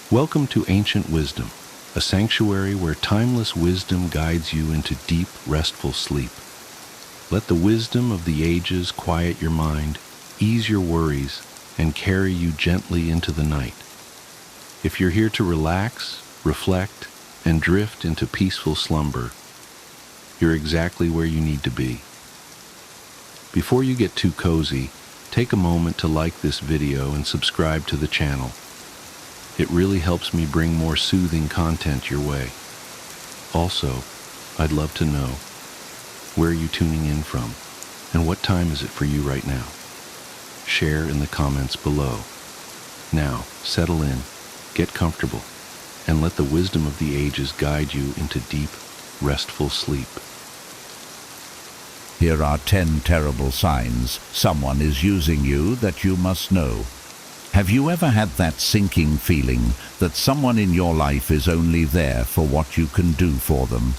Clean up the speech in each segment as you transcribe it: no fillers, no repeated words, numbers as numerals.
Welcome to Ancient Wisdom, a sanctuary where timeless wisdom guides you into deep, restful sleep. Let the wisdom of the ages quiet your mind, ease your worries, and carry you gently into the night. If you're here to relax, reflect, and drift into peaceful slumber, you're exactly where you need to be. Before you get too cozy, take a moment to like this video and subscribe to the channel. It really helps me bring more soothing content your way. Also, I'd love to know, where are you tuning in from, and what time is it for you right now? Share in the comments below. Now, settle in, get comfortable, and let the wisdom of the ages guide you into deep, restful sleep. Here are 10 terrible signs someone is using you that you must know. Have you ever had that sinking feeling that someone in your life is only there for what you can do for them?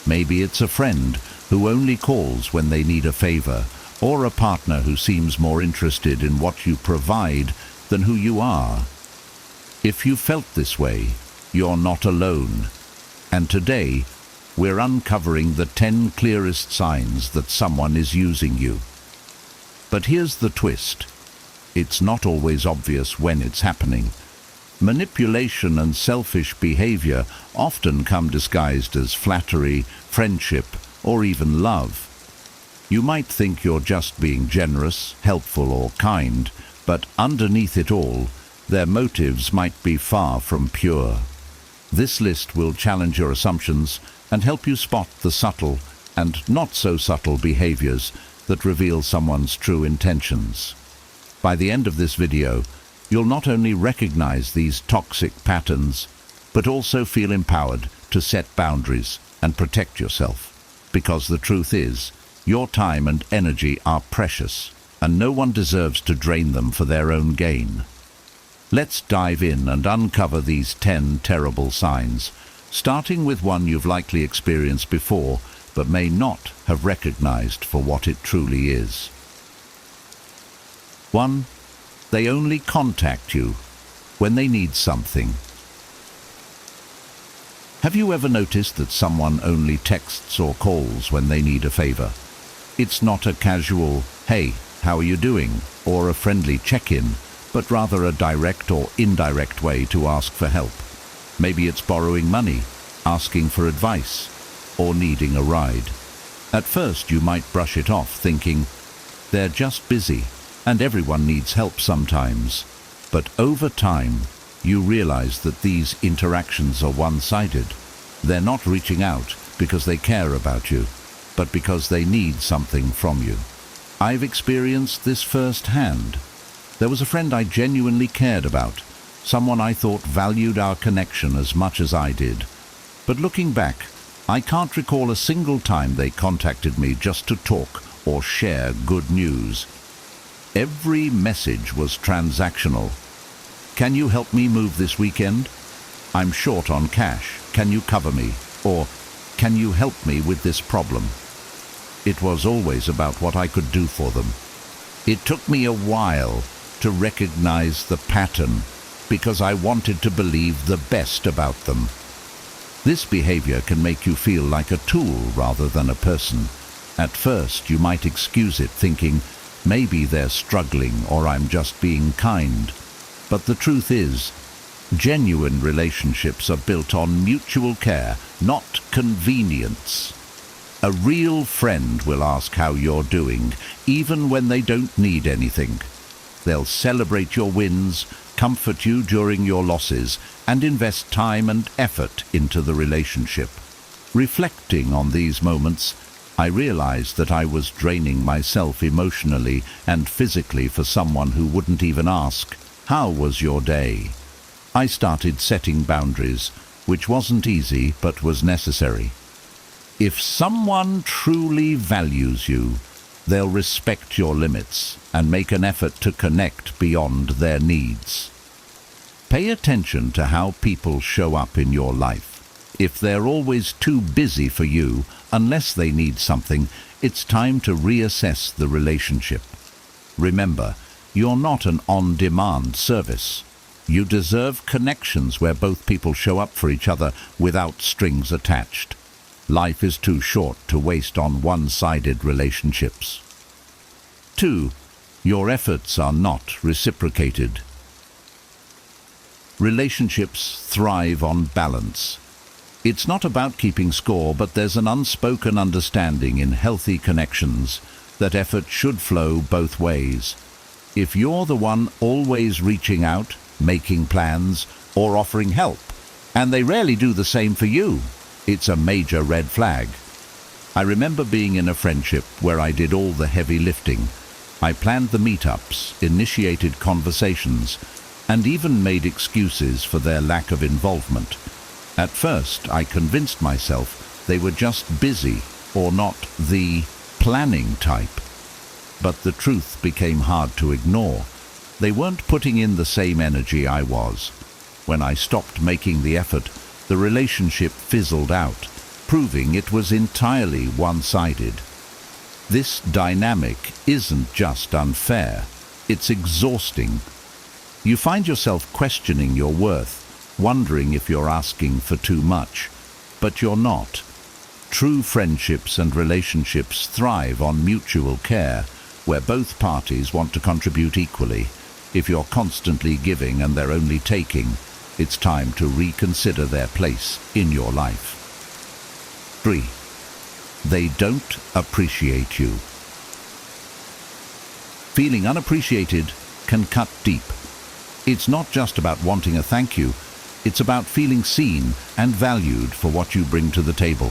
Maybe it's a friend who only calls when they need a favor, or a partner who seems more interested in what you provide than who you are. If you felt this way, you're not alone. And today, we're uncovering the 10 clearest signs that someone is using you. But here's the twist. It's not always obvious when it's happening. Manipulation and selfish behavior often come disguised as flattery, friendship, or even love. You might think you're just being generous, helpful, or kind, but underneath it all, their motives might be far from pure. This list will challenge your assumptions and help you spot the subtle and not so subtle behaviors that reveal someone's true intentions. By the end of this video, you'll not only recognize these toxic patterns, but also feel empowered to set boundaries and protect yourself. Because the truth is, your time and energy are precious, and no one deserves to drain them for their own gain. Let's dive in and uncover these 10 terrible signs, starting with one you've likely experienced before, but may not have recognized for what it truly is. 1. They only contact you when they need something. Have you ever noticed that someone only texts or calls when they need a favor? It's not a casual, "Hey, how are you doing?" or a friendly check-in, but rather a direct or indirect way to ask for help. Maybe it's borrowing money, asking for advice, or needing a ride. At first you might brush it off thinking, they're just busy, and everyone needs help sometimes. But over time, you realize that these interactions are one-sided. They're not reaching out because they care about you, but because they need something from you. I've experienced this firsthand. There was a friend I genuinely cared about, someone I thought valued our connection as much as I did. But looking back, I can't recall a single time they contacted me just to talk or share good news. Every message was transactional. "Can you help me move this weekend? I'm short on cash. Can you cover me?" Or, "Can you help me with this problem?" It was always about what I could do for them. It took me a while to recognize the pattern because I wanted to believe the best about them. This behavior can make you feel like a tool rather than a person. At first, you might excuse it thinking, maybe they're struggling or I'm just being kind. But the truth is, genuine relationships are built on mutual care, not convenience. A real friend will ask how you're doing, even when they don't need anything. They'll celebrate your wins, comfort you during your losses, and invest time and effort into the relationship. Reflecting on these moments, I realized that I was draining myself emotionally and physically for someone who wouldn't even ask, "How was your day?" I started setting boundaries, which wasn't easy but was necessary. If someone truly values you, they'll respect your limits and make an effort to connect beyond their needs. Pay attention to how people show up in your life. If they're always too busy for you, unless they need something, it's time to reassess the relationship. Remember, you're not an on-demand service. You deserve connections where both people show up for each other without strings attached. Life is too short to waste on one-sided relationships. 2. Your efforts are not reciprocated. Relationships thrive on balance. It's not about keeping score, but there's an unspoken understanding in healthy connections that effort should flow both ways. If you're the one always reaching out, making plans, or offering help, and they rarely do the same for you, it's a major red flag. I remember being in a friendship where I did all the heavy lifting. I planned the meetups, initiated conversations, and even made excuses for their lack of involvement. At first, I convinced myself they were just busy or not the planning type. But the truth became hard to ignore. They weren't putting in the same energy I was. When I stopped making the effort, the relationship fizzled out, proving it was entirely one-sided. This dynamic isn't just unfair, it's exhausting. You find yourself questioning your worth, wondering if you're asking for too much, but you're not. True friendships and relationships thrive on mutual care, where both parties want to contribute equally. If you're constantly giving and they're only taking, it's time to reconsider their place in your life. 3. They don't appreciate you. Feeling unappreciated can cut deep. It's not just about wanting a thank you, it's about feeling seen and valued for what you bring to the table.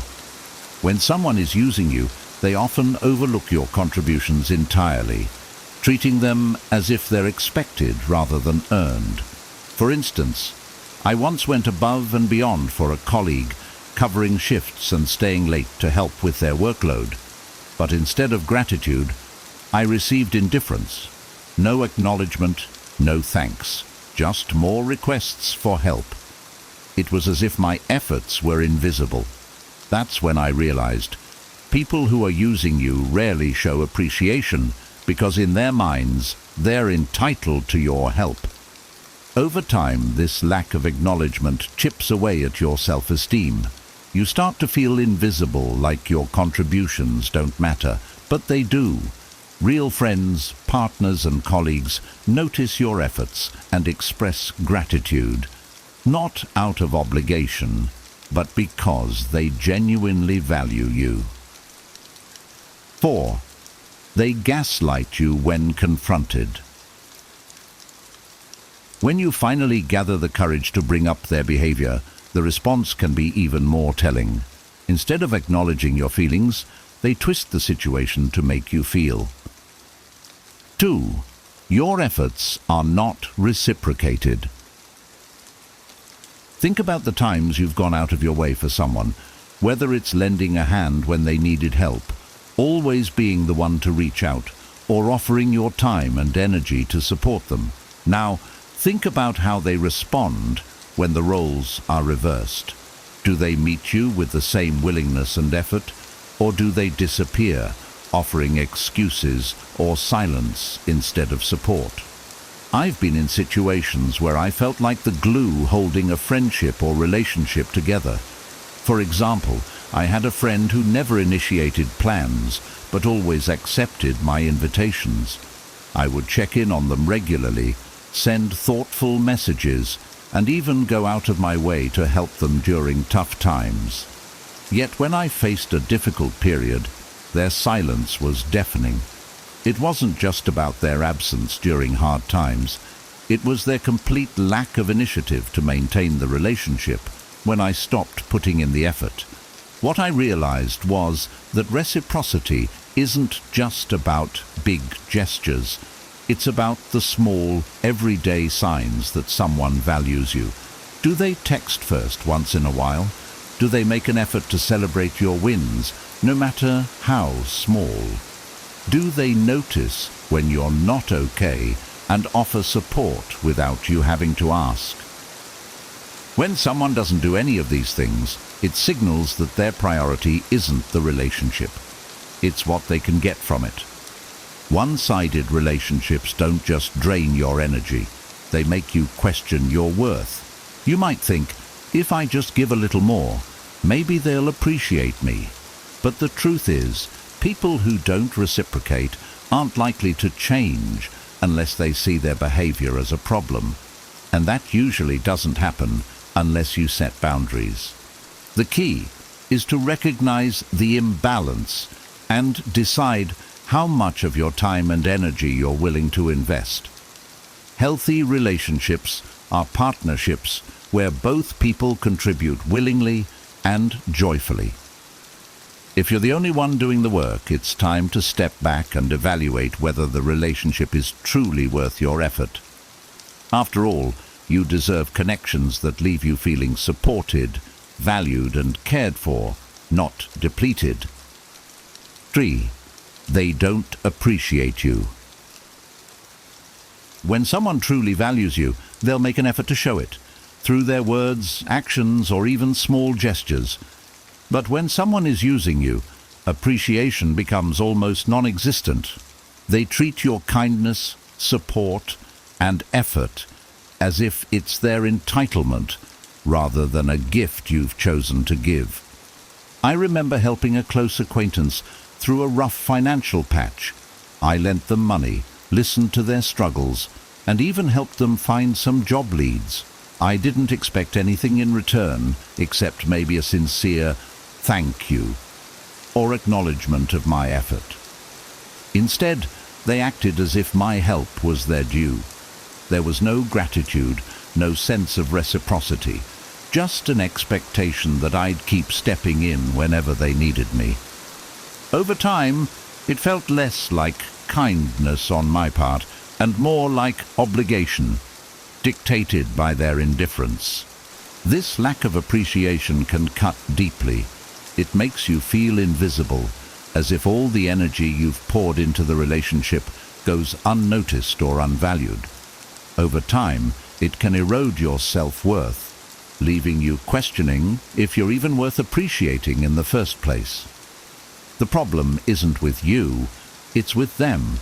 When someone is using you, they often overlook your contributions entirely, treating them as if they're expected rather than earned. For instance, I once went above and beyond for a colleague, covering shifts and staying late to help with their workload. But instead of gratitude, I received indifference. No acknowledgement, no thanks, just more requests for help. It was as if my efforts were invisible. That's when I realized people who are using you rarely show appreciation because in their minds, they're entitled to your help. Over time, this lack of acknowledgement chips away at your self-esteem. You start to feel invisible, like your contributions don't matter, but they do. Real friends, partners and colleagues notice your efforts and express gratitude, not out of obligation, but because they genuinely value you. 4. They gaslight you when confronted. When you finally gather the courage to bring up their behavior, the response can be even more telling. Instead of acknowledging your feelings, they twist the situation to make you feel. 2. Your efforts are not reciprocated. Think about the times you've gone out of your way for someone, whether it's lending a hand when they needed help, always being the one to reach out, or offering your time and energy to support them. Now, think about how they respond when the roles are reversed. Do they meet you with the same willingness and effort, or do they disappear, offering excuses or silence instead of support? I've been in situations where I felt like the glue holding a friendship or relationship together. For example, I had a friend who never initiated plans, but always accepted my invitations. I would check in on them regularly, send thoughtful messages, and even go out of my way to help them during tough times. Yet when I faced a difficult period, their silence was deafening. It wasn't just about their absence during hard times. It was their complete lack of initiative to maintain the relationship when I stopped putting in the effort. What I realized was that reciprocity isn't just about big gestures. It's about the small, everyday signs that someone values you. Do they text first once in a while? Do they make an effort to celebrate your wins, no matter how small? Do they notice when you're not okay and offer support without you having to ask? When someone doesn't do any of these things, it signals that their priority isn't the relationship. It's what they can get from it. One-sided relationships don't just drain your energy. They make you question your worth. You might think, if I just give a little more, maybe they'll appreciate me. But the truth is, people who don't reciprocate aren't likely to change unless they see their behavior as a problem. And that usually doesn't happen unless you set boundaries. The key is to recognize the imbalance and decide how much of your time and energy you're willing to invest. Healthy relationships are partnerships where both people contribute willingly and joyfully. If you're the only one doing the work, it's time to step back and evaluate whether the relationship is truly worth your effort. After all, you deserve connections that leave you feeling supported, valued and cared for, not depleted. 3. They don't appreciate you. When someone truly values you, they'll make an effort to show it, through their words, actions, or even small gestures. But when someone is using you, appreciation becomes almost non-existent. They treat your kindness, support, and effort as if it's their entitlement, rather than a gift you've chosen to give. I remember helping a close acquaintance through a rough financial patch. I lent them money, listened to their struggles, and even helped them find some job leads. I didn't expect anything in return, except maybe a sincere thank you, or acknowledgement of my effort. Instead, they acted as if my help was their due. There was no gratitude, no sense of reciprocity, just an expectation that I'd keep stepping in whenever they needed me. Over time, it felt less like kindness on my part and more like obligation, dictated by their indifference. This lack of appreciation can cut deeply. It makes you feel invisible, as if all the energy you've poured into the relationship goes unnoticed or unvalued. Over time, it can erode your self-worth, leaving you questioning if you're even worth appreciating in the first place. The problem isn't with you, it's with them.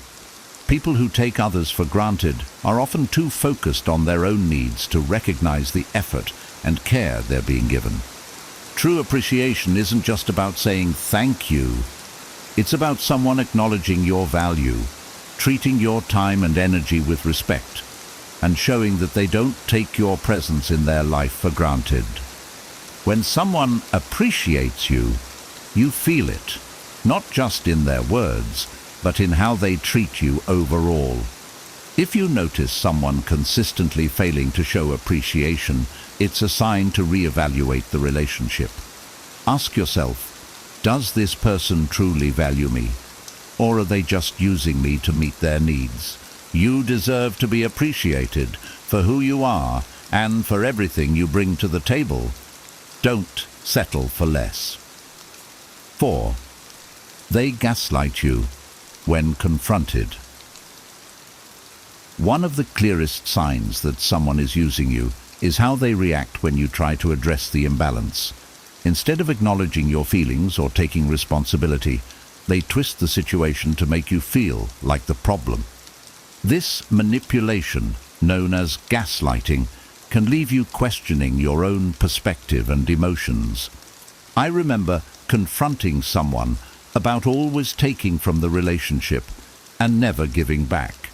People who take others for granted are often too focused on their own needs to recognize the effort and care they're being given. True appreciation isn't just about saying thank you. It's about someone acknowledging your value, treating your time and energy with respect, and showing that they don't take your presence in their life for granted. When someone appreciates you, you feel it, not just in their words, but in how they treat you overall. If you notice someone consistently failing to show appreciation, it's a sign to reevaluate the relationship. Ask yourself, does this person truly value me? Or are they just using me to meet their needs? You deserve to be appreciated for who you are and for everything you bring to the table. Don't settle for less. 4. They gaslight you when confronted. One of the clearest signs that someone is using you is how they react when you try to address the imbalance. Instead of acknowledging your feelings or taking responsibility, they twist the situation to make you feel like the problem. This manipulation, known as gaslighting, can leave you questioning your own perspective and emotions. I remember confronting someone about always taking from the relationship and never giving back.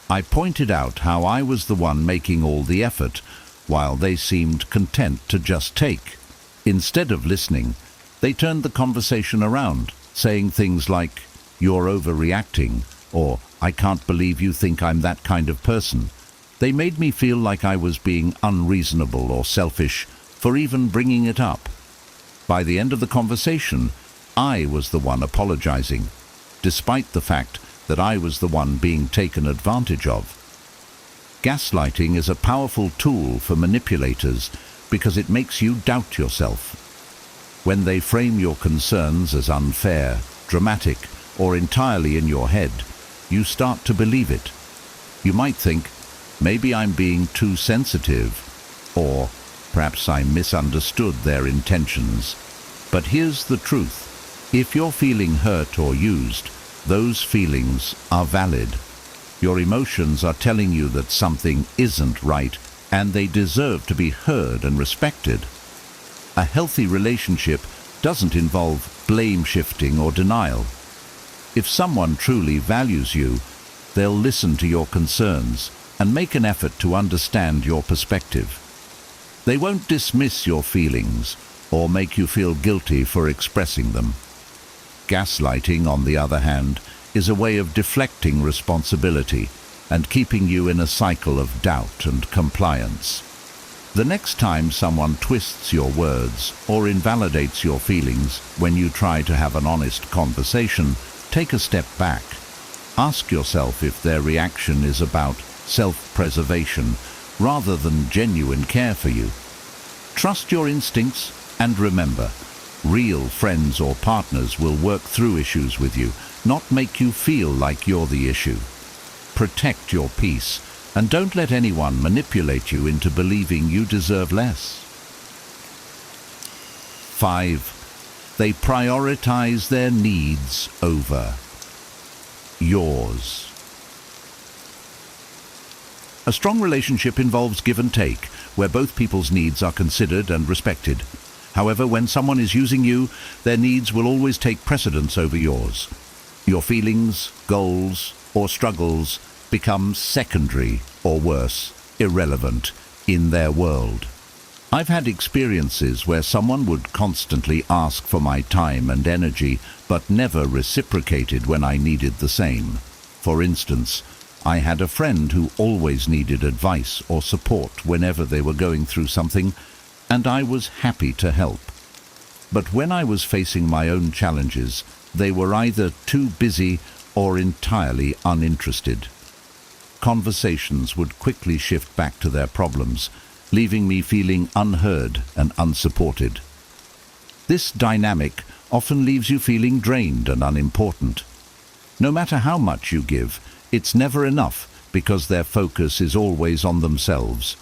I pointed out how I was the one making all the effort, while they seemed content to just take. Instead of listening, they turned the conversation around, saying things like, "You're overreacting," or "I can't believe you think I'm that kind of person." They made me feel like I was being unreasonable or selfish for even bringing it up. By the end of the conversation, I was the one apologizing, despite the fact that I was the one being taken advantage of. Gaslighting is a powerful tool for manipulators because it makes you doubt yourself. When they frame your concerns as unfair, dramatic, or entirely in your head, you start to believe it. You might think, maybe I'm being too sensitive, or perhaps I misunderstood their intentions. But here's the truth. If you're feeling hurt or used, those feelings are valid. Your emotions are telling you that something isn't right, and they deserve to be heard and respected. A healthy relationship doesn't involve blame shifting or denial. If someone truly values you, they'll listen to your concerns and make an effort to understand your perspective. They won't dismiss your feelings or make you feel guilty for expressing them. Gaslighting, on the other hand, is a way of deflecting responsibility and keeping you in a cycle of doubt and compliance. The next time someone twists your words or invalidates your feelings when you try to have an honest conversation, take a step back. Ask yourself if their reaction is about self-preservation rather than genuine care for you. Trust your instincts and remember, real friends or partners will work through issues with you, not make you feel like you're the issue. Protect your peace and don't let anyone manipulate you into believing you deserve less. 5. They prioritize their needs over yours. A strong relationship involves give and take, where both people's needs are considered and respected. However, when someone is using you, their needs will always take precedence over yours. Your feelings, goals, or struggles become secondary, or worse, irrelevant, in their world. I've had experiences where someone would constantly ask for my time and energy, but never reciprocated when I needed the same. For instance, I had a friend who always needed advice or support whenever they were going through something, and I was happy to help. But when I was facing my own challenges, they were either too busy or entirely uninterested. Conversations would quickly shift back to their problems, leaving me feeling unheard and unsupported. This dynamic often leaves you feeling drained and unimportant. No matter how much you give, it's never enough because their focus is always on themselves.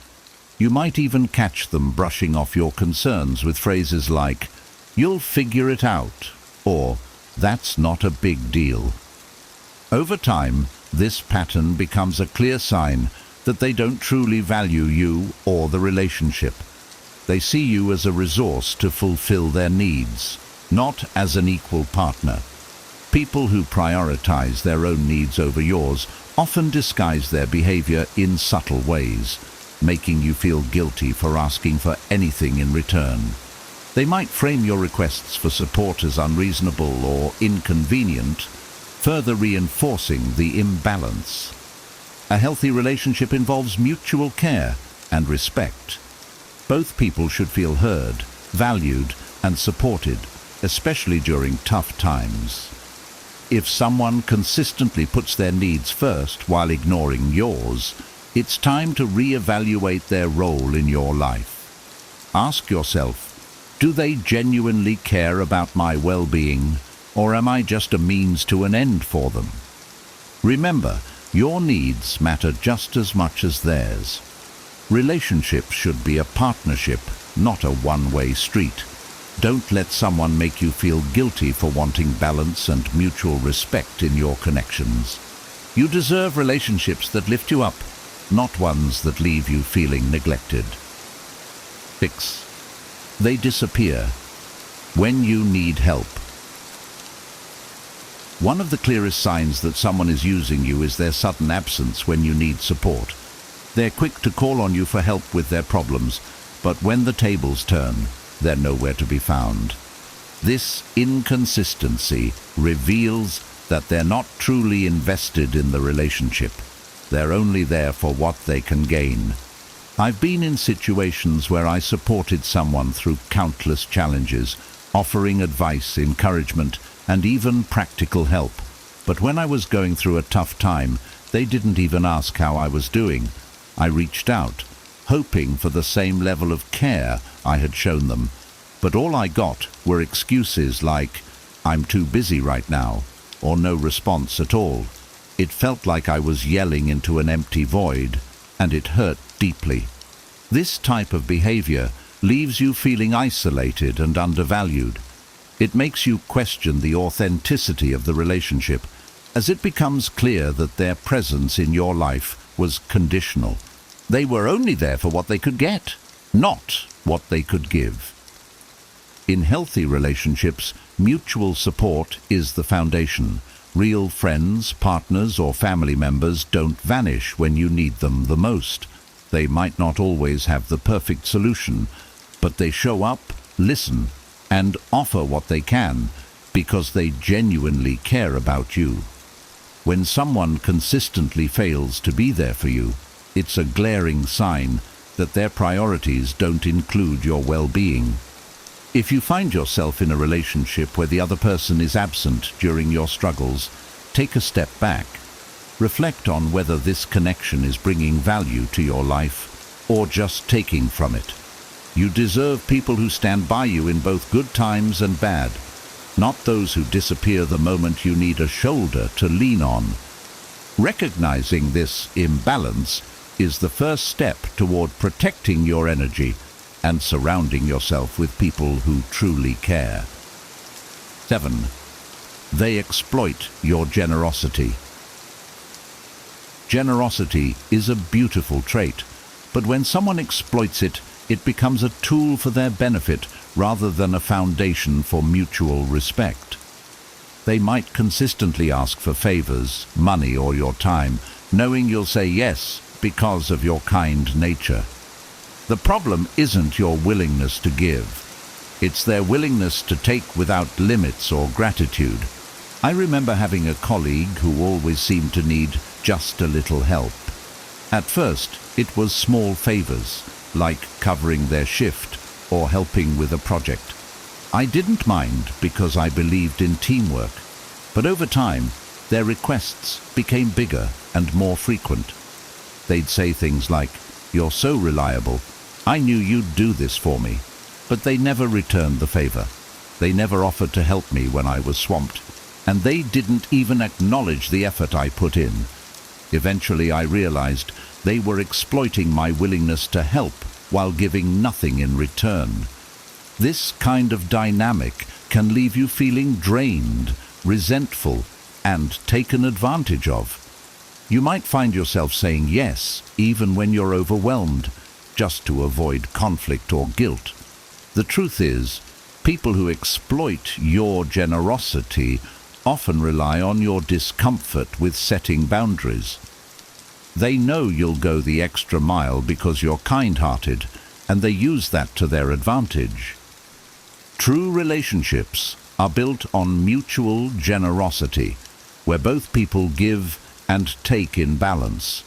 You might even catch them brushing off your concerns with phrases like, "You'll figure it out," or "That's not a big deal." Over time, this pattern becomes a clear sign that they don't truly value you or the relationship. They see you as a resource to fulfill their needs, not as an equal partner. People who prioritize their own needs over yours often disguise their behavior in subtle ways, making you feel guilty for asking for anything in return. They might frame your requests for support as unreasonable or inconvenient, further reinforcing the imbalance. A healthy relationship involves mutual care and respect. Both people should feel heard, valued, and supported, especially during tough times. If someone consistently puts their needs first while ignoring yours, it's time to reevaluate their role in your life. Ask yourself, do they genuinely care about my well-being, or am I just a means to an end for them? Remember, your needs matter just as much as theirs. Relationships should be a partnership, not a one-way street. Don't let someone make you feel guilty for wanting balance and mutual respect in your connections. You deserve relationships that lift you up, not ones that leave you feeling neglected. 6. They disappear when you need help. One of the clearest signs that someone is using you is their sudden absence when you need support. They're quick to call on you for help with their problems, but when the tables turn, they're nowhere to be found. This inconsistency reveals that they're not truly invested in the relationship. They're only there for what they can gain. I've been in situations where I supported someone through countless challenges, offering advice, encouragement, and even practical help. But when I was going through a tough time, they didn't even ask how I was doing. I reached out, hoping for the same level of care I had shown them, but all I got were excuses like, "I'm too busy right now," or no response at all. It felt like I was yelling into an empty void, and it hurt deeply. This type of behavior leaves you feeling isolated and undervalued. It makes you question the authenticity of the relationship, as it becomes clear that their presence in your life was conditional. They were only there for what they could get, not what they could give. In healthy relationships, mutual support is the foundation. Real friends, partners, or family members don't vanish when you need them the most. They might not always have the perfect solution, but they show up, listen, and offer what they can because they genuinely care about you. When someone consistently fails to be there for you, it's a glaring sign that their priorities don't include your well-being. If you find yourself in a relationship where the other person is absent during your struggles, take a step back. Reflect on whether this connection is bringing value to your life or just taking from it. You deserve people who stand by you in both good times and bad, not those who disappear the moment you need a shoulder to lean on. Recognizing this imbalance is the first step toward protecting your energy and surrounding yourself with people who truly care. 7. They exploit your generosity. Generosity is a beautiful trait, but when someone exploits it, it becomes a tool for their benefit rather than a foundation for mutual respect. They might consistently ask for favors, money, or your time, knowing you'll say yes because of your kind nature. The problem isn't your willingness to give. It's their willingness to take without limits or gratitude. I remember having a colleague who always seemed to need just a little help. At first, it was small favors, like covering their shift or helping with a project. I didn't mind because I believed in teamwork, but over time, their requests became bigger and more frequent. They'd say things like, "You're so reliable. I knew you'd do this for me." But they never returned the favor. They never offered to help me when I was swamped, and they didn't even acknowledge the effort I put in. Eventually, I realized they were exploiting my willingness to help while giving nothing in return. This kind of dynamic can leave you feeling drained, resentful, and taken advantage of. You might find yourself saying yes, even when you're overwhelmed, just to avoid conflict or guilt. The truth is, people who exploit your generosity often rely on your discomfort with setting boundaries. They know you'll go the extra mile because you're kind-hearted, and they use that to their advantage. True relationships are built on mutual generosity, where both people give and take in balance.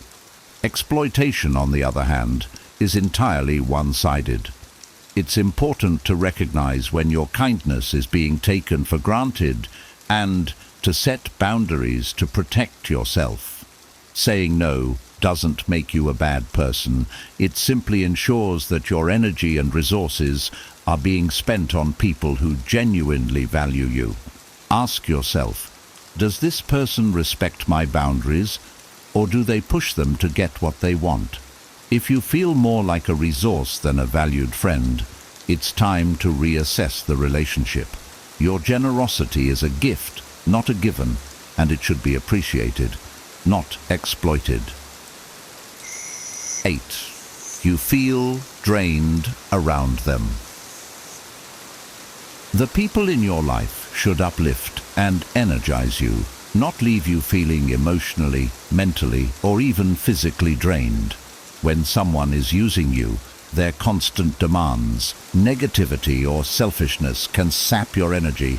Exploitation, on the other hand, is entirely one-sided. It's important to recognize when your kindness is being taken for granted and to set boundaries to protect yourself. Saying no doesn't make you a bad person. It simply ensures that your energy and resources are being spent on people who genuinely value you. Ask yourself, does this person respect my boundaries, or do they push them to get what they want? If you feel more like a resource than a valued friend, it's time to reassess the relationship. Your generosity is a gift, not a given, and it should be appreciated, not exploited. 8. You feel drained around them. The people in your life should uplift and energize you, not leave you feeling emotionally, mentally, or even physically drained. When someone is using you, their constant demands, negativity, or selfishness can sap your energy,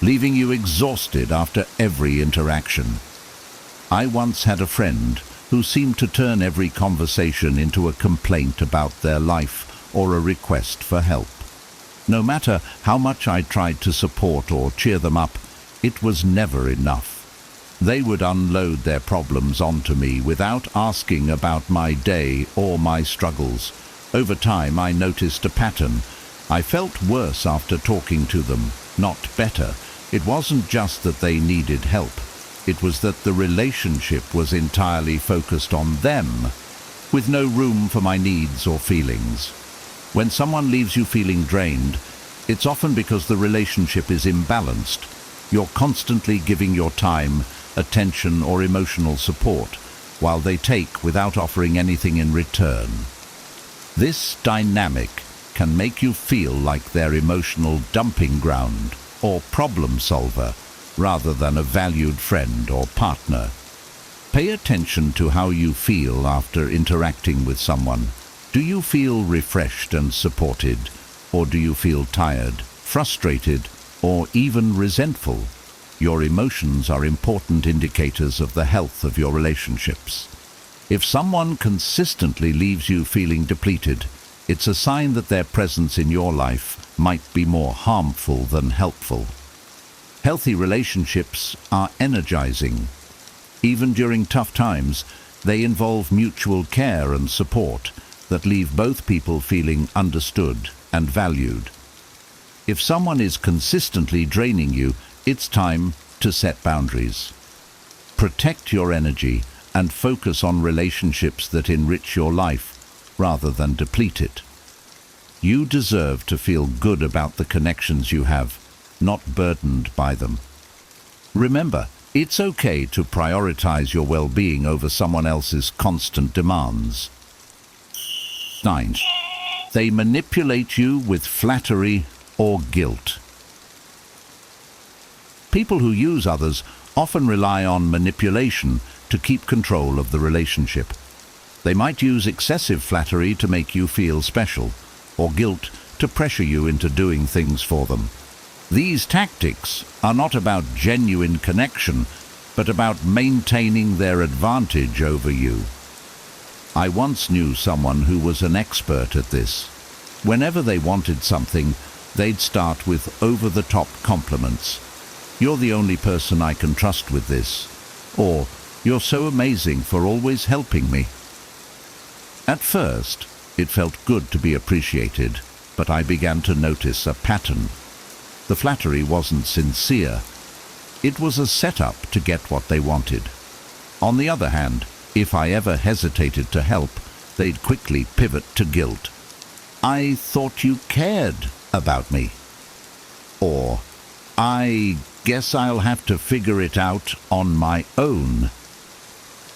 leaving you exhausted after every interaction. I once had a friend who seemed to turn every conversation into a complaint about their life or a request for help. No matter how much I tried to support or cheer them up, it was never enough. They would unload their problems onto me without asking about my day or my struggles. Over time, I noticed a pattern. I felt worse after talking to them, not better. It wasn't just that they needed help. It was that the relationship was entirely focused on them, with no room for my needs or feelings. When someone leaves you feeling drained, it's often because the relationship is imbalanced. You're constantly giving your time, attention, or emotional support, while they take without offering anything in return. This dynamic can make you feel like their emotional dumping ground or problem solver rather than a valued friend or partner. Pay attention to how you feel after interacting with someone. Do you feel refreshed and supported, or do you feel tired, frustrated, or even resentful? Your emotions are important indicators of the health of your relationships. If someone consistently leaves you feeling depleted, it's a sign that their presence in your life might be more harmful than helpful. Healthy relationships are energizing. Even during tough times, they involve mutual care and support that leave both people feeling understood and valued. If someone is consistently draining you, it's time to set boundaries. Protect your energy and focus on relationships that enrich your life rather than deplete it. You deserve to feel good about the connections you have, not burdened by them. Remember, it's okay to prioritize your well-being over someone else's constant demands. 9. They manipulate you with flattery or guilt. People who use others often rely on manipulation to keep control of the relationship. They might use excessive flattery to make you feel special, or guilt to pressure you into doing things for them. These tactics are not about genuine connection, but about maintaining their advantage over you. I once knew someone who was an expert at this. Whenever they wanted something, they'd start with over-the-top compliments. "You're the only person I can trust with this," or "You're so amazing for always helping me." At first, it felt good to be appreciated, but I began to notice a pattern. The flattery wasn't sincere. It was a setup to get what they wanted. On the other hand, if I ever hesitated to help, they'd quickly pivot to guilt. "I thought you cared about me." Or, "I guess I'll have to figure it out on my own."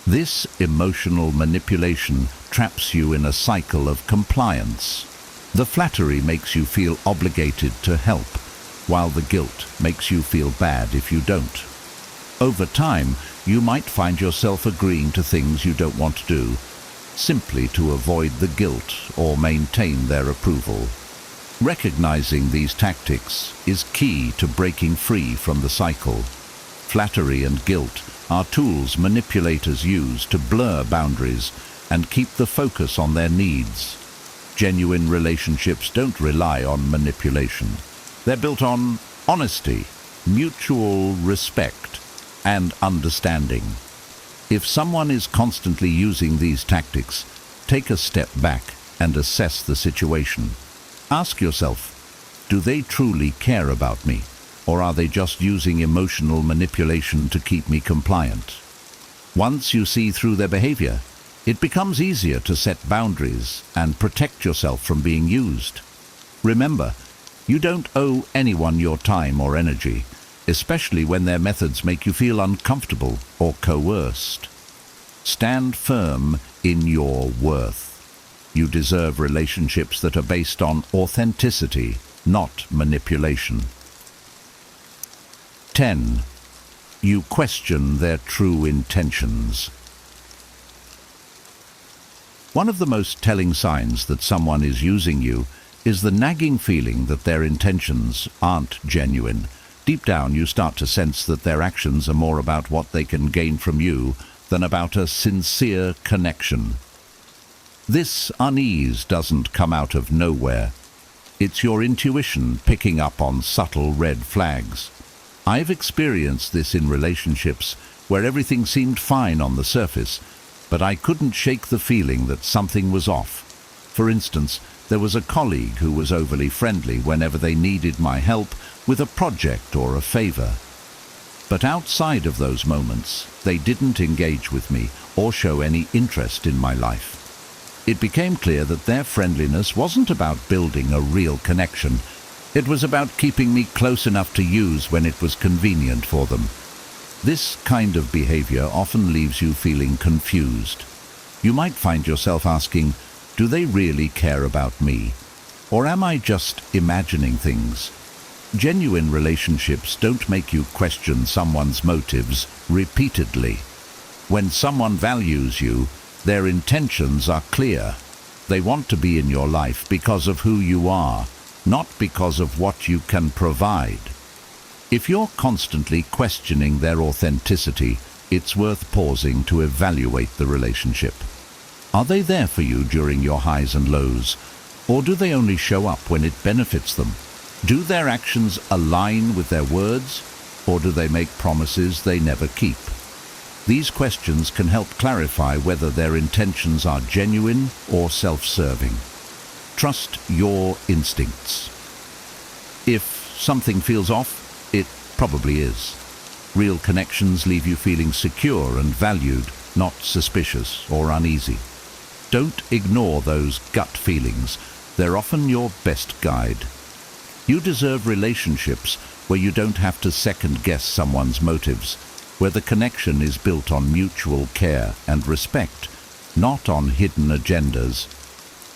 This emotional manipulation traps you in a cycle of compliance. The flattery makes you feel obligated to help, while the guilt makes you feel bad if you don't. Over time, you might find yourself agreeing to things you don't want to do, simply to avoid the guilt or maintain their approval. Recognizing these tactics is key to breaking free from the cycle. Flattery and guilt are tools manipulators use to blur boundaries and keep the focus on their needs. Genuine relationships don't rely on manipulation. They're built on honesty, mutual respect, and understanding. If someone is constantly using these tactics, take a step back and assess the situation. Ask yourself, do they truly care about me, or are they just using emotional manipulation to keep me compliant? Once you see through their behavior, it becomes easier to set boundaries and protect yourself from being used. Remember, you don't owe anyone your time or energy, especially when their methods make you feel uncomfortable or coerced. Stand firm in your worth. You deserve relationships that are based on authenticity, not manipulation. 10. You question their true intentions. One of the most telling signs that someone is using you is the nagging feeling that their intentions aren't genuine. Deep down, you start to sense that their actions are more about what they can gain from you than about a sincere connection. This unease doesn't come out of nowhere. It's your intuition picking up on subtle red flags. I've experienced this in relationships where everything seemed fine on the surface, but I couldn't shake the feeling that something was off. For instance, there was a colleague who was overly friendly whenever they needed my help with a project or a favor. But outside of those moments, they didn't engage with me or show any interest in my life. It became clear that their friendliness wasn't about building a real connection. It was about keeping me close enough to use when it was convenient for them. This kind of behavior often leaves you feeling confused. You might find yourself asking, do they really care about me? Or am I just imagining things? Genuine relationships don't make you question someone's motives repeatedly. When someone values you, their intentions are clear. They want to be in your life because of who you are, not because of what you can provide. If you're constantly questioning their authenticity, it's worth pausing to evaluate the relationship. Are they there for you during your highs and lows, or do they only show up when it benefits them? Do their actions align with their words, or do they make promises they never keep? These questions can help clarify whether their intentions are genuine or self-serving. Trust your instincts. If something feels off, it probably is. Real connections leave you feeling secure and valued, not suspicious or uneasy. Don't ignore those gut feelings. They're often your best guide. You deserve relationships where you don't have to second-guess someone's motives, where the connection is built on mutual care and respect, not on hidden agendas.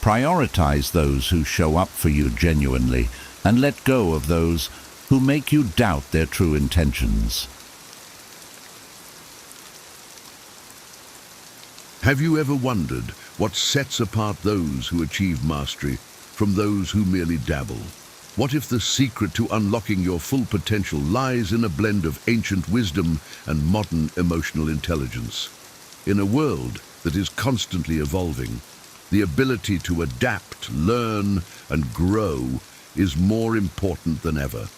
Prioritize those who show up for you genuinely, and let go of those who make you doubt their true intentions. Have you ever wondered what sets apart those who achieve mastery from those who merely dabble? What if the secret to unlocking your full potential lies in a blend of ancient wisdom and modern emotional intelligence? In a world that is constantly evolving, the ability to adapt, learn, and grow is more important than ever.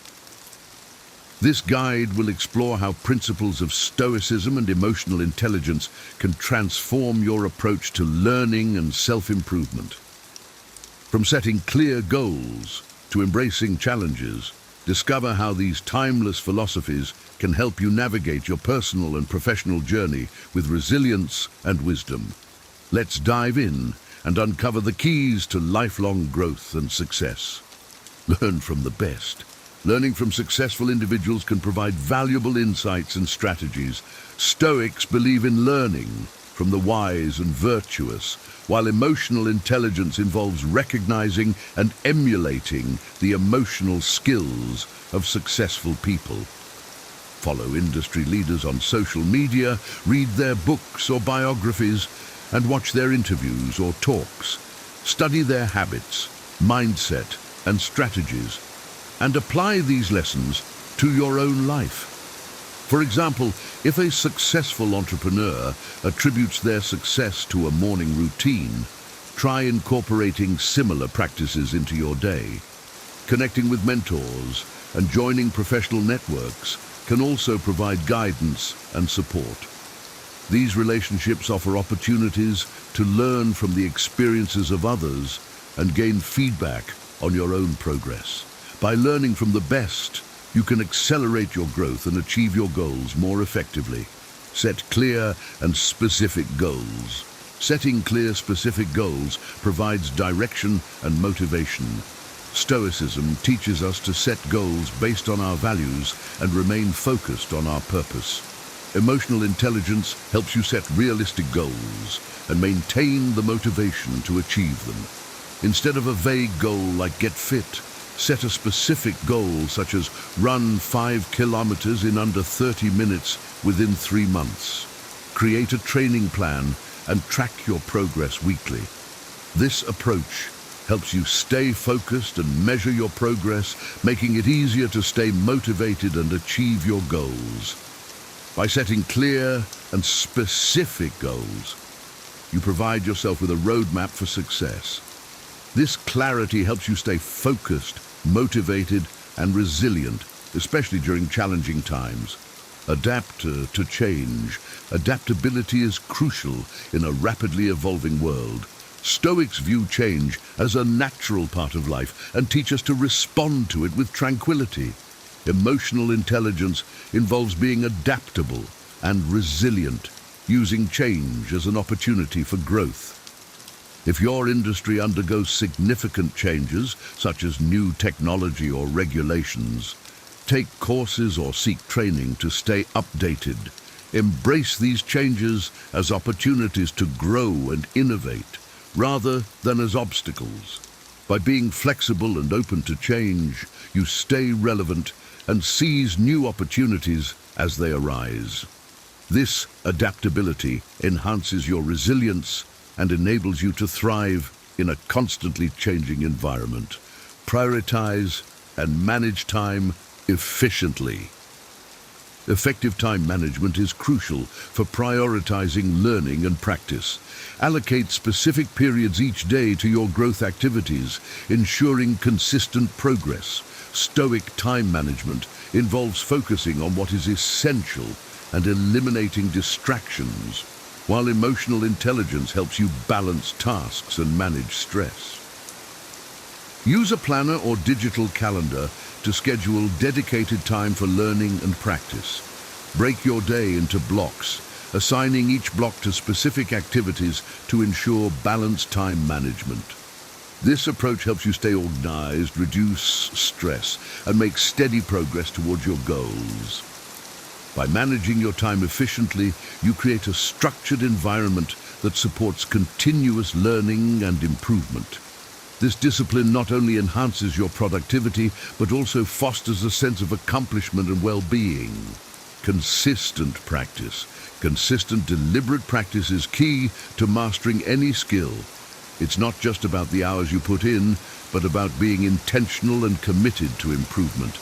This guide will explore how principles of Stoicism and emotional intelligence can transform your approach to learning and self-improvement. From setting clear goals to embracing challenges, discover how these timeless philosophies can help you navigate your personal and professional journey with resilience and wisdom. Let's dive in and uncover the keys to lifelong growth and success. Learn from the best. Learning from successful individuals can provide valuable insights and strategies. Stoics believe in learning from the wise and virtuous, while emotional intelligence involves recognizing and emulating the emotional skills of successful people. Follow industry leaders on social media, read their books or biographies, and watch their interviews or talks. Study their habits, mindset, and strategies, and apply these lessons to your own life. For example, if a successful entrepreneur attributes their success to a morning routine, try incorporating similar practices into your day. Connecting with mentors and joining professional networks can also provide guidance and support. These relationships offer opportunities to learn from the experiences of others and gain feedback on your own progress. By learning from the best, you can accelerate your growth and achieve your goals more effectively. Set clear and specific goals. Setting clear, specific goals provides direction and motivation. Stoicism teaches us to set goals based on our values and remain focused on our purpose. Emotional intelligence helps you set realistic goals and maintain the motivation to achieve them. Instead of a vague goal like get fit, set a specific goal such as run 5 kilometers in under 30 minutes within 3 months. Create a training plan and track your progress weekly. This approach helps you stay focused and measure your progress, making it easier to stay motivated and achieve your goals. By setting clear and specific goals, you provide yourself with a roadmap for success. This clarity helps you stay focused, motivated, and resilient, especially during challenging times. Adapt to change. Adaptability is crucial in a rapidly evolving world. Stoics view change as a natural part of life and teach us to respond to it with tranquility. Emotional intelligence involves being adaptable and resilient, using change as an opportunity for growth. If your industry undergoes significant changes, such as new technology or regulations, Take courses or seek training to stay updated. Embrace these changes as opportunities to grow and innovate, rather than as obstacles. By being flexible and open to change, you stay relevant and seize new opportunities as they arise. This adaptability enhances your resilience and enables you to thrive in a constantly changing environment. Prioritize and manage time efficiently. Effective time management is crucial for prioritizing learning and practice. Allocate specific periods each day to your growth activities, ensuring consistent progress. Stoic time management involves focusing on what is essential and eliminating distractions, while emotional intelligence helps you balance tasks and manage stress. Use a planner or digital calendar to schedule dedicated time for learning and practice. Break your day into blocks, assigning each block to specific activities to ensure balanced time management. This approach helps you stay organized, reduce stress, and make steady progress towards your goals. By managing your time efficiently, you create a structured environment that supports continuous learning and improvement. This discipline not only enhances your productivity, but also fosters a sense of accomplishment and well-being. Consistent practice. Consistent, deliberate practice is key to mastering any skill. It's not just about the hours you put in, but about being intentional and committed to improvement.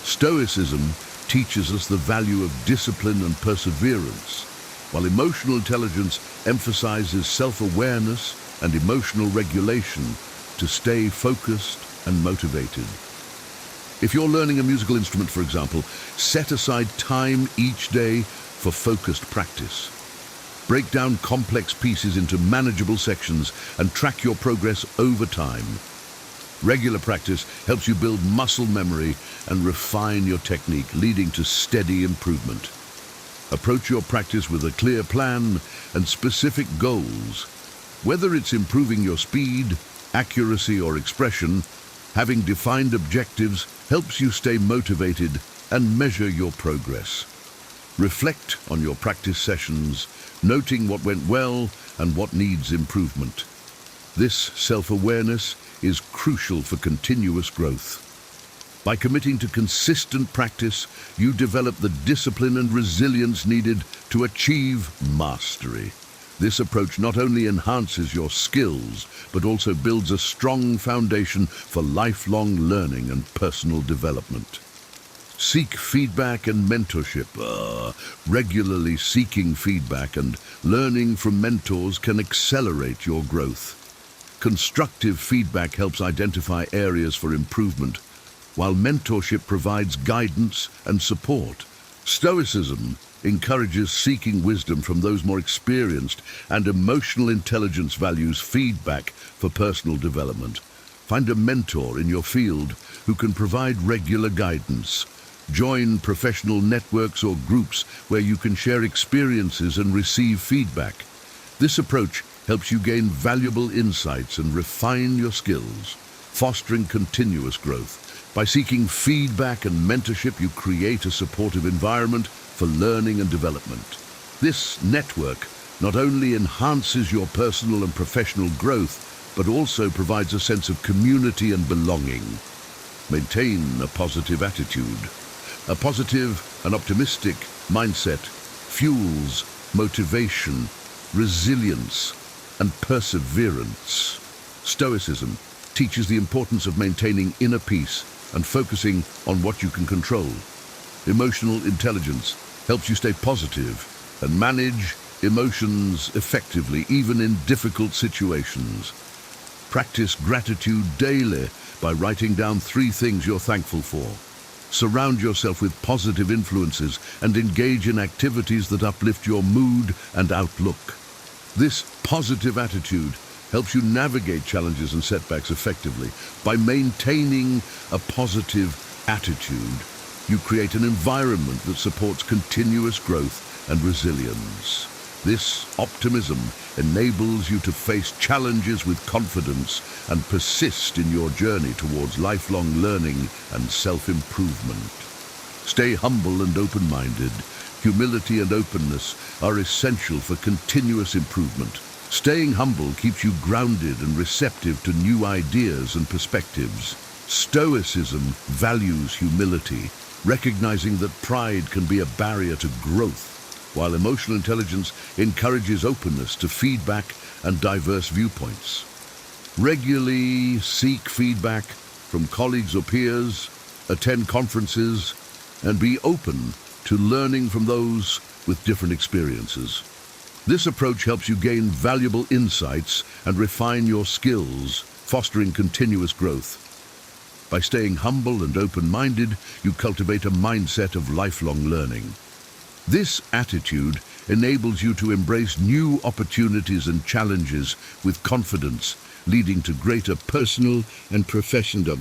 Stoicism teaches us the value of discipline and perseverance, while emotional intelligence emphasizes self-awareness and emotional regulation to stay focused and motivated. If you're learning a musical instrument, for example, set aside time each day for focused practice. Break down complex pieces into manageable sections and track your progress over time. Regular practice helps you build muscle memory and refine your technique, leading to steady improvement. Approach your practice with a clear plan and specific goals. Whether it's improving your speed, accuracy, or expression, having defined objectives helps you stay motivated and measure your progress. Reflect on your practice sessions, noting what went well and what needs improvement. This self-awareness is crucial for continuous growth. By committing to consistent practice, you develop the discipline and resilience needed to achieve mastery. This approach not only enhances your skills, but also builds a strong foundation for lifelong learning and personal development. Seek feedback and mentorship. Regularly seeking feedback and learning from mentors can accelerate your growth. Constructive feedback helps identify areas for improvement, while mentorship provides guidance and support. Stoicism encourages seeking wisdom from those more experienced, and emotional intelligence values feedback for personal development. Find a mentor in your field who can provide regular guidance. Join professional networks or groups where you can share experiences and receive feedback. This approach helps you gain valuable insights and refine your skills, fostering continuous growth. By seeking feedback and mentorship, you create a supportive environment for learning and development. This network not only enhances your personal and professional growth, but also provides a sense of community and belonging. Maintain a positive attitude. A positive and optimistic mindset fuels motivation, resilience, and perseverance. Stoicism teaches the importance of maintaining inner peace and focusing on what you can control. Emotional intelligence helps you stay positive and manage emotions effectively, even in difficult situations. Practice gratitude daily by writing down 3 things you're thankful for. Surround yourself with positive influences and engage in activities that uplift your mood and outlook. This positive attitude helps you navigate challenges and setbacks effectively. By maintaining a positive attitude, you create an environment that supports continuous growth and resilience. This optimism enables you to face challenges with confidence and persist in your journey towards lifelong learning and self-improvement. Stay humble and open-minded. Humility and openness are essential for continuous improvement. Staying humble keeps you grounded and receptive to new ideas and perspectives. Stoicism values humility, recognizing that pride can be a barrier to growth, while emotional intelligence encourages openness to feedback and diverse viewpoints. Regularly seek feedback from colleagues or peers, attend conferences, and be open to learning from those with different experiences. This approach helps you gain valuable insights and refine your skills, fostering continuous growth. By staying humble and open-minded, you cultivate a mindset of lifelong learning. This attitude enables you to embrace new opportunities and challenges with confidence, leading to greater personal and professional.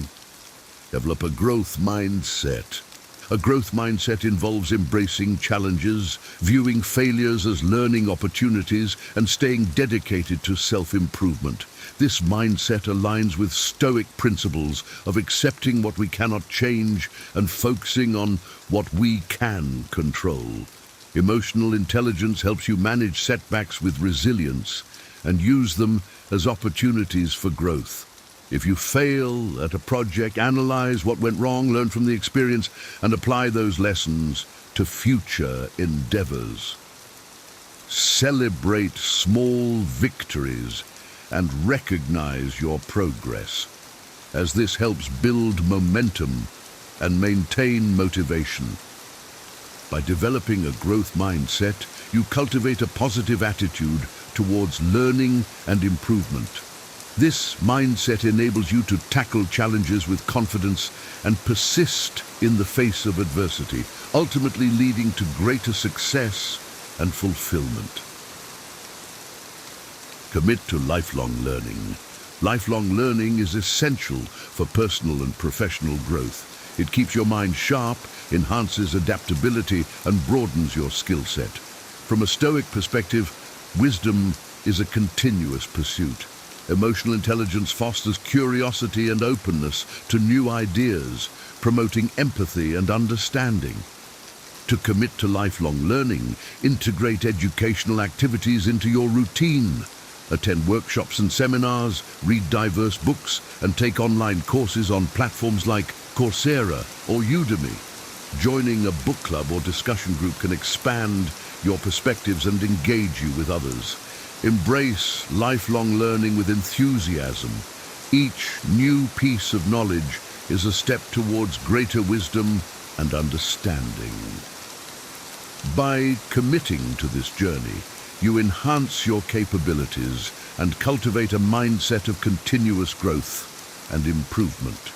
Develop a growth mindset. A growth mindset involves embracing challenges, viewing failures as learning opportunities, and staying dedicated to self-improvement. This mindset aligns with Stoic principles of accepting what we cannot change and focusing on what we can control. Emotional intelligence helps you manage setbacks with resilience and use them as opportunities for growth. If you fail at a project, analyze what went wrong, learn from the experience, and apply those lessons to future endeavors. Celebrate small victories and recognize your progress, as this helps build momentum and maintain motivation. By developing a growth mindset, you cultivate a positive attitude towards learning and improvement. This mindset enables you to tackle challenges with confidence and persist in the face of adversity, ultimately leading to greater success and fulfillment. Commit to lifelong learning. Lifelong learning is essential for personal and professional growth. It keeps your mind sharp, enhances adaptability, and broadens your skill set. From a Stoic perspective, wisdom is a continuous pursuit. Emotional intelligence fosters curiosity and openness to new ideas, promoting empathy and understanding. To commit to lifelong learning, integrate educational activities into your routine. Attend workshops and seminars, read diverse books, and take online courses on platforms like Coursera or Udemy. Joining a book club or discussion group can expand your perspectives and engage you with others. Embrace lifelong learning with enthusiasm. Each new piece of knowledge is a step towards greater wisdom and understanding. By committing to this journey, you enhance your capabilities and cultivate a mindset of continuous growth and improvement.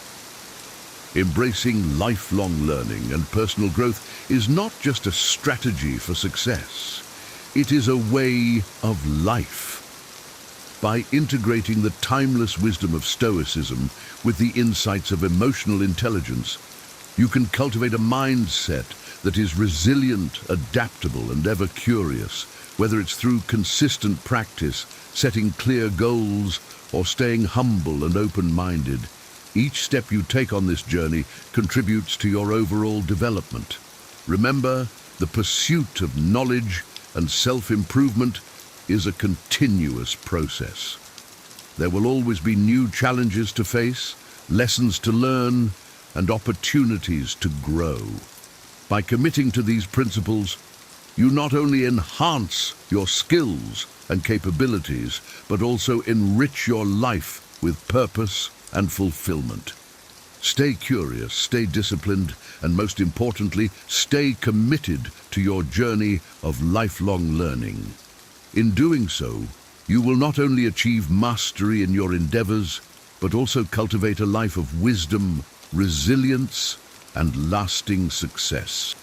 Embracing lifelong learning and personal growth is not just a strategy for success. It is a way of life. By integrating the timeless wisdom of Stoicism with the insights of emotional intelligence, you can cultivate a mindset that is resilient, adaptable, and ever curious, whether it's through consistent practice, setting clear goals, or staying humble and open-minded. Each step you take on this journey contributes to your overall development. Remember, the pursuit of knowledge and self-improvement is a continuous process. There will always be new challenges to face, lessons to learn, and opportunities to grow. By committing to these principles, you not only enhance your skills and capabilities, but also enrich your life with purpose and fulfillment. Stay curious, stay disciplined, and most importantly, stay committed to your journey of lifelong learning. In doing so, you will not only achieve mastery in your endeavors, but also cultivate a life of wisdom, resilience, and lasting success.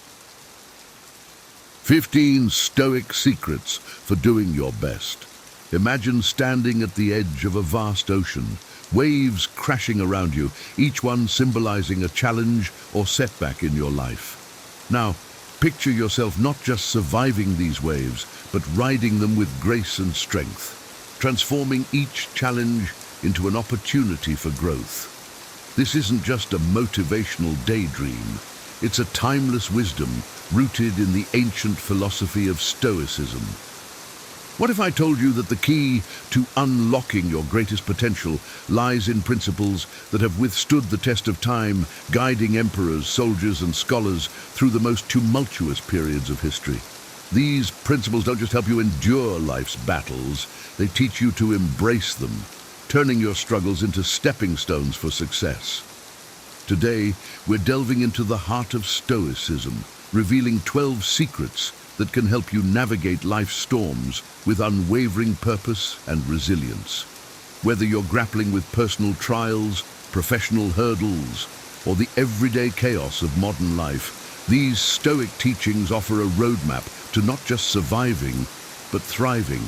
15 Stoic secrets for doing your best. Imagine standing at the edge of a vast ocean, waves crashing around you, each one symbolizing a challenge or setback in your life. Now, picture yourself not just surviving these waves, but riding them with grace and strength, transforming each challenge into an opportunity for growth. This isn't just a motivational daydream. It's a timeless wisdom rooted in the ancient philosophy of Stoicism. What if I told you that the key to unlocking your greatest potential lies in principles that have withstood the test of time, guiding emperors, soldiers, and scholars through the most tumultuous periods of history? These principles don't just help you endure life's battles, they teach you to embrace them, turning your struggles into stepping stones for success. Today, we're delving into the heart of Stoicism, revealing 12 secrets that can help you navigate life's storms with unwavering purpose and resilience. Whether you're grappling with personal trials, professional hurdles, or the everyday chaos of modern life, these Stoic teachings offer a roadmap to not just surviving, but thriving.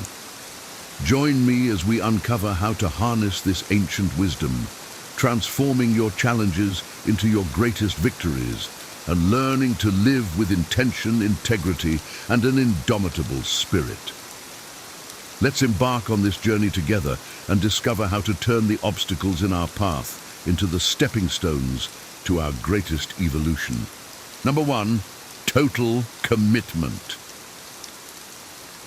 Join me as we uncover how to harness this ancient wisdom, transforming your challenges into your greatest victories, and learning to live with intention, integrity, and an indomitable spirit. Let's embark on this journey together and discover how to turn the obstacles in our path into the stepping stones to our greatest evolution. Number 1, total commitment.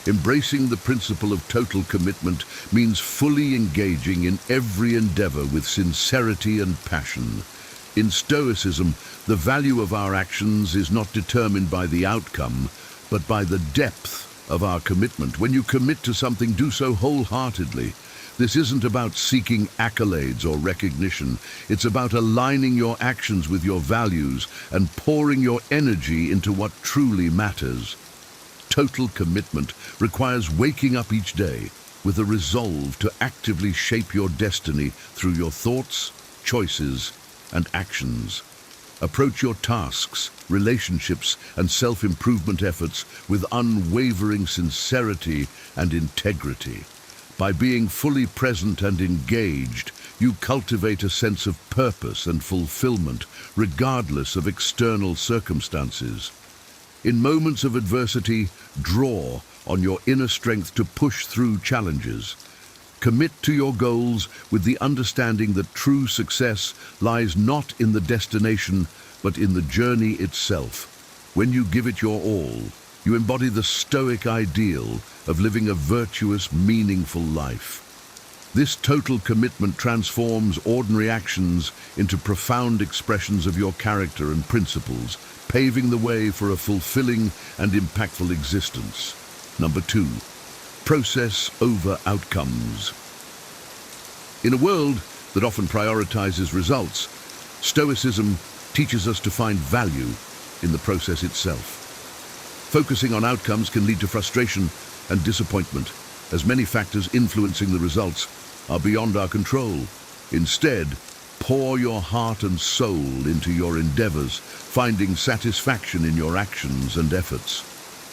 Embracing the principle of total commitment means fully engaging in every endeavor with sincerity and passion. In Stoicism, the value of our actions is not determined by the outcome, but by the depth of our commitment. When you commit to something, do so wholeheartedly. This isn't about seeking accolades or recognition. It's about aligning your actions with your values and pouring your energy into what truly matters. Total commitment requires waking up each day with a resolve to actively shape your destiny through your thoughts, choices, and actions. Approach your tasks, relationships, and self-improvement efforts with unwavering sincerity and integrity. By being fully present and engaged, you cultivate a sense of purpose and fulfillment, regardless of external circumstances. In moments of adversity, draw on your inner strength to push through challenges. Commit to your goals with the understanding that true success lies not in the destination, but in the journey itself. When you give it your all, you embody the Stoic ideal of living a virtuous, meaningful life. This total commitment transforms ordinary actions into profound expressions of your character and principles, paving the way for a fulfilling and impactful existence. Number 2, process over outcomes. In a world that often prioritizes results, Stoicism teaches us to find value in the process itself. Focusing on outcomes can lead to frustration and disappointment, as many factors influencing the results are beyond our control. Instead, pour your heart and soul into your endeavors, finding satisfaction in your actions and efforts.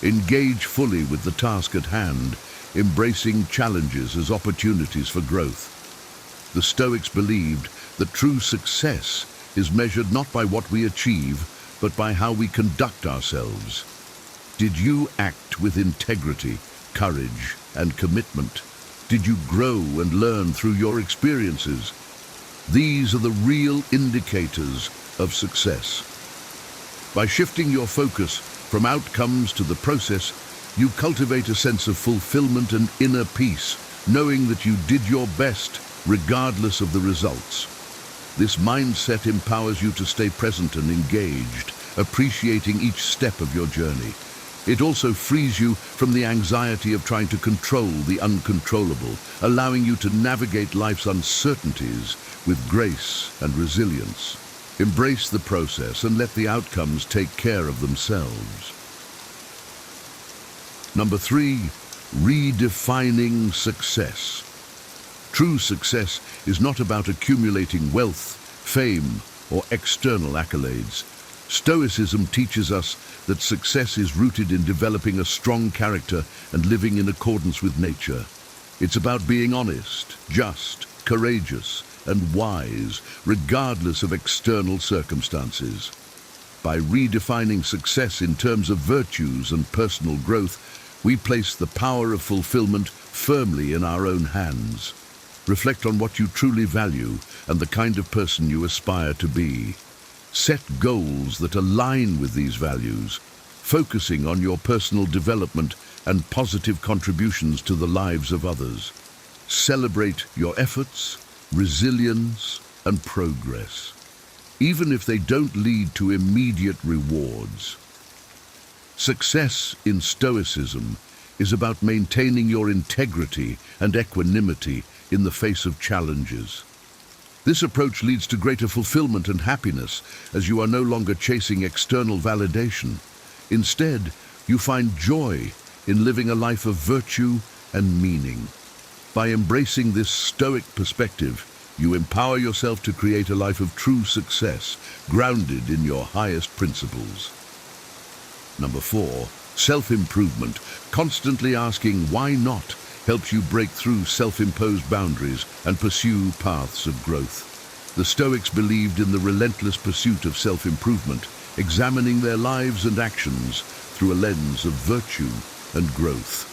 Engage fully with the task at hand, embracing challenges as opportunities for growth. The Stoics believed that true success is measured not by what we achieve, but by how we conduct ourselves. Did you act with integrity, courage, and commitment? Did you grow and learn through your experiences? These are the real indicators of success. By shifting your focus from outcomes to the process, you cultivate a sense of fulfillment and inner peace, knowing that you did your best regardless of the results. This mindset empowers you to stay present and engaged, appreciating each step of your journey. It also frees you from the anxiety of trying to control the uncontrollable, allowing you to navigate life's uncertainties with grace and resilience. Embrace the process and let the outcomes take care of themselves. Number 3, redefining success. True success is not about accumulating wealth, fame, or external accolades. Stoicism teaches us that success is rooted in developing a strong character and living in accordance with nature. It's about being honest, just, courageous, and wise, regardless of external circumstances. By redefining success in terms of virtues and personal growth, we place the power of fulfillment firmly in our own hands. Reflect on what you truly value and the kind of person you aspire to be. Set goals that align with these values, focusing on your personal development and positive contributions to the lives of others. Celebrate your efforts, resilience, and progress, even if they don't lead to immediate rewards. Success in Stoicism is about maintaining your integrity and equanimity in the face of challenges. This approach leads to greater fulfillment and happiness, as you are no longer chasing external validation. Instead, you find joy in living a life of virtue and meaning. By embracing this Stoic perspective, you empower yourself to create a life of true success, grounded in your highest principles. Number 4, self-improvement. Constantly asking why not helps you break through self-imposed boundaries and pursue paths of growth. The Stoics believed in the relentless pursuit of self-improvement, examining their lives and actions through a lens of virtue and growth.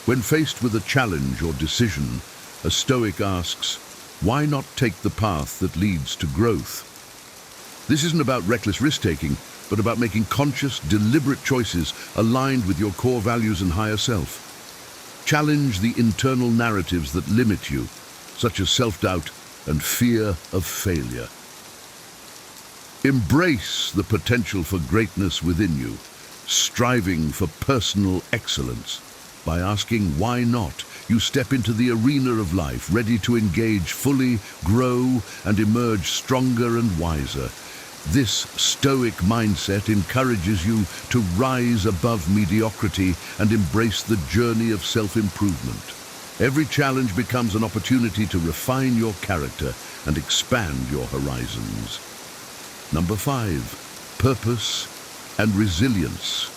When faced with a challenge or decision, a Stoic asks, why not take the path that leads to growth? This isn't about reckless risk-taking, but about making conscious, deliberate choices aligned with your core values and higher self. Challenge the internal narratives that limit you, such as self-doubt and fear of failure. Embrace the potential for greatness within you, striving for personal excellence. By asking why not, you step into the arena of life, ready to engage fully, grow, and emerge stronger and wiser. This Stoic mindset encourages you to rise above mediocrity and embrace the journey of self-improvement. Every challenge becomes an opportunity to refine your character and expand your horizons. Number 5, purpose and resilience.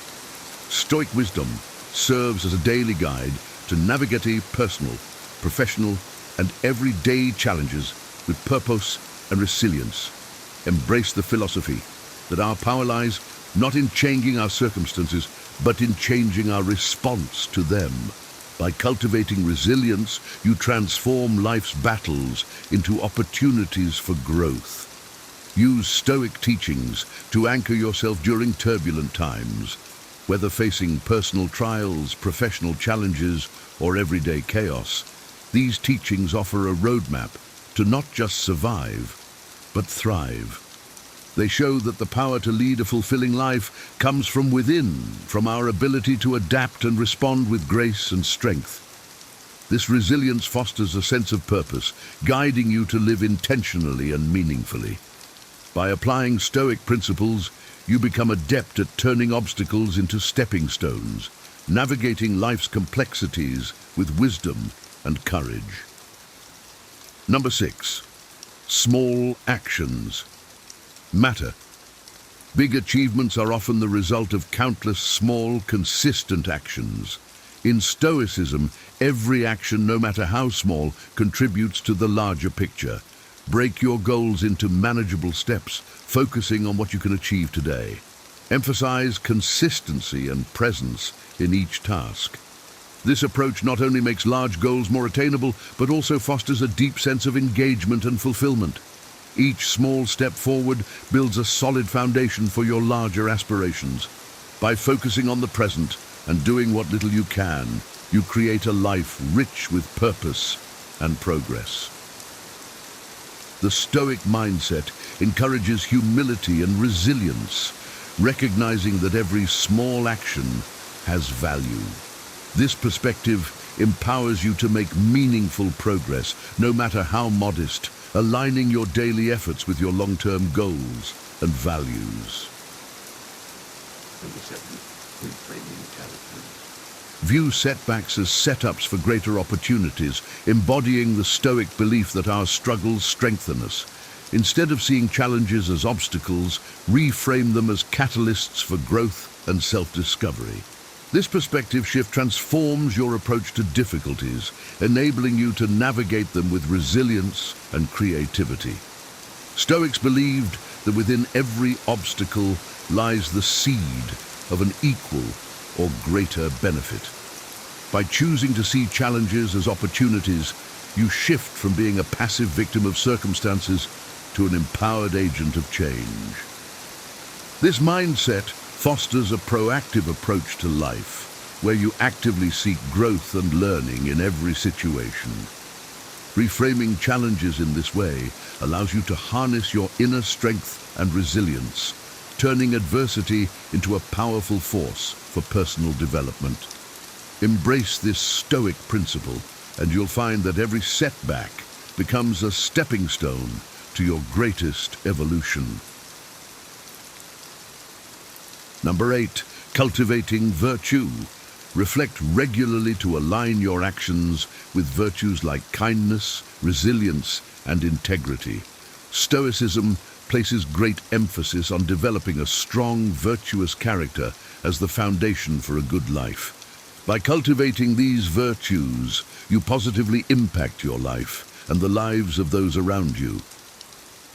Stoic wisdom serves as a daily guide to navigating personal, professional, and everyday challenges with purpose and resilience. Embrace the philosophy that our power lies not in changing our circumstances, but in changing our response to them. By cultivating resilience, you transform life's battles into opportunities for growth. Use Stoic teachings to anchor yourself during turbulent times. Whether facing personal trials, professional challenges, or everyday chaos, these teachings offer a roadmap to not just survive, but thrive. They show that the power to lead a fulfilling life comes from within, from our ability to adapt and respond with grace and strength. This resilience fosters a sense of purpose, guiding you to live intentionally and meaningfully. By applying Stoic principles, you become adept at turning obstacles into stepping stones, navigating life's complexities with wisdom and courage. Number 6, small actions matter. Big achievements are often the result of countless small, consistent actions. In Stoicism, every action, no matter how small, contributes to the larger picture. Break your goals into manageable steps, focusing on what you can achieve today. Emphasize consistency and presence in each task. This approach not only makes large goals more attainable, but also fosters a deep sense of engagement and fulfillment. Each small step forward builds a solid foundation for your larger aspirations. By focusing on the present and doing what little you can, you create a life rich with purpose and progress. The Stoic mindset encourages humility and resilience, recognizing that every small action has value. This perspective empowers you to make meaningful progress, no matter how modest, aligning your daily efforts with your long-term goals and values. Number 7, reframing challenges. View setbacks as setups for greater opportunities, embodying the Stoic belief that our struggles strengthen us. Instead of seeing challenges as obstacles, reframe them as catalysts for growth and self-discovery. This perspective shift transforms your approach to difficulties, enabling you to navigate them with resilience and creativity. Stoics believed that within every obstacle lies the seed of an equal or greater benefit. By choosing to see challenges as opportunities, you shift from being a passive victim of circumstances to an empowered agent of change. This mindset fosters a proactive approach to life, where you actively seek growth and learning in every situation. Reframing challenges in this way allows you to harness your inner strength and resilience, turning adversity into a powerful force for personal development. Embrace this Stoic principle, and you'll find that every setback becomes a stepping stone to your greatest evolution. Number 8, cultivating virtue. Reflect regularly to align your actions with virtues like kindness, resilience, and integrity. Stoicism places great emphasis on developing a strong, virtuous character as the foundation for a good life. By cultivating these virtues, you positively impact your life and the lives of those around you.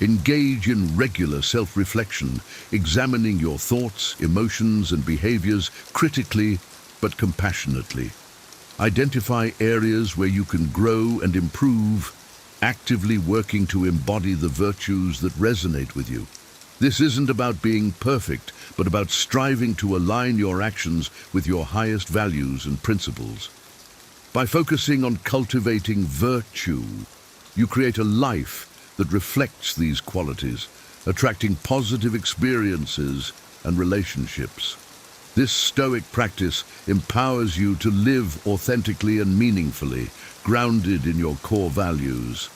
Engage in regular self-reflection, examining your thoughts, emotions, and behaviors critically but compassionately. Identify areas where you can grow and improve, actively working to embody the virtues that resonate with you. This isn't about being perfect, but about striving to align your actions with your highest values and principles. By focusing on cultivating virtue, you create a life that reflects these qualities, attracting positive experiences and relationships. This Stoic practice empowers you to live authentically and meaningfully, grounded in your core values.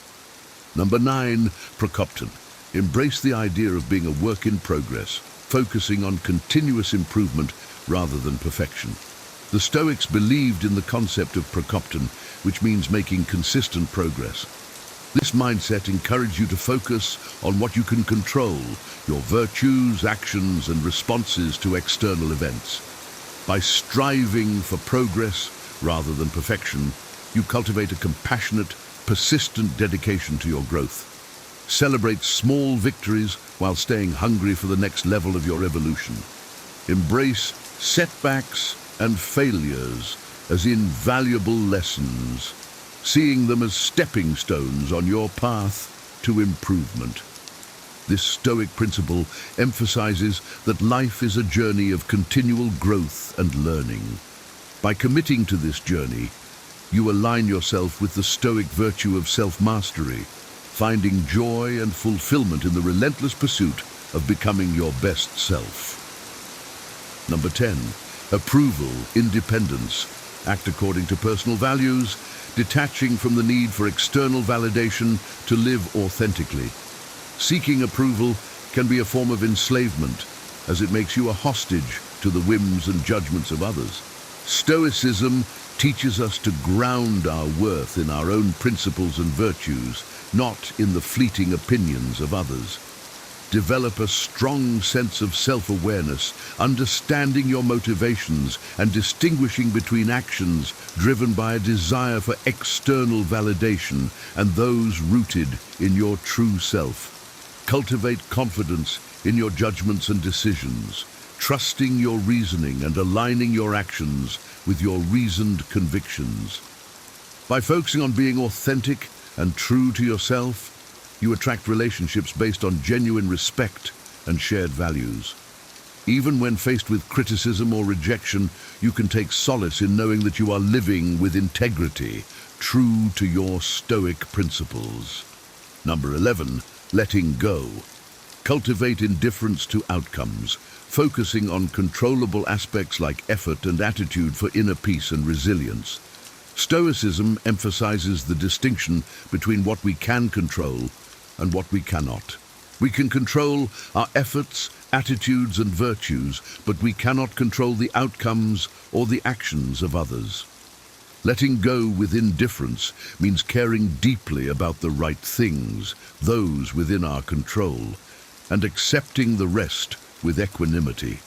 Number 9, Prokopton. Embrace the idea of being a work in progress, focusing on continuous improvement rather than perfection. The Stoics believed in the concept of Prokopton, which means making consistent progress. This mindset encourages you to focus on what you can control, your virtues, actions, and responses to external events. By striving for progress rather than perfection, you cultivate a compassionate, persistent dedication to your growth. Celebrate small victories while staying hungry for the next level of your evolution. Embrace setbacks and failures as invaluable lessons, seeing them as stepping stones on your path to improvement. This Stoic principle emphasizes that life is a journey of continual growth and learning. By committing to this journey, you align yourself with the Stoic virtue of self-mastery, finding joy and fulfillment in the relentless pursuit of becoming your best self. Number 10, approval, independence. Act according to personal values, detaching from the need for external validation to live authentically. Seeking approval can be a form of enslavement, as it makes you a hostage to the whims and judgments of others. Stoicism teaches us to ground our worth in our own principles and virtues, not in the fleeting opinions of others. Develop a strong sense of self-awareness, understanding your motivations and distinguishing between actions driven by a desire for external validation and those rooted in your true self. Cultivate confidence in your judgments and decisions, trusting your reasoning and aligning your actions with your reasoned convictions. By focusing on being authentic and true to yourself, you attract relationships based on genuine respect and shared values. Even when faced with criticism or rejection, you can take solace in knowing that you are living with integrity, true to your Stoic principles. Number 11, letting go. Cultivate indifference to outcomes, focusing on controllable aspects like effort and attitude for inner peace and resilience. Stoicism emphasizes the distinction between what we can control and what we cannot. We can control our efforts, attitudes, and virtues, but we cannot control the outcomes or the actions of others. Letting go with indifference means caring deeply about the right things, those within our control, and accepting the rest with equanimity.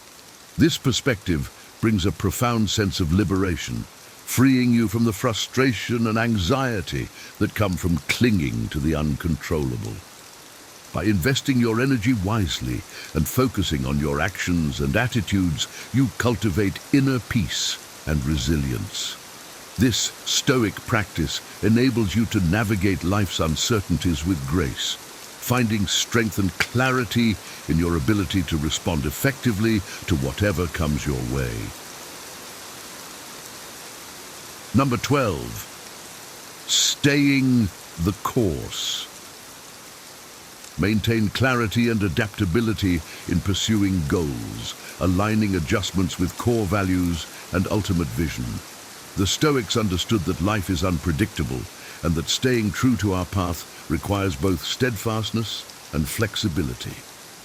This perspective brings a profound sense of liberation, freeing you from the frustration and anxiety that come from clinging to the uncontrollable. By investing your energy wisely and focusing on your actions and attitudes, you cultivate inner peace and resilience. This Stoic practice enables you to navigate life's uncertainties with grace, finding strength and clarity in your ability to respond effectively to whatever comes your way. Number 12, staying the course. Maintain clarity and adaptability in pursuing goals, aligning adjustments with core values and ultimate vision. The Stoics understood that life is unpredictable and that staying true to our path requires both steadfastness and flexibility.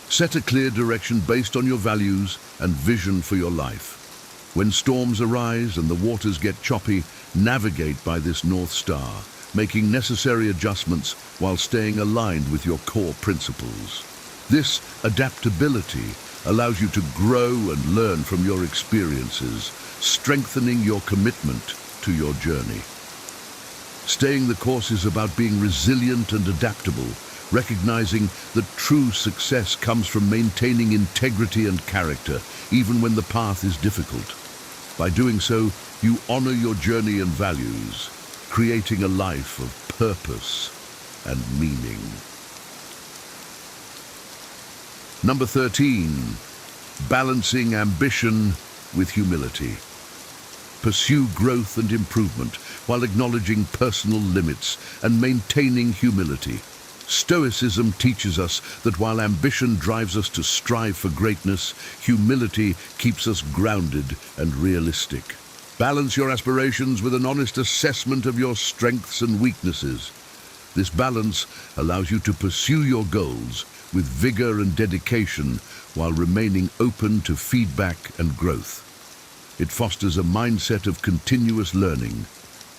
Set a clear direction based on your values and vision for your life. When storms arise and the waters get choppy, navigate by this North Star, making necessary adjustments while staying aligned with your core principles. This adaptability allows you to grow and learn from your experiences, strengthening your commitment to your journey. Staying the course is about being resilient and adaptable, recognizing that true success comes from maintaining integrity and character, even when the path is difficult. By doing so, you honor your journey and values, creating a life of purpose and meaning. Number 13, balancing ambition with humility. Pursue growth and improvement while acknowledging personal limits and maintaining humility. Stoicism teaches us that while ambition drives us to strive for greatness, humility keeps us grounded and realistic. Balance your aspirations with an honest assessment of your strengths and weaknesses. This balance allows you to pursue your goals with vigor and dedication while remaining open to feedback and growth. It fosters a mindset of continuous learning,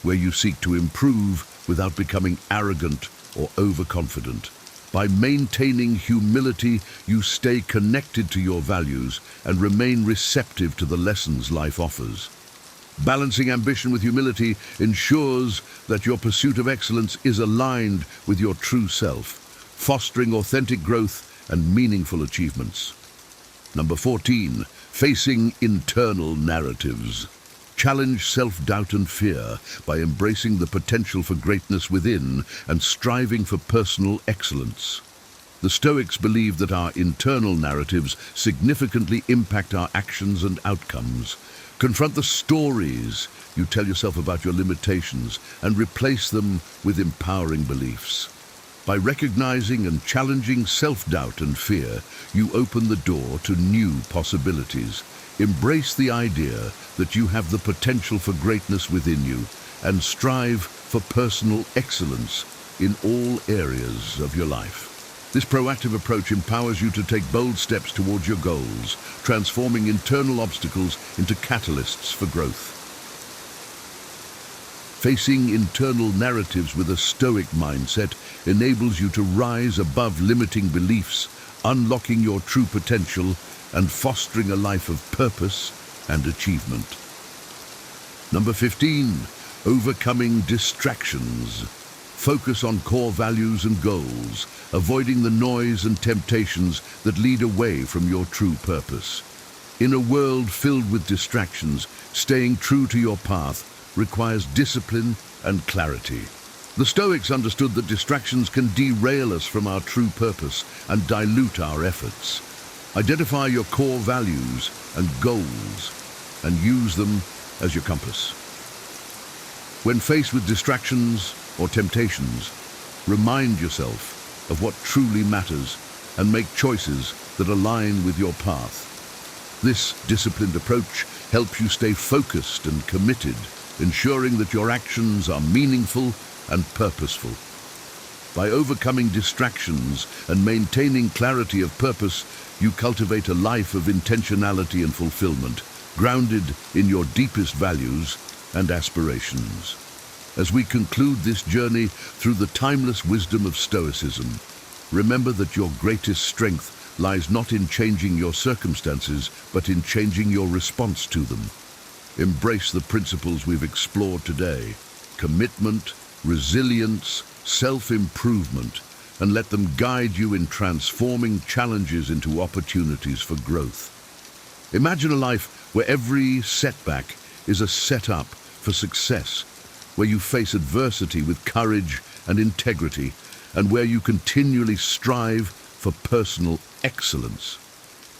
where you seek to improve without becoming arrogant or overconfident. By maintaining humility, you stay connected to your values and remain receptive to the lessons life offers. Balancing ambition with humility ensures that your pursuit of excellence is aligned with your true self, fostering authentic growth and meaningful achievements. Number 14, facing internal narratives. Challenge self-doubt and fear by embracing the potential for greatness within and striving for personal excellence. The Stoics believe that our internal narratives significantly impact our actions and outcomes. Confront the stories you tell yourself about your limitations and replace them with empowering beliefs. By recognizing and challenging self-doubt and fear, you open the door to new possibilities. Embrace the idea that you have the potential for greatness within you and strive for personal excellence in all areas of your life. This proactive approach empowers you to take bold steps towards your goals, transforming internal obstacles into catalysts for growth. Facing internal narratives with a Stoic mindset enables you to rise above limiting beliefs, unlocking your true potential and fostering a life of purpose and achievement. Number 15, overcoming distractions. Focus on core values and goals, avoiding the noise and temptations that lead away from your true purpose. In a world filled with distractions, staying true to your path requires discipline and clarity. The Stoics understood that distractions can derail us from our true purpose and dilute our efforts. Identify your core values and goals and use them as your compass. When faced with distractions or temptations, remind yourself of what truly matters and make choices that align with your path. This disciplined approach helps you stay focused and committed, ensuring that your actions are meaningful and purposeful. By overcoming distractions and maintaining clarity of purpose, you cultivate a life of intentionality and fulfillment, grounded in your deepest values and aspirations. As we conclude this journey through the timeless wisdom of Stoicism, remember that your greatest strength lies not in changing your circumstances, but in changing your response to them. Embrace the principles we've explored today: commitment, resilience, self-improvement, and let them guide you in transforming challenges into opportunities for growth. Imagine a life where every setback is a setup for success, where you face adversity with courage and integrity, and where you continually strive for personal excellence.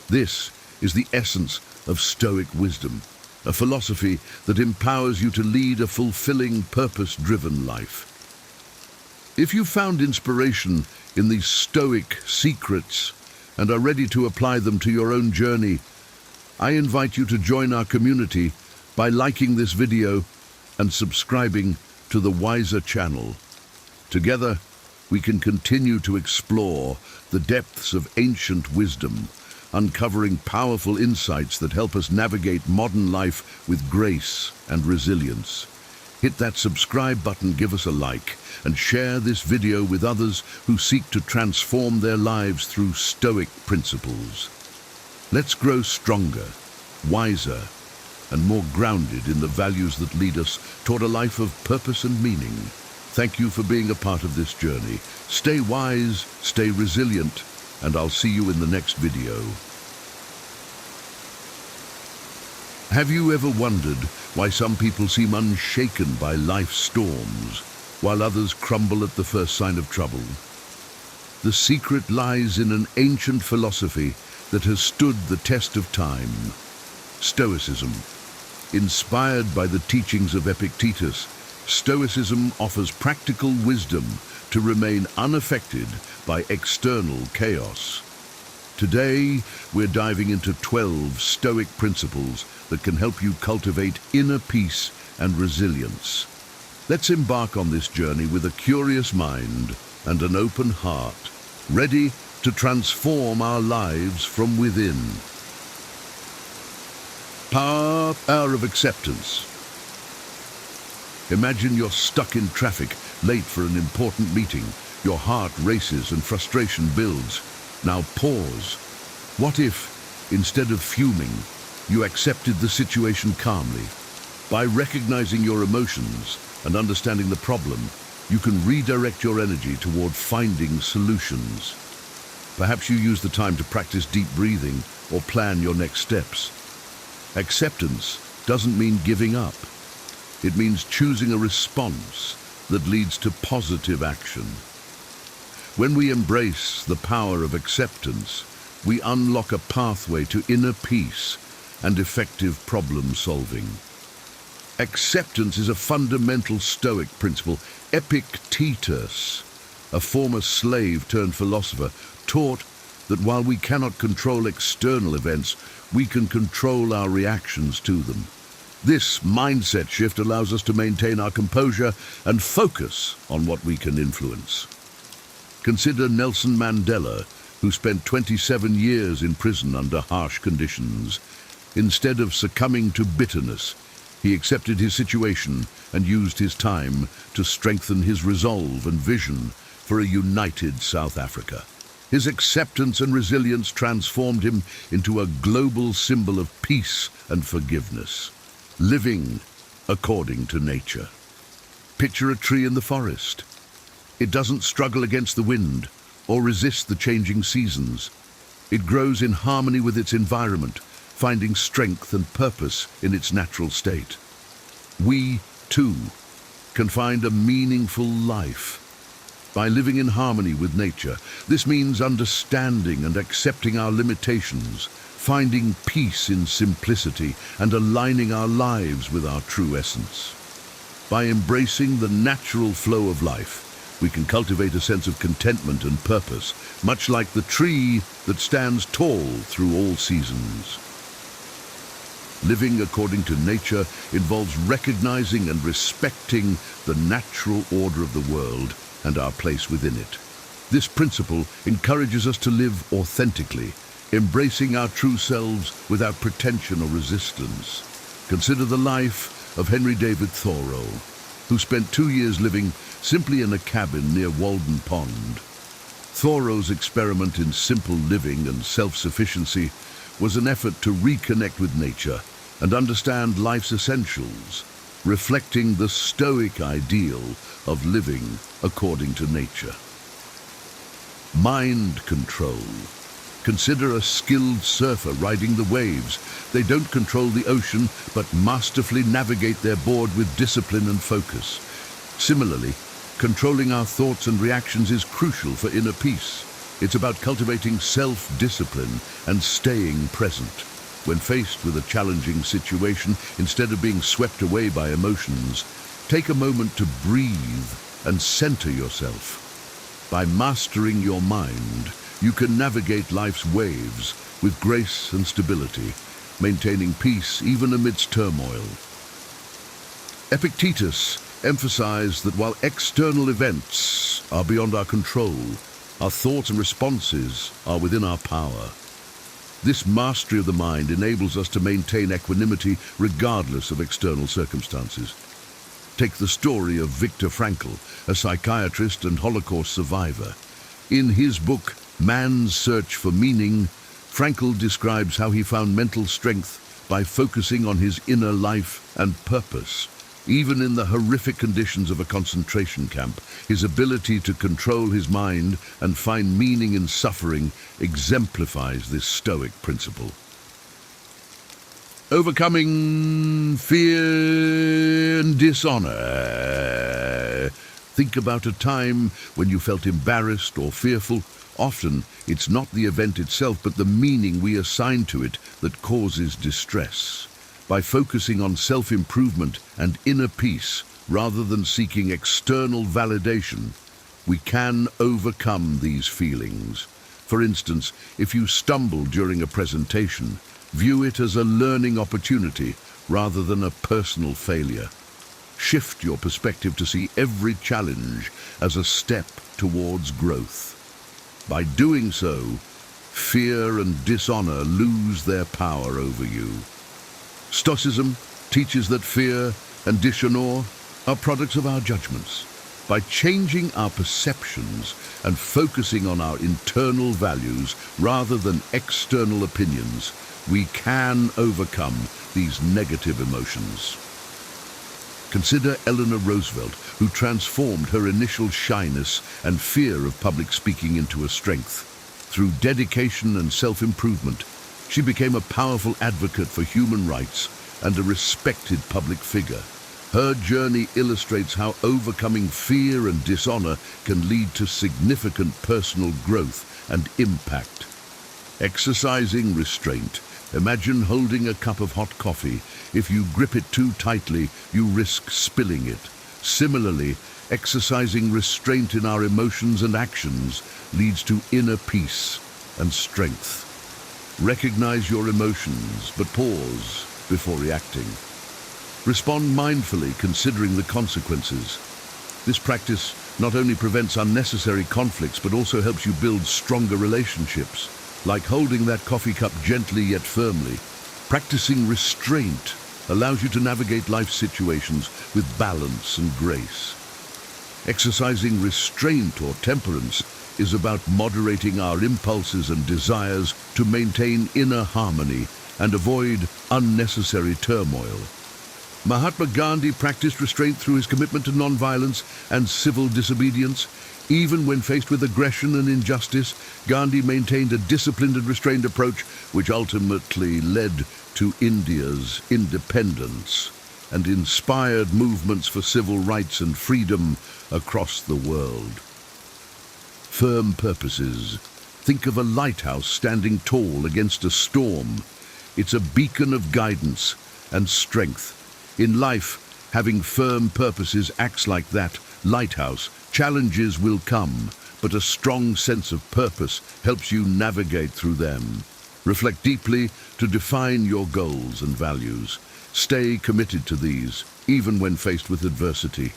This is the essence of Stoic wisdom, a philosophy that empowers you to lead a fulfilling, purpose-driven life. If you found inspiration in these Stoic secrets and are ready to apply them to your own journey, I invite you to join our community by liking this video and subscribing to the Wiser channel. Together, we can continue to explore the depths of ancient wisdom, uncovering powerful insights that help us navigate modern life with grace and resilience. Hit that subscribe button, give us a like, and share this video with others who seek to transform their lives through Stoic principles. Let's grow stronger, wiser, and more grounded in the values that lead us toward a life of purpose and meaning. Thank you for being a part of this journey. Stay wise, stay resilient, and I'll see you in the next video. Have you ever wondered why some people seem unshaken by life's storms, while others crumble at the first sign of trouble? The secret lies in an ancient philosophy that has stood the test of time: Stoicism. Inspired by the teachings of Epictetus, Stoicism offers practical wisdom to remain unaffected by external chaos. Today, we're diving into 12 Stoic principles that can help you cultivate inner peace and resilience. Let's embark on this journey with a curious mind and an open heart, ready to transform our lives from within. Power of acceptance. Imagine you're stuck in traffic, late for an important meeting. Your heart races and frustration builds. Now pause. What if, instead of fuming, you accepted the situation calmly? By recognizing your emotions and understanding the problem, you can redirect your energy toward finding solutions. Perhaps you use the time to practice deep breathing or plan your next steps. Acceptance doesn't mean giving up. It means choosing a response that leads to positive action. When we embrace the power of acceptance, we unlock a pathway to inner peace and effective problem solving. Acceptance is a fundamental Stoic principle. Epictetus, a former slave turned philosopher, taught that while we cannot control external events, we can control our reactions to them. This mindset shift allows us to maintain our composure and focus on what we can influence. Consider Nelson Mandela, who spent 27 years in prison under harsh conditions. Instead of succumbing to bitterness, he accepted his situation and used his time to strengthen his resolve and vision for a united South Africa. His acceptance and resilience transformed him into a global symbol of peace and forgiveness, living according to nature. Picture a tree in the forest. It doesn't struggle against the wind or resist the changing seasons. It grows in harmony with its environment, finding strength and purpose in its natural state. We, too, can find a meaningful life by living in harmony with nature. This means understanding and accepting our limitations, finding peace in simplicity, and aligning our lives with our true essence. By embracing the natural flow of life, we can cultivate a sense of contentment and purpose, much like the tree that stands tall through all seasons. Living according to nature involves recognizing and respecting the natural order of the world and our place within it. This principle encourages us to live authentically, embracing our true selves without pretension or resistance. Consider the life of Henry David Thoreau, who spent 2 years living simply in a cabin near Walden Pond. Thoreau's experiment in simple living and self-sufficiency was an effort to reconnect with nature and understand life's essentials, reflecting the Stoic ideal of living according to nature. Mind control. Consider a skilled surfer riding the waves. They don't control the ocean, but masterfully navigate their board with discipline and focus. Similarly, Controlling our thoughts and reactions is crucial for inner peace. It's about cultivating self-discipline and staying present. When faced with a challenging situation, instead of being swept away by emotions, take a moment to breathe and center yourself. By mastering your mind, you can navigate life's waves with grace and stability, maintaining peace even amidst turmoil. Epictetus emphasized that while external events are beyond our control, our thoughts and responses are within our power. This mastery of the mind enables us to maintain equanimity regardless of external circumstances. Take the story of Viktor Frankl, a psychiatrist and Holocaust survivor. In his book, Man's Search for Meaning, Frankl describes how he found mental strength by focusing on his inner life and purpose. Even in the horrific conditions of a concentration camp, his ability to control his mind and find meaning in suffering exemplifies this Stoic principle. Overcoming fear and dishonor. Think about a time when you felt embarrassed or fearful. Often, it's not the event itself, but the meaning we assign to it that causes distress. By focusing on self-improvement and inner peace, rather than seeking external validation, we can overcome these feelings. For instance, if you stumble during a presentation, view it as a learning opportunity rather than a personal failure. Shift your perspective to see every challenge as a step towards growth. By doing so, fear and dishonor lose their power over you. Stoicism teaches that fear and dishonor are products of our judgments. By changing our perceptions and focusing on our internal values rather than external opinions, we can overcome these negative emotions. Consider Eleanor Roosevelt, who transformed her initial shyness and fear of public speaking into a strength. Through dedication and self-improvement, she became a powerful advocate for human rights and a respected public figure. Her journey illustrates how overcoming fear and dishonor can lead to significant personal growth and impact. Exercising restraint. Imagine holding a cup of hot coffee. If you grip it too tightly, you risk spilling it. Similarly, exercising restraint in our emotions and actions leads to inner peace and strength. Recognize your emotions, but pause before reacting. Respond mindfully, considering the consequences. This practice not only prevents unnecessary conflicts, but also helps you build stronger relationships, like holding that coffee cup gently yet firmly. Practicing restraint allows you to navigate life situations with balance and grace. Exercising restraint or temperance is about moderating our impulses and desires to maintain inner harmony and avoid unnecessary turmoil. Mahatma Gandhi practiced restraint through his commitment to nonviolence and civil disobedience. Even when faced with aggression and injustice, Gandhi maintained a disciplined and restrained approach, which ultimately led to India's independence and inspired movements for civil rights and freedom across the world. Firm purposes. Think of a lighthouse standing tall against a storm. It's a beacon of guidance and strength. In life, having firm purposes acts like that lighthouse. Challenges will come, but a strong sense of purpose helps you navigate through them. Reflect deeply to define your goals and values. Stay committed to these, even when faced with adversity.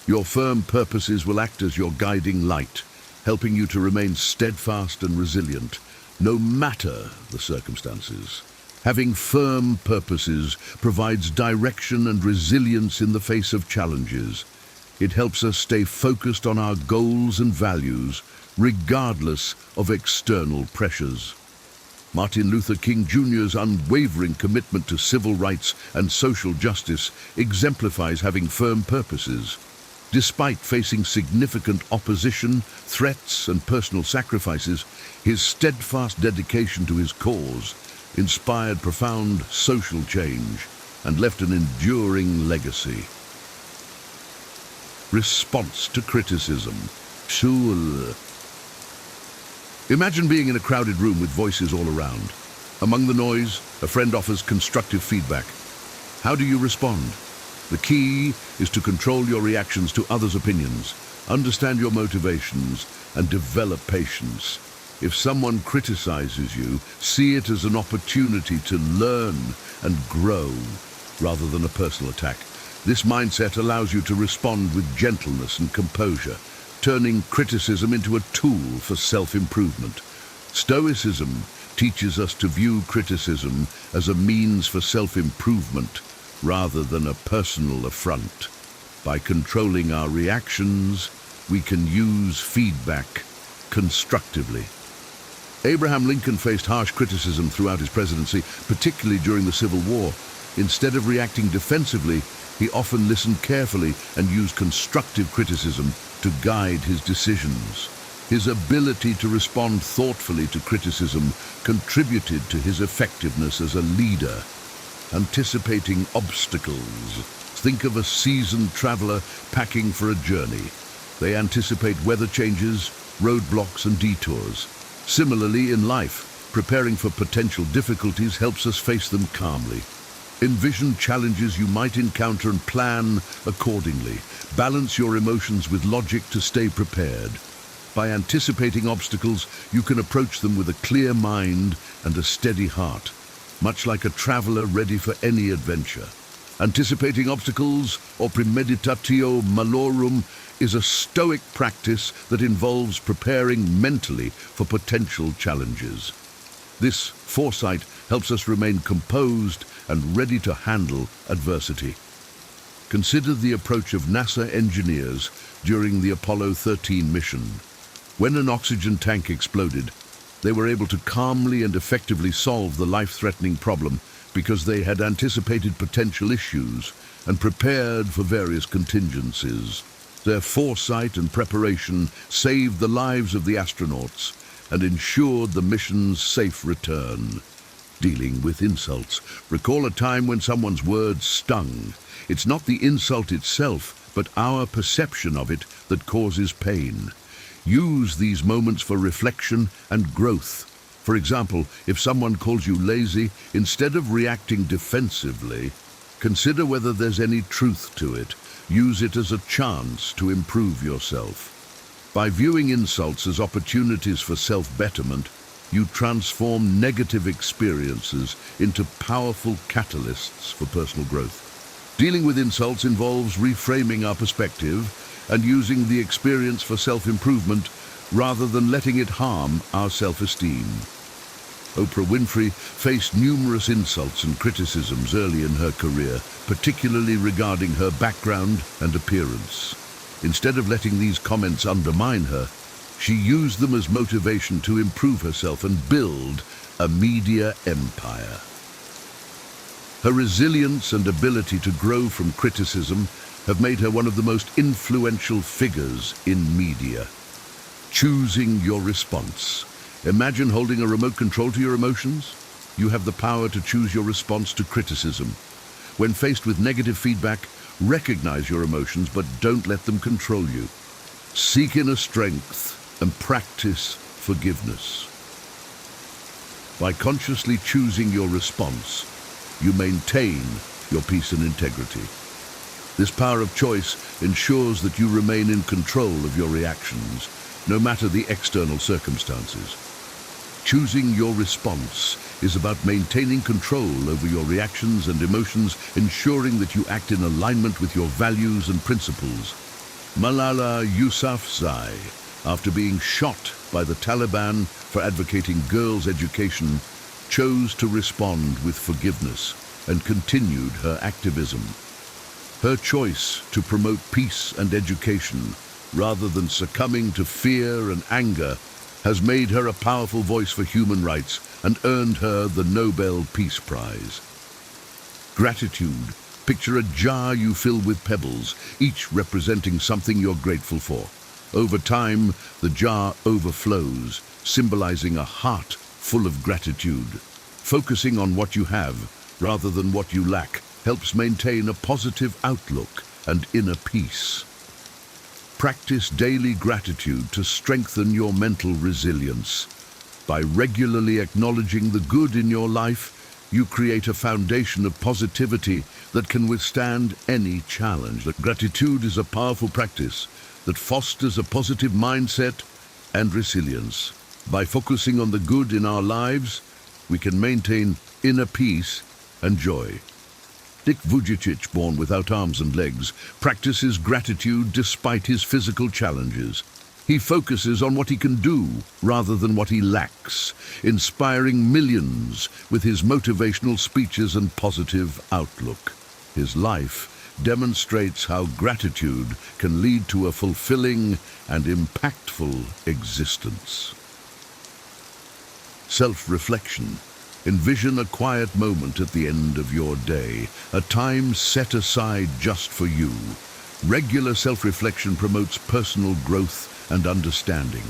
Your firm purposes will act as your guiding light, helping you to remain steadfast and resilient, no matter the circumstances. Having firm purposes provides direction and resilience in the face of challenges. It helps us stay focused on our goals and values, regardless of external pressures. Martin Luther King Jr.'s unwavering commitment to civil rights and social justice exemplifies having firm purposes. Despite facing significant opposition, threats, and personal sacrifices, his steadfast dedication to his cause inspired profound social change and left an enduring legacy. Response to criticism. Shul. Imagine being in a crowded room with voices all around. Among the noise, a friend offers constructive feedback. How do you respond? The key is to control your reactions to others' opinions, understand your motivations, and develop patience. If someone criticizes you, see it as an opportunity to learn and grow rather than a personal attack. This mindset allows you to respond with gentleness and composure, turning criticism into a tool for self-improvement. Stoicism teaches us to view criticism as a means for self-improvement rather than a personal affront. By controlling our reactions, we can use feedback constructively. Abraham Lincoln faced harsh criticism throughout his presidency, particularly during the Civil War. Instead of reacting defensively, he often listened carefully and used constructive criticism to guide his decisions. His ability to respond thoughtfully to criticism contributed to his effectiveness as a leader. Anticipating obstacles. Think of a seasoned traveler packing for a journey. They anticipate weather changes, roadblocks, and detours. Similarly, in life, preparing for potential difficulties helps us face them calmly. Envision challenges you might encounter and plan accordingly. Balance your emotions with logic to stay prepared. By anticipating obstacles, you can approach them with a clear mind and a steady heart, much like a traveler ready for any adventure. Anticipating obstacles, or premeditatio malorum, is a Stoic practice that involves preparing mentally for potential challenges. This foresight helps us remain composed and ready to handle adversity. Consider the approach of NASA engineers during the Apollo 13 mission. When an oxygen tank exploded, they were able to calmly and effectively solve the life-threatening problem because they had anticipated potential issues and prepared for various contingencies. Their foresight and preparation saved the lives of the astronauts and ensured the mission's safe return. Dealing with insults. Recall a time when someone's words stung. It's not the insult itself, but our perception of it that causes pain. Use these moments for reflection and growth. For example, if someone calls you lazy, instead of reacting defensively, consider whether there's any truth to it. Use it as a chance to improve yourself. By viewing insults as opportunities for self-betterment, you transform negative experiences into powerful catalysts for personal growth. Dealing with insults involves reframing our perspective and using the experience for self-improvement rather than letting it harm our self-esteem. Oprah Winfrey faced numerous insults and criticisms early in her career, particularly regarding her background and appearance. Instead of letting these comments undermine her, she used them as motivation to improve herself and build a media empire. Her resilience and ability to grow from criticism have made her one of the most influential figures in media. Choosing your response. Imagine holding a remote control to your emotions. You have the power to choose your response to criticism. When faced with negative feedback, recognize your emotions, but don't let them control you. Seek inner strength and practice forgiveness. By consciously choosing your response, you maintain your peace and integrity. This power of choice ensures that you remain in control of your reactions, no matter the external circumstances. Choosing your response is about maintaining control over your reactions and emotions, ensuring that you act in alignment with your values and principles. Malala Yousafzai, after being shot by the Taliban for advocating girls' education, chose to respond with forgiveness and continued her activism. Her choice to promote peace and education, rather than succumbing to fear and anger, has made her a powerful voice for human rights and earned her the Nobel Peace Prize. Gratitude. Picture a jar you fill with pebbles, each representing something you're grateful for. Over time, the jar overflows, symbolizing a heart full of gratitude. Focusing on what you have, rather than what you lack, helps maintain a positive outlook and inner peace. Practice daily gratitude to strengthen your mental resilience. By regularly acknowledging the good in your life, you create a foundation of positivity that can withstand any challenge. Gratitude is a powerful practice that fosters a positive mindset and resilience. By focusing on the good in our lives, we can maintain inner peace and joy. Dick Vujicic, born without arms and legs, practices gratitude despite his physical challenges. He focuses on what he can do rather than what he lacks, inspiring millions with his motivational speeches and positive outlook. His life demonstrates how gratitude can lead to a fulfilling and impactful existence. Self-reflection. Envision a quiet moment at the end of your day, a time set aside just for you. Regular self-reflection promotes personal growth and understanding.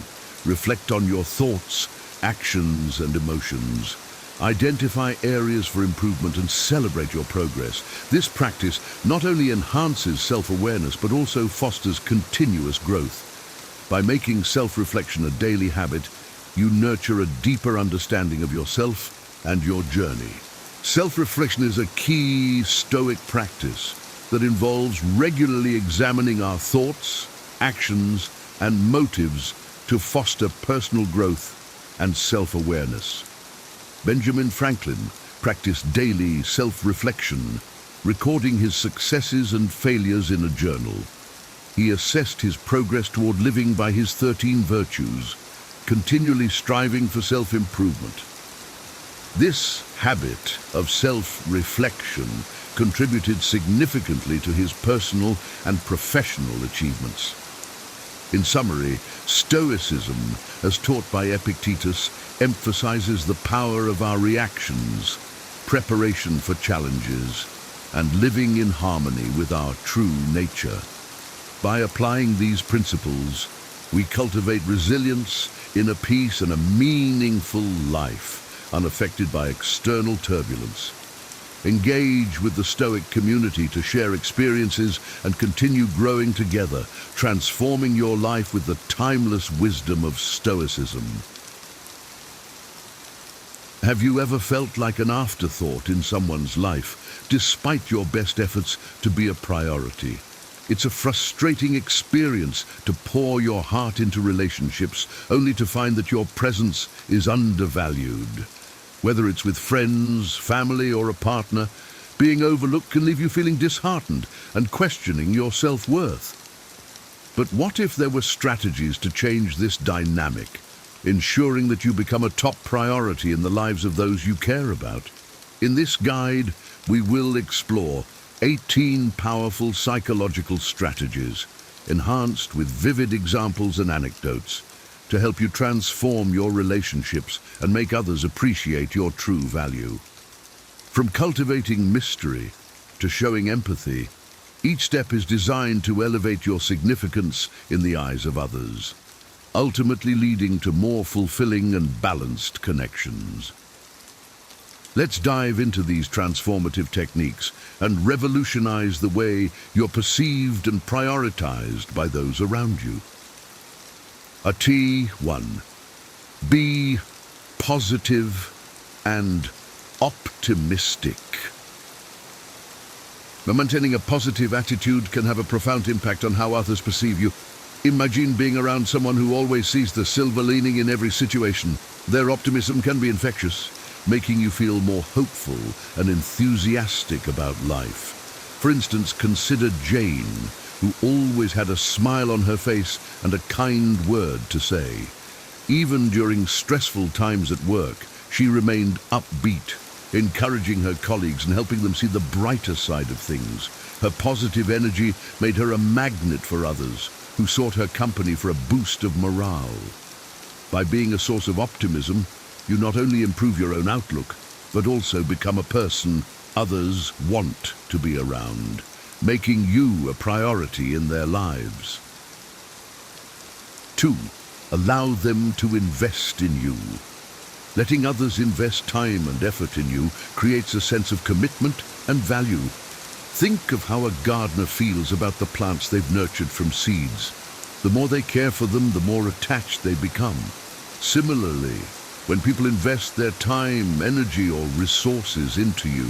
Reflect on your thoughts, actions, and emotions. Identify areas for improvement and celebrate your progress. This practice not only enhances self-awareness but also fosters continuous growth. By making self-reflection a daily habit, you nurture a deeper understanding of yourself and your journey. Self-reflection is a key Stoic practice that involves regularly examining our thoughts, actions, and motives to foster personal growth and self-awareness. Benjamin Franklin practiced daily self-reflection, recording his successes and failures in a journal. He assessed his progress toward living by his 13 virtues, continually striving for self-improvement. This habit of self-reflection contributed significantly to his personal and professional achievements. In summary, Stoicism, as taught by Epictetus, emphasizes the power of our reactions, preparation for challenges, and living in harmony with our true nature. By applying these principles, we cultivate resilience, inner peace, and a meaningful life, unaffected by external turbulence. Engage with the Stoic community to share experiences and continue growing together, transforming your life with the timeless wisdom of Stoicism. Have you ever felt like an afterthought in someone's life, despite your best efforts to be a priority? It's a frustrating experience to pour your heart into relationships only to find that your presence is undervalued. Whether it's with friends, family, or a partner, being overlooked can leave you feeling disheartened and questioning your self-worth. But what if there were strategies to change this dynamic, ensuring that you become a top priority in the lives of those you care about? In this guide, we will explore 18 powerful psychological strategies, enhanced with vivid examples and anecdotes, to help you transform your relationships and make others appreciate your true value. From cultivating mystery to showing empathy, each step is designed to elevate your significance in the eyes of others, ultimately leading to more fulfilling and balanced connections. Let's dive into these transformative techniques and revolutionize the way you're perceived and prioritized by those around you. A T1. Be positive and optimistic. Maintaining a positive attitude can have a profound impact on how others perceive you. Imagine being around someone who always sees the silver lining in every situation. Their optimism can be infectious, making you feel more hopeful and enthusiastic about life. For instance, consider Jane, who always had a smile on her face and a kind word to say. Even during stressful times at work, she remained upbeat, encouraging her colleagues and helping them see the brighter side of things. Her positive energy made her a magnet for others, who sought her company for a boost of morale. By being a source of optimism, you not only improve your own outlook, but also become a person others want to be around, making you a priority in their lives. 2. Allow them to invest in you. Letting others invest time and effort in you creates a sense of commitment and value. Think of how a gardener feels about the plants they've nurtured from seeds. The more they care for them, the more attached they become. Similarly, when people invest their time, energy, or resources into you,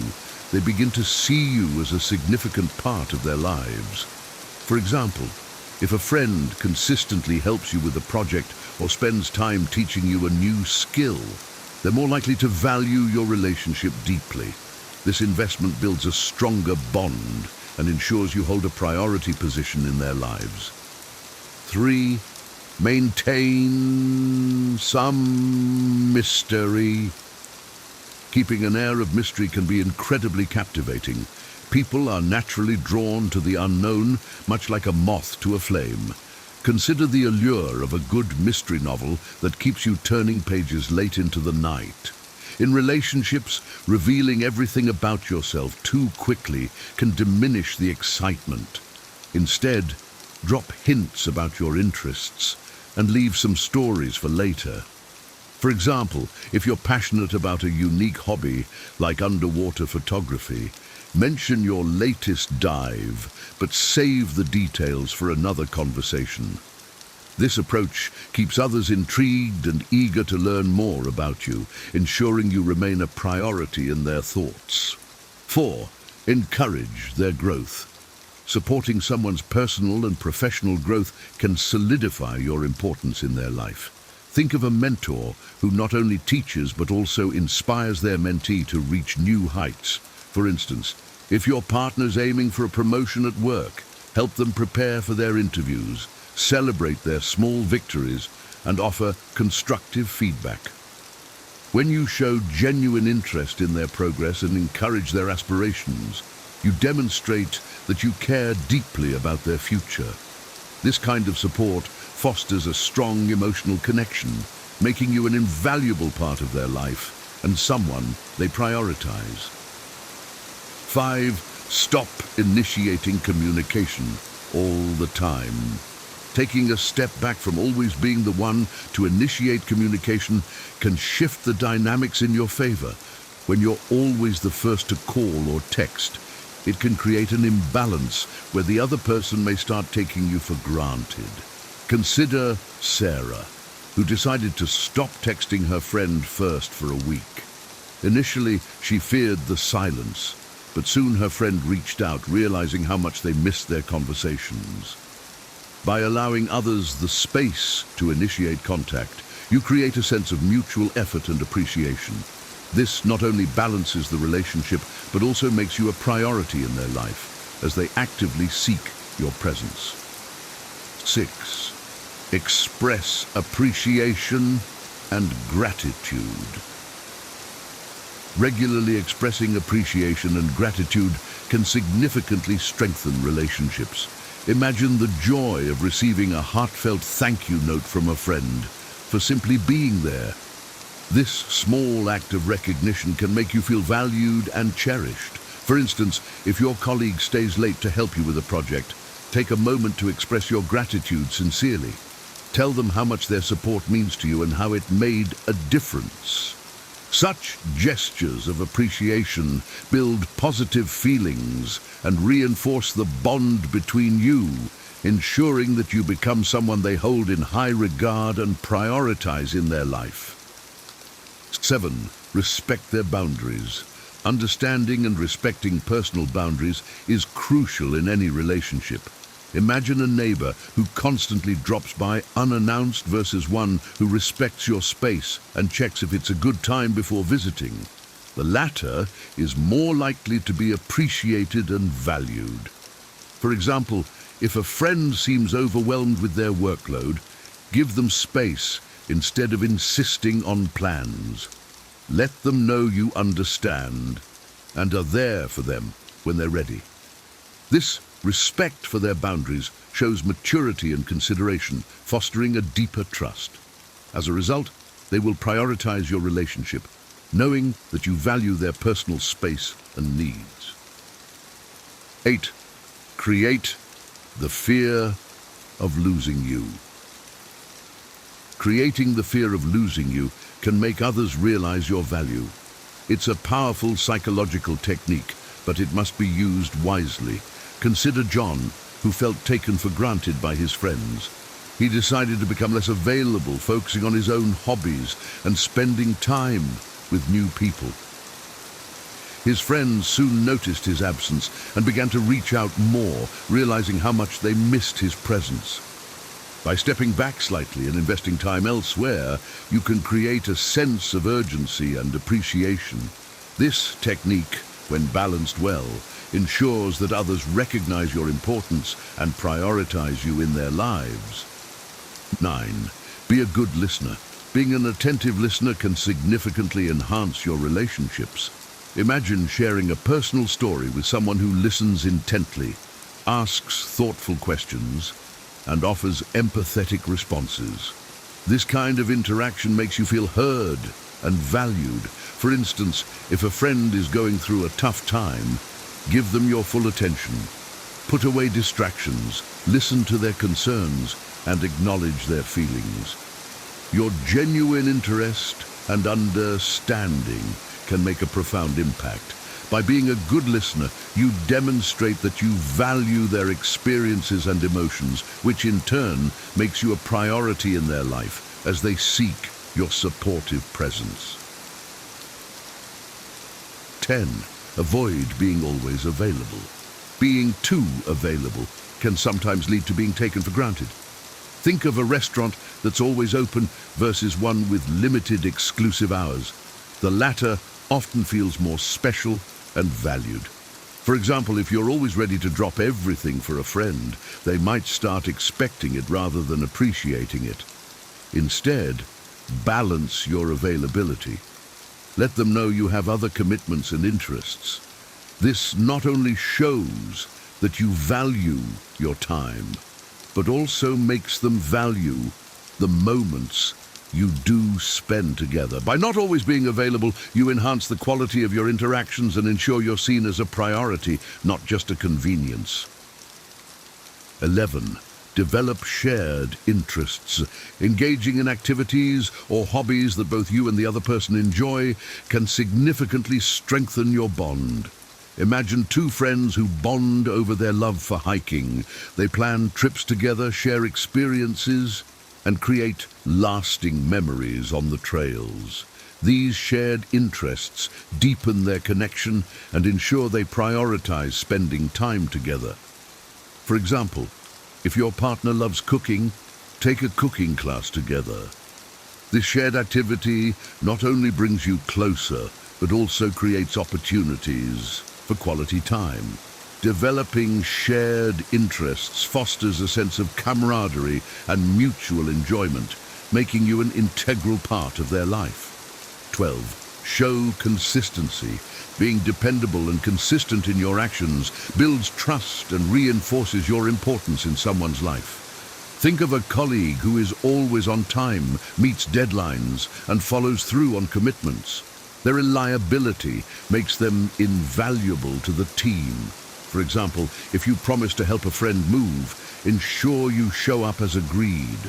they begin to see you as a significant part of their lives. For example, if a friend consistently helps you with a project or spends time teaching you a new skill, they're more likely to value your relationship deeply. This investment builds a stronger bond and ensures you hold a priority position in their lives. 3. Maintain some mystery. Keeping an air of mystery can be incredibly captivating. People are naturally drawn to the unknown, much like a moth to a flame. Consider the allure of a good mystery novel that keeps you turning pages late into the night. In relationships, revealing everything about yourself too quickly can diminish the excitement. Instead, drop hints about your interests and leave some stories for later. For example, if you're passionate about a unique hobby like underwater photography, mention your latest dive, but save the details for another conversation. This approach keeps others intrigued and eager to learn more about you, ensuring you remain a priority in their thoughts. 4. Encourage their growth. Supporting someone's personal and professional growth can solidify your importance in their life. Think of a mentor who not only teaches but also inspires their mentee to reach new heights. For instance, if your partner's aiming for a promotion at work, help them prepare for their interviews, celebrate their small victories, and offer constructive feedback. When you show genuine interest in their progress and encourage their aspirations, you demonstrate that you care deeply about their future. This kind of support fosters a strong emotional connection, making you an invaluable part of their life and someone they prioritize. 5. Stop initiating communication all the time. Taking a step back from always being the one to initiate communication can shift the dynamics in your favor. When you're always the first to call or text, it can create an imbalance where the other person may start taking you for granted. Consider Sarah, who decided to stop texting her friend first for a week. Initially, she feared the silence, but soon her friend reached out, realizing how much they missed their conversations. By allowing others the space to initiate contact, you create a sense of mutual effort and appreciation. This not only balances the relationship, but also makes you a priority in their life, as they actively seek your presence. 6. Express appreciation and gratitude. Regularly expressing appreciation and gratitude can significantly strengthen relationships. Imagine the joy of receiving a heartfelt thank you note from a friend for simply being there. This small act of recognition can make you feel valued and cherished. For instance, if your colleague stays late to help you with a project, take a moment to express your gratitude sincerely. Tell them how much their support means to you and how it made a difference. Such gestures of appreciation build positive feelings and reinforce the bond between you, ensuring that you become someone they hold in high regard and prioritize in their life. 7. Respect their boundaries. Understanding and respecting personal boundaries is crucial in any relationship. Imagine a neighbor who constantly drops by unannounced versus one who respects your space and checks if it's a good time before visiting. The latter is more likely to be appreciated and valued. For example, if a friend seems overwhelmed with their workload, give them space instead of insisting on plans. Let them know you understand and are there for them when they're ready. This respect for their boundaries shows maturity and consideration, fostering a deeper trust. As a result, they will prioritize your relationship, knowing that you value their personal space and needs. 8. Create the fear of losing you. Creating the fear of losing you can make others realize your value. It's a powerful psychological technique, but it must be used wisely. Consider John, who felt taken for granted by his friends. He decided to become less available, focusing on his own hobbies and spending time with new people. His friends soon noticed his absence and began to reach out more, realizing how much they missed his presence. By stepping back slightly and investing time elsewhere, you can create a sense of urgency and appreciation. This technique, when balanced well, ensures that others recognize your importance and prioritize you in their lives. 9. Be a good listener. Being an attentive listener can significantly enhance your relationships. Imagine sharing a personal story with someone who listens intently, asks thoughtful questions, and offers empathetic responses. This kind of interaction makes you feel heard and valued. For instance, if a friend is going through a tough time, give them your full attention. Put away distractions, listen to their concerns, and acknowledge their feelings. Your genuine interest and understanding can make a profound impact. By being a good listener, you demonstrate that you value their experiences and emotions, which in turn makes you a priority in their life as they seek your supportive presence. 10. Avoid being always available. Being too available can sometimes lead to being taken for granted. Think of a restaurant that's always open versus one with limited exclusive hours. The latter often feels more special and valued. For example, if you're always ready to drop everything for a friend, they might start expecting it rather than appreciating it. Instead, balance your availability. Let them know you have other commitments and interests. This not only shows that you value your time, but also makes them value the moments you do spend together. By not always being available, you enhance the quality of your interactions and ensure you're seen as a priority, not just a convenience. 11. Develop shared interests. Engaging in activities or hobbies that both you and the other person enjoy can significantly strengthen your bond. Imagine two friends who bond over their love for hiking. They plan trips together, share experiences, and create lasting memories on the trails. These shared interests deepen their connection and ensure they prioritize spending time together. For example, if your partner loves cooking, take a cooking class together. This shared activity not only brings you closer, but also creates opportunities for quality time. Developing shared interests fosters a sense of camaraderie and mutual enjoyment, making you an integral part of their life. 12. Show consistency. Being dependable and consistent in your actions builds trust and reinforces your importance in someone's life. Think of a colleague who is always on time, meets deadlines, and follows through on commitments. Their reliability makes them invaluable to the team. For example, if you promise to help a friend move, ensure you show up as agreed.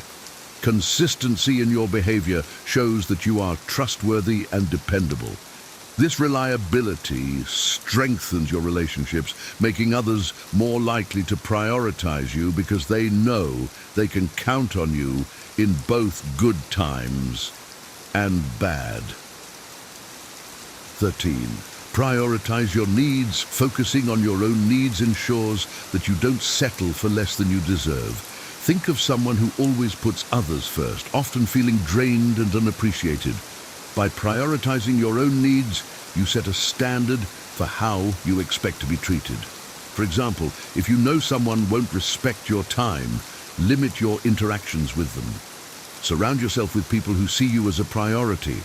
Consistency in your behavior shows that you are trustworthy and dependable. This reliability strengthens your relationships, making others more likely to prioritize you because they know they can count on you in both good times and bad. 13. Prioritize your needs. Focusing on your own needs ensures that you don't settle for less than you deserve. Think of someone who always puts others first, often feeling drained and unappreciated. By prioritizing your own needs, you set a standard for how you expect to be treated. For example, if you know someone won't respect your time, limit your interactions with them. Surround yourself with people who see you as a priority.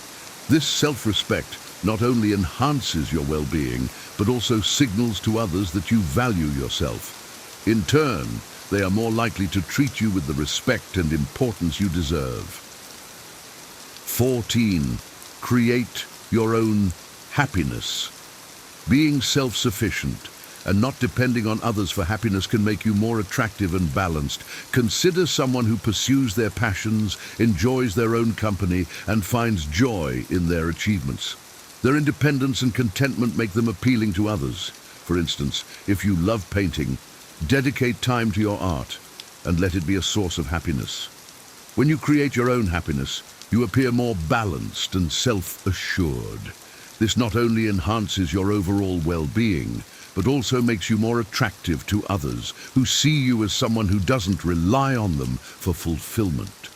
This self-respect not only enhances your well-being, but also signals to others that you value yourself. In turn, they are more likely to treat you with the respect and importance you deserve. 14. Create your own happiness. Being self-sufficient and not depending on others for happiness can make you more attractive and balanced. Consider someone who pursues their passions, enjoys their own company, and finds joy in their achievements. Their independence and contentment make them appealing to others. For instance, if you love painting, dedicate time to your art and let it be a source of happiness. When you create your own happiness, you appear more balanced and self-assured. This not only enhances your overall well-being, but also makes you more attractive to others who see you as someone who doesn't rely on them for fulfillment.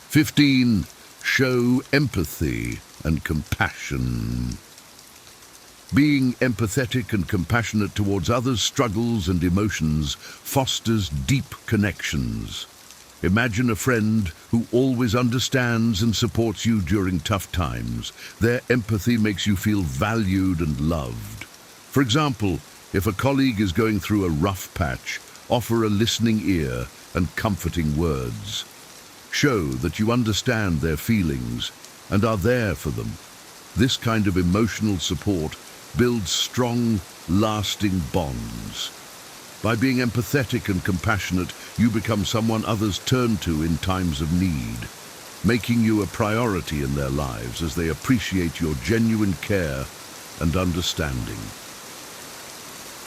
15. Show empathy and compassion. Being empathetic and compassionate towards others' struggles and emotions fosters deep connections. Imagine a friend who always understands and supports you during tough times. Their empathy makes you feel valued and loved. For example, if a colleague is going through a rough patch, offer a listening ear and comforting words. Show that you understand their feelings and are there for them. This kind of emotional support builds strong, lasting bonds. By being empathetic and compassionate, you become someone others turn to in times of need, making you a priority in their lives as they appreciate your genuine care and understanding.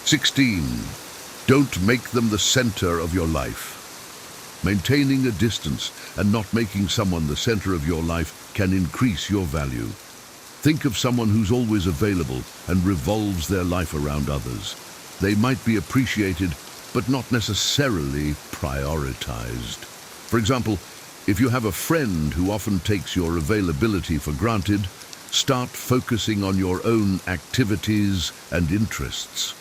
16. Don't make them the center of your life. Maintaining a distance and not making someone the center of your life can increase your value. Think of someone who's always available and revolves their life around others. They might be appreciated, but not necessarily prioritized. For example, if you have a friend who often takes your availability for granted, start focusing on your own activities and interests.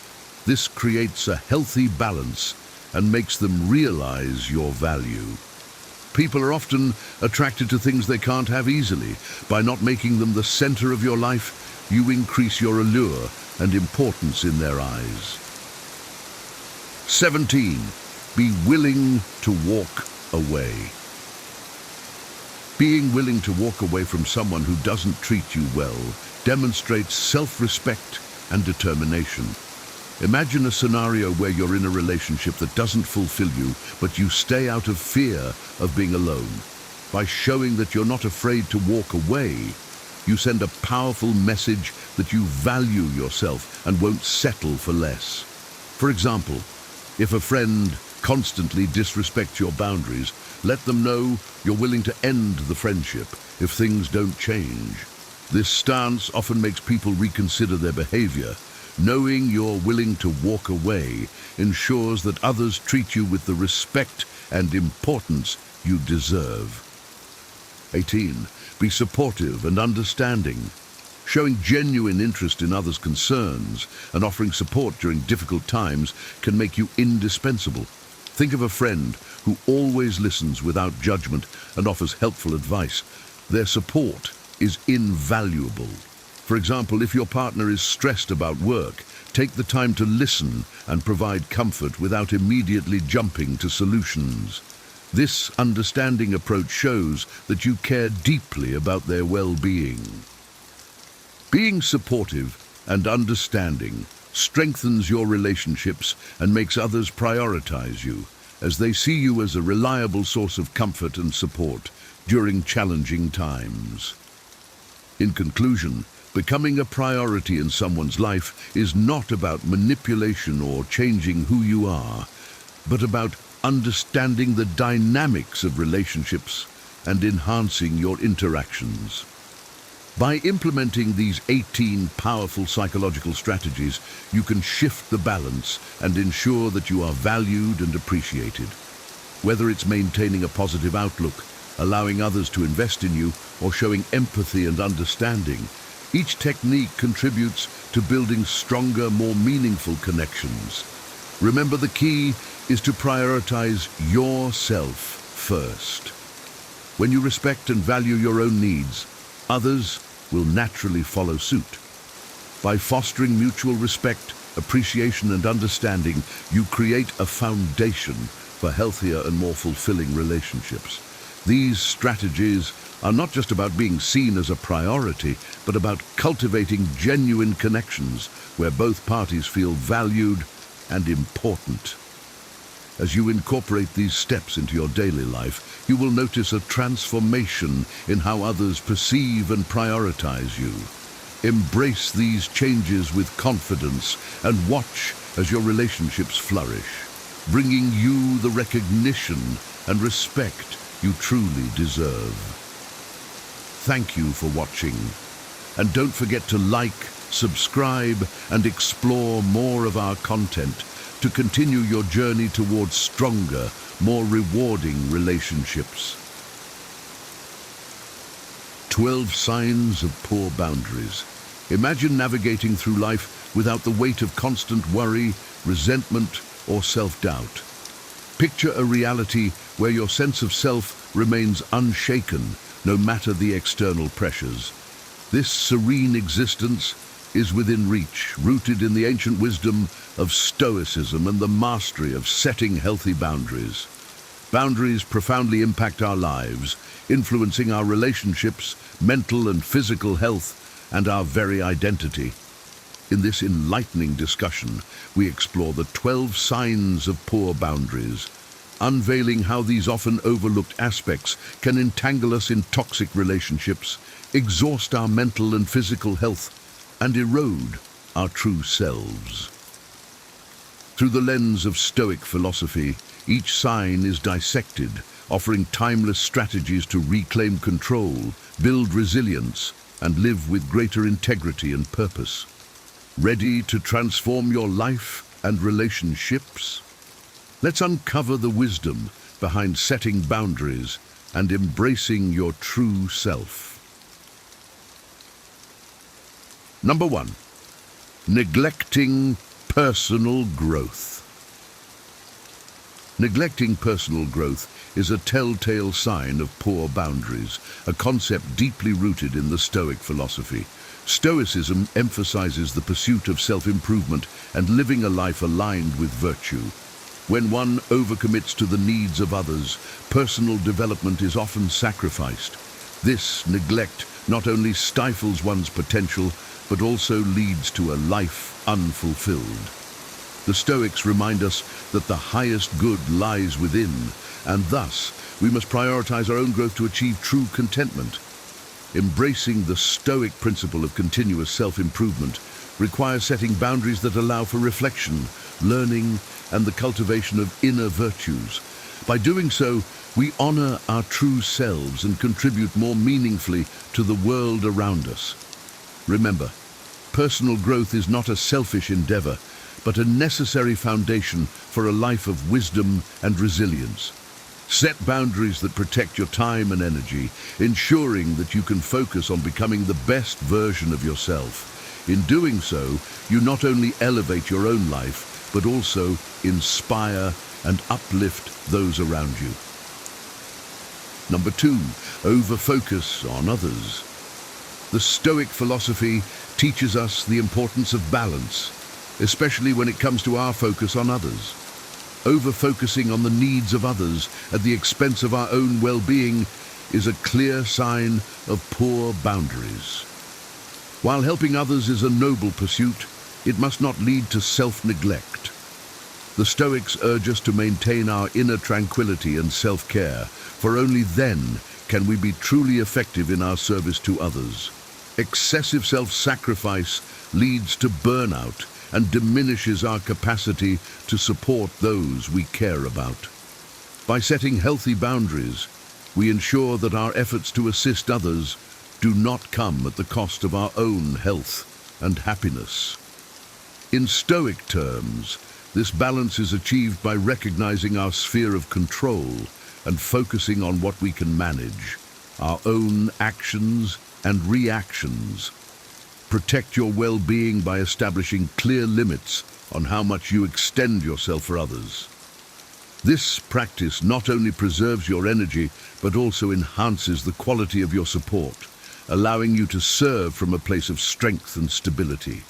This creates a healthy balance and makes them realize your value. People are often attracted to things they can't have easily. By not making them the center of your life, you increase your allure and importance in their eyes. 17. Be willing to walk away. Being willing to walk away from someone who doesn't treat you well demonstrates self-respect and determination. Imagine a scenario where you're in a relationship that doesn't fulfill you, but you stay out of fear of being alone. By showing that you're not afraid to walk away, you send a powerful message that you value yourself and won't settle for less. For example, if a friend constantly disrespects your boundaries, let them know you're willing to end the friendship if things don't change. This stance often makes people reconsider their behavior. Knowing you're willing to walk away ensures that others treat you with the respect and importance you deserve. 18. Be supportive and understanding. Showing genuine interest in others' concerns and offering support during difficult times can make you indispensable. Think of a friend who always listens without judgment and offers helpful advice. Their support is invaluable. For example, if your partner is stressed about work, take the time to listen and provide comfort without immediately jumping to solutions. This understanding approach shows that you care deeply about their well-being. Being supportive and understanding strengthens your relationships and makes others prioritize you, as they see you as a reliable source of comfort and support during challenging times. In conclusion, becoming a priority in someone's life is not about manipulation or changing who you are, but about understanding the dynamics of relationships and enhancing your interactions. By implementing these 18 powerful psychological strategies, you can shift the balance and ensure that you are valued and appreciated. Whether it's maintaining a positive outlook, allowing others to invest in you, or showing empathy and understanding, each technique contributes to building stronger, more meaningful connections. Remember, the key is to prioritize yourself first. When you respect and value your own needs, others will naturally follow suit. By fostering mutual respect, appreciation, and understanding, you create a foundation for healthier and more fulfilling relationships. These strategies are not just about being seen as a priority, but about cultivating genuine connections where both parties feel valued and important. As you incorporate these steps into your daily life, you will notice a transformation in how others perceive and prioritize you. Embrace these changes with confidence and watch as your relationships flourish, bringing you the recognition and respect you truly deserve. Thank you for watching, and don't forget to like, subscribe, and explore more of our content to continue your journey towards stronger, more rewarding relationships. 12 signs of poor boundaries. Imagine navigating through life without the weight of constant worry, resentment, or self-doubt. Picture a reality where your sense of self remains unshaken, no matter the external pressures. This serene existence is within reach, rooted in the ancient wisdom of Stoicism and the mastery of setting healthy boundaries. Boundaries profoundly impact our lives, influencing our relationships, mental and physical health, and our very identity. In this enlightening discussion, we explore the 12 signs of poor boundaries, unveiling how these often overlooked aspects can entangle us in toxic relationships, exhaust our mental and physical health, and erode our true selves. Through the lens of Stoic philosophy, each sign is dissected, offering timeless strategies to reclaim control, build resilience, and live with greater integrity and purpose. Ready to transform your life and relationships? Let's uncover the wisdom behind setting boundaries and embracing your true self. Number 1. Neglecting personal growth. Neglecting personal growth is a telltale sign of poor boundaries, a concept deeply rooted in the Stoic philosophy. Stoicism emphasizes the pursuit of self-improvement and living a life aligned with virtue. When one overcommits to the needs of others, personal development is often sacrificed. This neglect not only stifles one's potential, but also leads to a life unfulfilled. The Stoics remind us that the highest good lies within, and thus we must prioritize our own growth to achieve true contentment. Embracing the Stoic principle of continuous self-improvement requires setting boundaries that allow for reflection, learning, and the cultivation of inner virtues. By doing so, we honor our true selves and contribute more meaningfully to the world around us. Remember, personal growth is not a selfish endeavor, but a necessary foundation for a life of wisdom and resilience. Set boundaries that protect your time and energy, ensuring that you can focus on becoming the best version of yourself. In doing so, you not only elevate your own life, but also inspire and uplift those around you. Number 2, over-focus on others. The Stoic philosophy teaches us the importance of balance, especially when it comes to our focus on others. Over-focusing on the needs of others at the expense of our own well-being is a clear sign of poor boundaries. While helping others is a noble pursuit, it must not lead to self-neglect. The Stoics urge us to maintain our inner tranquility and self-care, for only then can we be truly effective in our service to others. Excessive self-sacrifice leads to burnout and diminishes our capacity to support those we care about. By setting healthy boundaries, we ensure that our efforts to assist others do not come at the cost of our own health and happiness. In Stoic terms, this balance is achieved by recognizing our sphere of control and focusing on what we can manage, our own actions and reactions. Protect your well-being by establishing clear limits on how much you extend yourself for others. This practice not only preserves your energy, but also enhances the quality of your support, allowing you to serve from a place of strength and stability.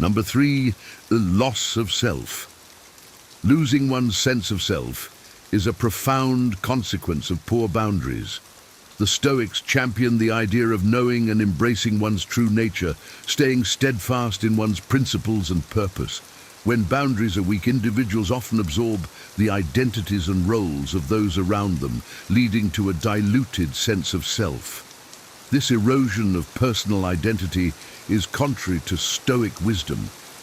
Number 3, the loss of self. Losing one's sense of self is a profound consequence of poor boundaries. The Stoics champion the idea of knowing and embracing one's true nature, staying steadfast in one's principles and purpose. When boundaries are weak, individuals often absorb the identities and roles of those around them, leading to a diluted sense of self. This erosion of personal identity is contrary to Stoic wisdom,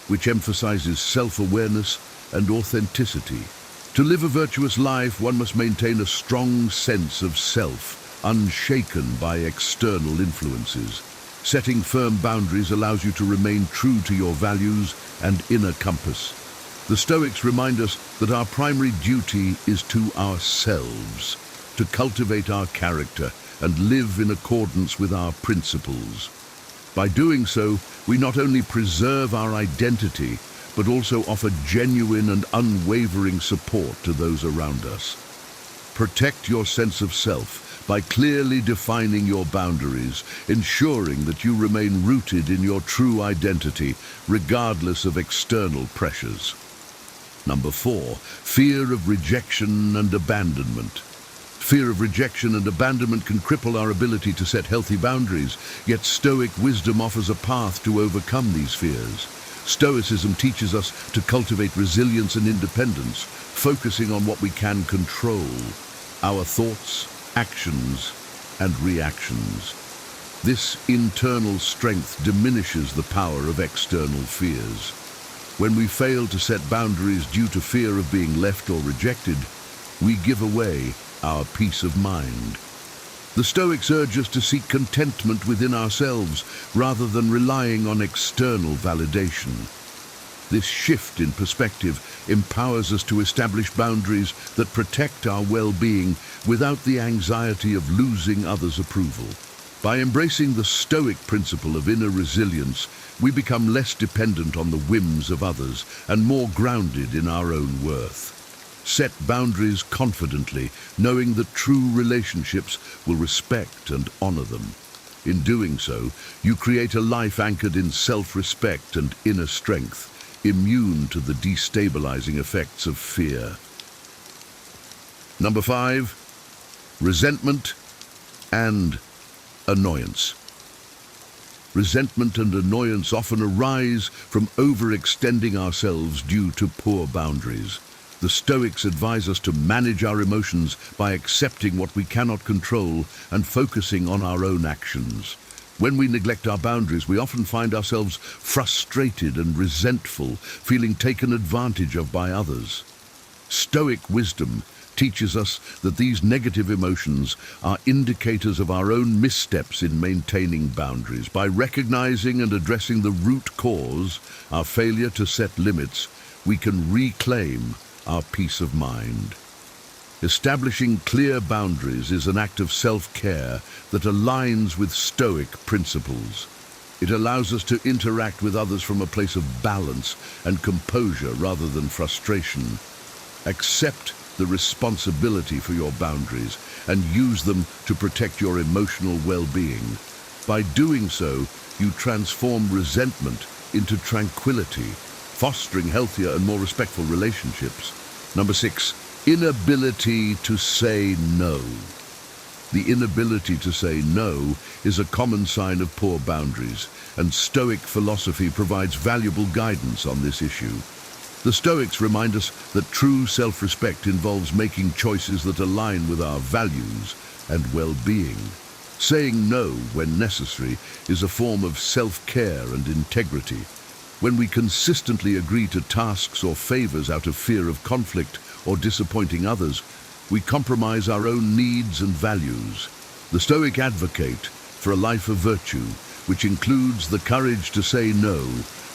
which emphasizes self-awareness and authenticity. To live a virtuous life, one must maintain a strong sense of self, unshaken by external influences. Setting firm boundaries allows you to remain true to your values and inner compass. The Stoics remind us that our primary duty is to ourselves, to cultivate our character and live in accordance with our principles. By doing so, we not only preserve our identity, but also offer genuine and unwavering support to those around us. Protect your sense of self by clearly defining your boundaries, ensuring that you remain rooted in your true identity, regardless of external pressures. Number 4, fear of rejection and abandonment. Fear of rejection and abandonment can cripple our ability to set healthy boundaries, yet Stoic wisdom offers a path to overcome these fears. Stoicism teaches us to cultivate resilience and independence, focusing on what we can control: our thoughts, actions, and reactions. This internal strength diminishes the power of external fears. When we fail to set boundaries due to fear of being left or rejected, we give away our peace of mind. The Stoics urge us to seek contentment within ourselves rather than relying on external validation. This shift in perspective empowers us to establish boundaries that protect our well-being without the anxiety of losing others' approval. By embracing the Stoic principle of inner resilience, we become less dependent on the whims of others and more grounded in our own worth. Set boundaries confidently, knowing that true relationships will respect and honor them. In doing so, you create a life anchored in self-respect and inner strength, immune to the destabilizing effects of fear. Number 5, resentment and annoyance. Resentment and annoyance often arise from overextending ourselves due to poor boundaries. The Stoics advise us to manage our emotions by accepting what we cannot control and focusing on our own actions. When we neglect our boundaries, we often find ourselves frustrated and resentful, feeling taken advantage of by others. Stoic wisdom teaches us that these negative emotions are indicators of our own missteps in maintaining boundaries. By recognizing and addressing the root cause, our failure to set limits, we can reclaim our peace of mind. Establishing clear boundaries is an act of self-care that aligns with Stoic principles. It allows us to interact with others from a place of balance and composure rather than frustration. Accept the responsibility for your boundaries and use them to protect your emotional well-being. By doing so, you transform resentment into tranquility, fostering healthier and more respectful relationships. Number 6, inability to say no. The inability to say no is a common sign of poor boundaries, and Stoic philosophy provides valuable guidance on this issue. The Stoics remind us that true self-respect involves making choices that align with our values and well-being. Saying no when necessary is a form of self-care and integrity. When we consistently agree to tasks or favors out of fear of conflict or disappointing others, we compromise our own needs and values. The Stoic advocate for a life of virtue, which includes the courage to say no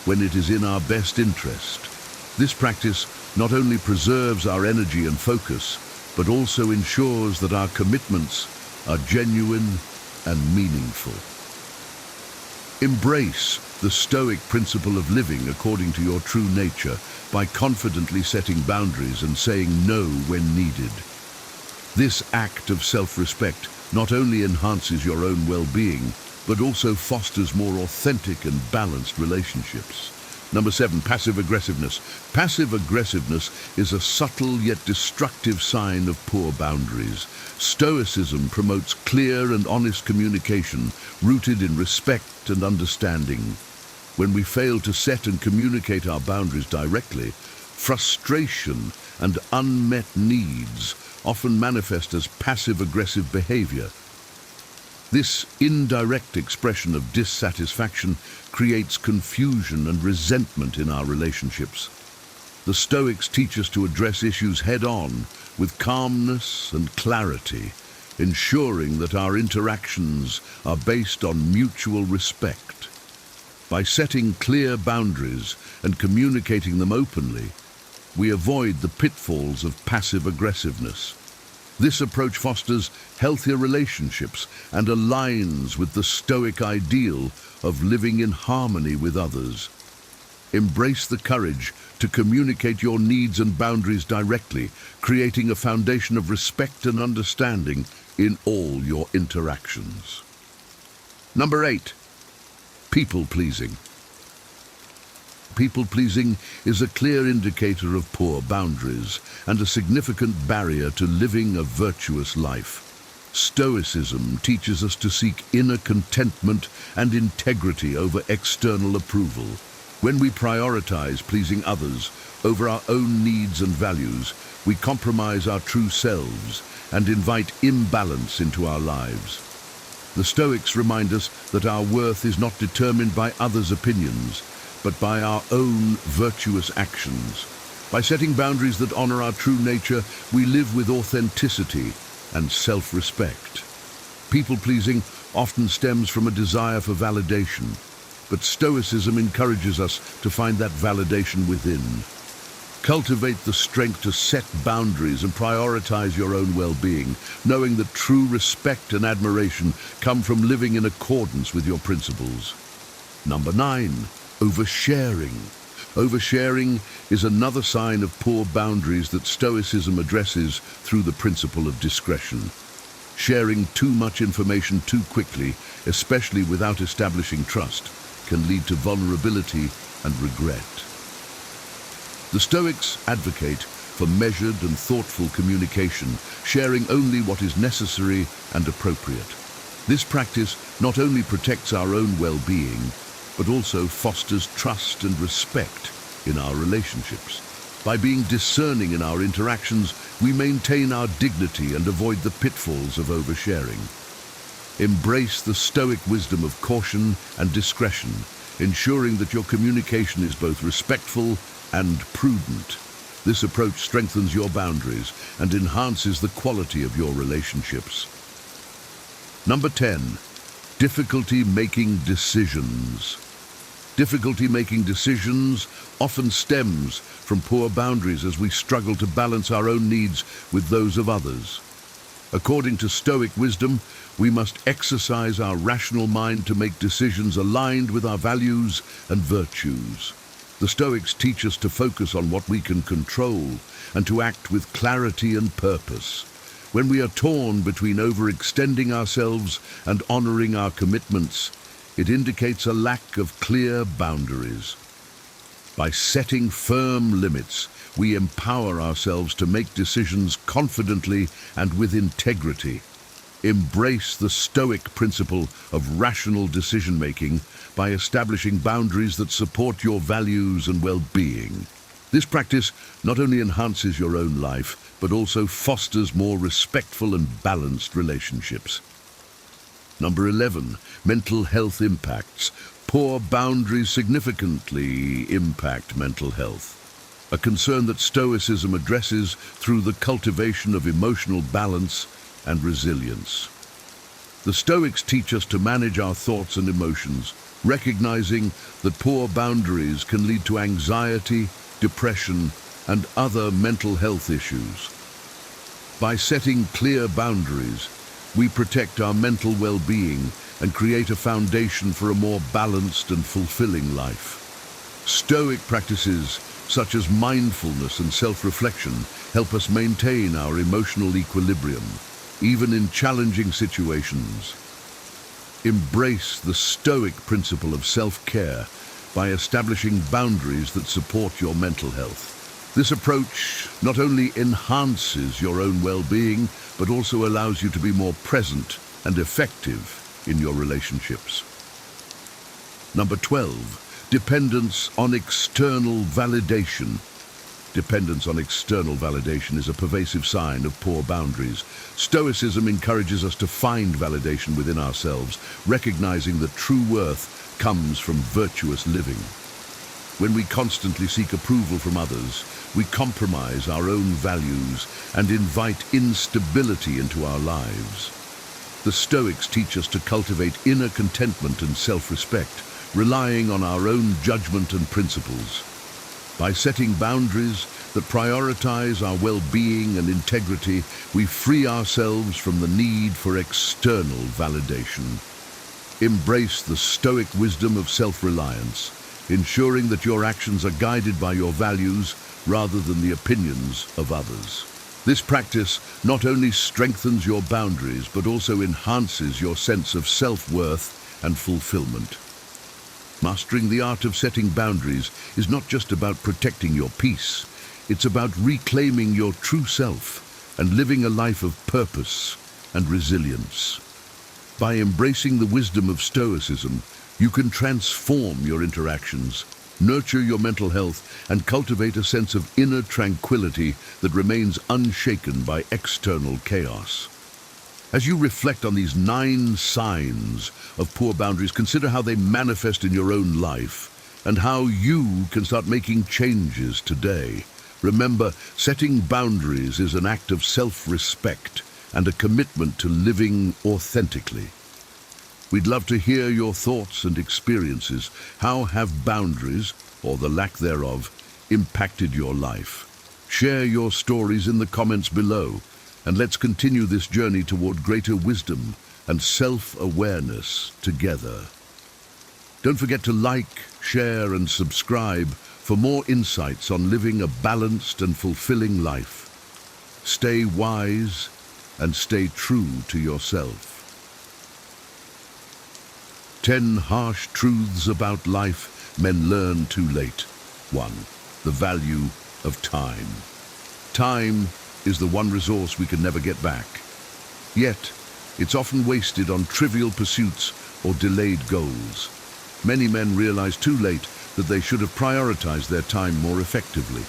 when it is in our best interest. This practice not only preserves our energy and focus, but also ensures that our commitments are genuine and meaningful. Embrace the Stoic principle of living according to your true nature by confidently setting boundaries and saying no when needed. This act of self-respect not only enhances your own well-being, but also fosters more authentic and balanced relationships. Number 7, passive aggressiveness. Passive aggressiveness is a subtle yet destructive sign of poor boundaries. Stoicism promotes clear and honest communication rooted in respect and understanding. When we fail to set and communicate our boundaries directly, frustration and unmet needs often manifest as passive-aggressive behavior. This indirect expression of dissatisfaction creates confusion and resentment in our relationships. The Stoics teach us to address issues head-on with calmness and clarity, ensuring that our interactions are based on mutual respect. By setting clear boundaries and communicating them openly, we avoid the pitfalls of passive aggressiveness. This approach fosters healthier relationships and aligns with the Stoic ideal of living in harmony with others. Embrace the courage to communicate your needs and boundaries directly, creating a foundation of respect and understanding in all your interactions. Number 8, people-pleasing. People-pleasing is a clear indicator of poor boundaries and a significant barrier to living a virtuous life. Stoicism teaches us to seek inner contentment and integrity over external approval. When we prioritize pleasing others over our own needs and values, we compromise our true selves and invite imbalance into our lives. The Stoics remind us that our worth is not determined by others' opinions, but by our own virtuous actions. By setting boundaries that honor our true nature, we live with authenticity and self-respect. People-pleasing often stems from a desire for validation, but Stoicism encourages us to find that validation within. Cultivate the strength to set boundaries and prioritize your own well-being, knowing that true respect and admiration come from living in accordance with your principles. Number 9, oversharing. Oversharing is another sign of poor boundaries that Stoicism addresses through the principle of discretion. Sharing too much information too quickly, especially without establishing trust, can lead to vulnerability and regret. The Stoics advocate for measured and thoughtful communication, sharing only what is necessary and appropriate. This practice not only protects our own well-being, but also fosters trust and respect in our relationships. By being discerning in our interactions, we maintain our dignity and avoid the pitfalls of oversharing. Embrace the Stoic wisdom of caution and discretion, ensuring that your communication is both respectful and prudent. This approach strengthens your boundaries and enhances the quality of your relationships. Number 10, difficulty making decisions. Difficulty making decisions often stems from poor boundaries as we struggle to balance our own needs with those of others. According to Stoic wisdom, we must exercise our rational mind to make decisions aligned with our values and virtues. The Stoics teach us to focus on what we can control and to act with clarity and purpose. When we are torn between overextending ourselves and honoring our commitments, it indicates a lack of clear boundaries. By setting firm limits, we empower ourselves to make decisions confidently and with integrity. Embrace the Stoic principle of rational decision-making by establishing boundaries that support your values and well-being. This practice not only enhances your own life, but also fosters more respectful and balanced relationships. Number 11, mental health impacts. Poor boundaries significantly impact mental health, a concern that Stoicism addresses through the cultivation of emotional balance and resilience. The Stoics teach us to manage our thoughts and emotions, recognizing that poor boundaries can lead to anxiety, depression, and other mental health issues. By setting clear boundaries, we protect our mental well-being and create a foundation for a more balanced and fulfilling life. Stoic practices such as mindfulness and self-reflection help us maintain our emotional equilibrium, even in challenging situations. Embrace the Stoic principle of self-care by establishing boundaries that support your mental health. This approach not only enhances your own well-being, but also allows you to be more present and effective in your relationships. Number 12, dependence on external validation. Dependence on external validation is a pervasive sign of poor boundaries. Stoicism encourages us to find validation within ourselves, recognizing that true worth comes from virtuous living. When we constantly seek approval from others, we compromise our own values and invite instability into our lives. The Stoics teach us to cultivate inner contentment and self-respect, relying on our own judgment and principles. By setting boundaries that prioritize our well-being and integrity, we free ourselves from the need for external validation. Embrace the Stoic wisdom of self-reliance, ensuring that your actions are guided by your values rather than the opinions of others. This practice not only strengthens your boundaries, but also enhances your sense of self-worth and fulfillment. Mastering the art of setting boundaries is not just about protecting your peace, it's about reclaiming your true self and living a life of purpose and resilience. By embracing the wisdom of Stoicism, you can transform your interactions, nurture your mental health, and cultivate a sense of inner tranquility that remains unshaken by external chaos. As you reflect on these 9 signs of poor boundaries, consider how they manifest in your own life and how you can start making changes today. Remember, setting boundaries is an act of self-respect and a commitment to living authentically. We'd love to hear your thoughts and experiences. How have boundaries, or the lack thereof, impacted your life? Share your stories in the comments below, and let's continue this journey toward greater wisdom and self-awareness together. Don't forget to like, share, and subscribe for more insights on living a balanced and fulfilling life. Stay wise and stay true to yourself. 10 harsh truths about life men learn too late. 1. The value of time. Time is the one resource we can never get back. Yet, it's often wasted on trivial pursuits or delayed goals. Many men realize too late that they should have prioritized their time more effectively.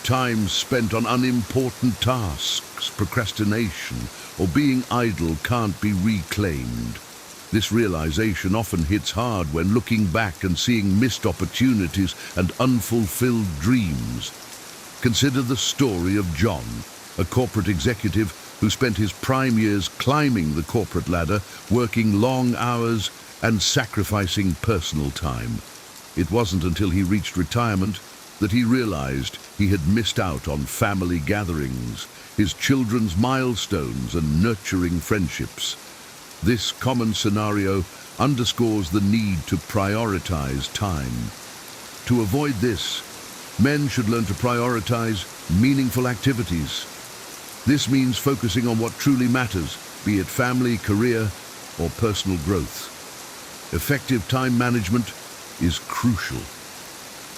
Time spent on unimportant tasks, procrastination, or being idle can't be reclaimed. This realization often hits hard when looking back and seeing missed opportunities and unfulfilled dreams. Consider the story of John, a corporate executive who spent his prime years climbing the corporate ladder, working long hours and sacrificing personal time. It wasn't until he reached retirement that he realized he had missed out on family gatherings, his children's milestones, and nurturing friendships. This common scenario underscores the need to prioritize time. To avoid this, men should learn to prioritize meaningful activities. This means focusing on what truly matters, be it family, career, or personal growth. Effective time management is crucial.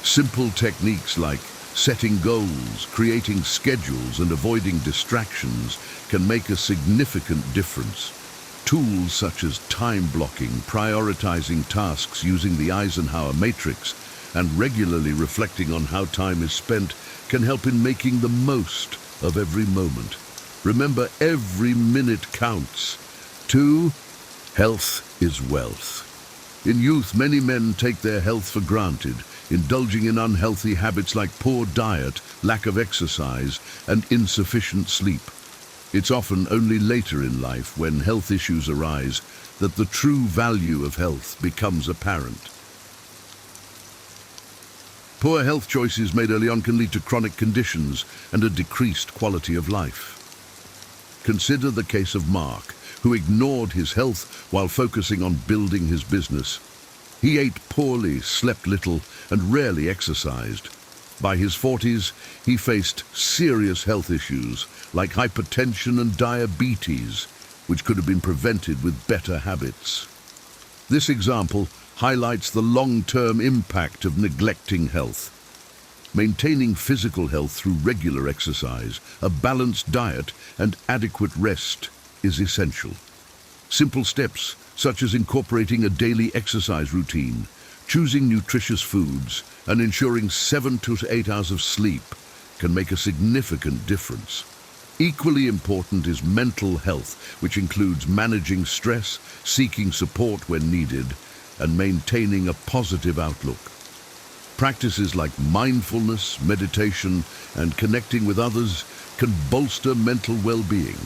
Simple techniques like setting goals, creating schedules, and avoiding distractions can make a significant difference. Tools such as time blocking, prioritizing tasks using the Eisenhower matrix, and regularly reflecting on how time is spent can help in making the most of every moment. Remember, every minute counts. 2. Health is wealth. In youth, many men take their health for granted, indulging in unhealthy habits like poor diet, lack of exercise, and insufficient sleep. It's often only later in life, when health issues arise, that the true value of health becomes apparent. Poor health choices made early on can lead to chronic conditions and a decreased quality of life. Consider the case of Mark, who ignored his health while focusing on building his business. He ate poorly, slept little, and rarely exercised. By his 40s, he faced serious health issues like hypertension and diabetes, which could have been prevented with better habits. This example highlights the long-term impact of neglecting health. Maintaining physical health through regular exercise, a balanced diet, and adequate rest is essential. Simple steps, such as incorporating a daily exercise routine, choosing nutritious foods, and ensuring 7 to 8 hours of sleep, can make a significant difference. Equally important is mental health, which includes managing stress, seeking support when needed, and maintaining a positive outlook. Practices like mindfulness, meditation, and connecting with others can bolster mental well-being.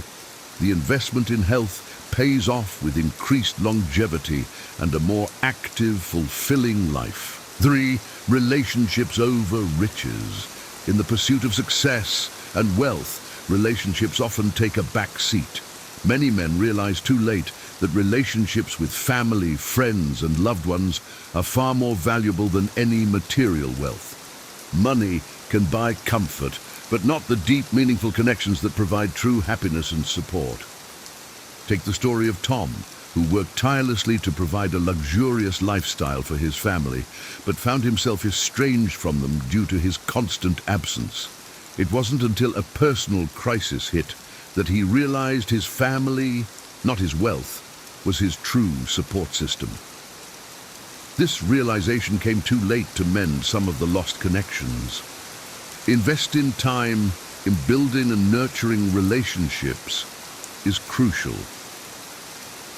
The investment in health pays off with increased longevity and a more active, fulfilling life. 3. Relationships over riches. In the pursuit of success and wealth, relationships often take a back seat. Many men realize too late that relationships with family, friends, and loved ones are far more valuable than any material wealth. Money can buy comfort, but not the deep, meaningful connections that provide true happiness and support. Take the story of Tom, who worked tirelessly to provide a luxurious lifestyle for his family, but found himself estranged from them due to his constant absence. It wasn't until a personal crisis hit that he realized his family, not his wealth, was his true support system. This realization came too late to mend some of the lost connections. Invest in time in building and nurturing relationships is crucial.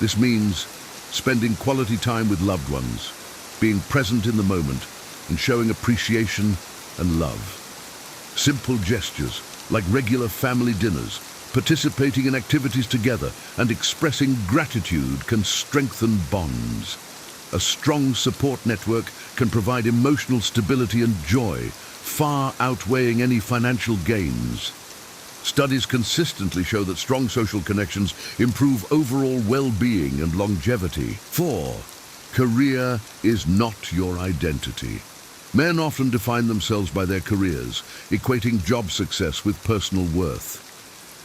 This means spending quality time with loved ones, being present in the moment, and showing appreciation and love. Simple gestures like regular family dinners, participating in activities together, and expressing gratitude can strengthen bonds. A strong support network can provide emotional stability and joy, far outweighing any financial gains. Studies consistently show that strong social connections improve overall well-being and longevity. 4. Career is not your identity. Men often define themselves by their careers, equating job success with personal worth.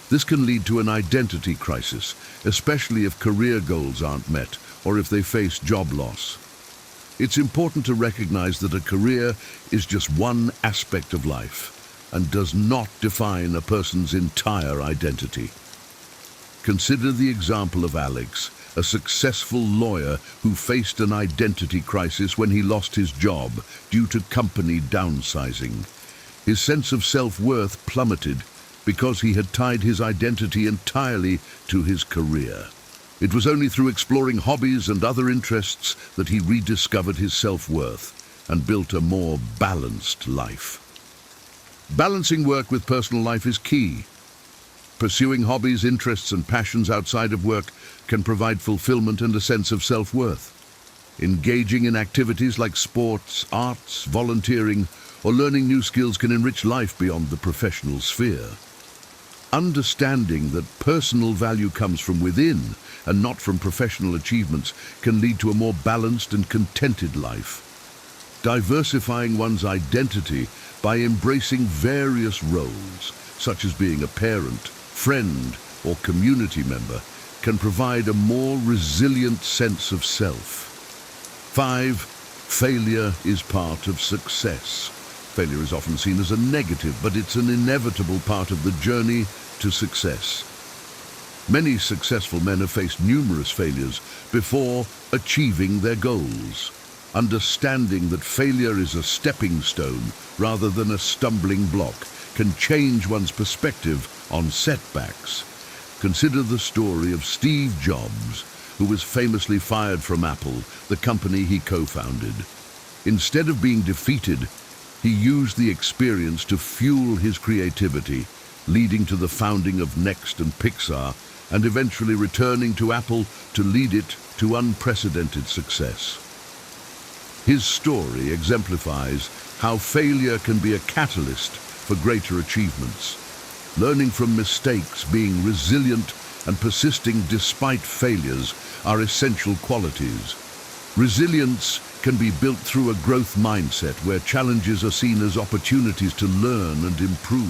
This can lead to an identity crisis, especially if career goals aren't met or if they face job loss. It's important to recognize that a career is just one aspect of life and does not define a person's entire identity. Consider the example of Alex, a successful lawyer who faced an identity crisis when he lost his job due to company downsizing. His sense of self-worth plummeted because he had tied his identity entirely to his career. It was only through exploring hobbies and other interests that he rediscovered his self-worth and built a more balanced life. Balancing work with personal life is key. Pursuing hobbies, interests, and passions outside of work can provide fulfillment and a sense of self-worth. Engaging in activities like sports, arts, volunteering, or learning new skills can enrich life beyond the professional sphere. Understanding that personal value comes from within and not from professional achievements can lead to a more balanced and contented life. Diversifying one's identity by embracing various roles, such as being a parent, friend, or community member, can provide a more resilient sense of self. 5. Failure is part of success. Failure is often seen as a negative, but it's an inevitable part of the journey to success. Many successful men have faced numerous failures before achieving their goals. Understanding that failure is a stepping stone rather than a stumbling block can change one's perspective on setbacks. Consider the story of Steve Jobs, who was famously fired from Apple, the company he co-founded. Instead of being defeated, he used the experience to fuel his creativity, leading to the founding of Next and Pixar, and eventually returning to Apple to lead it to unprecedented success. His story exemplifies how failure can be a catalyst for greater achievements. Learning from mistakes, being resilient, and persisting despite failures are essential qualities. Resilience can be built through a growth mindset where challenges are seen as opportunities to learn and improve.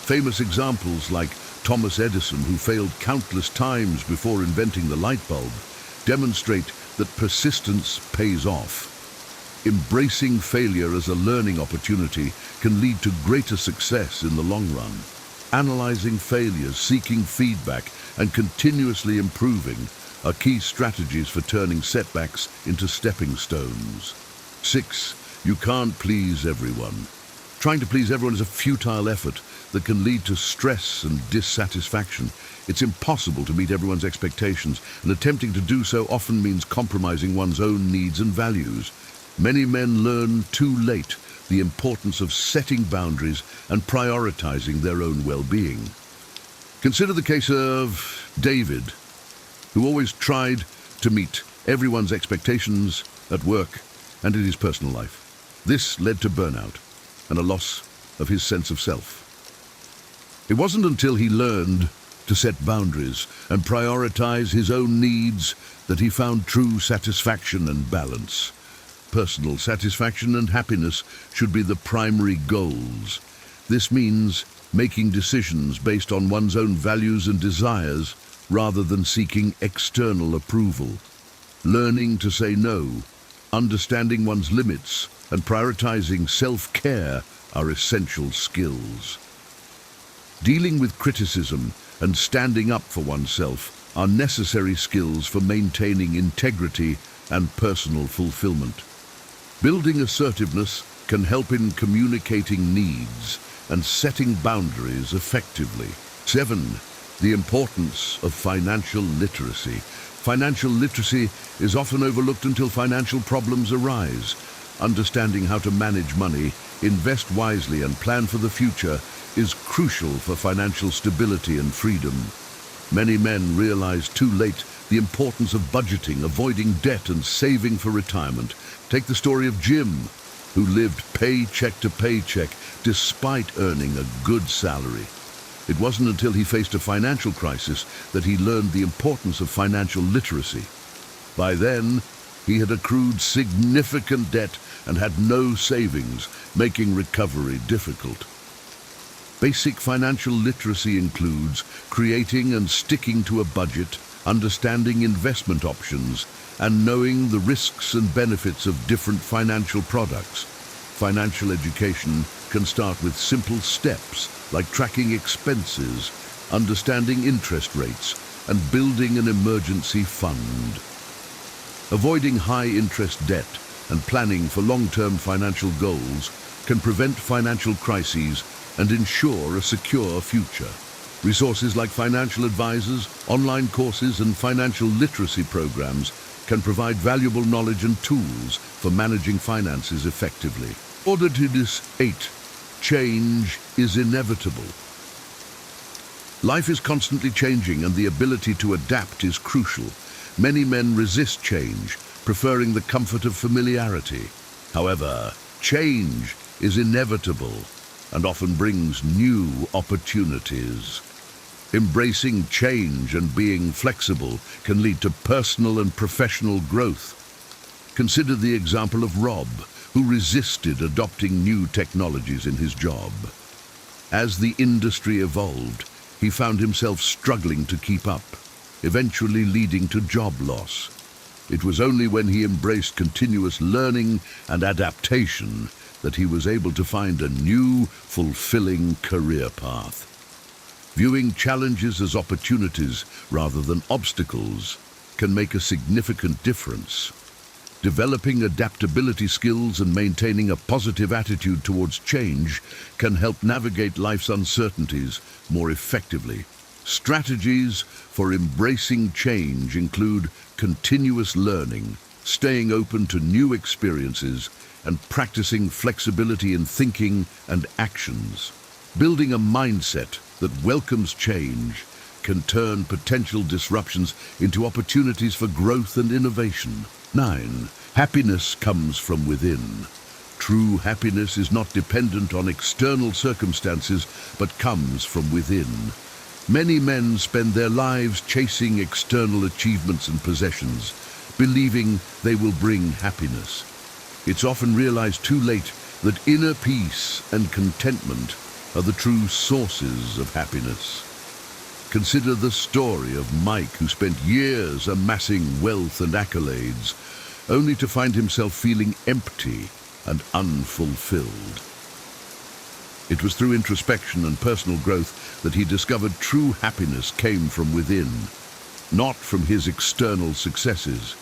Famous examples like Thomas Edison, who failed countless times before inventing the light bulb, demonstrate that persistence pays off. Embracing failure as a learning opportunity can lead to greater success in the long run. Analyzing failures, seeking feedback, and continuously improving are key strategies for turning setbacks into stepping stones. 6. You can't please everyone. Trying to please everyone is a futile effort that can lead to stress and dissatisfaction. It's impossible to meet everyone's expectations, and attempting to do so often means compromising one's own needs and values. Many men learn too late the importance of setting boundaries and prioritizing their own well-being. Consider the case of David, who always tried to meet everyone's expectations at work and in his personal life. This led to burnout and a loss of his sense of self. It wasn't until he learned to set boundaries and prioritize his own needs that he found true satisfaction and balance. Personal satisfaction and happiness should be the primary goals. This means making decisions based on one's own values and desires rather than seeking external approval. Learning to say no, understanding one's limits, and prioritizing self-care are essential skills. Dealing with criticism and standing up for oneself are necessary skills for maintaining integrity and personal fulfillment. Building assertiveness can help in communicating needs and setting boundaries effectively. 7. The importance of financial literacy. Financial literacy is often overlooked until financial problems arise. Understanding how to manage money, invest wisely, and plan for the future is crucial for financial stability and freedom. Many men realize too late the importance of budgeting, avoiding debt, and saving for retirement. Take the story of Jim, who lived paycheck to paycheck despite earning a good salary. It wasn't until he faced a financial crisis that he learned the importance of financial literacy. By then, he had accrued significant debt and had no savings, making recovery difficult. Basic financial literacy includes creating and sticking to a budget, understanding investment options, and knowing the risks and benefits of different financial products. Financial education can start with simple steps like tracking expenses, understanding interest rates, and building an emergency fund. Avoiding high-interest debt and planning for long-term financial goals can prevent financial crises and ensure a secure future. Resources like financial advisors, online courses, and financial literacy programs can provide valuable knowledge and tools for managing finances effectively. Order to this 8. Change is inevitable. Life is constantly changing, and the ability to adapt is crucial. Many men resist change, preferring the comfort of familiarity. However, change is inevitable and often brings new opportunities. Embracing change and being flexible can lead to personal and professional growth. Consider the example of Rob, who resisted adopting new technologies in his job. As the industry evolved, he found himself struggling to keep up, eventually leading to job loss. It was only when he embraced continuous learning and adaptation that he was able to find a new, fulfilling career path. Viewing challenges as opportunities rather than obstacles can make a significant difference. Developing adaptability skills and maintaining a positive attitude towards change can help navigate life's uncertainties more effectively. Strategies for embracing change include continuous learning, staying open to new experiences, and practicing flexibility in thinking and actions. Building a mindset that welcomes change can turn potential disruptions into opportunities for growth and innovation. 9. Happiness comes from within. True happiness is not dependent on external circumstances, but comes from within. Many men spend their lives chasing external achievements and possessions, believing they will bring happiness. It's often realized too late that inner peace and contentment are the true sources of happiness. Consider the story of Mike, who spent years amassing wealth and accolades, only to find himself feeling empty and unfulfilled. It was through introspection and personal growth that he discovered true happiness came from within, not from his external successes.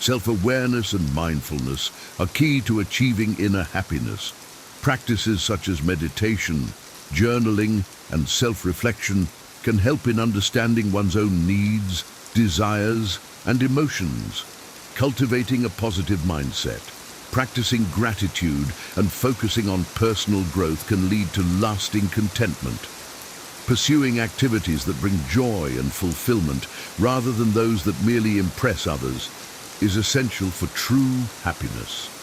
Self-awareness and mindfulness are key to achieving inner happiness. Practices such as meditation, journaling, and self-reflection can help in understanding one's own needs, desires, and emotions. Cultivating a positive mindset Practicing gratitude and focusing on personal growth can lead to lasting contentment. Pursuing activities that bring joy and fulfillment rather than those that merely impress others is essential for true happiness.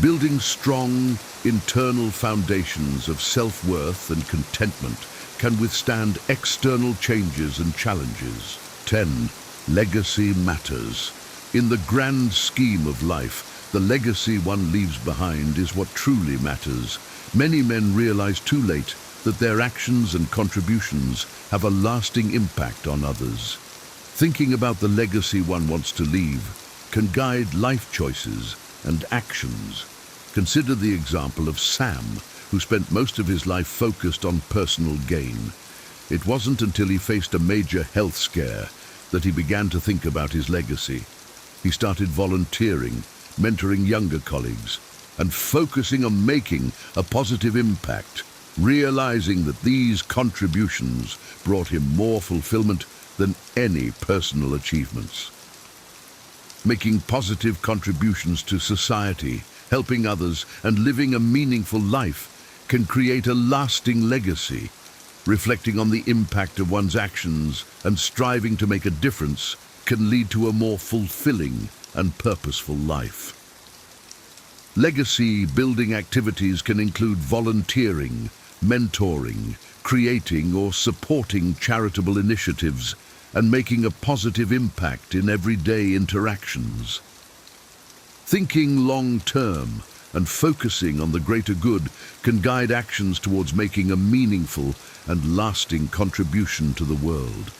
Building strong, internal foundations of self-worth and contentment can withstand external changes and challenges. 10. Legacy matters. In the grand scheme of life, the legacy one leaves behind is what truly matters. Many men realize too late that their actions and contributions have a lasting impact on others. Thinking about the legacy one wants to leave can guide life choices and actions. Consider the example of Sam, who spent most of his life focused on personal gain. It wasn't until he faced a major health scare that he began to think about his legacy. He started volunteering, mentoring younger colleagues, and focusing on making a positive impact, realizing that these contributions brought him more fulfillment than any personal achievements. Making positive contributions to society, helping others, and living a meaningful life can create a lasting legacy. Reflecting on the impact of one's actions and striving to make a difference can lead to a more fulfilling and purposeful life. Legacy-building activities can include volunteering, mentoring, creating or supporting charitable initiatives, and making a positive impact in everyday interactions. Thinking long-term and focusing on the greater good can guide actions towards making a meaningful and lasting contribution to the world.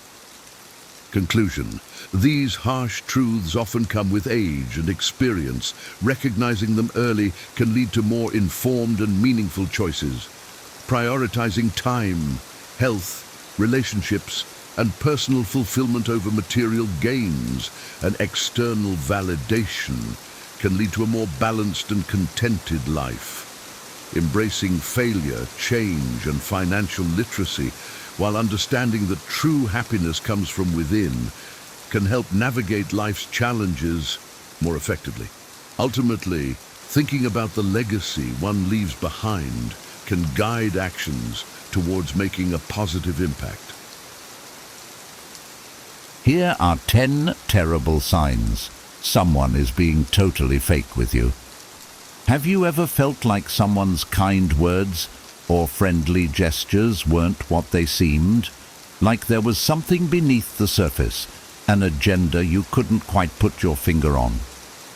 Conclusion. These harsh truths often come with age and experience. Recognizing them early can lead to more informed and meaningful choices. Prioritizing time, health, relationships, and personal fulfillment over material gains and external validation can lead to a more balanced and contented life. Embracing failure, change, and financial literacy, while understanding that true happiness comes from within, can help navigate life's challenges more effectively. Ultimately, thinking about the legacy one leaves behind can guide actions towards making a positive impact. Here are 10 terrible signs someone is being totally fake with you. Have you ever felt like someone's kind words or friendly gestures weren't what they seemed? Like there was something beneath the surface, an agenda you couldn't quite put your finger on.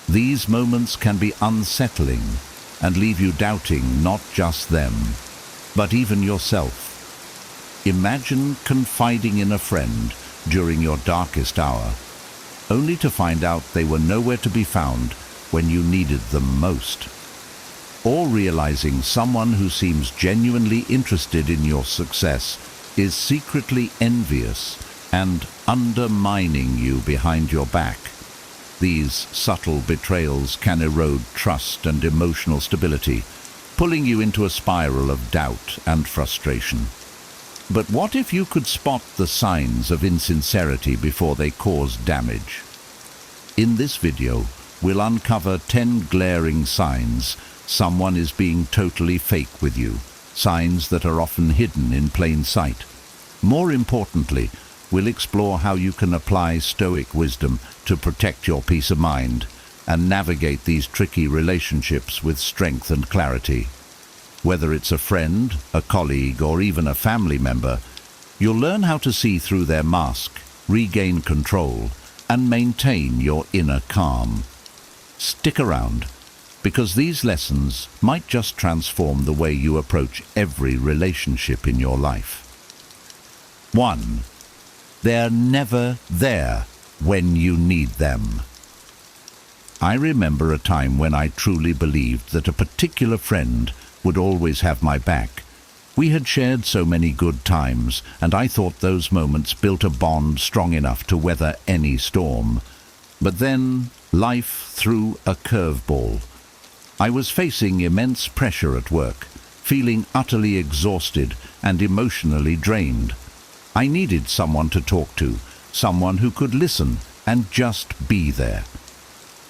These moments can be unsettling and leave you doubting not just them, but even yourself. Imagine confiding in a friend during your darkest hour, only to find out they were nowhere to be found when you needed them most. Or realizing someone who seems genuinely interested in your success is secretly envious and undermining you behind your back. These subtle betrayals can erode trust and emotional stability, pulling you into a spiral of doubt and frustration. But what if you could spot the signs of insincerity before they cause damage? In this video, we'll uncover 10 glaring signs someone is being totally fake with you, signs that are often hidden in plain sight. More importantly, we'll explore how you can apply Stoic wisdom to protect your peace of mind and navigate these tricky relationships with strength and clarity. Whether it's a friend, a colleague, or even a family member, you'll learn how to see through their mask, regain control, and maintain your inner calm. Stick around, because these lessons might just transform the way you approach every relationship in your life. 1. They're never there when you need them. I remember a time when I truly believed that a particular friend would always have my back. We had shared so many good times, and I thought those moments built a bond strong enough to weather any storm. But then life threw a curveball. I was facing immense pressure at work, feeling utterly exhausted and emotionally drained. I needed someone to talk to, someone who could listen and just be there.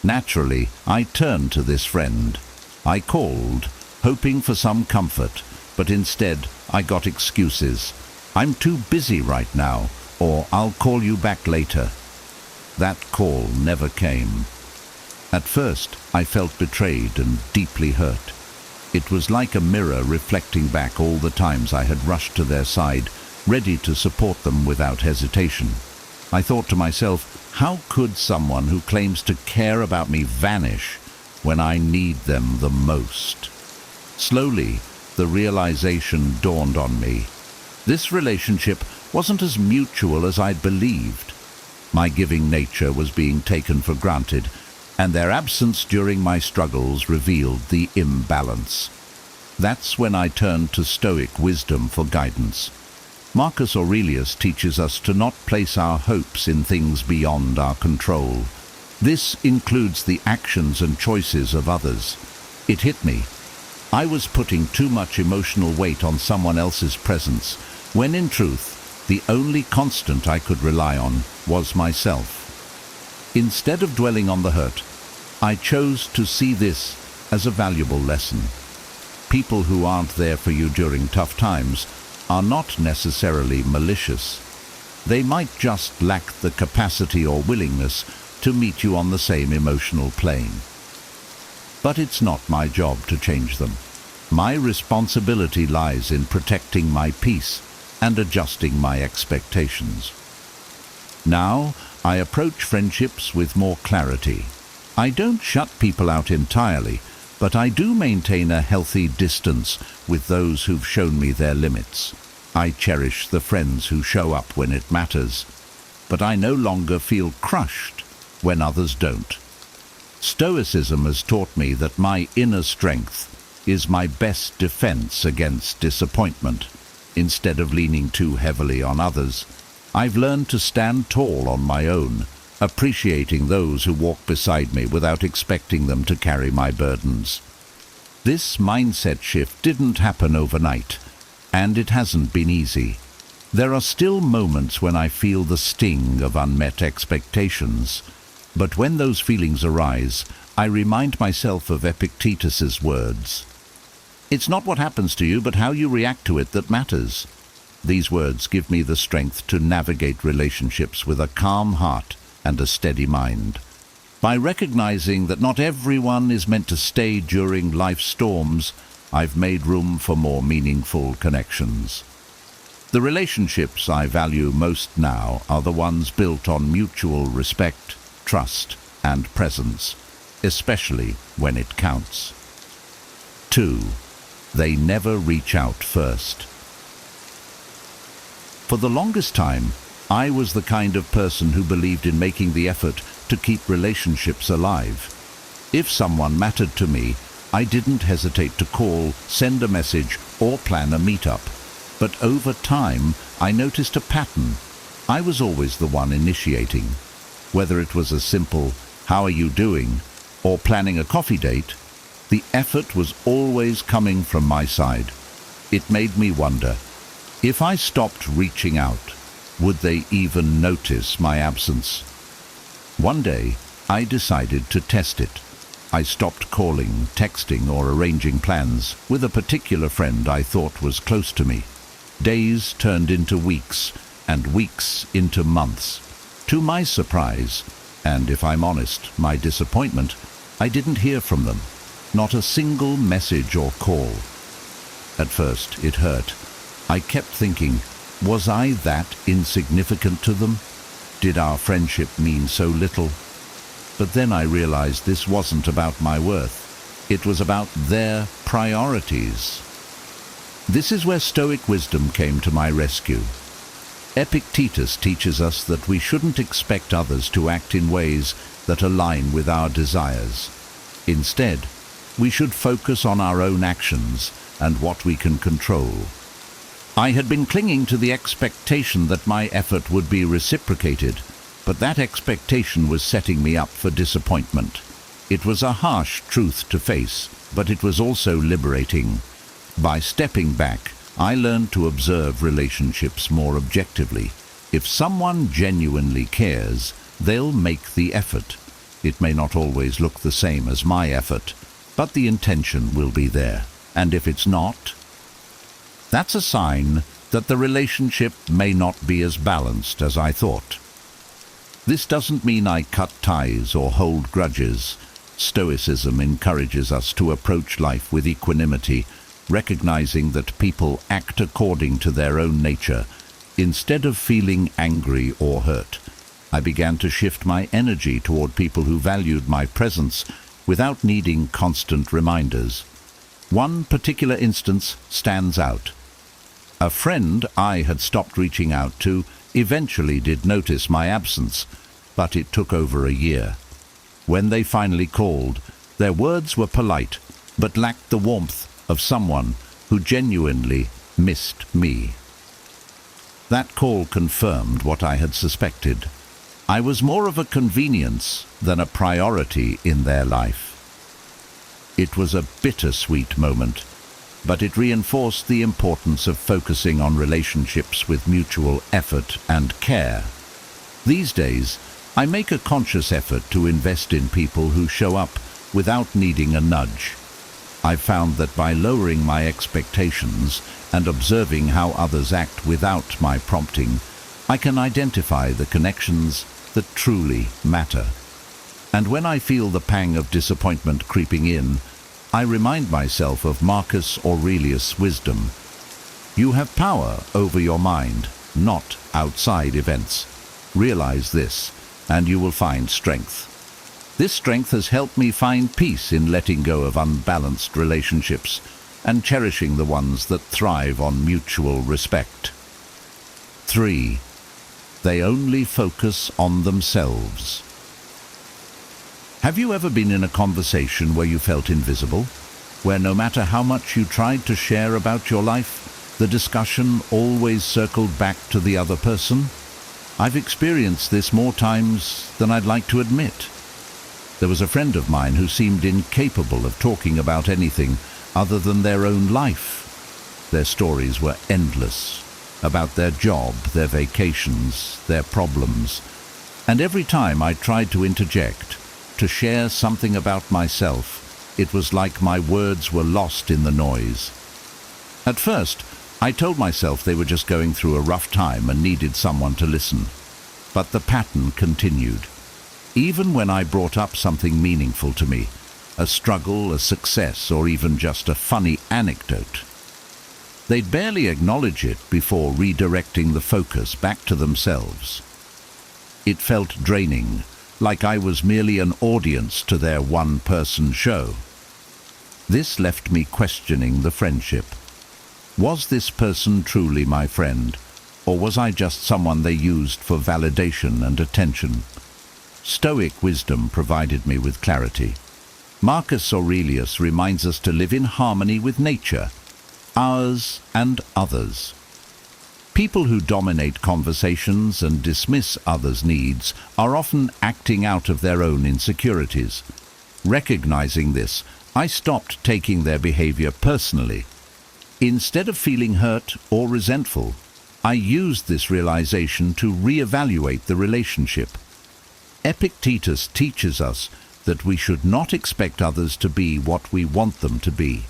Naturally, I turned to this friend. I called, hoping for some comfort, but instead I got excuses. "I'm too busy right now," or "I'll call you back later." That call never came. At first, I felt betrayed and deeply hurt. It was like a mirror reflecting back all the times I had rushed to their side, ready to support them without hesitation. I thought to myself, how could someone who claims to care about me vanish when I need them the most? Slowly, the realization dawned on me. This relationship wasn't as mutual as I'd believed. My giving nature was being taken for granted, and their absence during my struggles revealed the imbalance. That's when I turned to Stoic wisdom for guidance. Marcus Aurelius teaches us to not place our hopes in things beyond our control. This includes the actions and choices of others. It hit me. I was putting too much emotional weight on someone else's presence, when in truth, the only constant I could rely on was myself. Instead of dwelling on the hurt, I chose to see this as a valuable lesson. People who aren't there for you during tough times are not necessarily malicious. They might just lack the capacity or willingness to meet you on the same emotional plane. But it's not my job to change them. My responsibility lies in protecting my peace and adjusting my expectations. Now, I approach friendships with more clarity. I don't shut people out entirely, but I do maintain a healthy distance with those who've shown me their limits. I cherish the friends who show up when it matters, but I no longer feel crushed when others don't. Stoicism has taught me that my inner strength is my best defense against disappointment. Instead of leaning too heavily on others, I've learned to stand tall on my own, appreciating those who walk beside me without expecting them to carry my burdens. This mindset shift didn't happen overnight, and it hasn't been easy. There are still moments when I feel the sting of unmet expectations, but when those feelings arise, I remind myself of Epictetus's words. "It's not what happens to you, but how you react to it that matters." These words give me the strength to navigate relationships with a calm heart and a steady mind. By recognizing that not everyone is meant to stay during life's storms, I've made room for more meaningful connections. The relationships I value most now are the ones built on mutual respect, trust, and presence, especially when it counts. 2. They never reach out first. For the longest time, I was the kind of person who believed in making the effort to keep relationships alive. If someone mattered to me, I didn't hesitate to call, send a message, or plan a meetup. But over time, I noticed a pattern. I was always the one initiating. Whether it was a simple, "How are you doing?" or planning a coffee date, the effort was always coming from my side. It made me wonder, if I stopped reaching out, would they even notice my absence? One day, I decided to test it. I stopped calling, texting, or arranging plans with a particular friend I thought was close to me. Days turned into weeks, and weeks into months. To my surprise, and if I'm honest, my disappointment, I didn't hear from them. Not a single message or call. At first, it hurt. I kept thinking, was I that insignificant to them? Did our friendship mean so little? But then I realized this wasn't about my worth. It was about their priorities. This is where Stoic wisdom came to my rescue. Epictetus teaches us that we shouldn't expect others to act in ways that align with our desires. Instead, we should focus on our own actions and what we can control. I had been clinging to the expectation that my effort would be reciprocated, but that expectation was setting me up for disappointment. It was a harsh truth to face, but it was also liberating. By stepping back, I learned to observe relationships more objectively. If someone genuinely cares, they'll make the effort. It may not always look the same as my effort, but the intention will be there. And if it's not, that's a sign that the relationship may not be as balanced as I thought. This doesn't mean I cut ties or hold grudges. Stoicism encourages us to approach life with equanimity, recognizing that people act according to their own nature. Instead of feeling angry or hurt, I began to shift my energy toward people who valued my presence without needing constant reminders. One particular instance stands out. A friend I had stopped reaching out to eventually did notice my absence, but it took over a year. When they finally called, their words were polite, but lacked the warmth of someone who genuinely missed me. That call confirmed what I had suspected. I was more of a convenience than a priority in their life. It was a bittersweet moment, but it reinforced the importance of focusing on relationships with mutual effort and care. These days, I make a conscious effort to invest in people who show up without needing a nudge. I've found that by lowering my expectations and observing how others act without my prompting, I can identify the connections that truly matter. And when I feel the pang of disappointment creeping in, I remind myself of Marcus Aurelius' wisdom. You have power over your mind, not outside events. Realize this, and you will find strength. This strength has helped me find peace in letting go of unbalanced relationships and cherishing the ones that thrive on mutual respect. 3. They only focus on themselves. Have you ever been in a conversation where you felt invisible? Where no matter how much you tried to share about your life, the discussion always circled back to the other person? I've experienced this more times than I'd like to admit. There was a friend of mine who seemed incapable of talking about anything other than their own life. Their stories were endless, about their job, their vacations, their problems. And every time I tried to interject, to share something about myself, it was like my words were lost in the noise. At first, I told myself they were just going through a rough time and needed someone to listen. But the pattern continued. Even when I brought up something meaningful to me, a struggle, a success, or even just a funny anecdote, they'd barely acknowledge it before redirecting the focus back to themselves. It felt draining, like I was merely an audience to their one-person show. This left me questioning the friendship. Was this person truly my friend, or was I just someone they used for validation and attention? Stoic wisdom provided me with clarity. Marcus Aurelius reminds us to live in harmony with nature, ours and others. People who dominate conversations and dismiss others' needs are often acting out of their own insecurities. Recognizing this, I stopped taking their behavior personally. Instead of feeling hurt or resentful, I used this realization to reevaluate the relationship. Epictetus teaches us that we should not expect others to be what we want them to be.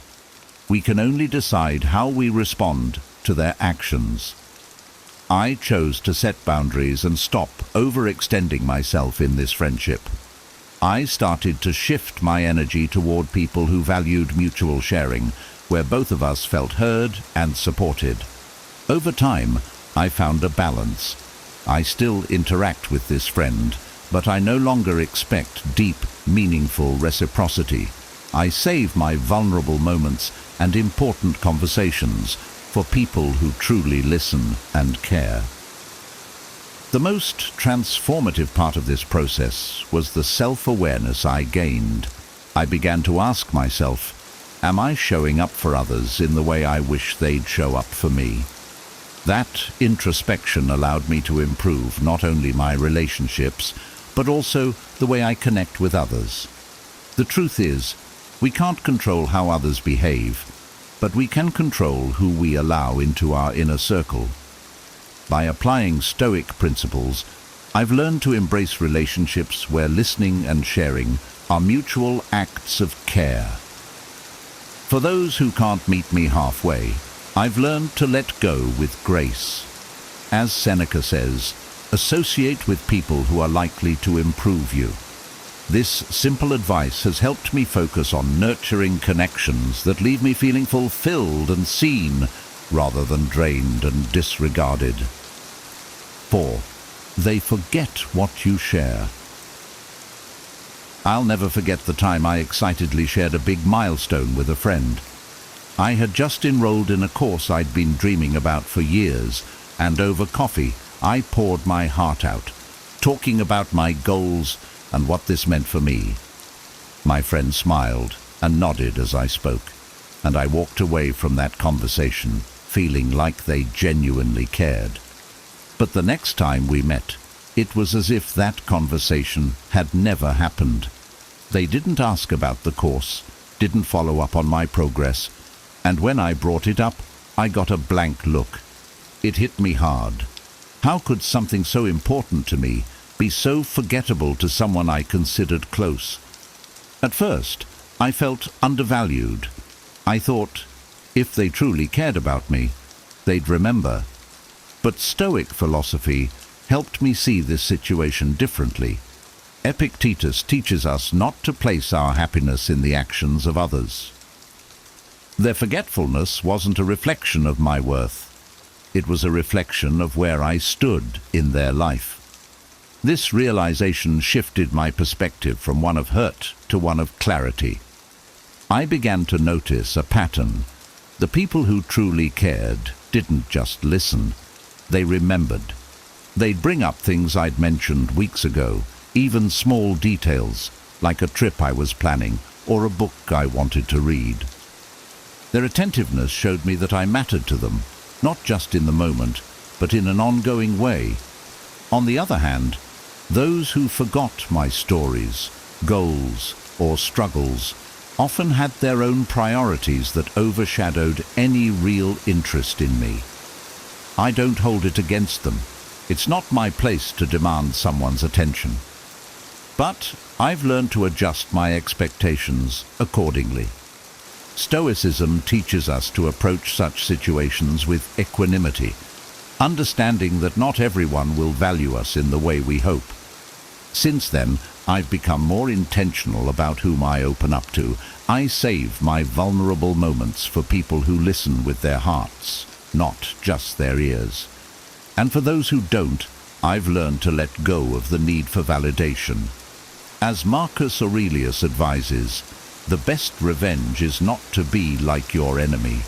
We can only decide how we respond to their actions. I chose to set boundaries and stop overextending myself in this friendship. I started to shift my energy toward people who valued mutual sharing, where both of us felt heard and supported. Over time, I found a balance. I still interact with this friend, but I no longer expect deep, meaningful reciprocity. I save my vulnerable moments and important conversations for people who truly listen and care. The most transformative part of this process was the self-awareness I gained. I began to ask myself, am I showing up for others in the way I wish they'd show up for me? That introspection allowed me to improve not only my relationships, but also the way I connect with others. The truth is, we can't control how others behave, but we can control who we allow into our inner circle. By applying Stoic principles, I've learned to embrace relationships where listening and sharing are mutual acts of care. For those who can't meet me halfway, I've learned to let go with grace. As Seneca says, associate with people who are likely to improve you. This simple advice has helped me focus on nurturing connections that leave me feeling fulfilled and seen, rather than drained and disregarded. 4. They forget what you share. I'll never forget the time I excitedly shared a big milestone with a friend. I had just enrolled in a course I'd been dreaming about for years, and over coffee I poured my heart out, talking about my goals and what this meant for me. My friend smiled and nodded as I spoke, and I walked away from that conversation feeling like they genuinely cared. But the next time we met, it was as if that conversation had never happened. They didn't ask about the course, didn't follow up on my progress, and when I brought it up, I got a blank look. It hit me hard. How could something so important to me be so forgettable to someone I considered close? At first, I felt undervalued. I thought, if they truly cared about me, they'd remember. But Stoic philosophy helped me see this situation differently. Epictetus teaches us not to place our happiness in the actions of others. Their forgetfulness wasn't a reflection of my worth. It was a reflection of where I stood in their life. This realization shifted my perspective from one of hurt to one of clarity. I began to notice a pattern. The people who truly cared didn't just listen, they remembered. They'd bring up things I'd mentioned weeks ago, even small details, like a trip I was planning or a book I wanted to read. Their attentiveness showed me that I mattered to them, not just in the moment, but in an ongoing way. On the other hand, those who forgot my stories, goals, or struggles often had their own priorities that overshadowed any real interest in me. I don't hold it against them. It's not my place to demand someone's attention. But I've learned to adjust my expectations accordingly. Stoicism teaches us to approach such situations with equanimity, understanding that not everyone will value us in the way we hope. Since then, I've become more intentional about whom I open up to. I save my vulnerable moments for people who listen with their hearts, not just their ears. And for those who don't, I've learned to let go of the need for validation. As Marcus Aurelius advises, the best revenge is not to be like your enemy.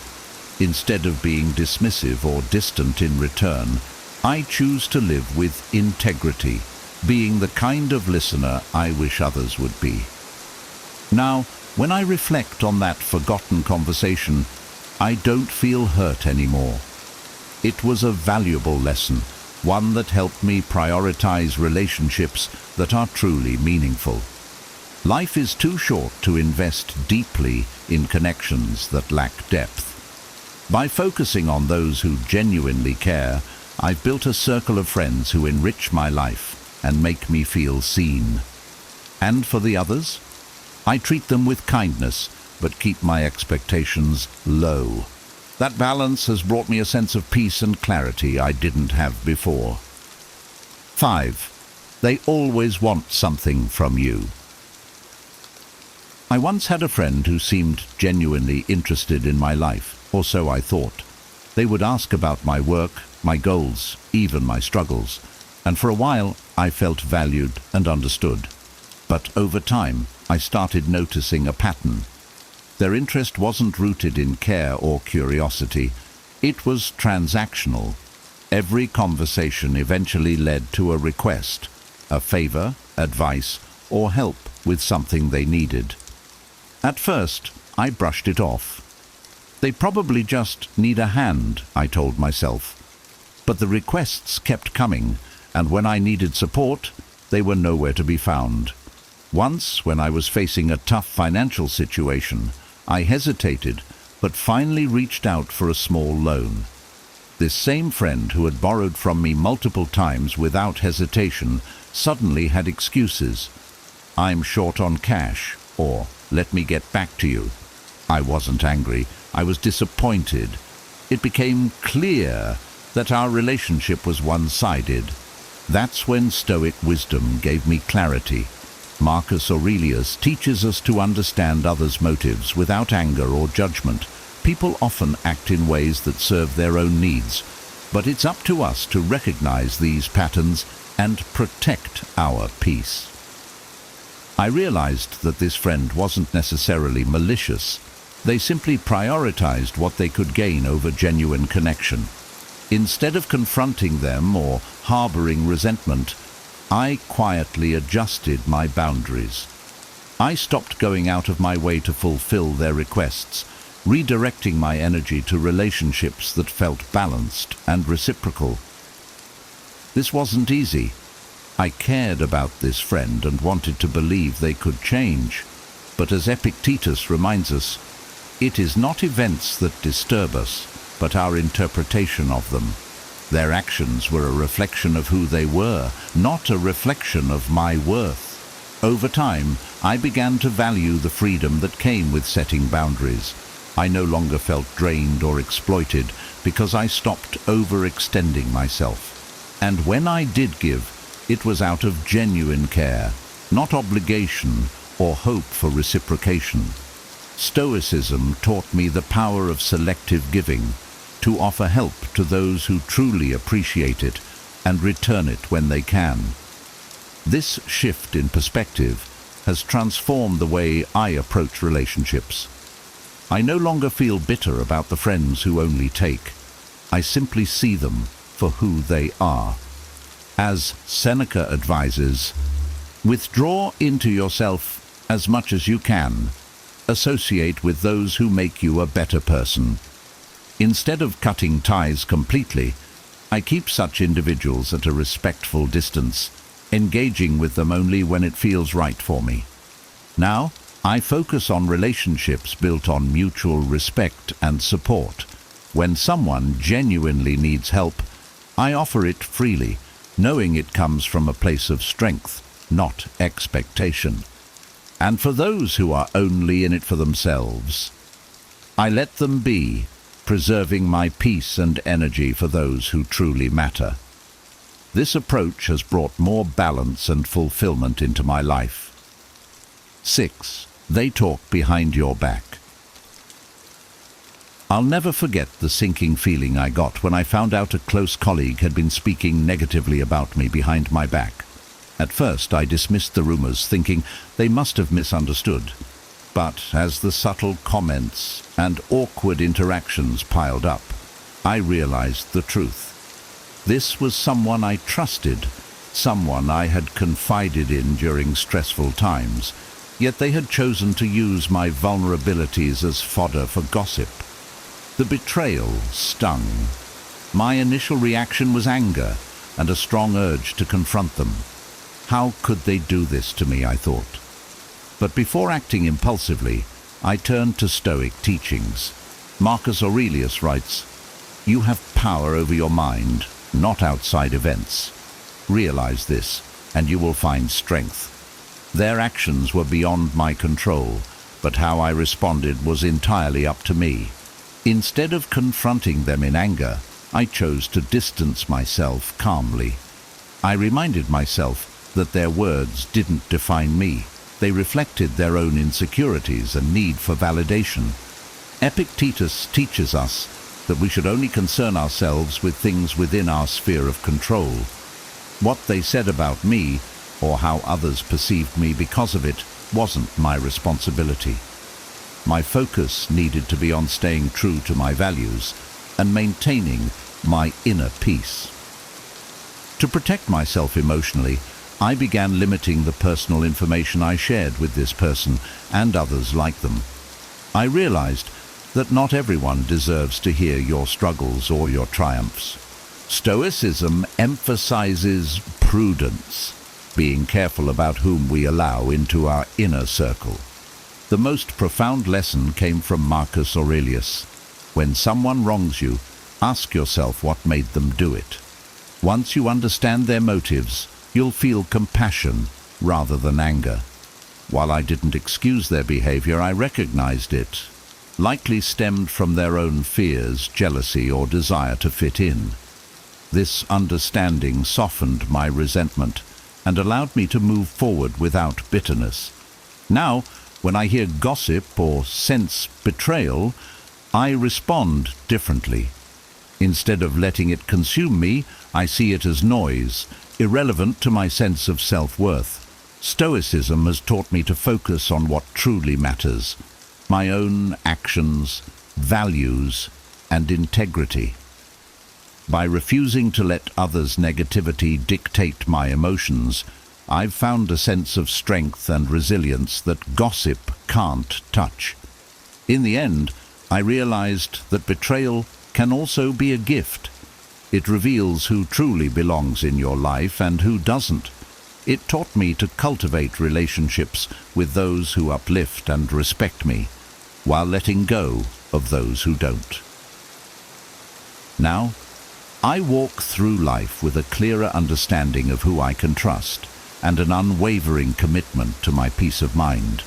Instead of being dismissive or distant in return, I choose to live with integrity, being the kind of listener I wish others would be. Now, when I reflect on that forgotten conversation, I don't feel hurt anymore. It was a valuable lesson, one that helped me prioritize relationships that are truly meaningful. Life is too short to invest deeply in connections that lack depth. By focusing on those who genuinely care, I've built a circle of friends who enrich my life and make me feel seen. And for the others, I treat them with kindness, but keep my expectations low. That balance has brought me a sense of peace and clarity I didn't have before. 5. They always want something from you. I once had a friend who seemed genuinely interested in my life, or so I thought. They would ask about my work, my goals, even my struggles, and for a while I felt valued and understood. But over time, I started noticing a pattern. Their interest wasn't rooted in care or curiosity. It was transactional. Every conversation eventually led to a request, a favor, advice, or help with something they needed. At first, I brushed it off. They probably just need a hand, I told myself. But the requests kept coming, and when I needed support, they were nowhere to be found. Once, when I was facing a tough financial situation, I hesitated, but finally reached out for a small loan. This same friend who had borrowed from me multiple times without hesitation suddenly had excuses. "I'm short on cash," or "let me get back to you." I wasn't angry. I was disappointed. It became clear that our relationship was one-sided. That's when Stoic wisdom gave me clarity. Marcus Aurelius teaches us to understand others' motives without anger or judgment. People often act in ways that serve their own needs, but it's up to us to recognize these patterns and protect our peace. I realized that this friend wasn't necessarily malicious. They simply prioritized what they could gain over genuine connection. Instead of confronting them or harboring resentment, I quietly adjusted my boundaries. I stopped going out of my way to fulfill their requests, redirecting my energy to relationships that felt balanced and reciprocal. This wasn't easy. I cared about this friend and wanted to believe they could change. But as Epictetus reminds us, it is not events that disturb us, but our interpretation of them. Their actions were a reflection of who they were, not a reflection of my worth. Over time, I began to value the freedom that came with setting boundaries. I no longer felt drained or exploited because I stopped overextending myself. And when I did give, it was out of genuine care, not obligation or hope for reciprocation. Stoicism taught me the power of selective giving, to offer help to those who truly appreciate it and return it when they can. This shift in perspective has transformed the way I approach relationships. I no longer feel bitter about the friends who only take. I simply see them for who they are. As Seneca advises, withdraw into yourself as much as you can. Associate with those who make you a better person. Instead of cutting ties completely, I keep such individuals at a respectful distance, engaging with them only when it feels right for me. Now, I focus on relationships built on mutual respect and support. When someone genuinely needs help, I offer it freely, knowing it comes from a place of strength, not expectation. And for those who are only in it for themselves, I let them be, preserving my peace and energy for those who truly matter. This approach has brought more balance and fulfillment into my life. 6. They talk behind your back. I'll never forget the sinking feeling I got when I found out a close colleague had been speaking negatively about me behind my back. At first, I dismissed the rumors, thinking they must have misunderstood. But as the subtle comments and awkward interactions piled up, I realized the truth. This was someone I trusted, someone I had confided in during stressful times, yet they had chosen to use my vulnerabilities as fodder for gossip. The betrayal stung. My initial reaction was anger and a strong urge to confront them. How could they do this to me, I thought. But before acting impulsively, I turned to Stoic teachings. Marcus Aurelius writes, "You have power over your mind, not outside events. Realize this, and you will find strength." Their actions were beyond my control, but how I responded was entirely up to me. Instead of confronting them in anger, I chose to distance myself calmly. I reminded myself that their words didn't define me. They reflected their own insecurities and need for validation. Epictetus teaches us that we should only concern ourselves with things within our sphere of control. What they said about me, or how others perceived me because of it, wasn't my responsibility. My focus needed to be on staying true to my values and maintaining my inner peace. To protect myself emotionally, I began limiting the personal information I shared with this person and others like them. I realized that not everyone deserves to hear your struggles or your triumphs. Stoicism emphasizes prudence, being careful about whom we allow into our inner circle. The most profound lesson came from Marcus Aurelius. When someone wrongs you, Ask yourself what made them do it. Once you understand their motives, you'll feel compassion rather than anger. While I didn't excuse their behavior, I recognized it likely stemmed from their own fears, jealousy, or desire to fit in. This understanding softened my resentment and allowed me to move forward without bitterness. Now, when I hear gossip or sense betrayal, I respond differently. Instead of letting it consume me, I see it as noise, irrelevant to my sense of self-worth. Stoicism has taught me to focus on what truly matters: my own actions, values, and integrity. By refusing to let others' negativity dictate my emotions, I've found a sense of strength and resilience that gossip can't touch. In the end, I realized that betrayal can also be a gift. It reveals who truly belongs in your life and who doesn't. It taught me to cultivate relationships with those who uplift and respect me, while letting go of those who don't. Now, I walk through life with a clearer understanding of who I can trust and an unwavering commitment to my peace of mind.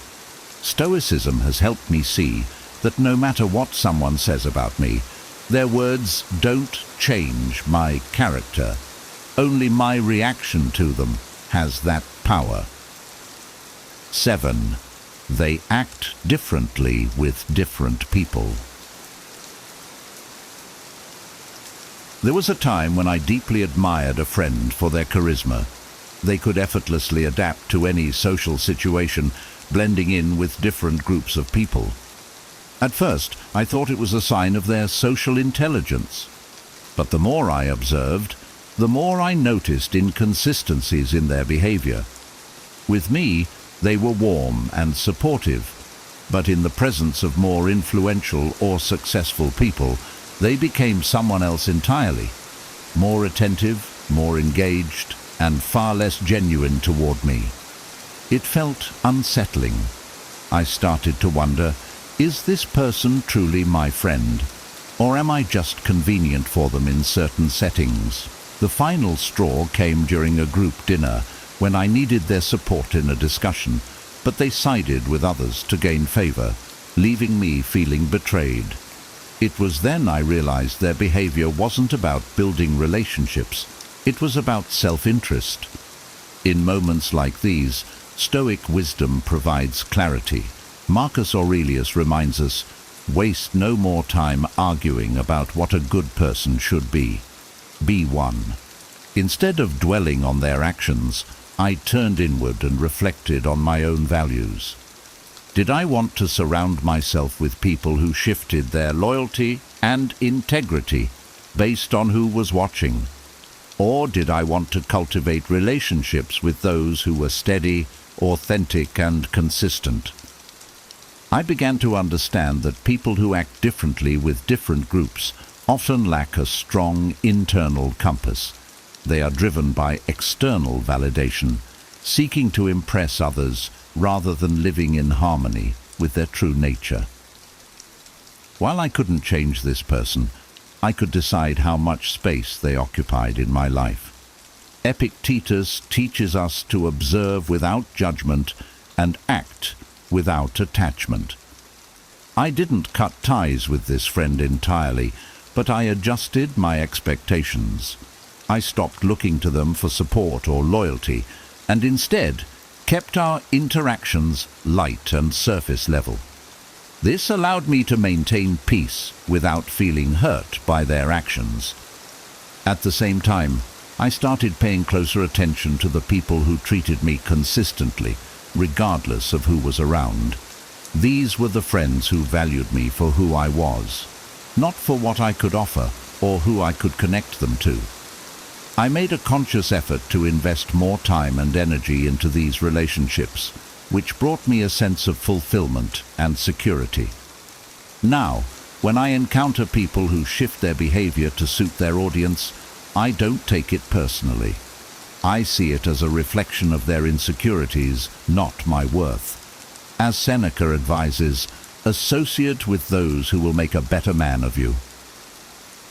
Stoicism has helped me see that no matter what someone says about me, their words don't change my character. Only my reaction to them has that power. 7. They act differently with different people. There was a time when I deeply admired a friend for their charisma. They could effortlessly adapt to any social situation, blending in with different groups of people. At first, I thought it was a sign of their social intelligence. But the more I observed, the more I noticed inconsistencies in their behavior. With me, they were warm and supportive, but in the presence of more influential or successful people, they became someone else entirely, more attentive, more engaged, and far less genuine toward me. It felt unsettling. I started to wonder, is this person truly my friend, or am I just convenient for them in certain settings? The final straw came during a group dinner when I needed their support in a discussion, but they sided with others to gain favor, leaving me feeling betrayed. It was then I realized their behavior wasn't about building relationships, it was about self-interest. In moments like these, Stoic wisdom provides clarity. Marcus Aurelius reminds us, waste no more time arguing about what a good person should be. Be one. Instead of dwelling on their actions, I turned inward and reflected on my own values. Did I want to surround myself with people who shifted their loyalty and integrity based on who was watching? Or did I want to cultivate relationships with those who were steady, authentic, and consistent? I began to understand that people who act differently with different groups often lack a strong internal compass. They are driven by external validation, seeking to impress others rather than living in harmony with their true nature. While I couldn't change this person, I could decide how much space they occupied in my life. Epictetus teaches us to observe without judgment and act without attachment. I didn't cut ties with this friend entirely, but I adjusted my expectations. I stopped looking to them for support or loyalty, and instead kept our interactions light and surface level. This allowed me to maintain peace without feeling hurt by their actions. At the same time, I started paying closer attention to the people who treated me consistently, regardless of who was around. These were the friends who valued me for who I was, not for what I could offer or who I could connect them to. I made a conscious effort to invest more time and energy into these relationships, which brought me a sense of fulfillment and security. Now, when I encounter people who shift their behavior to suit their audience, I don't take it personally. I see it as a reflection of their insecurities, not my worth. As Seneca advises, associate with those who will make a better man of you.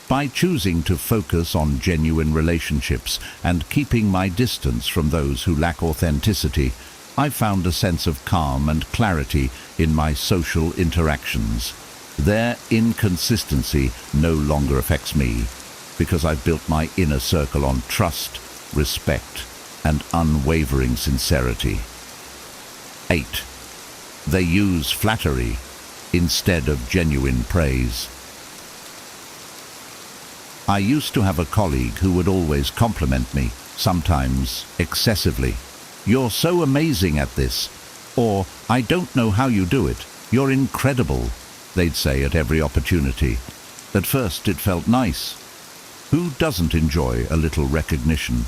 By choosing to focus on genuine relationships and keeping my distance from those who lack authenticity, I found a sense of calm and clarity in my social interactions. Their inconsistency no longer affects me, because I've built my inner circle on trust, respect, and unwavering sincerity. 8. They use flattery instead of genuine praise. I used to have a colleague who would always compliment me, sometimes excessively. "You're so amazing at this," or "I don't know how you do it. You're incredible," they'd say at every opportunity. At first it felt nice. Who doesn't enjoy a little recognition?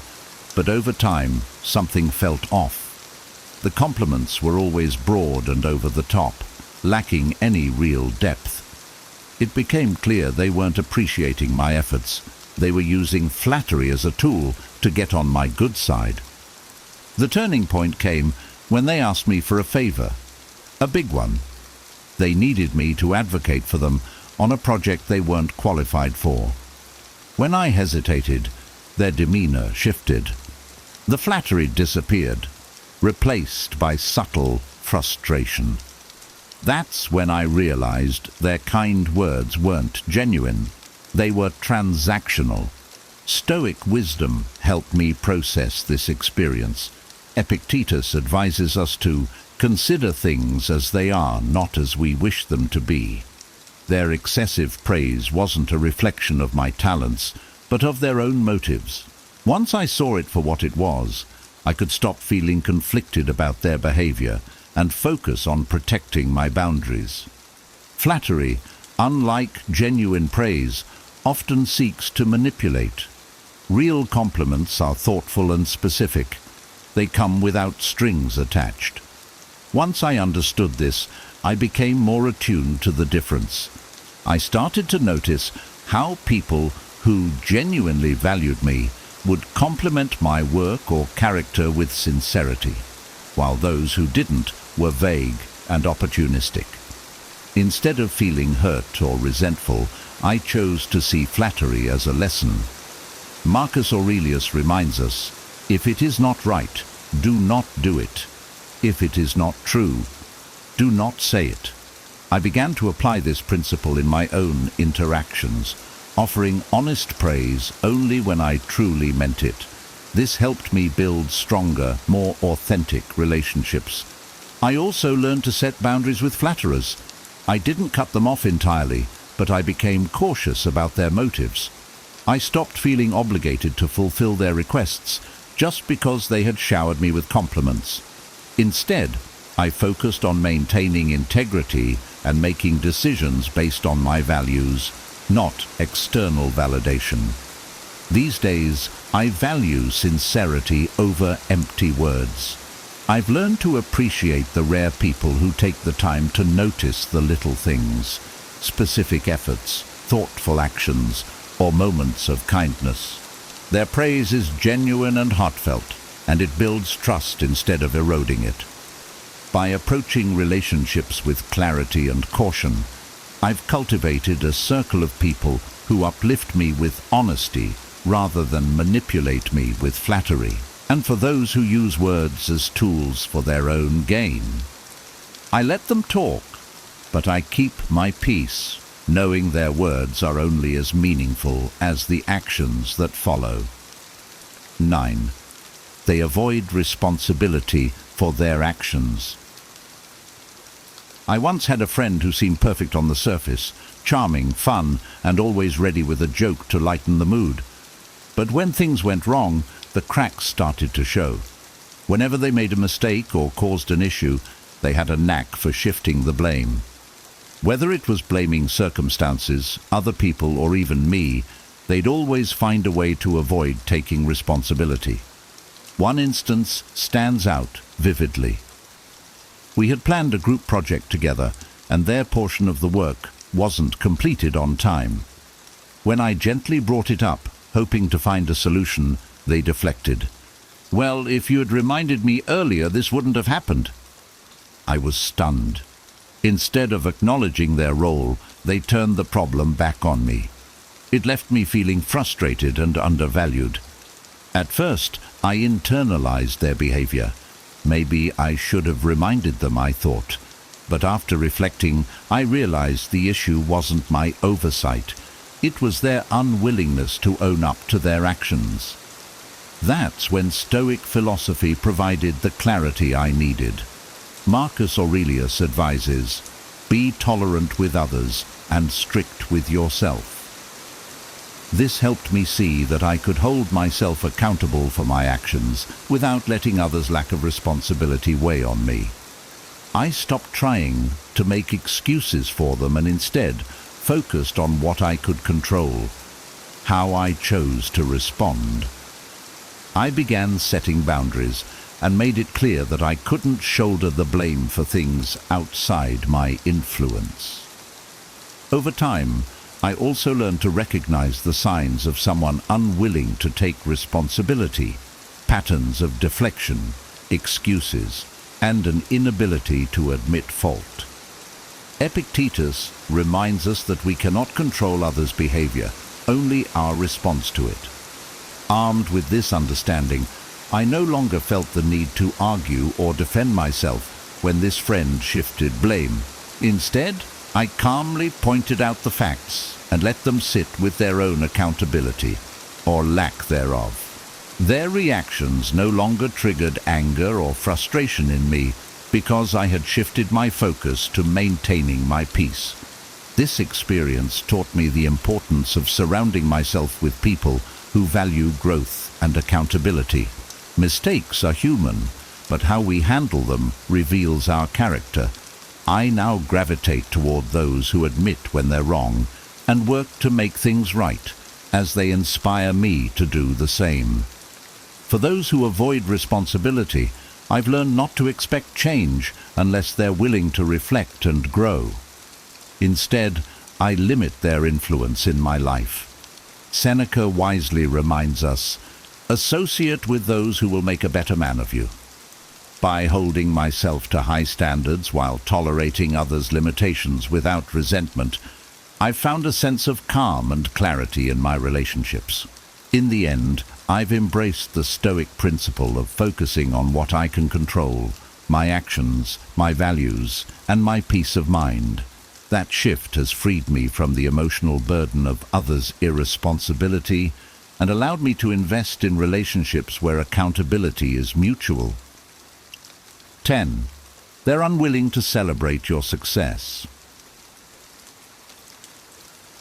But over time, something felt off. The compliments were always broad and over the top, lacking any real depth. It became clear they weren't appreciating my efforts. They were using flattery as a tool to get on my good side. The turning point came when they asked me for a favor, a big one. They needed me to advocate for them on a project they weren't qualified for. When I hesitated, their demeanor shifted. The flattery disappeared, replaced by subtle frustration. That's when I realized their kind words weren't genuine. They were transactional. Stoic wisdom helped me process this experience. Epictetus advises us to consider things as they are, not as we wish them to be. Their excessive praise wasn't a reflection of my talents, but of their own motives. Once I saw it for what it was, I could stop feeling conflicted about their behavior and focus on protecting my boundaries. Flattery, unlike genuine praise, often seeks to manipulate. Real compliments are thoughtful and specific. They come without strings attached. Once I understood this, I became more attuned to the difference. I started to notice how people who genuinely valued me would compliment my work or character with sincerity, while those who didn't were vague and opportunistic. Instead of feeling hurt or resentful, I chose to see flattery as a lesson. Marcus Aurelius reminds us, "If it is not right, do not do it. If it is not true, do not say it." I began to apply this principle in my own interactions, offering honest praise only when I truly meant it. This helped me build stronger, more authentic relationships. I also learned to set boundaries with flatterers. I didn't cut them off entirely, but I became cautious about their motives. I stopped feeling obligated to fulfill their requests just because they had showered me with compliments. Instead, I focused on maintaining integrity and making decisions based on my values, not external validation. These days, I value sincerity over empty words. I've learned to appreciate the rare people who take the time to notice the little things, specific efforts, thoughtful actions, or moments of kindness. Their praise is genuine and heartfelt, and it builds trust instead of eroding it. By approaching relationships with clarity and caution, I've cultivated a circle of people who uplift me with honesty rather than manipulate me with flattery. And for those who use words as tools for their own gain, I let them talk, but I keep my peace, knowing their words are only as meaningful as the actions that follow. 9. They avoid responsibility for their actions. I once had a friend who seemed perfect on the surface, charming, fun, and always ready with a joke to lighten the mood. But when things went wrong, the cracks started to show. Whenever they made a mistake or caused an issue, they had a knack for shifting the blame. Whether it was blaming circumstances, other people, or even me, they'd always find a way to avoid taking responsibility. One instance stands out vividly. We had planned a group project together, and their portion of the work wasn't completed on time. When I gently brought it up, hoping to find a solution, they deflected. "Well, if you had reminded me earlier, this wouldn't have happened." I was stunned. Instead of acknowledging their role, they turned the problem back on me. It left me feeling frustrated and undervalued. At first, I internalized their behavior. Maybe I should have reminded them, I thought. But after reflecting, I realized the issue wasn't my oversight. It was their unwillingness to own up to their actions. That's when Stoic philosophy provided the clarity I needed. Marcus Aurelius advises, "Be tolerant with others and strict with yourself." This helped me see that I could hold myself accountable for my actions without letting others' lack of responsibility weigh on me. I stopped trying to make excuses for them and instead focused on what I could control, how I chose to respond. I began setting boundaries and made it clear that I couldn't shoulder the blame for things outside my influence. Over time, I also learned to recognize the signs of someone unwilling to take responsibility, patterns of deflection, excuses, and an inability to admit fault. Epictetus reminds us that we cannot control others' behavior, only our response to it. Armed with this understanding, I no longer felt the need to argue or defend myself when this friend shifted blame. Instead, I calmly pointed out the facts and let them sit with their own accountability, or lack thereof. Their reactions no longer triggered anger or frustration in me because I had shifted my focus to maintaining my peace. This experience taught me the importance of surrounding myself with people who value growth and accountability. Mistakes are human, but how we handle them reveals our character. I now gravitate toward those who admit when they're wrong and work to make things right, as they inspire me to do the same. For those who avoid responsibility, I've learned not to expect change unless they're willing to reflect and grow. Instead, I limit their influence in my life. Seneca wisely reminds us, "Associate with those who will make a better man of you." By holding myself to high standards while tolerating others' limitations without resentment, I've found a sense of calm and clarity in my relationships. In the end, I've embraced the Stoic principle of focusing on what I can control, my actions, my values, and my peace of mind. That shift has freed me from the emotional burden of others' irresponsibility and allowed me to invest in relationships where accountability is mutual. 10. They're unwilling to celebrate your success.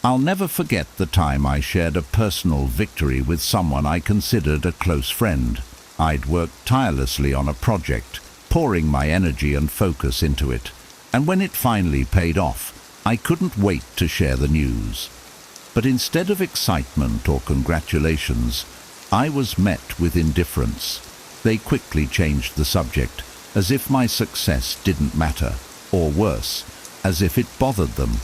I'll never forget the time I shared a personal victory with someone I considered a close friend. I'd worked tirelessly on a project, pouring my energy and focus into it, and when it finally paid off, I couldn't wait to share the news. But instead of excitement or congratulations, I was met with indifference. They quickly changed the subject, as if my success didn't matter, or worse, as if it bothered them.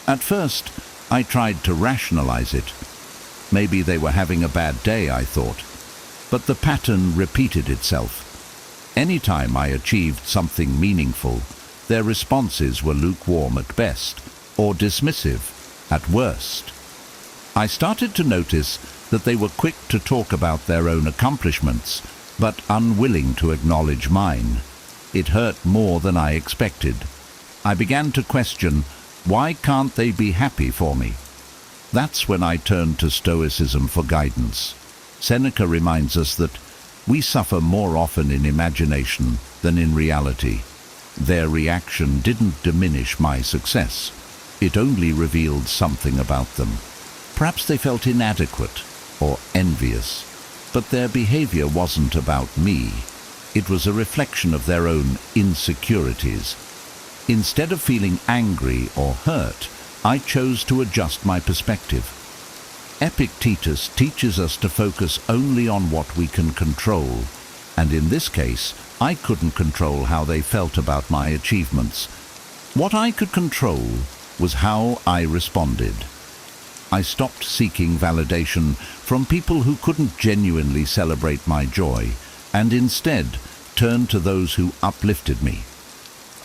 At first, I tried to rationalize it. Maybe they were having a bad day, I thought. But the pattern repeated itself. Anytime I achieved something meaningful, their responses were lukewarm at best, or dismissive at worst. I started to notice that they were quick to talk about their own accomplishments, but unwilling to acknowledge mine. It hurt more than I expected. I began to question, why can't they be happy for me? That's when I turned to Stoicism for guidance. Seneca reminds us that we suffer more often in imagination than in reality. Their reaction didn't diminish my success. It only revealed something about them. Perhaps they felt inadequate or envious, but their behavior wasn't about me. It was a reflection of their own insecurities. Instead of feeling angry or hurt, I chose to adjust my perspective. Epictetus teaches us to focus only on what we can control, and in this case, I couldn't control how they felt about my achievements. What I could control was how I responded. I stopped seeking validation from people who couldn't genuinely celebrate my joy, and instead turned to those who uplifted me.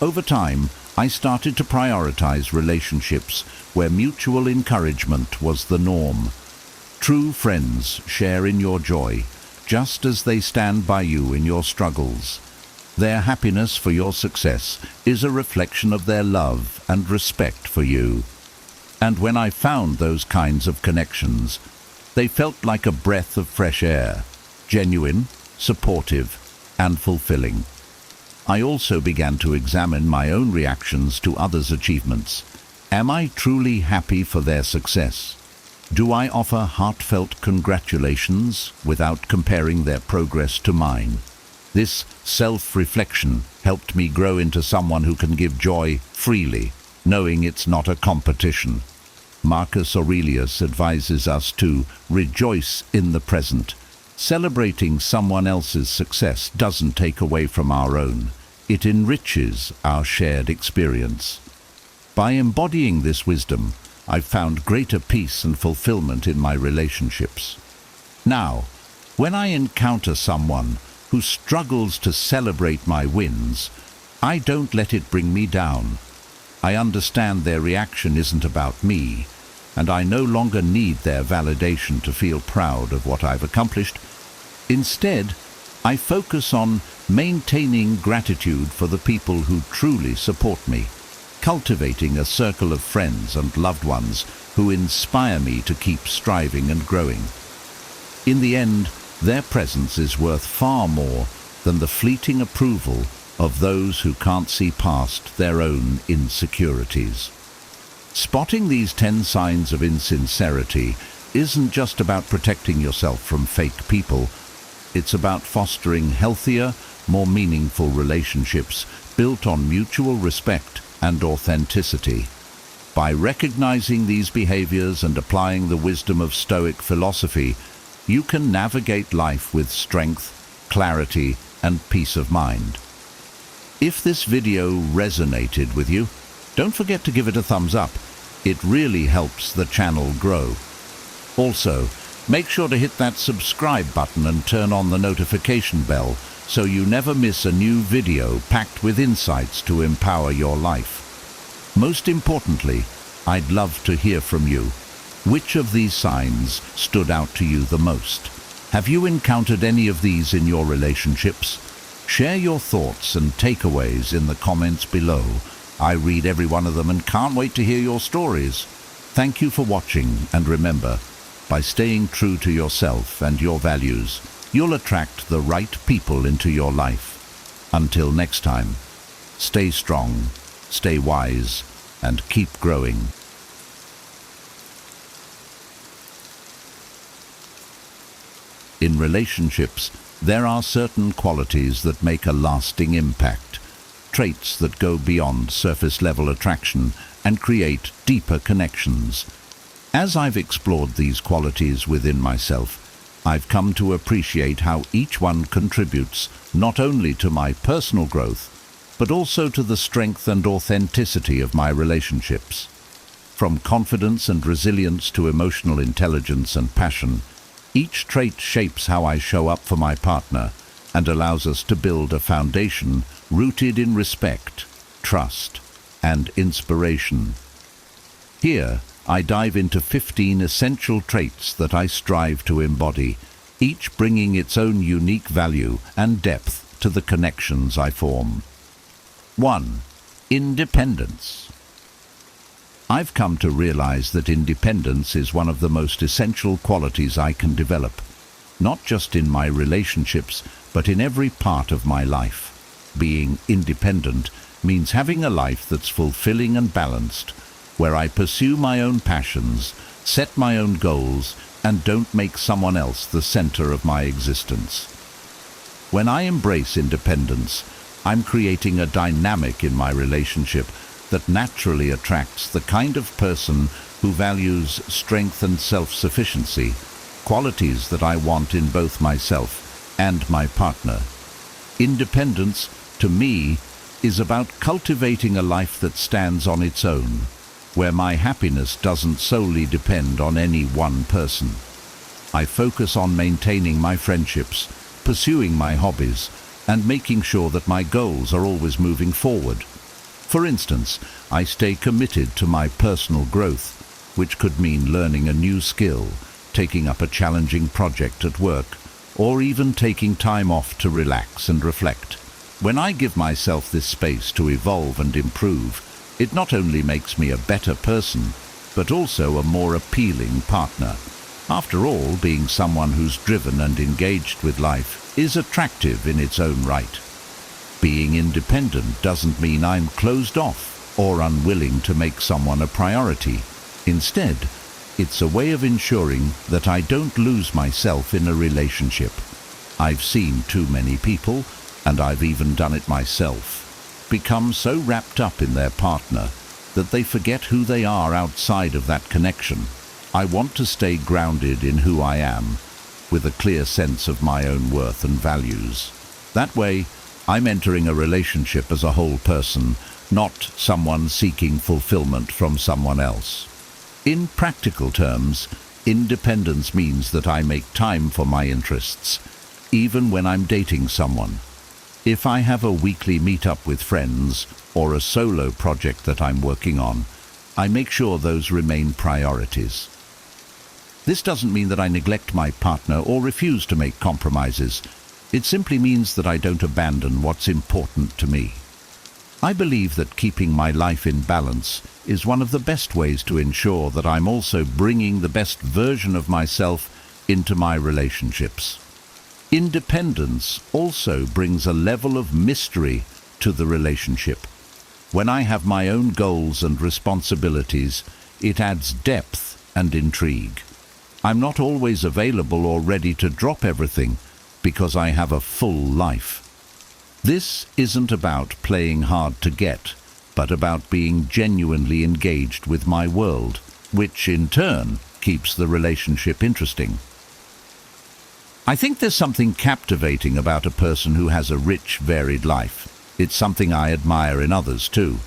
Over time, I started to prioritize relationships where mutual encouragement was the norm. True friends share in your joy, just as they stand by you in your struggles. Their happiness for your success is a reflection of their love and respect for you. And when I found those kinds of connections, they felt like a breath of fresh air, genuine, supportive, and fulfilling. I also began to examine my own reactions to others' achievements. Am I truly happy for their success? Do I offer heartfelt congratulations without comparing their progress to mine? This self-reflection helped me grow into someone who can give joy freely, knowing it's not a competition. Marcus Aurelius advises us to rejoice in the present. Celebrating someone else's success doesn't take away from our own. It enriches our shared experience. By embodying this wisdom, I've found greater peace and fulfillment in my relationships. Now, when I encounter someone who struggles to celebrate my wins, I don't let it bring me down. I understand their reaction isn't about me, and I no longer need their validation to feel proud of what I've accomplished. Instead, I focus on maintaining gratitude for the people who truly support me, cultivating a circle of friends and loved ones who inspire me to keep striving and growing. In the end, their presence is worth far more than the fleeting approval of those who can't see past their own insecurities. Spotting these 10 signs of insincerity isn't just about protecting yourself from fake people. It's about fostering healthier, more meaningful relationships built on mutual respect and authenticity. By recognizing these behaviors and applying the wisdom of Stoic philosophy, you can navigate life with strength, clarity, and peace of mind. If this video resonated with you, don't forget to give it a thumbs up. It really helps the channel grow. Also, make sure to hit that subscribe button and turn on the notification bell so you never miss a new video packed with insights to empower your life. Most importantly, I'd love to hear from you. Which of these signs stood out to you the most? Have you encountered any of these in your relationships? Share your thoughts and takeaways in the comments below. I read every one of them and can't wait to hear your stories. Thank you for watching, and remember, by staying true to yourself and your values, you'll attract the right people into your life. Until next time, stay strong, stay wise, and keep growing. In relationships, there are certain qualities that make a lasting impact, traits that go beyond surface-level attraction and create deeper connections. As I've explored these qualities within myself, I've come to appreciate how each one contributes not only to my personal growth, but also to the strength and authenticity of my relationships. From confidence and resilience to emotional intelligence and passion, each trait shapes how I show up for my partner and allows us to build a foundation rooted in respect, trust, and inspiration. Here, I dive into 15 essential traits that I strive to embody, each bringing its own unique value and depth to the connections I form. 1. Independence. I've come to realize that independence is one of the most essential qualities I can develop, not just in my relationships, but in every part of my life. Being independent means having a life that's fulfilling and balanced, where I pursue my own passions, set my own goals, and don't make someone else the center of my existence. When I embrace independence, I'm creating a dynamic in my relationship that naturally attracts the kind of person who values strength and self-sufficiency, qualities that I want in both myself and my partner. Independence, to me, is about cultivating a life that stands on its own, where my happiness doesn't solely depend on any one person. I focus on maintaining my friendships, pursuing my hobbies, and making sure that my goals are always moving forward. For instance, I stay committed to my personal growth, which could mean learning a new skill, taking up a challenging project at work, or even taking time off to relax and reflect. When I give myself this space to evolve and improve, it not only makes me a better person, but also a more appealing partner. After all, being someone who's driven and engaged with life is attractive in its own right. Being independent doesn't mean I'm closed off or unwilling to make someone a priority. Instead, it's a way of ensuring that I don't lose myself in a relationship. I've seen too many people, and I've even done it myself, become so wrapped up in their partner that they forget who they are outside of that connection. I want to stay grounded in who I am, with a clear sense of my own worth and values. That way, I'm entering a relationship as a whole person, not someone seeking fulfillment from someone else. In practical terms, independence means that I make time for my interests, even when I'm dating someone. If I have a weekly meet-up with friends or a solo project that I'm working on, I make sure those remain priorities. This doesn't mean that I neglect my partner or refuse to make compromises. It simply means that I don't abandon what's important to me. I believe that keeping my life in balance is one of the best ways to ensure that I'm also bringing the best version of myself into my relationships. Independence also brings a level of mystery to the relationship. When I have my own goals and responsibilities, it adds depth and intrigue. I'm not always available or ready to drop everything because I have a full life. This isn't about playing hard to get, but about being genuinely engaged with my world, which in turn keeps the relationship interesting. I think there's something captivating about a person who has a rich, varied life. It's something I admire in others too.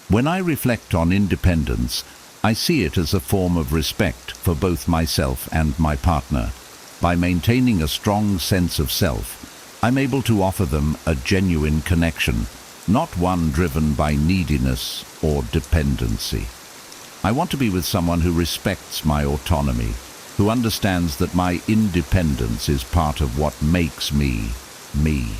When I reflect on independence, I see it as a form of respect for both myself and my partner. By maintaining a strong sense of self, I'm able to offer them a genuine connection, not one driven by neediness or dependency. I want to be with someone who respects my autonomy, who understands that my independence is part of what makes me, me.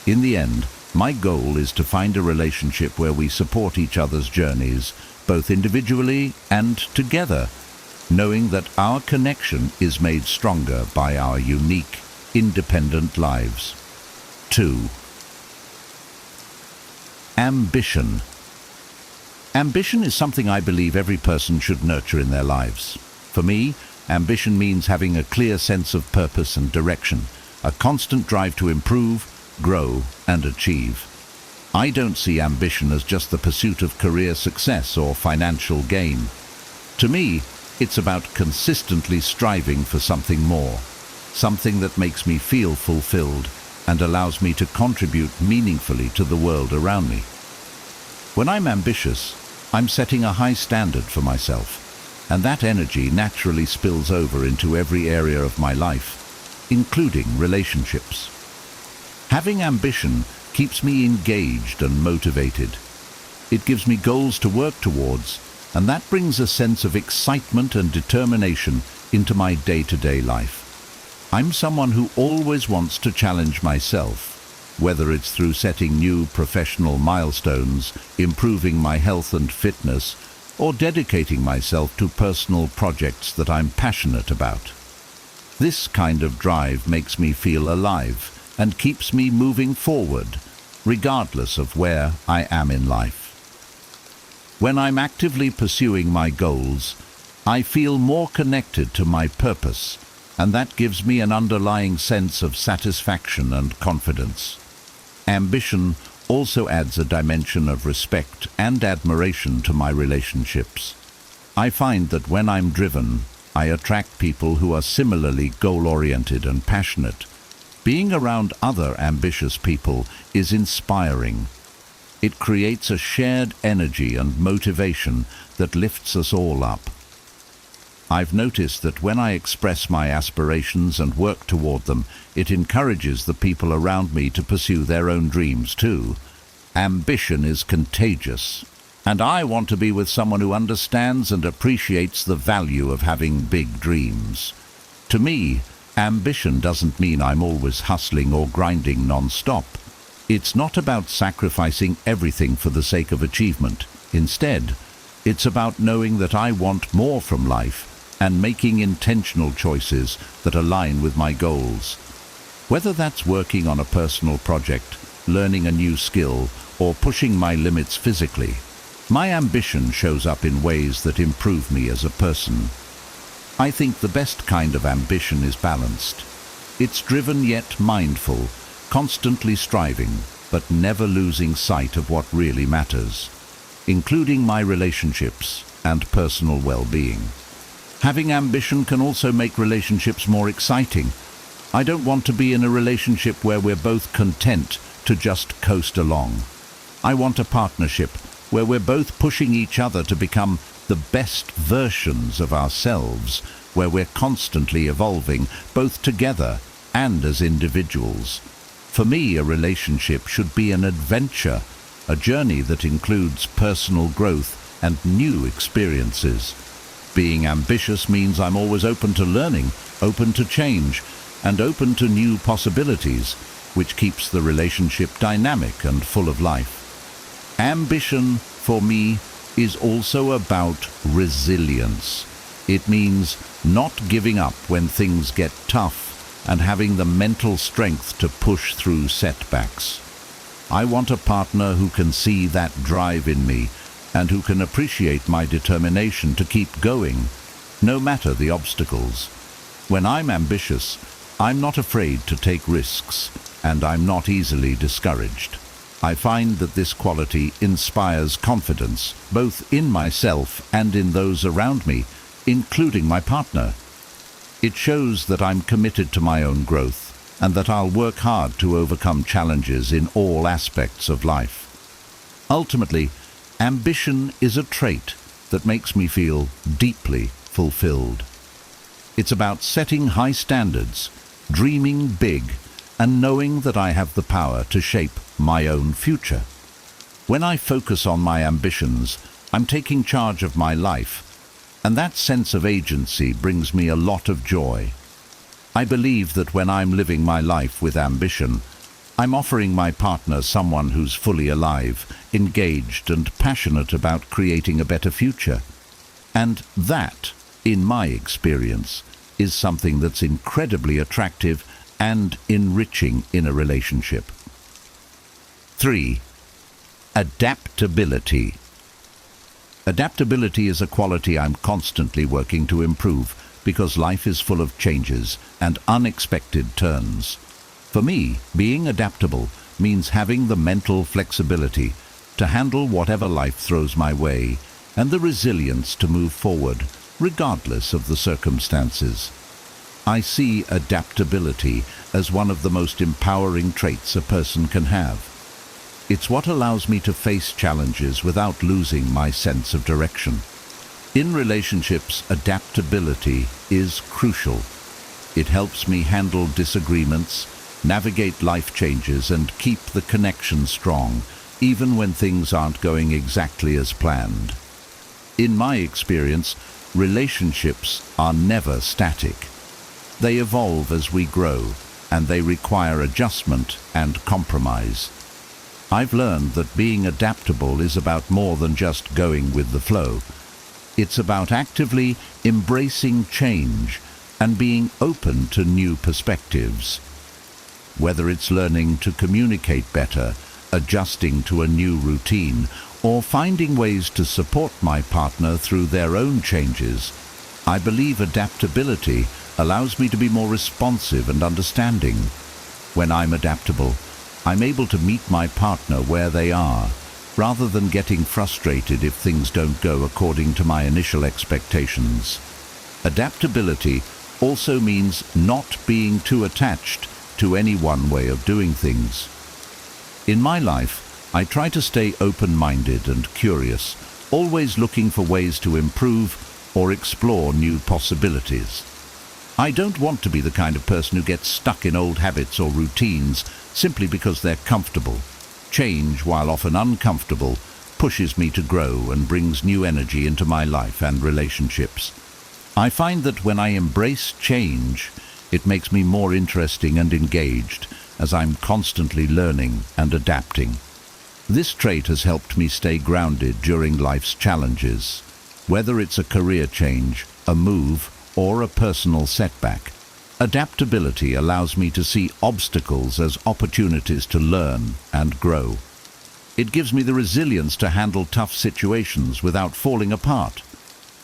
In the end, my goal is to find a relationship where we support each other's journeys, both individually and together, knowing that our connection is made stronger by our unique, independent lives. 2. Ambition. Ambition is something I believe every person should nurture in their lives. For me, ambition means having a clear sense of purpose and direction, a constant drive to improve, grow, and achieve. I don't see ambition as just the pursuit of career success or financial gain. To me, it's about consistently striving for something more, something that makes me feel fulfilled and allows me to contribute meaningfully to the world around me. When I'm ambitious, I'm setting a high standard for myself, and that energy naturally spills over into every area of my life, including relationships. Having ambition keeps me engaged and motivated. It gives me goals to work towards, and that brings a sense of excitement and determination into my day-to-day life. I'm someone who always wants to challenge myself, whether it's through setting new professional milestones, improving my health and fitness, or dedicating myself to personal projects that I'm passionate about. This kind of drive makes me feel alive and keeps me moving forward, regardless of where I am in life. When I'm actively pursuing my goals, I feel more connected to my purpose, and that gives me an underlying sense of satisfaction and confidence. Ambition also adds a dimension of respect and admiration to my relationships. I find that when I'm driven, I attract people who are similarly goal-oriented and passionate. Being around other ambitious people is inspiring. It creates a shared energy and motivation that lifts us all up. I've noticed that when I express my aspirations and work toward them, it encourages the people around me to pursue their own dreams too. Ambition is contagious, and I want to be with someone who understands and appreciates the value of having big dreams. To me, ambition doesn't mean I'm always hustling or grinding non-stop. It's not about sacrificing everything for the sake of achievement. Instead, it's about knowing that I want more from life and making intentional choices that align with my goals. Whether that's working on a personal project, learning a new skill, or pushing my limits physically, my ambition shows up in ways that improve me as a person. I think the best kind of ambition is balanced. It's driven yet mindful, constantly striving, but never losing sight of what really matters, including my relationships and personal well-being. Having ambition can also make relationships more exciting. I don't want to be in a relationship where we're both content to just coast along. I want a partnership where we're both pushing each other to become the best versions of ourselves, where we're constantly evolving, both together and as individuals. For me, a relationship should be an adventure, a journey that includes personal growth and new experiences. Being ambitious means I'm always open to learning, open to change, and open to new possibilities, which keeps the relationship dynamic and full of life. Ambition, for me, is also about resilience. It means not giving up when things get tough and having the mental strength to push through setbacks. I want a partner who can see that drive in me and who can appreciate my determination to keep going, no matter the obstacles. When I'm ambitious, I'm not afraid to take risks, and I'm not easily discouraged. I find that this quality inspires confidence, both in myself and in those around me, including my partner. It shows that I'm committed to my own growth, and that I'll work hard to overcome challenges in all aspects of life. Ultimately, ambition is a trait that makes me feel deeply fulfilled. It's about setting high standards, dreaming big, and knowing that I have the power to shape my own future. When I focus on my ambitions, I'm taking charge of my life, and that sense of agency brings me a lot of joy. I believe that when I'm living my life with ambition, I'm offering my partner someone who's fully alive, engaged, and passionate about creating a better future. And that, in my experience, is something that's incredibly attractive and enriching in a relationship. 3. Adaptability. Adaptability is a quality I'm constantly working to improve because life is full of changes and unexpected turns. For me, being adaptable means having the mental flexibility to handle whatever life throws my way and the resilience to move forward regardless of the circumstances. I see adaptability as one of the most empowering traits a person can have. It's what allows me to face challenges without losing my sense of direction. In relationships, adaptability is crucial. It helps me handle disagreements, navigate life changes, and keep the connection strong, even when things aren't going exactly as planned. In my experience, relationships are never static. They evolve as we grow, and they require adjustment and compromise. I've learned that being adaptable is about more than just going with the flow. It's about actively embracing change and being open to new perspectives. Whether it's learning to communicate better, adjusting to a new routine, or finding ways to support my partner through their own changes, I believe adaptability allows me to be more responsive and understanding. When I'm adaptable, I'm able to meet my partner where they are, rather than getting frustrated if things don't go according to my initial expectations. Adaptability also means not being too attached to any one way of doing things. In my life, I try to stay open-minded and curious, always looking for ways to improve or explore new possibilities. I don't want to be the kind of person who gets stuck in old habits or routines simply because they're comfortable. Change, while often uncomfortable, pushes me to grow and brings new energy into my life and relationships. I find that when I embrace change, it makes me more interesting and engaged, as I'm constantly learning and adapting. This trait has helped me stay grounded during life's challenges, whether it's a career change, a move, or a personal setback. Adaptability allows me to see obstacles as opportunities to learn and grow. It gives me the resilience to handle tough situations without falling apart.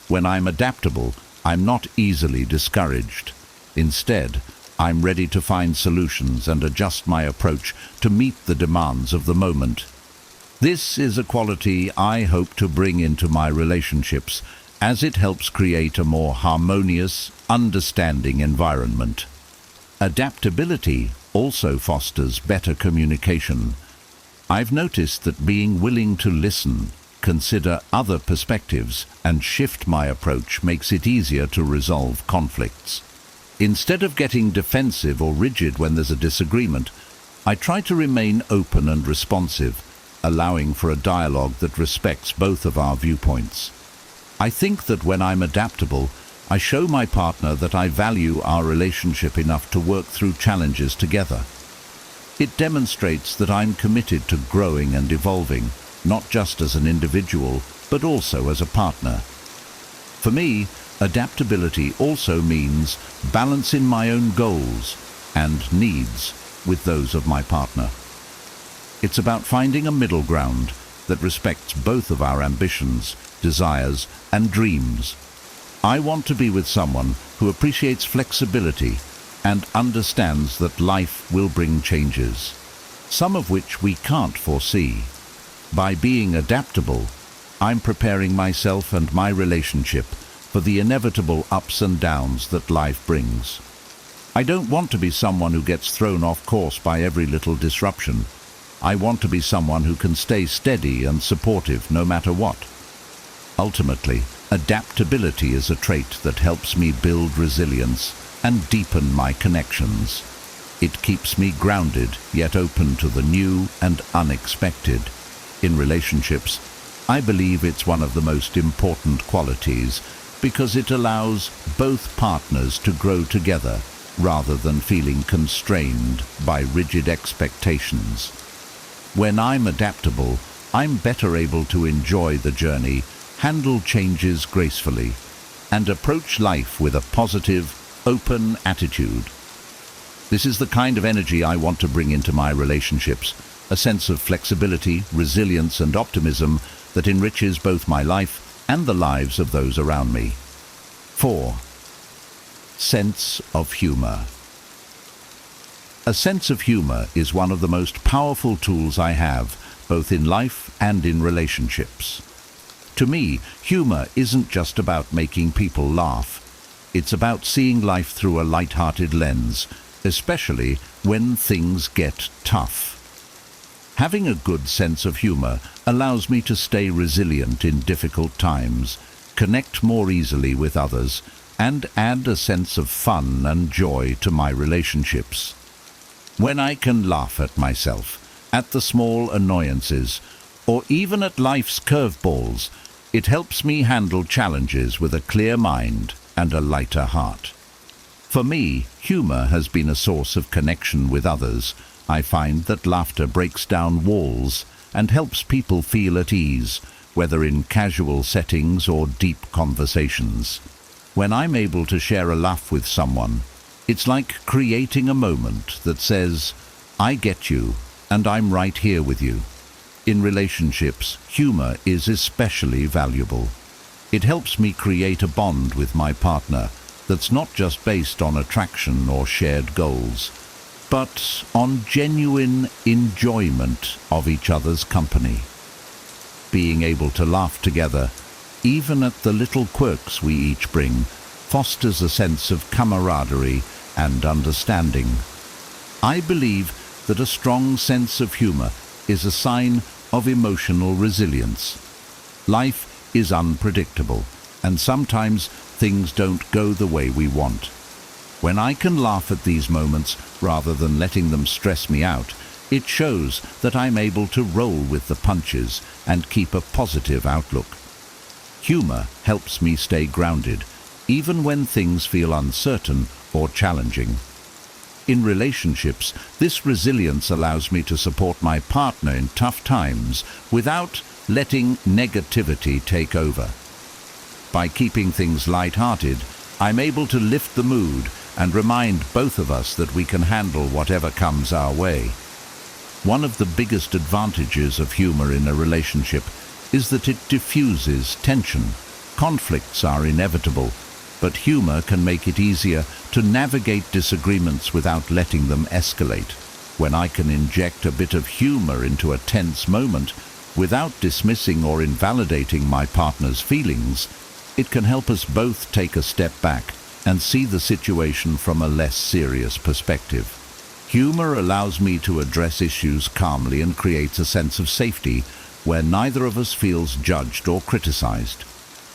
When I'm adaptable, I'm not easily discouraged. Instead, I'm ready to find solutions and adjust my approach to meet the demands of the moment. This is a quality I hope to bring into my relationships, as it helps create a more harmonious, understanding environment. Adaptability also fosters better communication. I've noticed that being willing to listen, consider other perspectives, and shift my approach makes it easier to resolve conflicts. Instead of getting defensive or rigid when there's a disagreement, I try to remain open and responsive, allowing for a dialogue that respects both of our viewpoints. I think that when I'm adaptable, I show my partner that I value our relationship enough to work through challenges together. It demonstrates that I'm committed to growing and evolving, not just as an individual, but also as a partner. For me, adaptability also means balancing my own goals and needs with those of my partner. It's about finding a middle ground that respects both of our ambitions, desires, and dreams. I want to be with someone who appreciates flexibility and understands that life will bring changes, some of which we can't foresee. By being adaptable, I'm preparing myself and my relationship for the inevitable ups and downs that life brings. I don't want to be someone who gets thrown off course by every little disruption. I want to be someone who can stay steady and supportive no matter what. Ultimately, adaptability is a trait that helps me build resilience and deepen my connections. It keeps me grounded, yet open to the new and unexpected. In relationships, I believe it's one of the most important qualities because it allows both partners to grow together rather than feeling constrained by rigid expectations. When I'm adaptable, I'm better able to enjoy the journey, handle changes gracefully, and approach life with a positive, open attitude. This is the kind of energy I want to bring into my relationships, a sense of flexibility, resilience, and optimism that enriches both my life and the lives of those around me. 4. Sense of humor. A sense of humor is one of the most powerful tools I have, both in life and in relationships. To me, humor isn't just about making people laugh. It's about seeing life through a light-hearted lens, especially when things get tough. Having a good sense of humor allows me to stay resilient in difficult times, connect more easily with others, and add a sense of fun and joy to my relationships. When I can laugh at myself, at the small annoyances, or even at life's curveballs, it helps me handle challenges with a clear mind and a lighter heart. For me, humor has been a source of connection with others. I find that laughter breaks down walls and helps people feel at ease, whether in casual settings or deep conversations. When I'm able to share a laugh with someone, it's like creating a moment that says, "I get you, and I'm right here with you." In relationships, humor is especially valuable. It helps me create a bond with my partner that's not just based on attraction or shared goals, but on genuine enjoyment of each other's company. Being able to laugh together, even at the little quirks we each bring, fosters a sense of camaraderie and understanding. I believe that a strong sense of humor is a sign of emotional resilience. Life is unpredictable, and sometimes things don't go the way we want. When I can laugh at these moments rather than letting them stress me out, It shows that I'm able to roll with the punches and keep a positive outlook. Humor helps me stay grounded, even when things feel uncertain or challenging. In relationships, this resilience allows me to support my partner in tough times without letting negativity take over. By keeping things light-hearted, I'm able to lift the mood and remind both of us that we can handle whatever comes our way. One of the biggest advantages of humor in a relationship is that it diffuses tension. Conflicts are inevitable, but humor can make it easier to navigate disagreements without letting them escalate. When I can inject a bit of humor into a tense moment without dismissing or invalidating my partner's feelings, it can help us both take a step back and see the situation from a less serious perspective. Humor allows me to address issues calmly and creates a sense of safety where neither of us feels judged or criticized.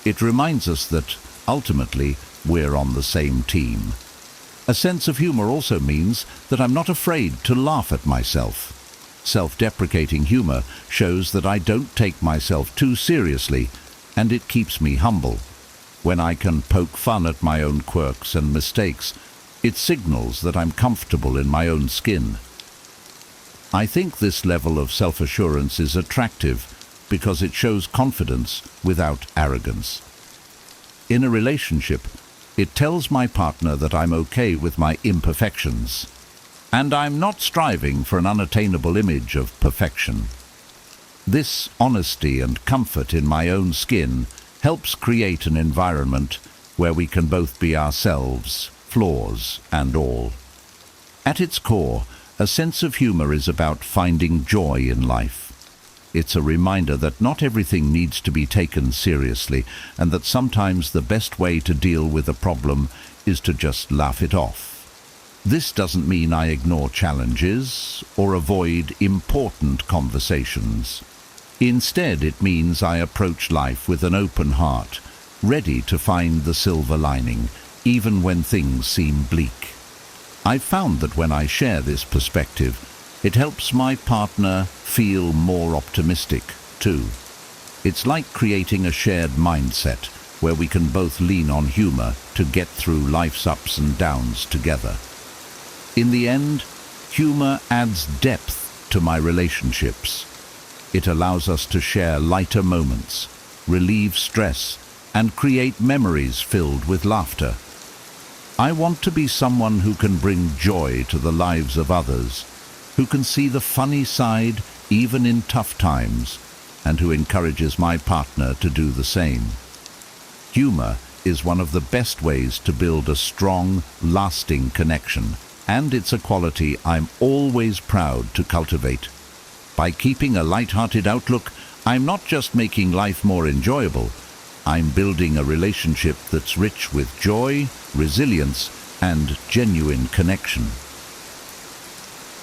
It reminds us that, ultimately, we're on the same team. A sense of humor also means that I'm not afraid to laugh at myself. Self-deprecating humor shows that I don't take myself too seriously, and it keeps me humble. When I can poke fun at my own quirks and mistakes, it signals that I'm comfortable in my own skin. I think this level of self-assurance is attractive because it shows confidence without arrogance. In a relationship, it tells my partner that I'm okay with my imperfections, and I'm not striving for an unattainable image of perfection. This honesty and comfort in my own skin helps create an environment where we can both be ourselves, flaws and all. At its core, a sense of humor is about finding joy in life. It's a reminder that not everything needs to be taken seriously, and that sometimes the best way to deal with a problem is to just laugh it off. This doesn't mean I ignore challenges or avoid important conversations. Instead, it means I approach life with an open heart, ready to find the silver lining, even when things seem bleak. I've found that when I share this perspective, it helps my partner feel more optimistic, too. It's like creating a shared mindset where we can both lean on humor to get through life's ups and downs together. In the end, humor adds depth to my relationships. It allows us to share lighter moments, relieve stress, and create memories filled with laughter. I want to be someone who can bring joy to the lives of others, who can see the funny side even in tough times, and who encourages my partner to do the same. Humor is one of the best ways to build a strong, lasting connection, and it's a quality I'm always proud to cultivate. By keeping a light-hearted outlook, I'm not just making life more enjoyable, I'm building a relationship that's rich with joy, resilience, and genuine connection.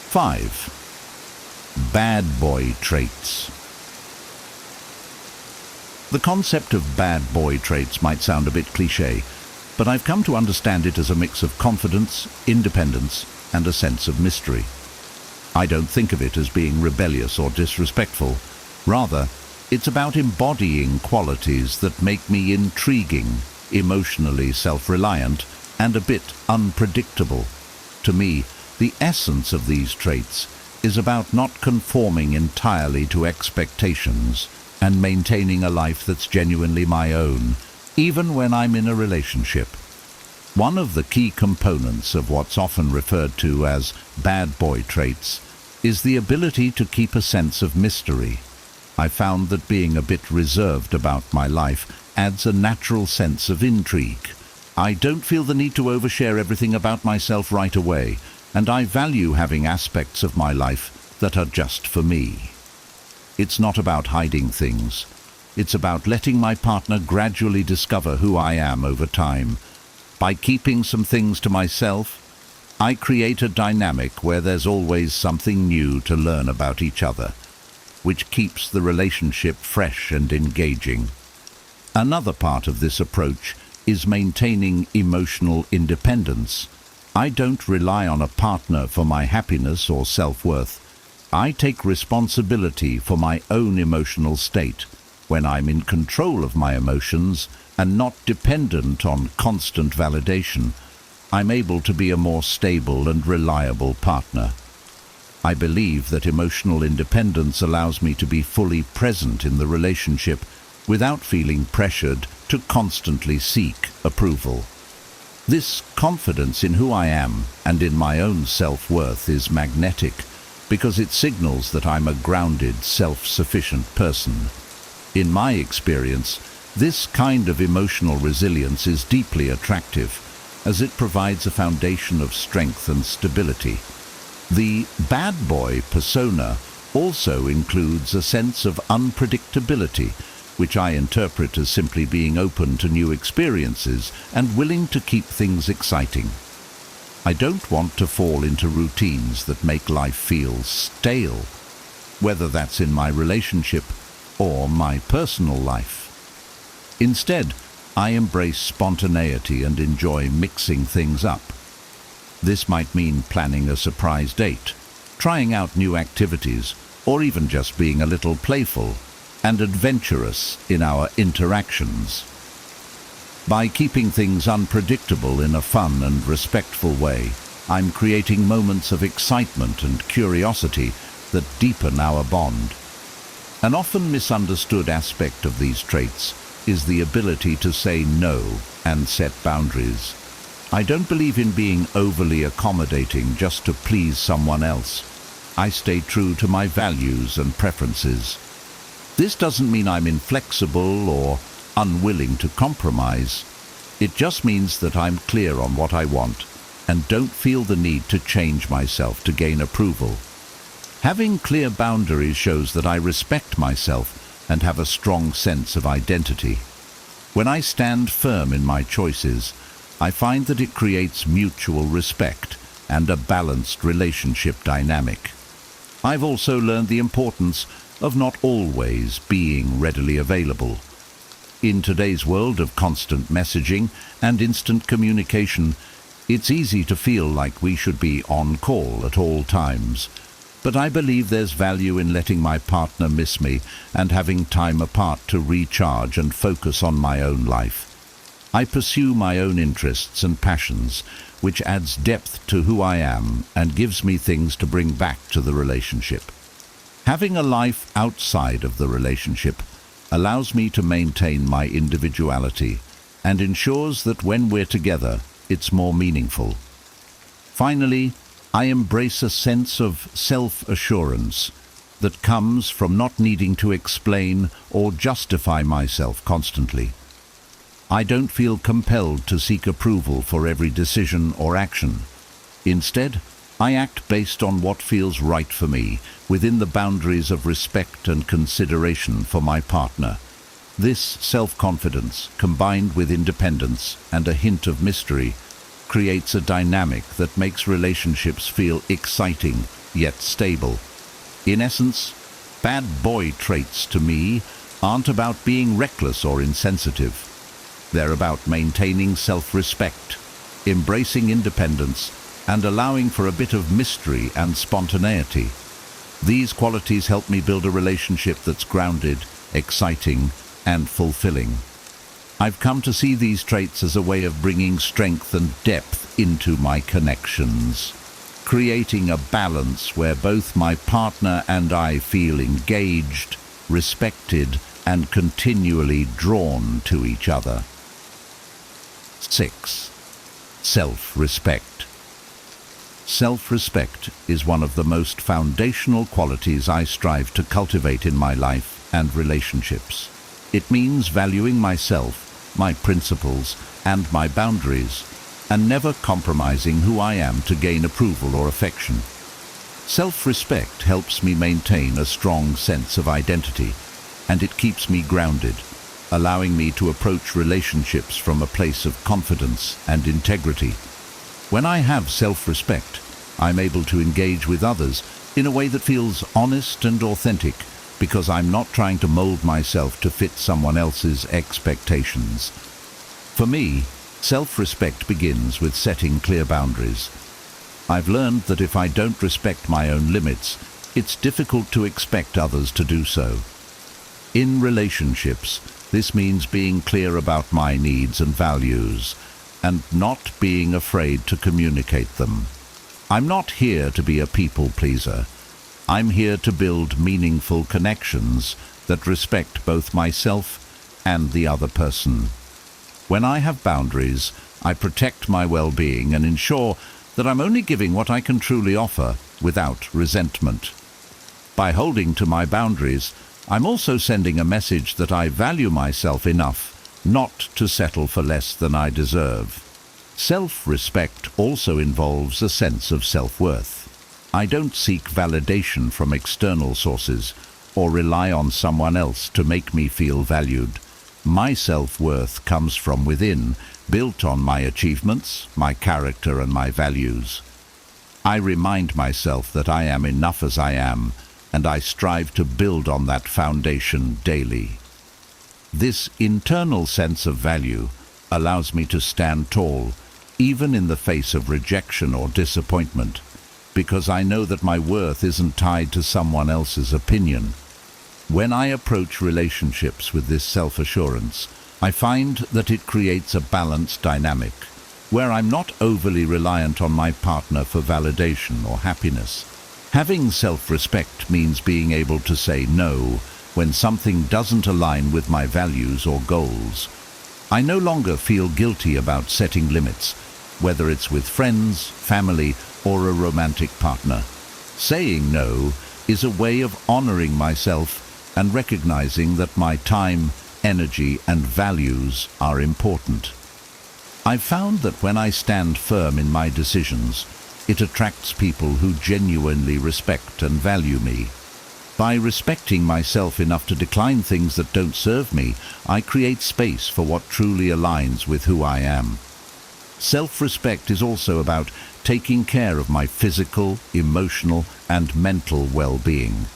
5. Bad boy traits. The concept of bad boy traits might sound a bit cliché, but I've come to understand it as a mix of confidence, independence, and a sense of mystery. I don't think of it as being rebellious or disrespectful. Rather, it's about embodying qualities that make me intriguing, emotionally self-reliant, and a bit unpredictable. To me, the essence of these traits is about not conforming entirely to expectations and maintaining a life that's genuinely my own, even when I'm in a relationship. One of the key components of what's often referred to as bad boy traits is the ability to keep a sense of mystery. I found that being a bit reserved about my life adds a natural sense of intrigue. I don't feel the need to overshare everything about myself right away, and I value having aspects of my life that are just for me. It's not about hiding things. It's about letting my partner gradually discover who I am over time. By keeping some things to myself, I create a dynamic where there's always something new to learn about each other, which keeps the relationship fresh and engaging. Another part of this approach is maintaining emotional independence. I don't rely on a partner for my happiness or self-worth. I take responsibility for my own emotional state. When I'm in control of my emotions and not dependent on constant validation, I'm able to be a more stable and reliable partner. I believe that emotional independence allows me to be fully present in the relationship without feeling pressured to constantly seek approval. This confidence in who I am and in my own self-worth is magnetic because it signals that I'm a grounded, self-sufficient person. In my experience, this kind of emotional resilience is deeply attractive, as it provides a foundation of strength and stability. The bad boy persona also includes a sense of unpredictability, which I interpret as simply being open to new experiences and willing to keep things exciting. I don't want to fall into routines that make life feel stale, whether that's in my relationship or my personal life. Instead, I embrace spontaneity and enjoy mixing things up. This might mean planning a surprise date, trying out new activities, or even just being a little playful and adventurous in our interactions. By keeping things unpredictable in a fun and respectful way, I'm creating moments of excitement and curiosity that deepen our bond. An often misunderstood aspect of these traits is the ability to say no and set boundaries. I don't believe in being overly accommodating just to please someone else. I stay true to my values and preferences. This doesn't mean I'm inflexible or unwilling to compromise. It just means that I'm clear on what I want and don't feel the need to change myself to gain approval. Having clear boundaries shows that I respect myself and have a strong sense of identity. When I stand firm in my choices, I find that it creates mutual respect and a balanced relationship dynamic. I've also learned the importance of not always being readily available. In today's world of constant messaging and instant communication, it's easy to feel like we should be on call at all times. But I believe there's value in letting my partner miss me and having time apart to recharge and focus on my own life. I pursue my own interests and passions, which adds depth to who I am and gives me things to bring back to the relationship. Having a life outside of the relationship allows me to maintain my individuality and ensures that when we're together, it's more meaningful. Finally, I embrace a sense of self-assurance that comes from not needing to explain or justify myself constantly. I don't feel compelled to seek approval for every decision or action. Instead, I act based on what feels right for me, within the boundaries of respect and consideration for my partner. This self-confidence, combined with independence and a hint of mystery, creates a dynamic that makes relationships feel exciting yet stable. In essence, bad boy traits to me aren't about being reckless or insensitive. They're about maintaining self-respect, embracing independence, and allowing for a bit of mystery and spontaneity. These qualities help me build a relationship that's grounded, exciting, and fulfilling. I've come to see these traits as a way of bringing strength and depth into my connections, creating a balance where both my partner and I feel engaged, respected, and continually drawn to each other. 6. Self-respect. Self-respect is one of the most foundational qualities I strive to cultivate in my life and relationships. It means valuing myself, my principles, and my boundaries, and never compromising who I am to gain approval or affection. Self-respect helps me maintain a strong sense of identity, and it keeps me grounded, allowing me to approach relationships from a place of confidence and integrity. When I have self-respect, I'm able to engage with others in a way that feels honest and authentic, because I'm not trying to mold myself to fit someone else's expectations. For me, self-respect begins with setting clear boundaries. I've learned that if I don't respect my own limits, it's difficult to expect others to do so. In relationships, this means being clear about my needs and values, and not being afraid to communicate them. I'm not here to be a people pleaser. I'm here to build meaningful connections that respect both myself and the other person. When I have boundaries, I protect my well-being and ensure that I'm only giving what I can truly offer without resentment. By holding to my boundaries, I'm also sending a message that I value myself enough not to settle for less than I deserve. Self-respect also involves a sense of self-worth. I don't seek validation from external sources or rely on someone else to make me feel valued. My self-worth comes from within, built on my achievements, my character, and my values. I remind myself that I am enough as I am, and I strive to build on that foundation daily. This internal sense of value allows me to stand tall, even in the face of rejection or disappointment, because I know that my worth isn't tied to someone else's opinion. When I approach relationships with this self-assurance, I find that it creates a balanced dynamic, where I'm not overly reliant on my partner for validation or happiness. Having self-respect means being able to say no when something doesn't align with my values or goals. I no longer feel guilty about setting limits, whether it's with friends, family, or a romantic partner. Saying no is a way of honoring myself and recognizing that my time, energy, and values are important. I've found that when I stand firm in my decisions, it attracts people who genuinely respect and value me. By respecting myself enough to decline things that don't serve me, I create space for what truly aligns with who I am. Self-respect is also about taking care of my physical, emotional, and mental well-being.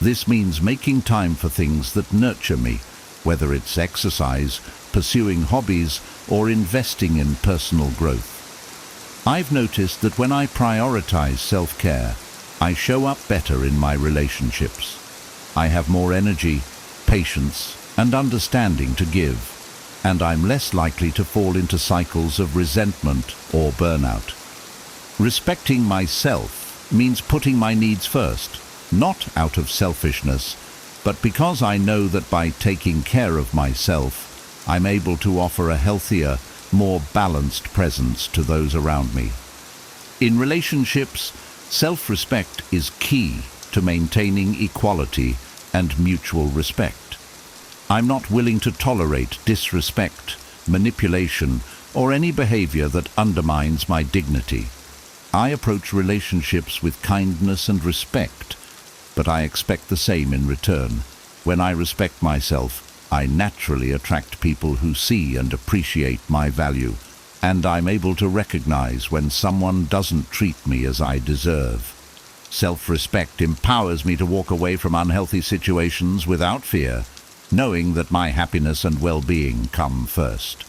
This means making time for things that nurture me, whether it's exercise, pursuing hobbies, or investing in personal growth. I've noticed that when I prioritize self-care, I show up better in my relationships. I have more energy, patience, and understanding to give, and I'm less likely to fall into cycles of resentment or burnout. Respecting myself means putting my needs first, not out of selfishness, but because I know that by taking care of myself, I'm able to offer a healthier, more balanced presence to those around me. In relationships, self-respect is key to maintaining equality and mutual respect. I'm not willing to tolerate disrespect, manipulation, or any behavior that undermines my dignity. I approach relationships with kindness and respect, but I expect the same in return. When I respect myself, I naturally attract people who see and appreciate my value, and I'm able to recognize when someone doesn't treat me as I deserve. Self-respect empowers me to walk away from unhealthy situations without fear, knowing that my happiness and well-being come first.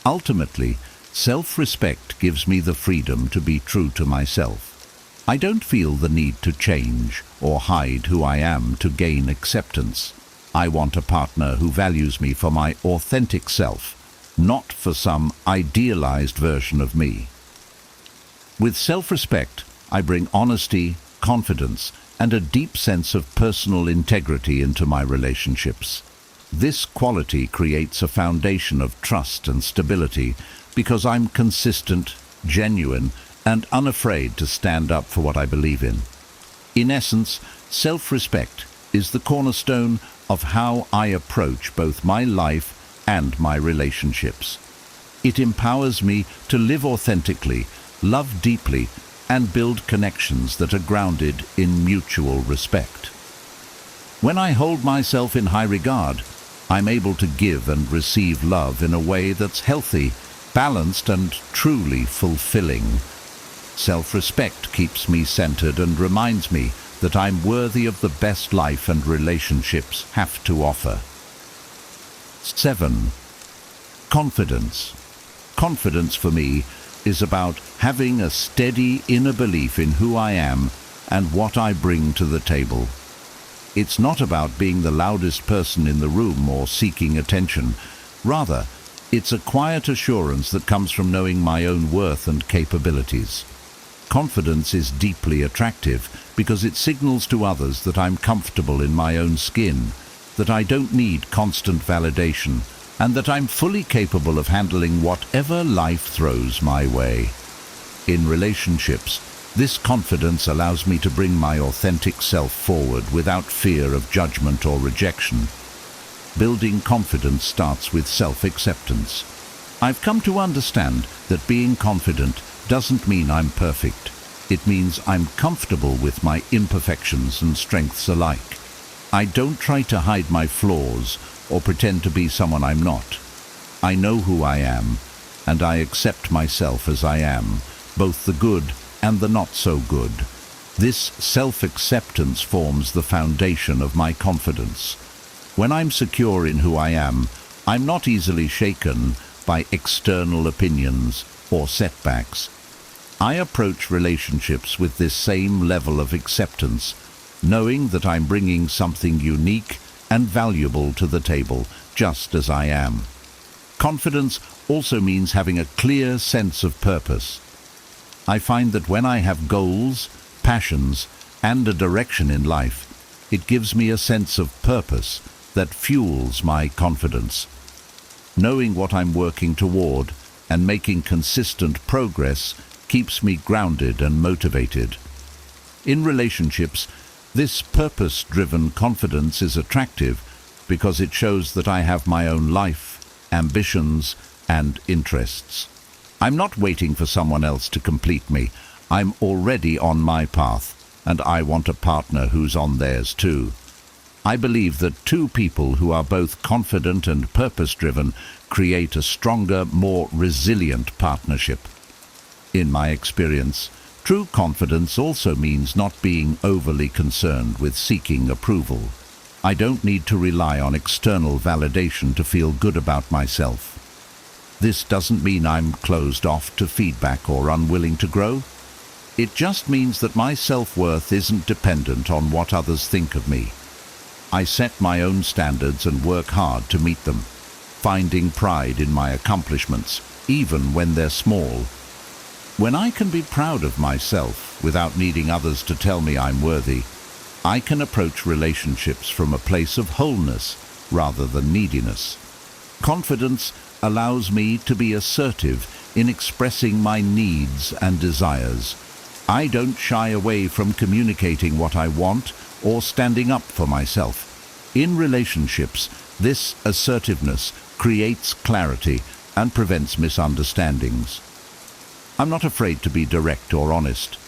Ultimately, self-respect gives me the freedom to be true to myself. I don't feel the need to change or hide who I am to gain acceptance. I want a partner who values me for my authentic self, not for some idealized version of me. With self-respect, I bring honesty, confidence, and a deep sense of personal integrity into my relationships. This quality creates a foundation of trust and stability because I'm consistent, genuine, and unafraid to stand up for what I believe in. In essence, self-respect is the cornerstone of how I approach both my life and my relationships. It empowers me to live authentically, love deeply, and build connections that are grounded in mutual respect. When I hold myself in high regard, I'm able to give and receive love in a way that's healthy, balanced, and truly fulfilling. Self-respect keeps me centered and reminds me that I'm worthy of the best life and relationships have to offer. 7. Confidence. Confidence for me is about having a steady inner belief in who I am and what I bring to the table. It's not about being the loudest person in the room or seeking attention. Rather, it's a quiet assurance that comes from knowing my own worth and capabilities. Confidence is deeply attractive because it signals to others that I'm comfortable in my own skin, that I don't need constant validation, and that I'm fully capable of handling whatever life throws my way. In relationships, this confidence allows me to bring my authentic self forward without fear of judgment or rejection. Building confidence starts with self-acceptance. I've come to understand that being confident doesn't mean I'm perfect. It means I'm comfortable with my imperfections and strengths alike. I don't try to hide my flaws or pretend to be someone I'm not. I know who I am, and I accept myself as I am, both the good and the not so good. This self-acceptance forms the foundation of my confidence. When I'm secure in who I am, I'm not easily shaken by external opinions or setbacks. I approach relationships with this same level of acceptance, knowing that I'm bringing something unique and valuable to the table, just as I am. Confidence also means having a clear sense of purpose. I find that when I have goals, passions, and a direction in life, it gives me a sense of purpose that fuels my confidence. Knowing what I'm working toward and making consistent progress keeps me grounded and motivated. In relationships, this purpose-driven confidence is attractive because it shows that I have my own life, ambitions, and interests. I'm not waiting for someone else to complete me. I'm already on my path, and I want a partner who's on theirs too. I believe that two people who are both confident and purpose-driven create a stronger, more resilient partnership. In my experience, true confidence also means not being overly concerned with seeking approval. I don't need to rely on external validation to feel good about myself. This doesn't mean I'm closed off to feedback or unwilling to grow. It just means that my self-worth isn't dependent on what others think of me. I set my own standards and work hard to meet them, finding pride in my accomplishments, even when they're small. When I can be proud of myself without needing others to tell me I'm worthy, I can approach relationships from a place of wholeness rather than neediness. Confidence allows me to be assertive in expressing my needs and desires. I don't shy away from communicating what I want or standing up for myself. In relationships, this assertiveness creates clarity and prevents misunderstandings. I'm not afraid to be direct or honest,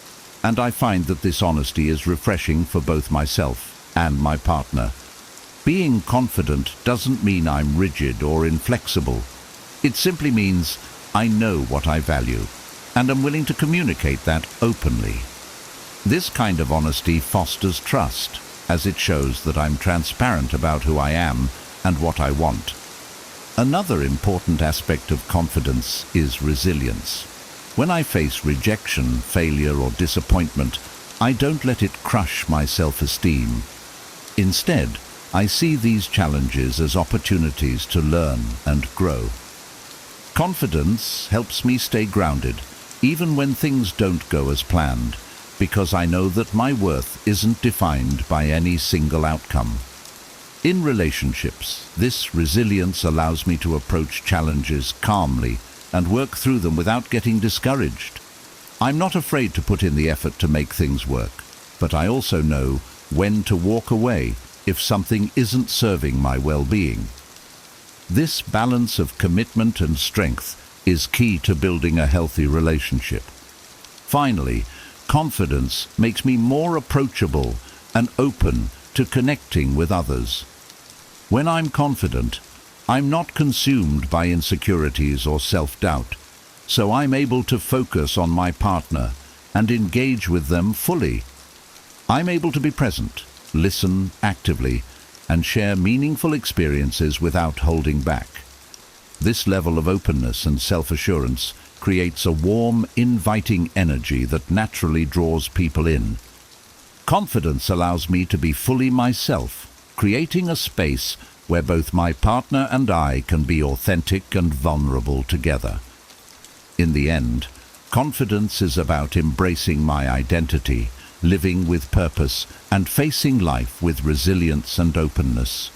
and I find that this honesty is refreshing for both myself and my partner. Being confident doesn't mean I'm rigid or inflexible. It simply means I know what I value, and I'm willing to communicate that openly. This kind of honesty fosters trust, as it shows that I'm transparent about who I am and what I want. Another important aspect of confidence is resilience. When I face rejection, failure, or disappointment, I don't let it crush my self-esteem. Instead, I see these challenges as opportunities to learn and grow. Confidence helps me stay grounded, even when things don't go as planned, because I know that my worth isn't defined by any single outcome. In relationships, this resilience allows me to approach challenges calmly and work through them without getting discouraged. I'm not afraid to put in the effort to make things work, but I also know when to walk away if something isn't serving my well-being. This balance of commitment and strength is key to building a healthy relationship. Finally, confidence makes me more approachable and open to connecting with others. When I'm confident, I'm not consumed by insecurities or self-doubt, so I'm able to focus on my partner and engage with them fully. I'm able to be present, listen actively, and share meaningful experiences without holding back. This level of openness and self-assurance creates a warm, inviting energy that naturally draws people in. Confidence allows me to be fully myself, creating a space where both my partner and I can be authentic and vulnerable together. In the end, confidence is about embracing my identity, living with purpose, and facing life with resilience and openness.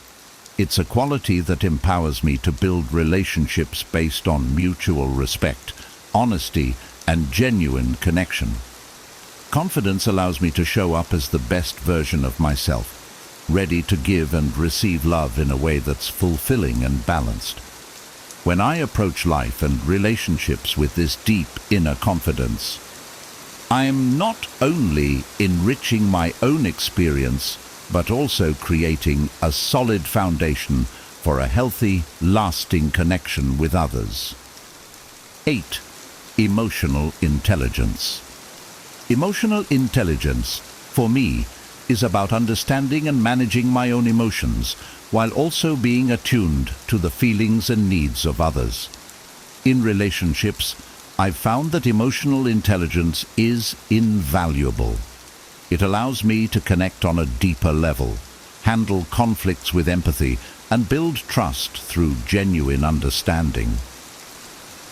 It's a quality that empowers me to build relationships based on mutual respect, honesty, and genuine connection. Confidence allows me to show up as the best version of myself, ready to give and receive love in a way that's fulfilling and balanced. When I approach life and relationships with this deep inner confidence, I'm not only enriching my own experience, but also creating a solid foundation for a healthy, lasting connection with others. 8. Emotional intelligence. Emotional intelligence, for me, is about understanding and managing my own emotions, while also being attuned to the feelings and needs of others. In relationships, I've found that emotional intelligence is invaluable. It allows me to connect on a deeper level, handle conflicts with empathy, and build trust through genuine understanding.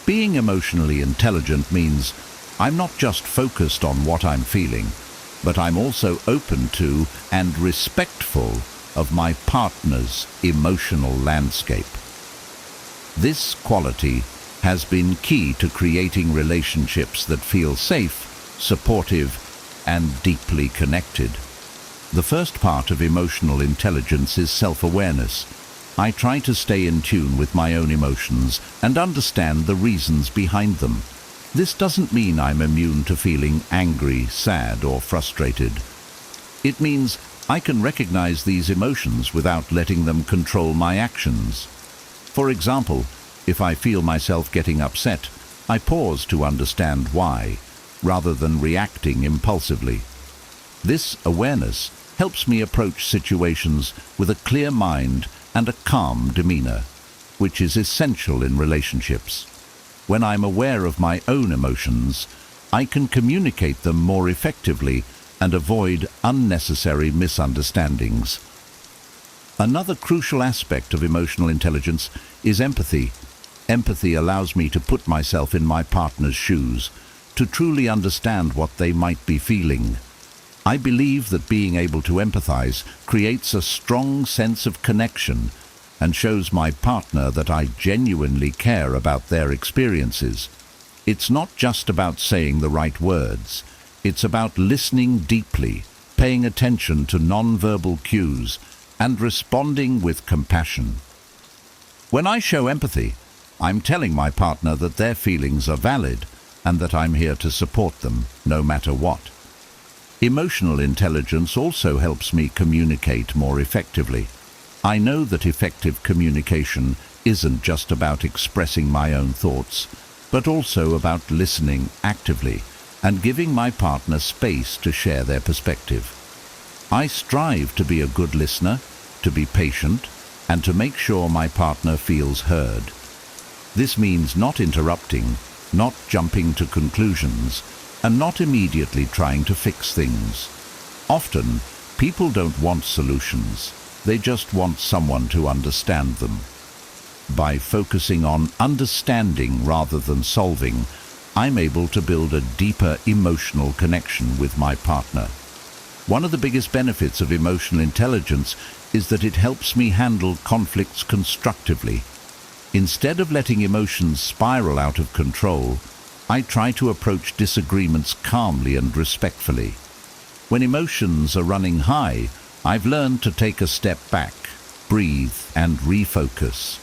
Being emotionally intelligent means I'm not just focused on what I'm feeling, but I'm also open to and respectful of my partner's emotional landscape. This quality has been key to creating relationships that feel safe, supportive, and deeply connected. The first part of emotional intelligence is self-awareness. I try to stay in tune with my own emotions and understand the reasons behind them. This doesn't mean I'm immune to feeling angry, sad, or frustrated. It means I can recognize these emotions without letting them control my actions. For example, if I feel myself getting upset, I pause to understand why, rather than reacting impulsively. This awareness helps me approach situations with a clear mind and a calm demeanor, which is essential in relationships. When I'm aware of my own emotions, I can communicate them more effectively and avoid unnecessary misunderstandings. Another crucial aspect of emotional intelligence is empathy. Empathy allows me to put myself in my partner's shoes, to truly understand what they might be feeling. I believe that being able to empathize creates a strong sense of connection and shows my partner that I genuinely care about their experiences. It's not just about saying the right words. It's about listening deeply, paying attention to non-verbal cues, and responding with compassion. When I show empathy, I'm telling my partner that their feelings are valid and that I'm here to support them, no matter what. Emotional intelligence also helps me communicate more effectively. I know that effective communication isn't just about expressing my own thoughts, but also about listening actively and giving my partner space to share their perspective. I strive to be a good listener, to be patient, and to make sure my partner feels heard. This means not interrupting, not jumping to conclusions, and not immediately trying to fix things. Often, people don't want solutions. They just want someone to understand them. By focusing on understanding rather than solving, I'm able to build a deeper emotional connection with my partner. One of the biggest benefits of emotional intelligence is that it helps me handle conflicts constructively. Instead of letting emotions spiral out of control, I try to approach disagreements calmly and respectfully. When emotions are running high, I've learned to take a step back, breathe, and refocus.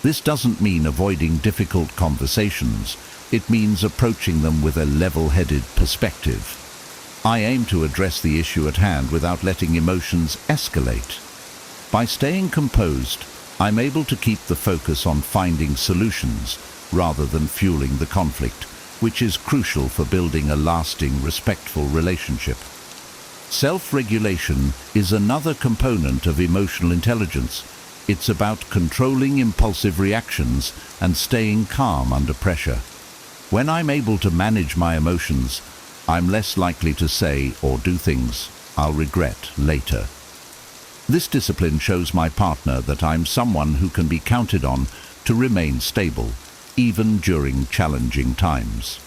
This doesn't mean avoiding difficult conversations. It means approaching them with a level-headed perspective. I aim to address the issue at hand without letting emotions escalate. By staying composed, I'm able to keep the focus on finding solutions rather than fueling the conflict, which is crucial for building a lasting, respectful relationship. Self-regulation is another component of emotional intelligence. It's about controlling impulsive reactions and staying calm under pressure. When I'm able to manage my emotions, I'm less likely to say or do things I'll regret later. This discipline shows my partner that I'm someone who can be counted on to remain stable, even during challenging times.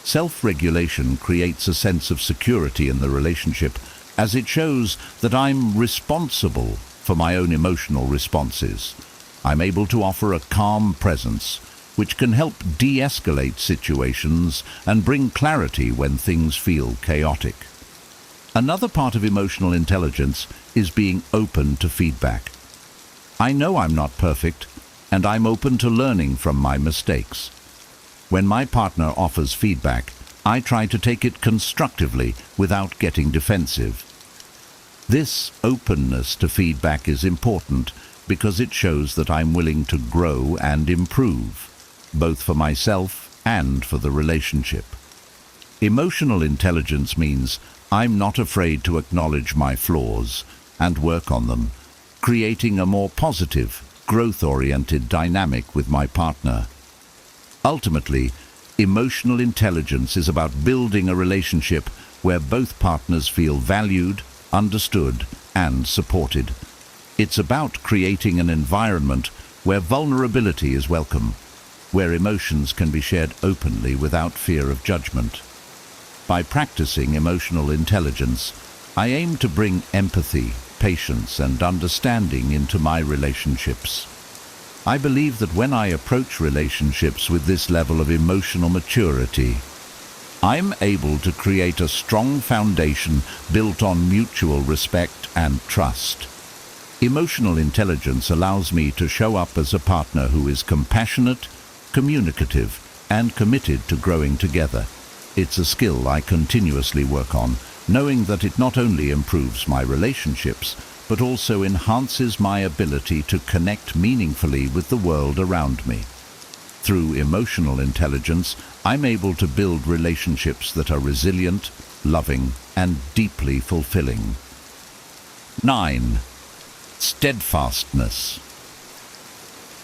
Self-regulation creates a sense of security in the relationship, as it shows that I'm responsible for my own emotional responses. I'm able to offer a calm presence, which can help de-escalate situations and bring clarity when things feel chaotic. Another part of emotional intelligence is being open to feedback. I know I'm not perfect, and I'm open to learning from my mistakes. When my partner offers feedback, I try to take it constructively without getting defensive. This openness to feedback is important because it shows that I'm willing to grow and improve, both for myself and for the relationship. Emotional intelligence means I'm not afraid to acknowledge my flaws and work on them, creating a more positive, growth-oriented dynamic with my partner. Ultimately, emotional intelligence is about building a relationship where both partners feel valued, understood, and supported. It's about creating an environment where vulnerability is welcome, where emotions can be shared openly without fear of judgment. By practicing emotional intelligence, I aim to bring empathy, patience, and understanding into my relationships. I believe that when I approach relationships with this level of emotional maturity, I'm able to create a strong foundation built on mutual respect and trust. Emotional intelligence allows me to show up as a partner who is compassionate, communicative, and committed to growing together. It's a skill I continuously work on, knowing that it not only improves my relationships, but also enhances my ability to connect meaningfully with the world around me. Through emotional intelligence, I'm able to build relationships that are resilient, loving, and deeply fulfilling. 9. Steadfastness.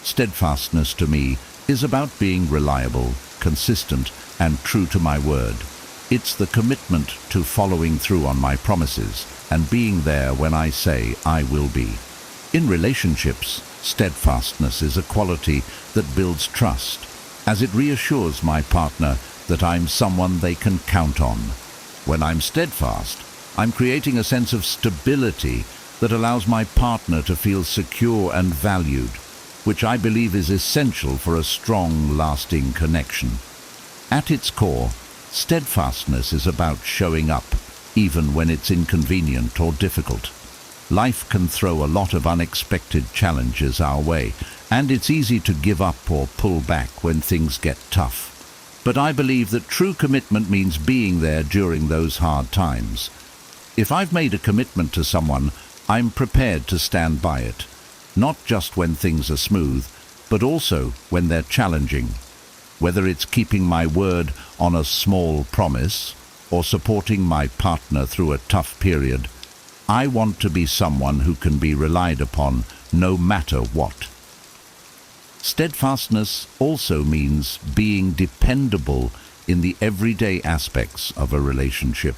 Steadfastness to me is about being reliable, consistent, and true to my word. It's the commitment to following through on my promises and being there when I say I will be. In relationships, steadfastness is a quality that builds trust, as it reassures my partner that I'm someone they can count on. When I'm steadfast, I'm creating a sense of stability that allows my partner to feel secure and valued, which I believe is essential for a strong, lasting connection. At its core, steadfastness is about showing up, even when it's inconvenient or difficult. Life can throw a lot of unexpected challenges our way, and it's easy to give up or pull back when things get tough. But I believe that true commitment means being there during those hard times. If I've made a commitment to someone, I'm prepared to stand by it, not just when things are smooth, but also when they're challenging. Whether it's keeping my word on a small promise or supporting my partner through a tough period, I want to be someone who can be relied upon no matter what. Steadfastness also means being dependable in the everyday aspects of a relationship.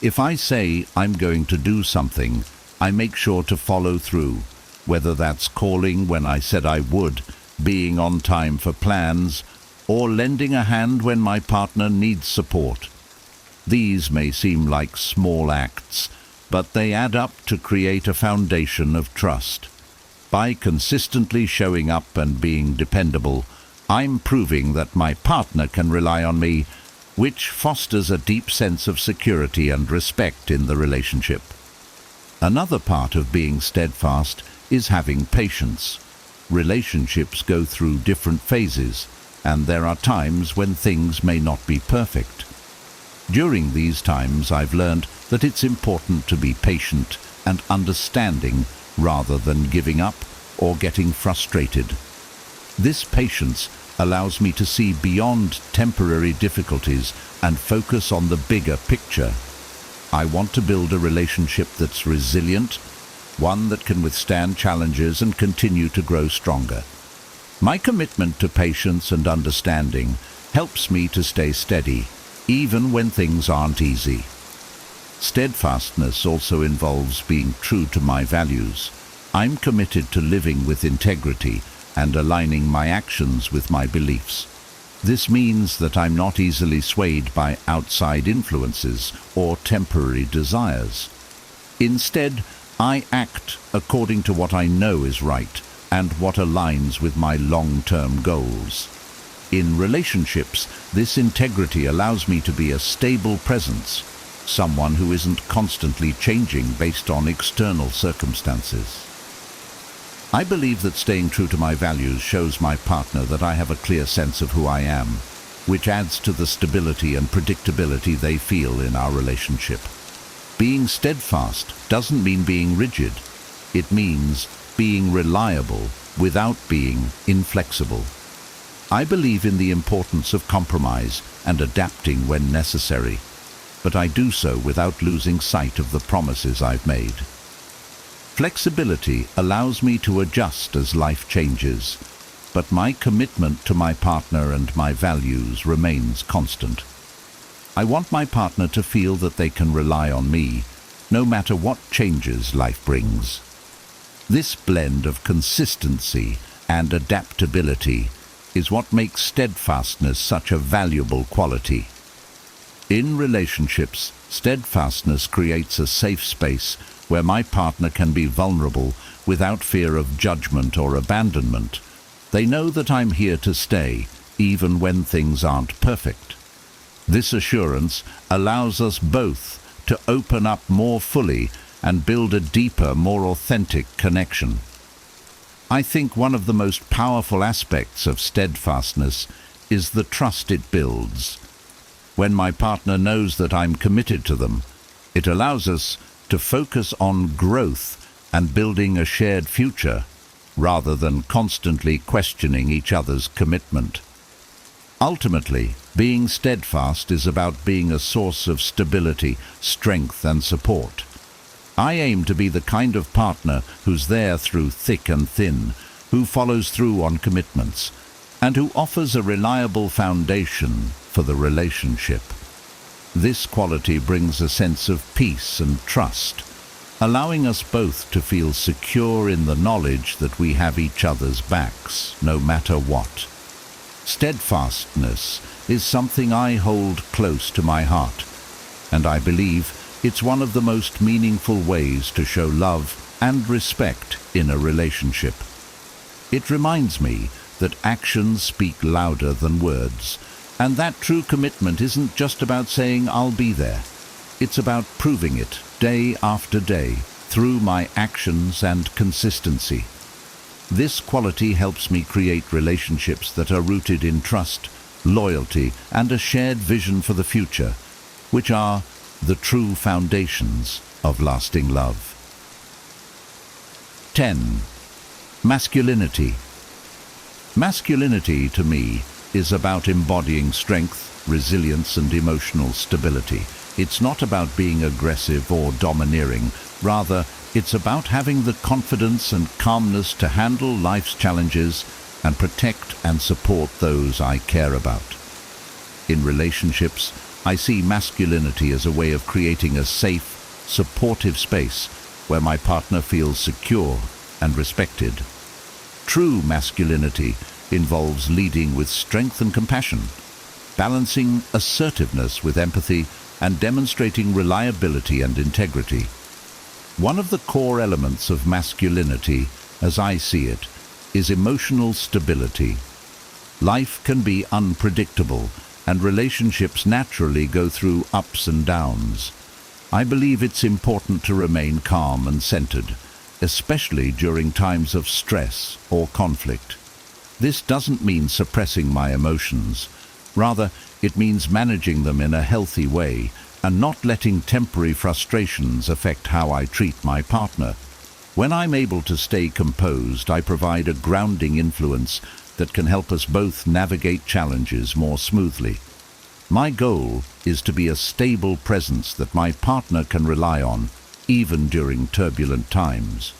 If I say I'm going to do something, I make sure to follow through, whether that's calling when I said I would, being on time for plans, or lending a hand when my partner needs support. These may seem like small acts, but they add up to create a foundation of trust. By consistently showing up and being dependable, I'm proving that my partner can rely on me, which fosters a deep sense of security and respect in the relationship. Another part of being steadfast is having patience. Relationships go through different phases, and there are times when things may not be perfect. During these times, I've learned that it's important to be patient and understanding rather than giving up or getting frustrated. This patience allows me to see beyond temporary difficulties and focus on the bigger picture. I want to build a relationship that's resilient, one that can withstand challenges and continue to grow stronger. My commitment to patience and understanding helps me to stay steady, even when things aren't easy. Steadfastness also involves being true to my values. I'm committed to living with integrity and aligning my actions with my beliefs. This means that I'm not easily swayed by outside influences or temporary desires. Instead, I act according to what I know is right and what aligns with my long-term goals. In relationships, this integrity allows me to be a stable presence, someone who isn't constantly changing based on external circumstances. I believe that staying true to my values shows my partner that I have a clear sense of who I am, which adds to the stability and predictability they feel in our relationship. Being steadfast doesn't mean being rigid. It means being reliable without being inflexible. I believe in the importance of compromise and adapting when necessary, but I do so without losing sight of the promises I've made. Flexibility allows me to adjust as life changes, but my commitment to my partner and my values remains constant. I want my partner to feel that they can rely on me, no matter what changes life brings. This blend of consistency and adaptability is what makes steadfastness such a valuable quality. In relationships, steadfastness creates a safe space where my partner can be vulnerable without fear of judgment or abandonment. They know that I'm here to stay, even when things aren't perfect. This assurance allows us both to open up more fully and build a deeper, more authentic connection. I think one of the most powerful aspects of steadfastness is the trust it builds. When my partner knows that I'm committed to them, it allows us to focus on growth and building a shared future, rather than constantly questioning each other's commitment. Ultimately, being steadfast is about being a source of stability, strength, and support. I aim to be the kind of partner who's there through thick and thin, who follows through on commitments, and who offers a reliable foundation for the relationship. This quality brings a sense of peace and trust, allowing us both to feel secure in the knowledge that we have each other's backs, no matter what. Steadfastness is something I hold close to my heart, and I believe it's one of the most meaningful ways to show love and respect in a relationship. It reminds me that actions speak louder than words, and that true commitment isn't just about saying I'll be there. It's about proving it day after day through my actions and consistency. This quality helps me create relationships that are rooted in trust, loyalty, and a shared vision for the future, which are the true foundations of lasting love. 10. Masculinity. Masculinity, to me, is about embodying strength, resilience, and emotional stability. It's not about being aggressive or domineering. Rather, it's about having the confidence and calmness to handle life's challenges and protect and support those I care about. In relationships, I see masculinity as a way of creating a safe, supportive space where my partner feels secure and respected. True masculinity involves leading with strength and compassion, balancing assertiveness with empathy, and demonstrating reliability and integrity. One of the core elements of masculinity, as I see it, is emotional stability. Life can be unpredictable, and relationships naturally go through ups and downs. I believe it's important to remain calm and centered, especially during times of stress or conflict. This doesn't mean suppressing my emotions. Rather, it means managing them in a healthy way and not letting temporary frustrations affect how I treat my partner. When I'm able to stay composed, I provide a grounding influence that can help us both navigate challenges more smoothly. My goal is to be a stable presence that my partner can rely on, even during turbulent times.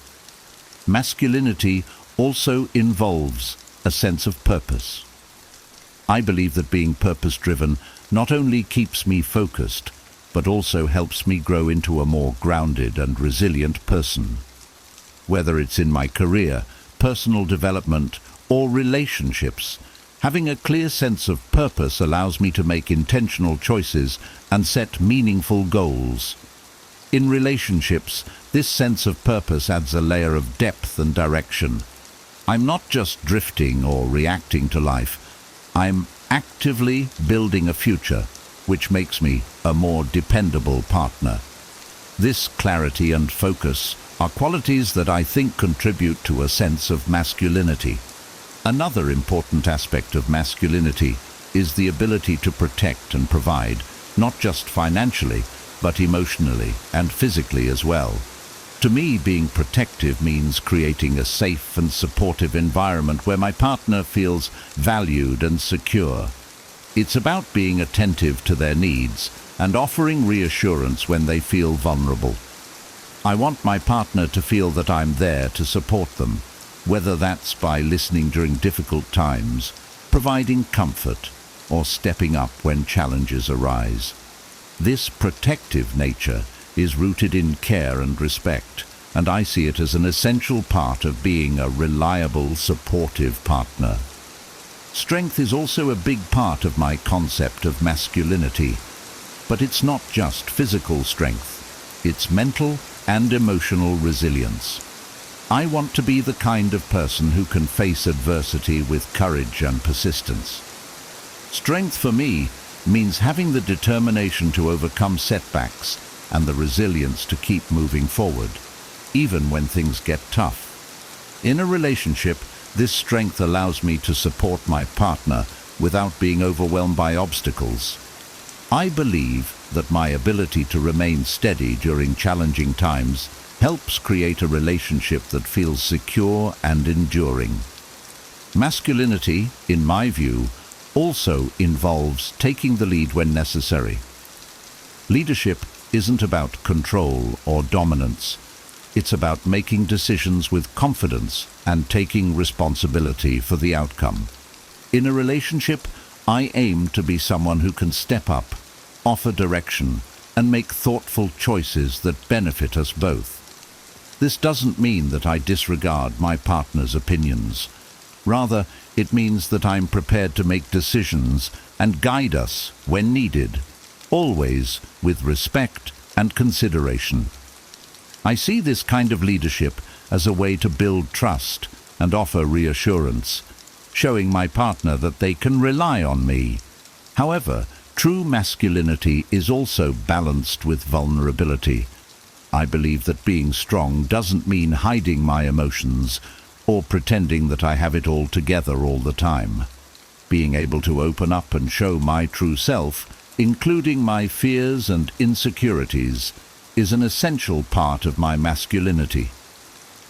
Masculinity also involves a sense of purpose. I believe that being purpose-driven not only keeps me focused, but also helps me grow into a more grounded and resilient person. Whether it's in my career, personal development, or relationships, having a clear sense of purpose allows me to make intentional choices and set meaningful goals. In relationships, this sense of purpose adds a layer of depth and direction. I'm not just drifting or reacting to life. I'm actively building a future, which makes me a more dependable partner. This clarity and focus are qualities that I think contribute to a sense of masculinity. Another important aspect of masculinity is the ability to protect and provide, not just financially, but emotionally and physically as well. To me, being protective means creating a safe and supportive environment where my partner feels valued and secure. It's about being attentive to their needs and offering reassurance when they feel vulnerable. I want my partner to feel that I'm there to support them, whether that's by listening during difficult times, providing comfort, or stepping up when challenges arise. This protective nature is rooted in care and respect, and I see it as an essential part of being a reliable, supportive partner. Strength is also a big part of my concept of masculinity, but it's not just physical strength, it's mental and emotional resilience. I want to be the kind of person who can face adversity with courage and persistence. Strength for me means having the determination to overcome setbacks and the resilience to keep moving forward, even when things get tough. In a relationship, this strength allows me to support my partner without being overwhelmed by obstacles. I believe that my ability to remain steady during challenging times helps create a relationship that feels secure and enduring. Masculinity, in my view, also involves taking the lead when necessary. Leadership isn't about control or dominance. It's about making decisions with confidence and taking responsibility for the outcome. In a relationship, I aim to be someone who can step up, offer direction, and make thoughtful choices that benefit us both. This doesn't mean that I disregard my partner's opinions. Rather, it means that I'm prepared to make decisions and guide us when needed, always with respect and consideration. I see this kind of leadership as a way to build trust and offer reassurance, showing my partner that they can rely on me. However, true masculinity is also balanced with vulnerability. I believe that being strong doesn't mean hiding my emotions or pretending that I have it all together all the time. Being able to open up and show my true self, including my fears and insecurities, is an essential part of my masculinity.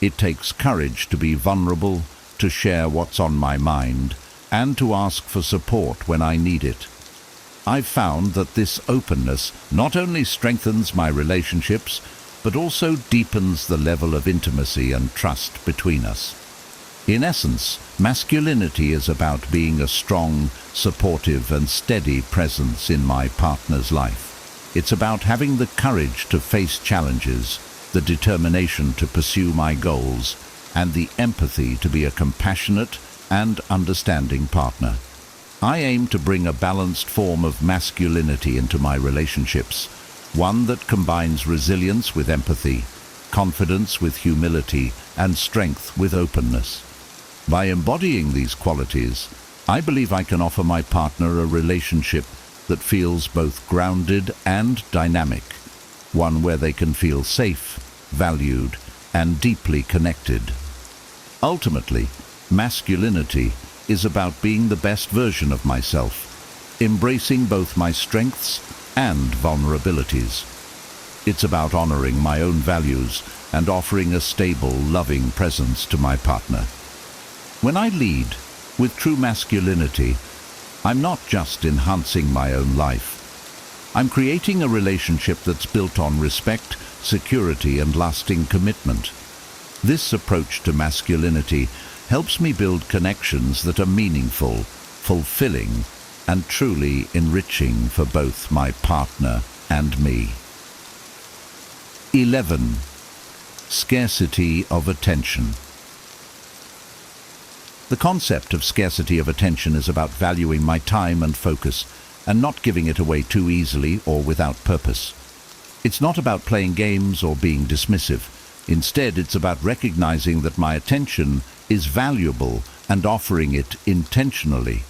It takes courage to be vulnerable, to share what's on my mind, and to ask for support when I need it. I've found that this openness not only strengthens my relationships, but also deepens the level of intimacy and trust between us. In essence, masculinity is about being a strong, supportive, and steady presence in my partner's life. It's about having the courage to face challenges, the determination to pursue my goals, and the empathy to be a compassionate and understanding partner. I aim to bring a balanced form of masculinity into my relationships, one that combines resilience with empathy, confidence with humility, and strength with openness. By embodying these qualities, I believe I can offer my partner a relationship that feels both grounded and dynamic, one where they can feel safe, valued, and deeply connected. Ultimately, masculinity is about being the best version of myself, embracing both my strengths and vulnerabilities. It's about honoring my own values and offering a stable, loving presence to my partner. When I lead with true masculinity, I'm not just enhancing my own life. I'm creating a relationship that's built on respect, security, and lasting commitment. This approach to masculinity helps me build connections that are meaningful, fulfilling, and truly enriching for both my partner and me. 11. Scarcity of attention. The concept of scarcity of attention is about valuing my time and focus and not giving it away too easily or without purpose. It's not about playing games or being dismissive. Instead, it's about recognizing that my attention is valuable and offering it intentionally.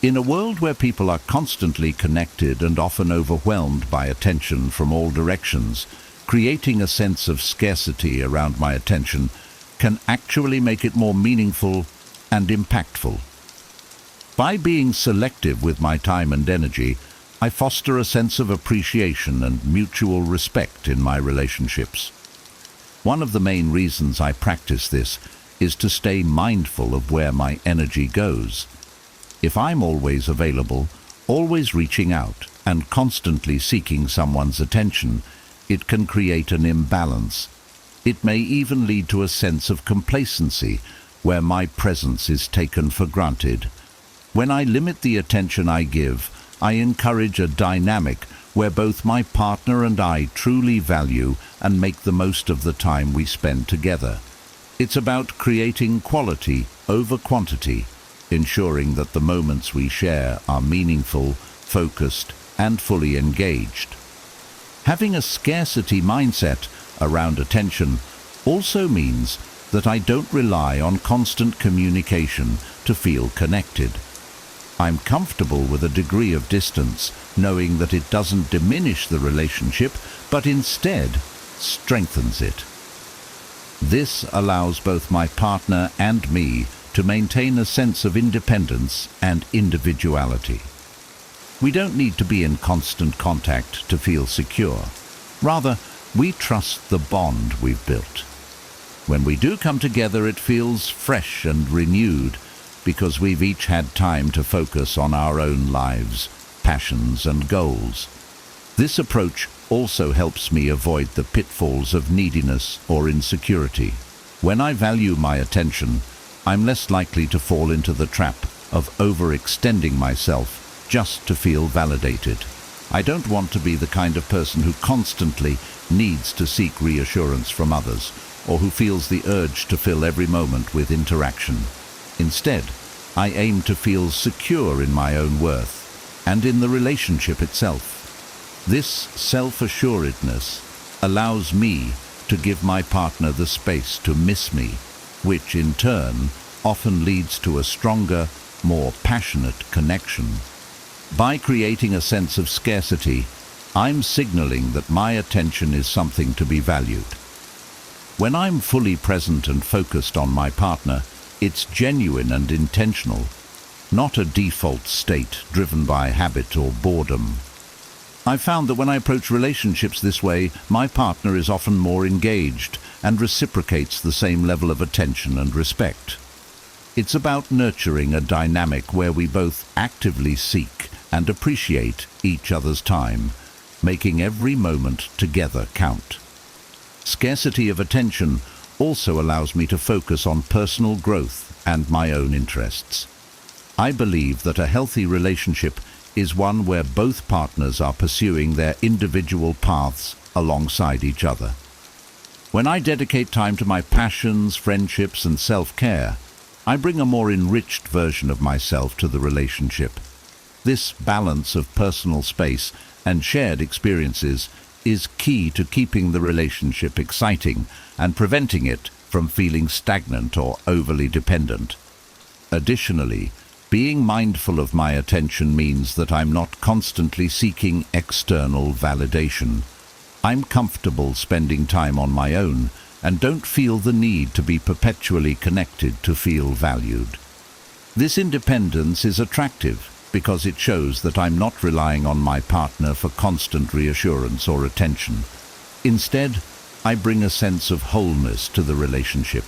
In a world where people are constantly connected and often overwhelmed by attention from all directions, creating a sense of scarcity around my attention can actually make it more meaningful and impactful. By being selective with my time and energy, I foster a sense of appreciation and mutual respect in my relationships. One of the main reasons I practice this is to stay mindful of where my energy goes. If I'm always available, always reaching out, and constantly seeking someone's attention, it can create an imbalance. It may even lead to a sense of complacency, where my presence is taken for granted. When I limit the attention I give, I encourage a dynamic where both my partner and I truly value and make the most of the time we spend together. It's about creating quality over quantity, ensuring that the moments we share are meaningful, focused, and fully engaged. Having a scarcity mindset around attention also means that I don't rely on constant communication to feel connected. I'm comfortable with a degree of distance, knowing that it doesn't diminish the relationship, but instead strengthens it. This allows both my partner and me to maintain a sense of independence and individuality. We don't need to be in constant contact to feel secure. Rather, we trust the bond we've built. When we do come together, it feels fresh and renewed because we've each had time to focus on our own lives, passions, and goals. This approach also helps me avoid the pitfalls of neediness or insecurity. When I value my attention, I'm less likely to fall into the trap of overextending myself just to feel validated. I don't want to be the kind of person who constantly needs to seek reassurance from others, or who feels the urge to fill every moment with interaction. Instead, I aim to feel secure in my own worth and in the relationship itself. This self-assuredness allows me to give my partner the space to miss me, which in turn often leads to a stronger, more passionate connection. By creating a sense of scarcity, I'm signaling that my attention is something to be valued. When I'm fully present and focused on my partner, it's genuine and intentional, not a default state driven by habit or boredom. I've found that when I approach relationships this way, my partner is often more engaged and reciprocates the same level of attention and respect. It's about nurturing a dynamic where we both actively seek and appreciate each other's time, making every moment together count. Scarcity of attention also allows me to focus on personal growth and my own interests. I believe that a healthy relationship is one where both partners are pursuing their individual paths alongside each other. When I dedicate time to my passions, friendships, and self-care, I bring a more enriched version of myself to the relationship. This balance of personal space and shared experiences is key to keeping the relationship exciting and preventing it from feeling stagnant or overly dependent. Additionally, being mindful of my attention means that I'm not constantly seeking external validation. I'm comfortable spending time on my own and don't feel the need to be perpetually connected to feel valued. This independence is attractive because it shows that I'm not relying on my partner for constant reassurance or attention. Instead, I bring a sense of wholeness to the relationship,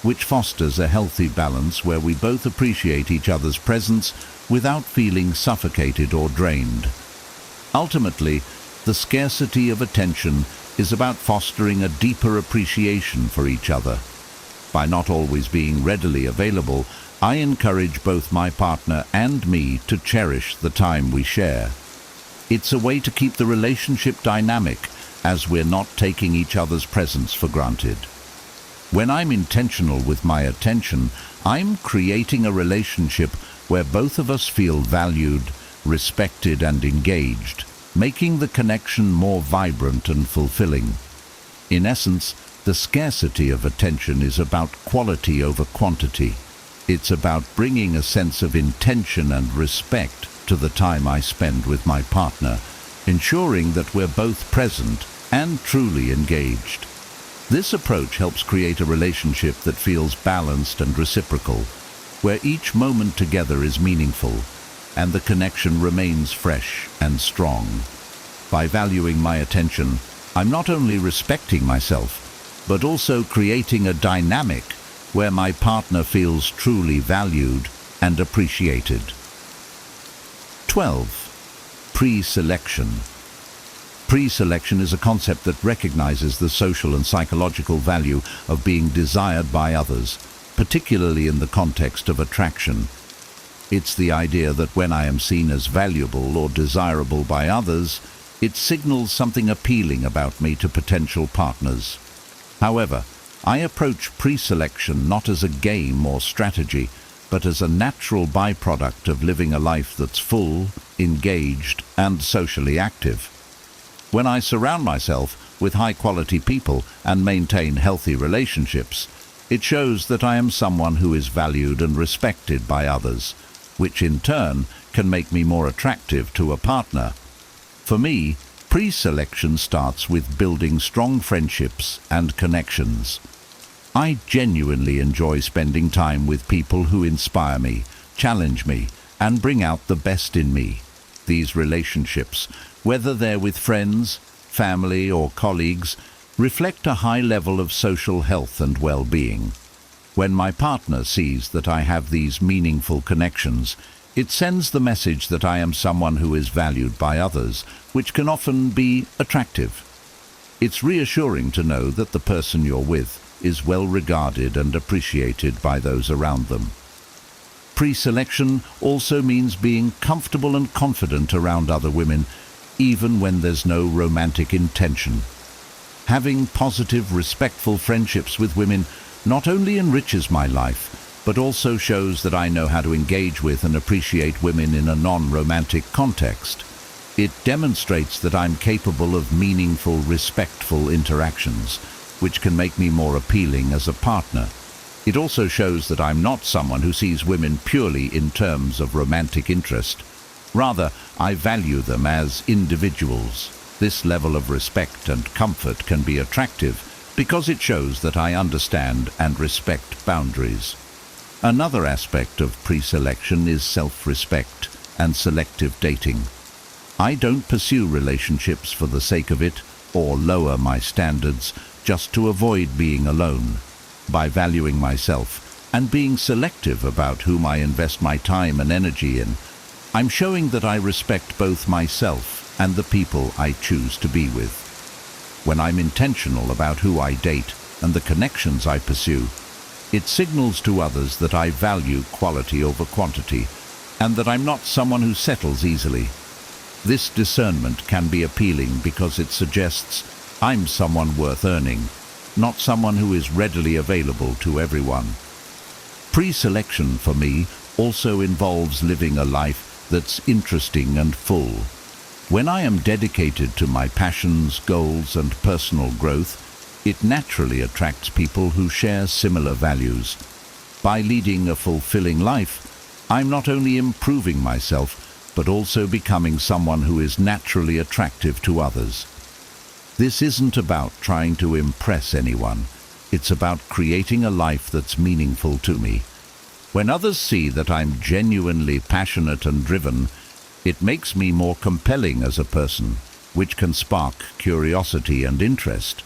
which fosters a healthy balance where we both appreciate each other's presence without feeling suffocated or drained. Ultimately, the scarcity of attention is about fostering a deeper appreciation for each other. By not always being readily available, I encourage both my partner and me to cherish the time we share. It's a way to keep the relationship dynamic, as we're not taking each other's presence for granted. When I'm intentional with my attention, I'm creating a relationship where both of us feel valued, respected, and engaged, making the connection more vibrant and fulfilling. In essence, the scarcity of attention is about quality over quantity. It's about bringing a sense of intention and respect to the time I spend with my partner, ensuring that we're both present and truly engaged. This approach helps create a relationship that feels balanced and reciprocal, where each moment together is meaningful and the connection remains fresh and strong. By valuing my attention, I'm not only respecting myself, but also creating a dynamic where my partner feels truly valued and appreciated. 12. Pre-selection. Pre-selection is a concept that recognizes the social and psychological value of being desired by others, particularly in the context of attraction. It's the idea that when I am seen as valuable or desirable by others, it signals something appealing about me to potential partners. However, I approach pre-selection not as a game or strategy, but as a natural byproduct of living a life that's full, engaged, and socially active. When I surround myself with high-quality people and maintain healthy relationships, it shows that I am someone who is valued and respected by others, which in turn can make me more attractive to a partner. For me, pre-selection starts with building strong friendships and connections. I genuinely enjoy spending time with people who inspire me, challenge me, and bring out the best in me. These relationships, whether they're with friends, family, or colleagues, reflect a high level of social health and well-being. When my partner sees that I have these meaningful connections, it sends the message that I am someone who is valued by others, which can often be attractive. It's reassuring to know that the person you're with is well regarded and appreciated by those around them. Pre-selection also means being comfortable and confident around other women, even when there's no romantic intention. Having positive, respectful friendships with women not only enriches my life, but also shows that I know how to engage with and appreciate women in a non-romantic context. It demonstrates that I'm capable of meaningful, respectful interactions, which can make me more appealing as a partner. It also shows that I'm not someone who sees women purely in terms of romantic interest. Rather, I value them as individuals. This level of respect and comfort can be attractive because it shows that I understand and respect boundaries. Another aspect of pre-selection is self-respect and selective dating. I don't pursue relationships for the sake of it or lower my standards just to avoid being alone. By valuing myself and being selective about whom I invest my time and energy in, I'm showing that I respect both myself and the people I choose to be with. When I'm intentional about who I date and the connections I pursue, it signals to others that I value quality over quantity and that I'm not someone who settles easily. This discernment can be appealing because it suggests I'm someone worth earning, not someone who is readily available to everyone. Pre-selection for me also involves living a life that's interesting and full. When I am dedicated to my passions, goals, and personal growth, it naturally attracts people who share similar values. By leading a fulfilling life, I'm not only improving myself, but also becoming someone who is naturally attractive to others. This isn't about trying to impress anyone. It's about creating a life that's meaningful to me. When others see that I'm genuinely passionate and driven, it makes me more compelling as a person, which can spark curiosity and interest.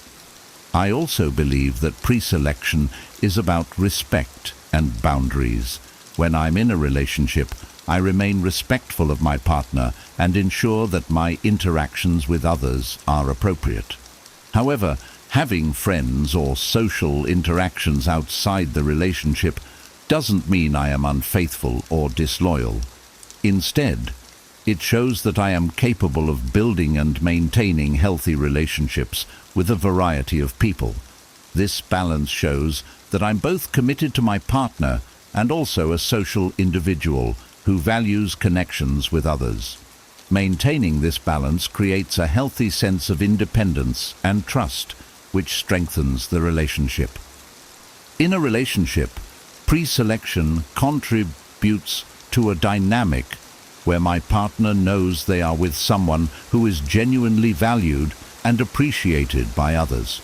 I also believe that pre-selection is about respect and boundaries. When I'm in a relationship, I remain respectful of my partner and ensure that my interactions with others are appropriate. However, having friends or social interactions outside the relationship doesn't mean I am unfaithful or disloyal. Instead, It shows that I am capable of building and maintaining healthy relationships with a variety of people. This balance shows that I'm both committed to my partner and also a social individual who values connections with others. Maintaining this balance creates a healthy sense of independence and trust, which strengthens the relationship. In a relationship, pre-selection contributes to a dynamic where my partner knows they are with someone who is genuinely valued and appreciated by others.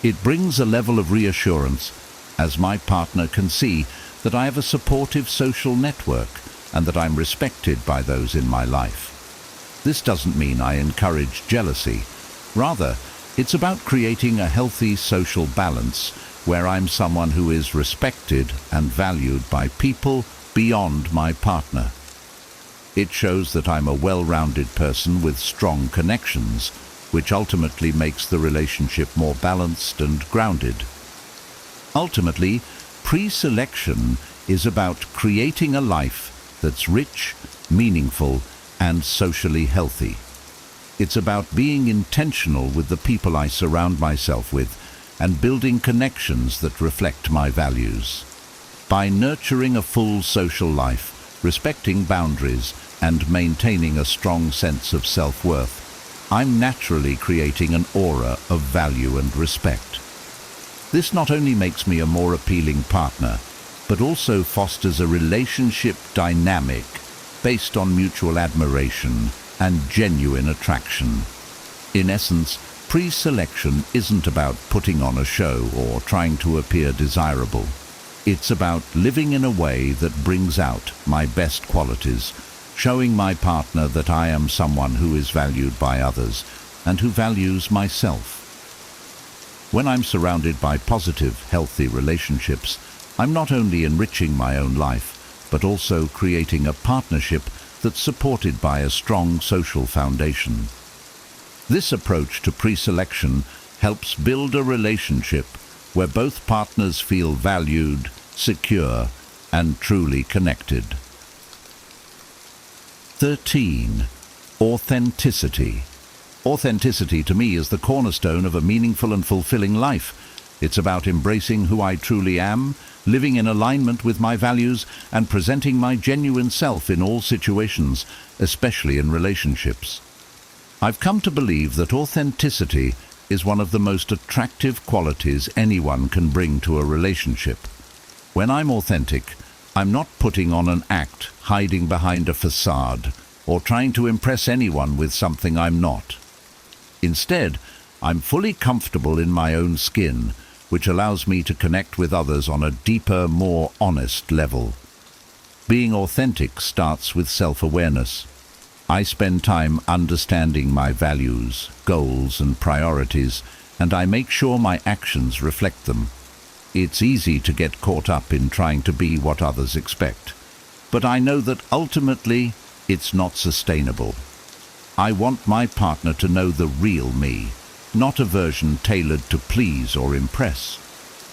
It brings a level of reassurance as my partner can see that I have a supportive social network and that I'm respected by those in my life. This doesn't mean I encourage jealousy. Rather, it's about creating a healthy social balance where I'm someone who is respected and valued by people beyond my partner. It shows that I'm a well-rounded person with strong connections, which ultimately makes the relationship more balanced and grounded. Ultimately, pre-selection is about creating a life that's rich, meaningful, and socially healthy. It's about being intentional with the people I surround myself with and building connections that reflect my values. By nurturing a full social life, respecting boundaries, and maintaining a strong sense of self-worth, I'm naturally creating an aura of value and respect. This not only makes me a more appealing partner, but also fosters a relationship dynamic based on mutual admiration and genuine attraction. In essence, pre-selection isn't about putting on a show or trying to appear desirable. It's about living in a way that brings out my best qualities, showing my partner that I am someone who is valued by others and who values myself. When I'm surrounded by positive, healthy relationships, I'm not only enriching my own life, but also creating a partnership that's supported by a strong social foundation. This approach to pre-selection helps build a relationship where both partners feel valued, secure, and truly connected. 13. Authenticity. Authenticity to me is the cornerstone of a meaningful and fulfilling life. It's about embracing who I truly am, living in alignment with my values, and presenting my genuine self in all situations, especially in relationships. I've come to believe that authenticity is one of the most attractive qualities anyone can bring to a relationship. When I'm authentic, I'm not putting on an act, hiding behind a facade, or trying to impress anyone with something I'm not. Instead, I'm fully comfortable in my own skin, which allows me to connect with others on a deeper, more honest level. Being authentic starts with self-awareness. I spend time understanding my values, goals, and priorities, and I make sure my actions reflect them. It's easy to get caught up in trying to be what others expect, but I know that ultimately it's not sustainable. I want my partner to know the real me, not a version tailored to please or impress.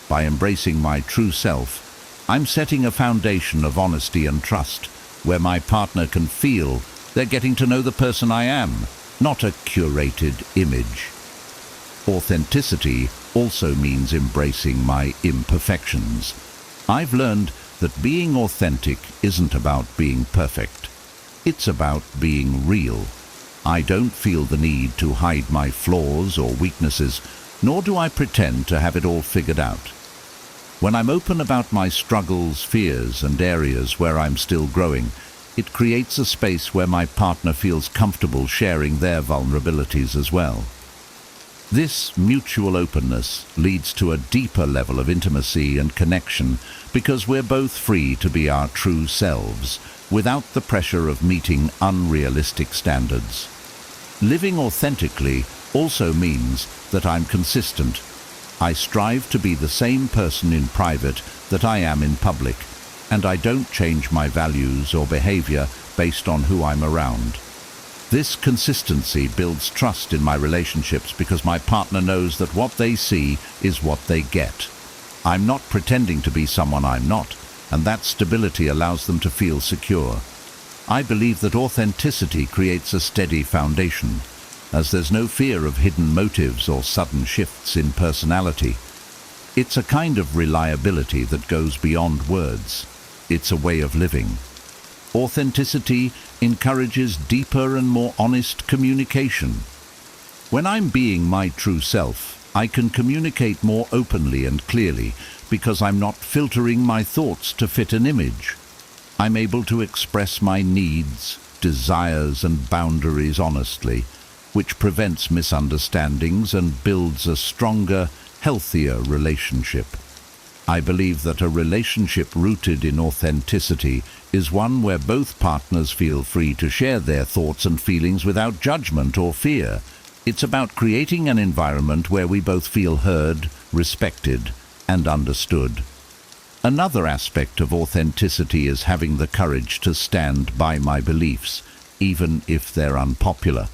By embracing my true self, I'm setting a foundation of honesty and trust, where my partner can feel they're getting to know the person I am, not a curated image. Authenticity also means embracing my imperfections. I've learned that being authentic isn't about being perfect. It's about being real. I don't feel the need to hide my flaws or weaknesses, nor do I pretend to have it all figured out. When I'm open about my struggles, fears, and areas where I'm still growing, it creates a space where my partner feels comfortable sharing their vulnerabilities as well. This mutual openness leads to a deeper level of intimacy and connection because we're both free to be our true selves without the pressure of meeting unrealistic standards. Living authentically also means that I'm consistent. I strive to be the same person in private that I am in public, and I don't change my values or behavior based on who I'm around. This consistency builds trust in my relationships because my partner knows that what they see is what they get. I'm not pretending to be someone I'm not, and that stability allows them to feel secure. I believe that authenticity creates a steady foundation, as there's no fear of hidden motives or sudden shifts in personality. It's a kind of reliability that goes beyond words. It's a way of living. Authenticity encourages deeper and more honest communication. When I'm being my true self, I can communicate more openly and clearly because I'm not filtering my thoughts to fit an image. I'm able to express my needs, desires and boundaries honestly, which prevents misunderstandings and builds a stronger, healthier relationship. I believe that a relationship rooted in authenticity is one where both partners feel free to share their thoughts and feelings without judgment or fear. It's about creating an environment where we both feel heard, respected, and understood. Another aspect of authenticity is having the courage to stand by my beliefs, even if they're unpopular.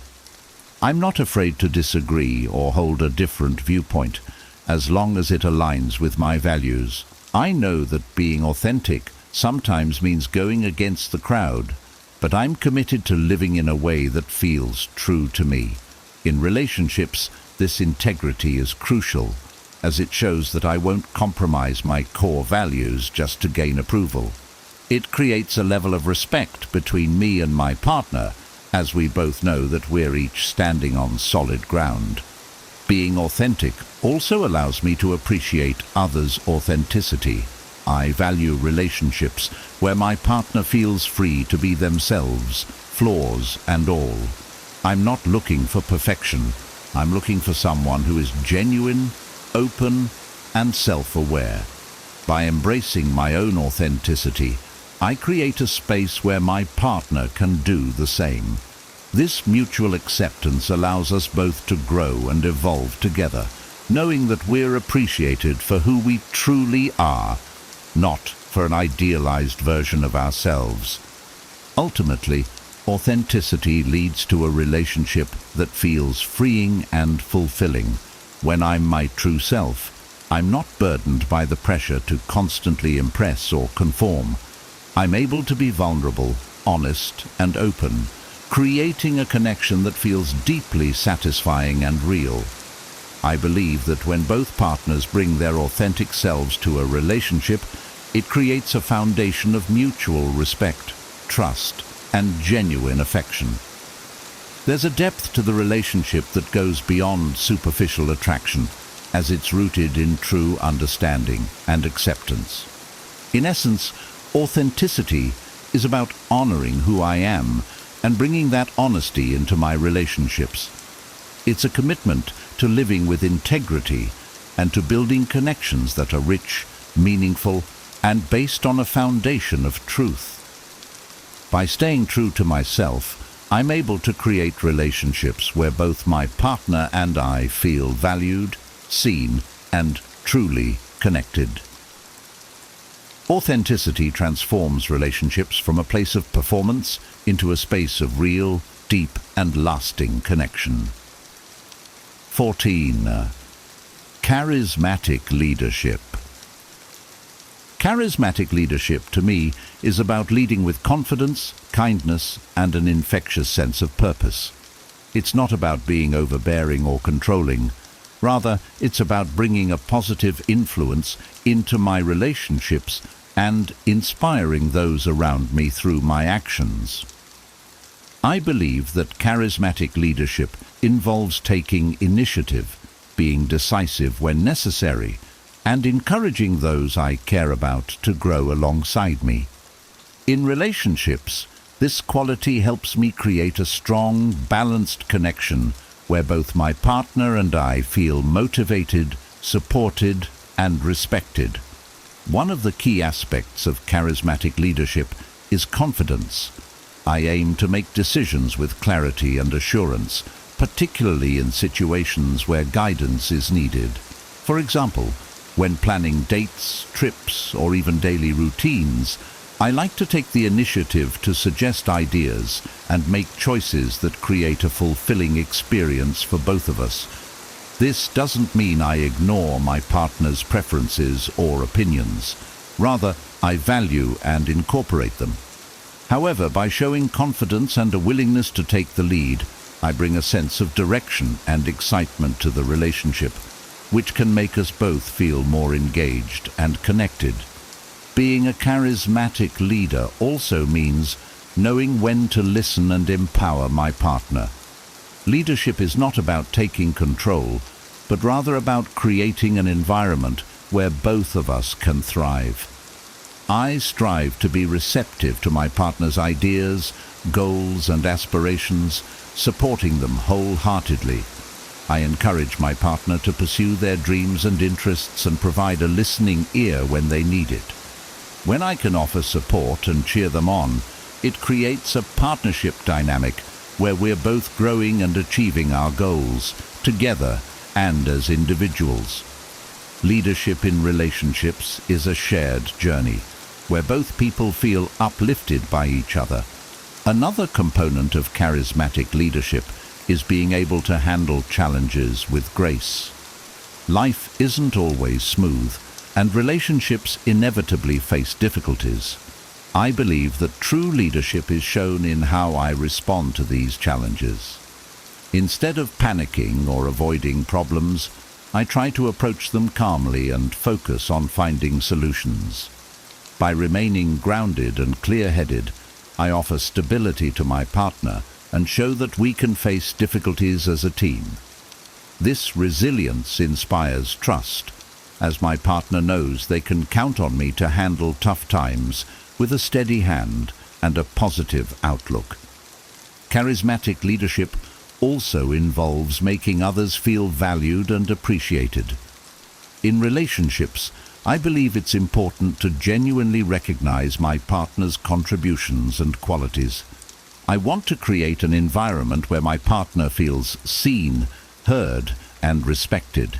I'm not afraid to disagree or hold a different viewpoint, as long as it aligns with my values. I know that being authentic sometimes means going against the crowd, but I'm committed to living in a way that feels true to me. In relationships, this integrity is crucial, as it shows that I won't compromise my core values just to gain approval. It creates a level of respect between me and my partner, as we both know that we're each standing on solid ground. Being authentic also allows me to appreciate others' authenticity. I value relationships where my partner feels free to be themselves, flaws and all. I'm not looking for perfection. I'm looking for someone who is genuine, open, and self-aware. By embracing my own authenticity, I create a space where my partner can do the same. This mutual acceptance allows us both to grow and evolve together, knowing that we're appreciated for who we truly are, not for an idealized version of ourselves. Ultimately, authenticity leads to a relationship that feels freeing and fulfilling. When I'm my true self, I'm not burdened by the pressure to constantly impress or conform. I'm able to be vulnerable, honest, and open, creating a connection that feels deeply satisfying and real. I believe that when both partners bring their authentic selves to a relationship, it creates a foundation of mutual respect, trust, and genuine affection. There's a depth to the relationship that goes beyond superficial attraction, as it's rooted in true understanding and acceptance. In essence, authenticity is about honoring who I am and bringing that honesty into my relationships. It's a commitment to living with integrity and to building connections that are rich, meaningful, and based on a foundation of truth. By staying true to myself, I'm able to create relationships where both my partner and I feel valued, seen, and truly connected. Authenticity transforms relationships from a place of performance into a space of real, deep, and lasting connection. 14. Charismatic leadership. Charismatic leadership, to me, is about leading with confidence, kindness, and an infectious sense of purpose. It's not about being overbearing or controlling. Rather, it's about bringing a positive influence into my relationships and inspiring those around me through my actions. I believe that charismatic leadership involves taking initiative, being decisive when necessary, and encouraging those I care about to grow alongside me. In relationships, this quality helps me create a strong, balanced connection where both my partner and I feel motivated, supported, and respected. One of the key aspects of charismatic leadership is confidence. I aim to make decisions with clarity and assurance, particularly in situations where guidance is needed. For example, when planning dates, trips, or even daily routines, I like to take the initiative to suggest ideas and make choices that create a fulfilling experience for both of us. This doesn't mean I ignore my partner's preferences or opinions. Rather, I value and incorporate them. However, by showing confidence and a willingness to take the lead, I bring a sense of direction and excitement to the relationship, which can make us both feel more engaged and connected. Being a charismatic leader also means knowing when to listen and empower my partner. Leadership is not about taking control, but rather about creating an environment where both of us can thrive. I strive to be receptive to my partner's ideas, goals, and aspirations, supporting them wholeheartedly. I encourage my partner to pursue their dreams and interests and provide a listening ear when they need it. When I can offer support and cheer them on, it creates a partnership dynamic where we're both growing and achieving our goals, together and as individuals. Leadership in relationships is a shared journey, where both people feel uplifted by each other. Another component of charismatic leadership is being able to handle challenges with grace. Life isn't always smooth, and relationships inevitably face difficulties. I believe that true leadership is shown in how I respond to these challenges. Instead of panicking or avoiding problems, I try to approach them calmly and focus on finding solutions. By remaining grounded and clear-headed, I offer stability to my partner and show that we can face difficulties as a team. This resilience inspires trust, as my partner knows they can count on me to handle tough times with a steady hand and a positive outlook. Charismatic leadership also involves making others feel valued and appreciated. In relationships, I believe it's important to genuinely recognize my partner's contributions and qualities. I want to create an environment where my partner feels seen, heard, and respected.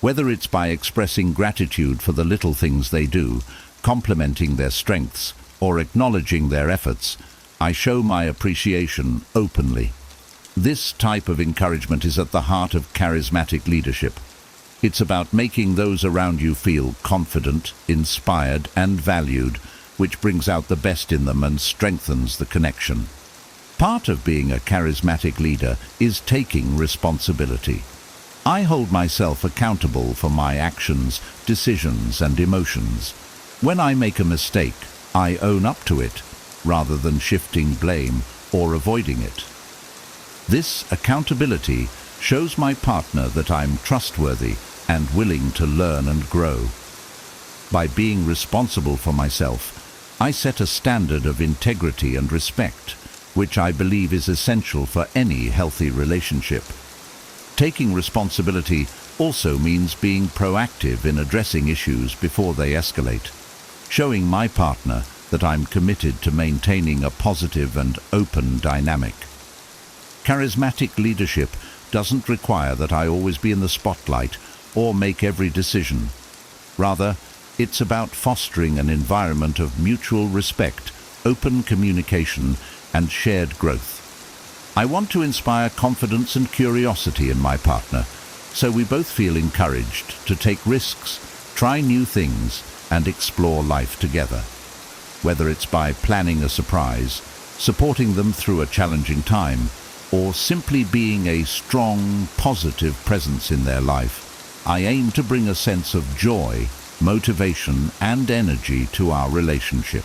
Whether it's by expressing gratitude for the little things they do, complimenting their strengths, or acknowledging their efforts, I show my appreciation openly. This type of encouragement is at the heart of charismatic leadership. It's about making those around you feel confident, inspired, and valued, which brings out the best in them and strengthens the connection. Part of being a charismatic leader is taking responsibility. I hold myself accountable for my actions, decisions, and emotions. When I make a mistake, I own up to it, rather than shifting blame or avoiding it. This accountability shows my partner that I'm trustworthy and willing to learn and grow. By being responsible for myself, I set a standard of integrity and respect, which I believe is essential for any healthy relationship. Taking responsibility also means being proactive in addressing issues before they escalate, showing my partner that I'm committed to maintaining a positive and open dynamic. Charismatic leadership doesn't require that I always be in the spotlight or make every decision. Rather, it's about fostering an environment of mutual respect, open communication, and shared growth. I want to inspire confidence and curiosity in my partner, so we both feel encouraged to take risks, try new things, and explore life together. Whether it's by planning a surprise, supporting them through a challenging time, or simply being a strong, positive presence in their life, I aim to bring a sense of joy, motivation, and energy to our relationship.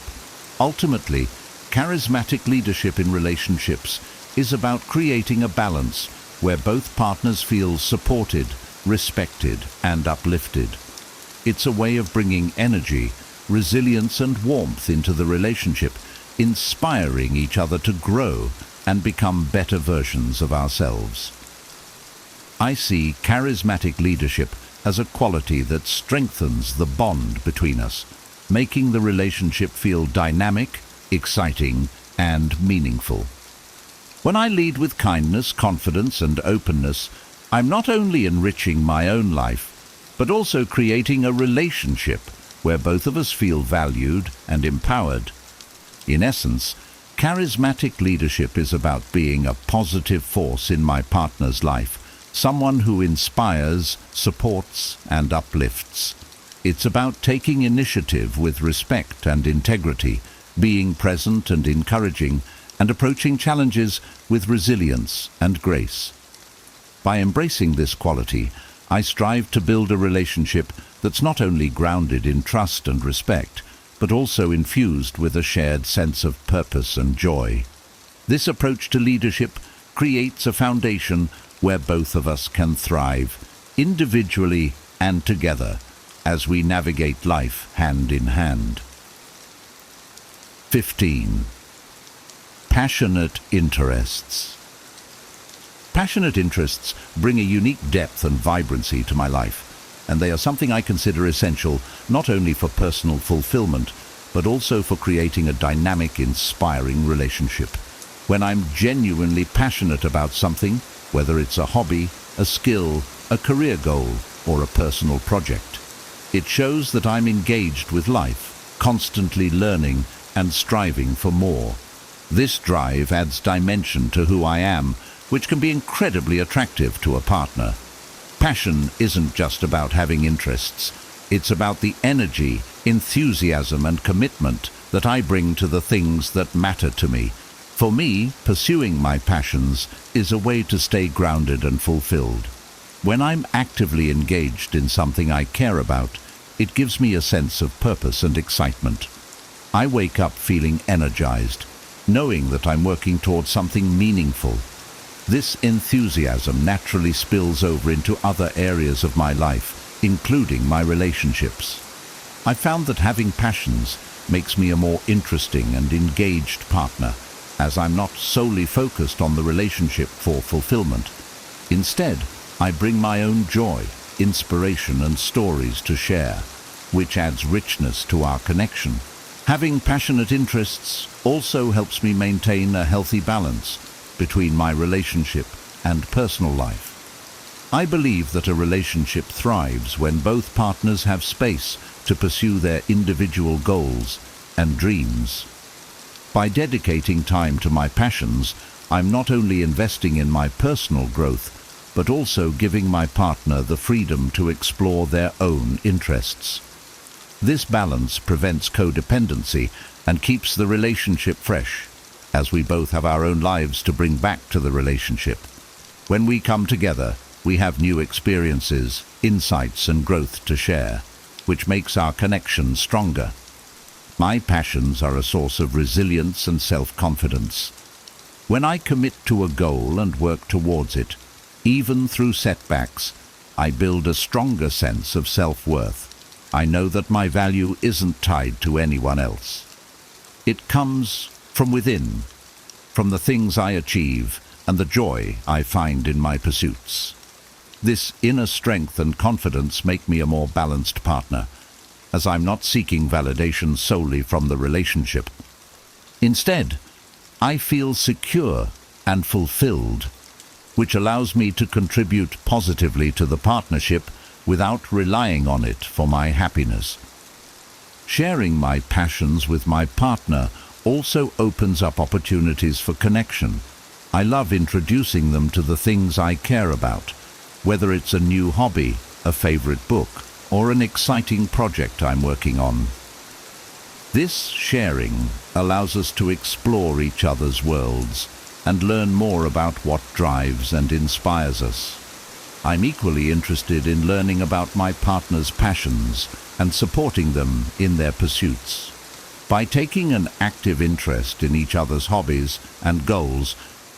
Ultimately, charismatic leadership in relationships is about creating a balance where both partners feel supported, respected, and uplifted. It's a way of bringing energy, resilience, and warmth into the relationship, inspiring each other to grow and become better versions of ourselves. I see charismatic leadership as a quality that strengthens the bond between us, making the relationship feel dynamic, exciting, and meaningful. When I lead with kindness, confidence, and openness, I'm not only enriching my own life, but also creating a relationship where both of us feel valued and empowered. In essence, charismatic leadership is about being a positive force in my partner's life, someone who inspires, supports, and uplifts. It's about taking initiative with respect and integrity, being present and encouraging, and approaching challenges with resilience and grace. By embracing this quality, I strive to build a relationship that's not only grounded in trust and respect, but also infused with a shared sense of purpose and joy. This approach to leadership creates a foundation where both of us can thrive, individually and together, as we navigate life hand in hand. 15. Passionate interests. Passionate interests bring a unique depth and vibrancy to my life, and they are something I consider essential not only for personal fulfillment, but also for creating a dynamic, inspiring relationship. When I'm genuinely passionate about something, whether it's a hobby, a skill, a career goal, or a personal project, it shows that I'm engaged with life, constantly learning and striving for more. This drive adds dimension to who I am, which can be incredibly attractive to a partner. Passion isn't just about having interests. It's about the energy, enthusiasm, and commitment that I bring to the things that matter to me. For me, pursuing my passions is a way to stay grounded and fulfilled. When I'm actively engaged in something I care about, it gives me a sense of purpose and excitement. I wake up feeling energized, knowing that I'm working towards something meaningful. This enthusiasm naturally spills over into other areas of my life, including my relationships. I found that having passions makes me a more interesting and engaged partner, as I'm not solely focused on the relationship for fulfillment. Instead, I bring my own joy, inspiration, and stories to share, which adds richness to our connection. Having passionate interests also helps me maintain a healthy balance between my relationship and personal life. I believe that a relationship thrives when both partners have space to pursue their individual goals and dreams. By dedicating time to my passions, I'm not only investing in my personal growth, but also giving my partner the freedom to explore their own interests. This balance prevents codependency and keeps the relationship fresh, as we both have our own lives to bring back to the relationship. When we come together, we have new experiences, insights, and growth to share, which makes our connection stronger. My passions are a source of resilience and self-confidence. When I commit to a goal and work towards it, even through setbacks, I build a stronger sense of self-worth. I know that my value isn't tied to anyone else. It comes from within, from the things I achieve and the joy I find in my pursuits. This inner strength and confidence make me a more balanced partner, as I'm not seeking validation solely from the relationship. Instead, I feel secure and fulfilled, which allows me to contribute positively to the partnership without relying on it for my happiness. Sharing my passions with my partner also opens up opportunities for connection. I love introducing them to the things I care about, whether it's a new hobby, a favorite book, or an exciting project I'm working on. This sharing allows us to explore each other's worlds and learn more about what drives and inspires us. I'm equally interested in learning about my partner's passions and supporting them in their pursuits. By taking an active interest in each other's hobbies and goals,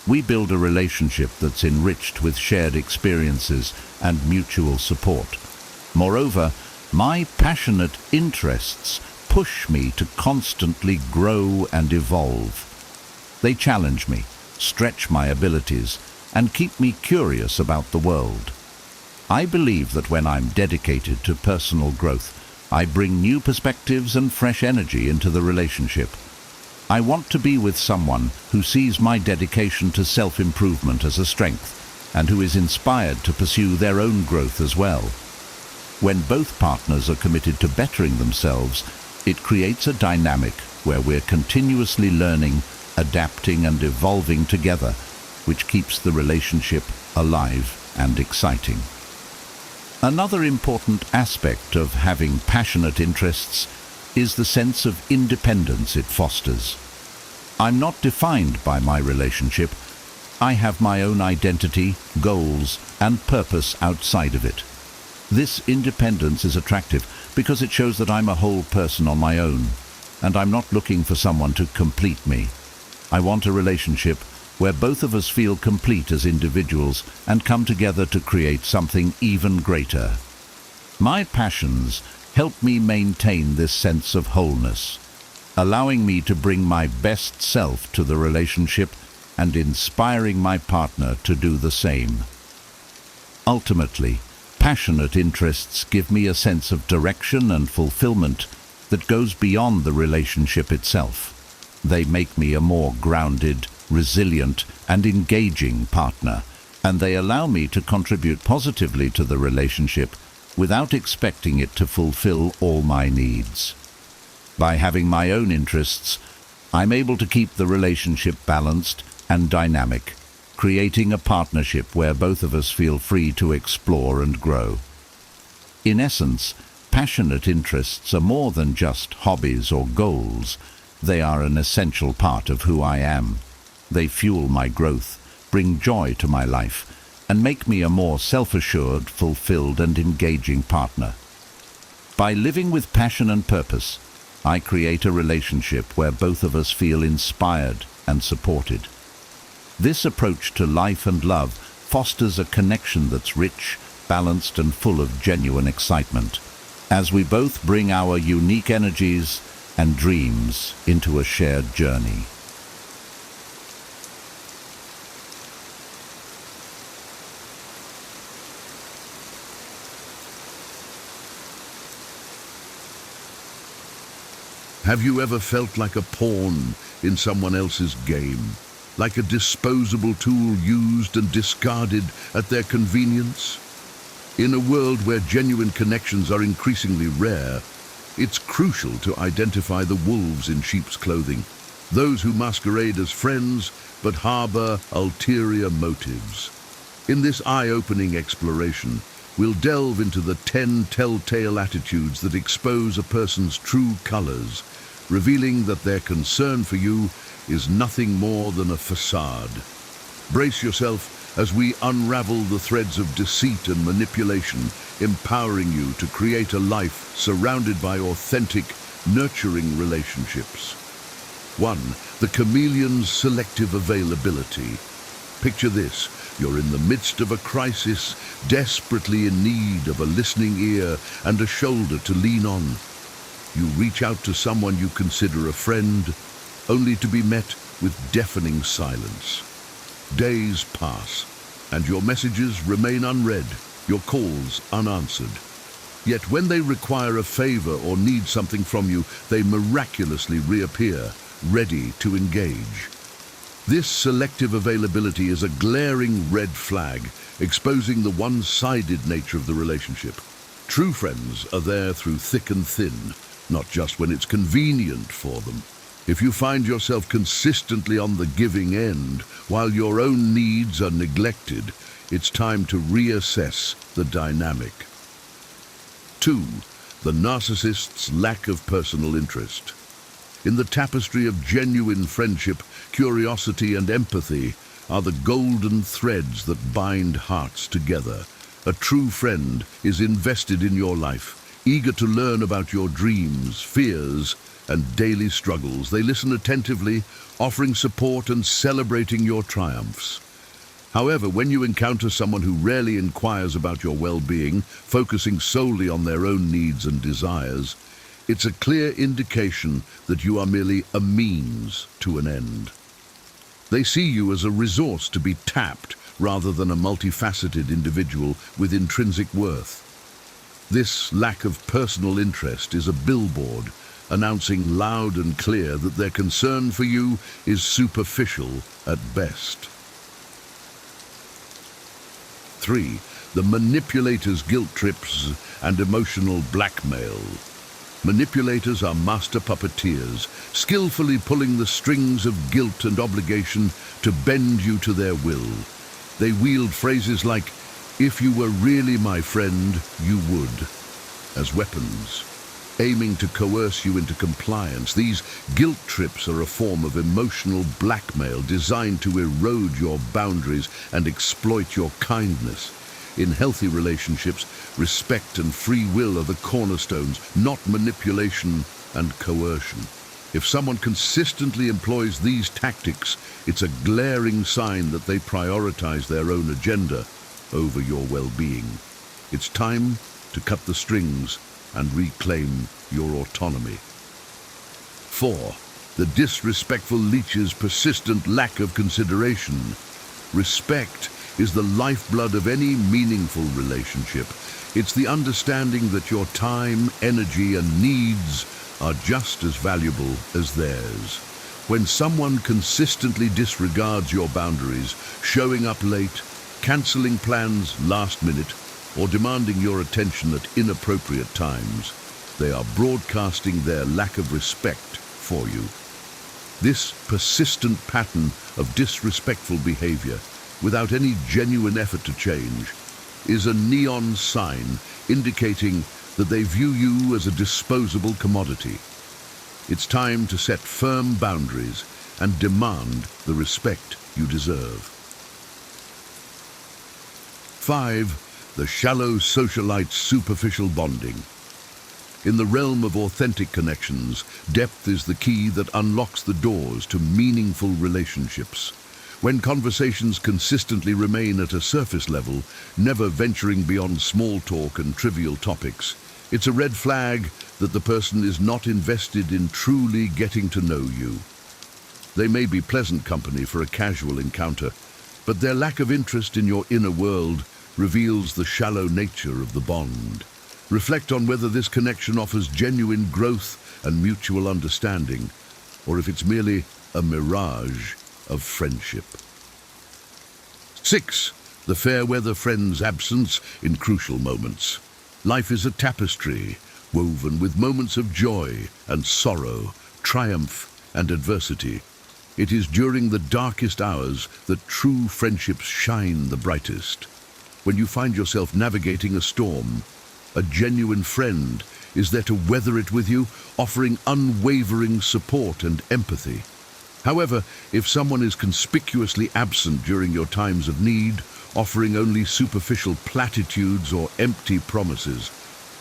we build a relationship that's enriched with shared experiences and mutual support. Moreover, my passionate interests push me to constantly grow and evolve. They challenge me, stretch my abilities, and keep me curious about the world. I believe that when I'm dedicated to personal growth, I bring new perspectives and fresh energy into the relationship. I want to be with someone who sees my dedication to self-improvement as a strength and who is inspired to pursue their own growth as well. When both partners are committed to bettering themselves, it creates a dynamic where we're continuously learning, adapting, and evolving together, which keeps the relationship alive and exciting. Another important aspect of having passionate interests is the sense of independence it fosters. I'm not defined by my relationship. I have my own identity, goals, and purpose outside of it. This independence is attractive because it shows that I'm a whole person on my own, and I'm not looking for someone to complete me. I want a relationship where both of us feel complete as individuals and come together to create something even greater. My passions help me maintain this sense of wholeness, allowing me to bring my best self to the relationship and inspiring my partner to do the same. Ultimately, passionate interests give me a sense of direction and fulfillment that goes beyond the relationship itself. They make me a more grounded, resilient, and engaging partner, and they allow me to contribute positively to the relationship without expecting it to fulfill all my needs. By having my own interests, I'm able to keep the relationship balanced and dynamic, creating a partnership where both of us feel free to explore and grow. In essence, passionate interests are more than just hobbies or goals. They are an essential part of who I am. They fuel my growth, bring joy to my life, and make me a more self-assured, fulfilled, and engaging partner. By living with passion and purpose, I create a relationship where both of us feel inspired and supported. This approach to life and love fosters a connection that's rich, balanced, and full of genuine excitement, as we both bring our unique energies and dreams into a shared journey. Have you ever felt like a pawn in someone else's game? Like a disposable tool used and discarded at their convenience? In a world where genuine connections are increasingly rare, it's crucial to identify the wolves in sheep's clothing, those who masquerade as friends but harbor ulterior motives. In this eye-opening exploration, we'll delve into the 10 telltale attitudes that expose a person's true colors, revealing that their concern for you is nothing more than a facade. Brace yourself as we unravel the threads of deceit and manipulation, empowering you to create a life surrounded by authentic, nurturing relationships. 1. The chameleon's selective availability. Picture this: you're in the midst of a crisis, desperately in need of a listening ear and a shoulder to lean on. You reach out to someone you consider a friend, only to be met with deafening silence. Days pass, and your messages remain unread, your calls unanswered. Yet when they require a favor or need something from you, they miraculously reappear, ready to engage. This selective availability is a glaring red flag, exposing the one-sided nature of the relationship. True friends are there through thick and thin, not just when it's convenient for them. If you find yourself consistently on the giving end, while your own needs are neglected, it's time to reassess the dynamic. 2. The narcissist's lack of personal interest. In the tapestry of genuine friendship, curiosity and empathy are the golden threads that bind hearts together. A true friend is invested in your life, eager to learn about your dreams, fears, and daily struggles. They listen attentively, offering support and celebrating your triumphs. However, when you encounter someone who rarely inquires about your well-being, focusing solely on their own needs and desires, it's a clear indication that you are merely a means to an end. They see you as a resource to be tapped rather than a multifaceted individual with intrinsic worth. This lack of personal interest is a billboard announcing loud and clear that their concern for you is superficial at best. 3. The manipulator's guilt trips and emotional blackmail. Manipulators are master puppeteers, skillfully pulling the strings of guilt and obligation to bend you to their will. They wield phrases like, "If you were really my friend, you would," as weapons. aiming to coerce you into compliance. These guilt trips are a form of emotional blackmail designed to erode your boundaries and exploit your kindness. In healthy relationships, respect and free will are the cornerstones, not manipulation and coercion. If someone consistently employs these tactics, it's a glaring sign that they prioritize their own agenda over your well-being. It's time to cut the strings and reclaim your autonomy. 4. The disrespectful leech's persistent lack of consideration. Respect is the lifeblood of any meaningful relationship. It's the understanding that your time, energy, and needs are just as valuable as theirs. When someone consistently disregards your boundaries, showing up late, canceling plans last minute, or demanding your attention at inappropriate times, they are broadcasting their lack of respect for you. This persistent pattern of disrespectful behavior, without any genuine effort to change, is a neon sign indicating that they view you as a disposable commodity. It's time to set firm boundaries and demand the respect you deserve. 5. The shallow socialite's superficial bonding. In the realm of authentic connections, depth is the key that unlocks the doors to meaningful relationships. When conversations consistently remain at a surface level, never venturing beyond small talk and trivial topics, it's a red flag that the person is not invested in truly getting to know you. They may be pleasant company for a casual encounter, but their lack of interest in your inner world reveals the shallow nature of the bond. Reflect on whether this connection offers genuine growth and mutual understanding, or if it's merely a mirage of friendship. 6. The fair weather friend's absence in crucial moments. Life is a tapestry woven with moments of joy and sorrow, triumph and adversity. It is during the darkest hours that true friendships shine the brightest. When you find yourself navigating a storm, a genuine friend is there to weather it with you, offering unwavering support and empathy. However, if someone is conspicuously absent during your times of need, offering only superficial platitudes or empty promises,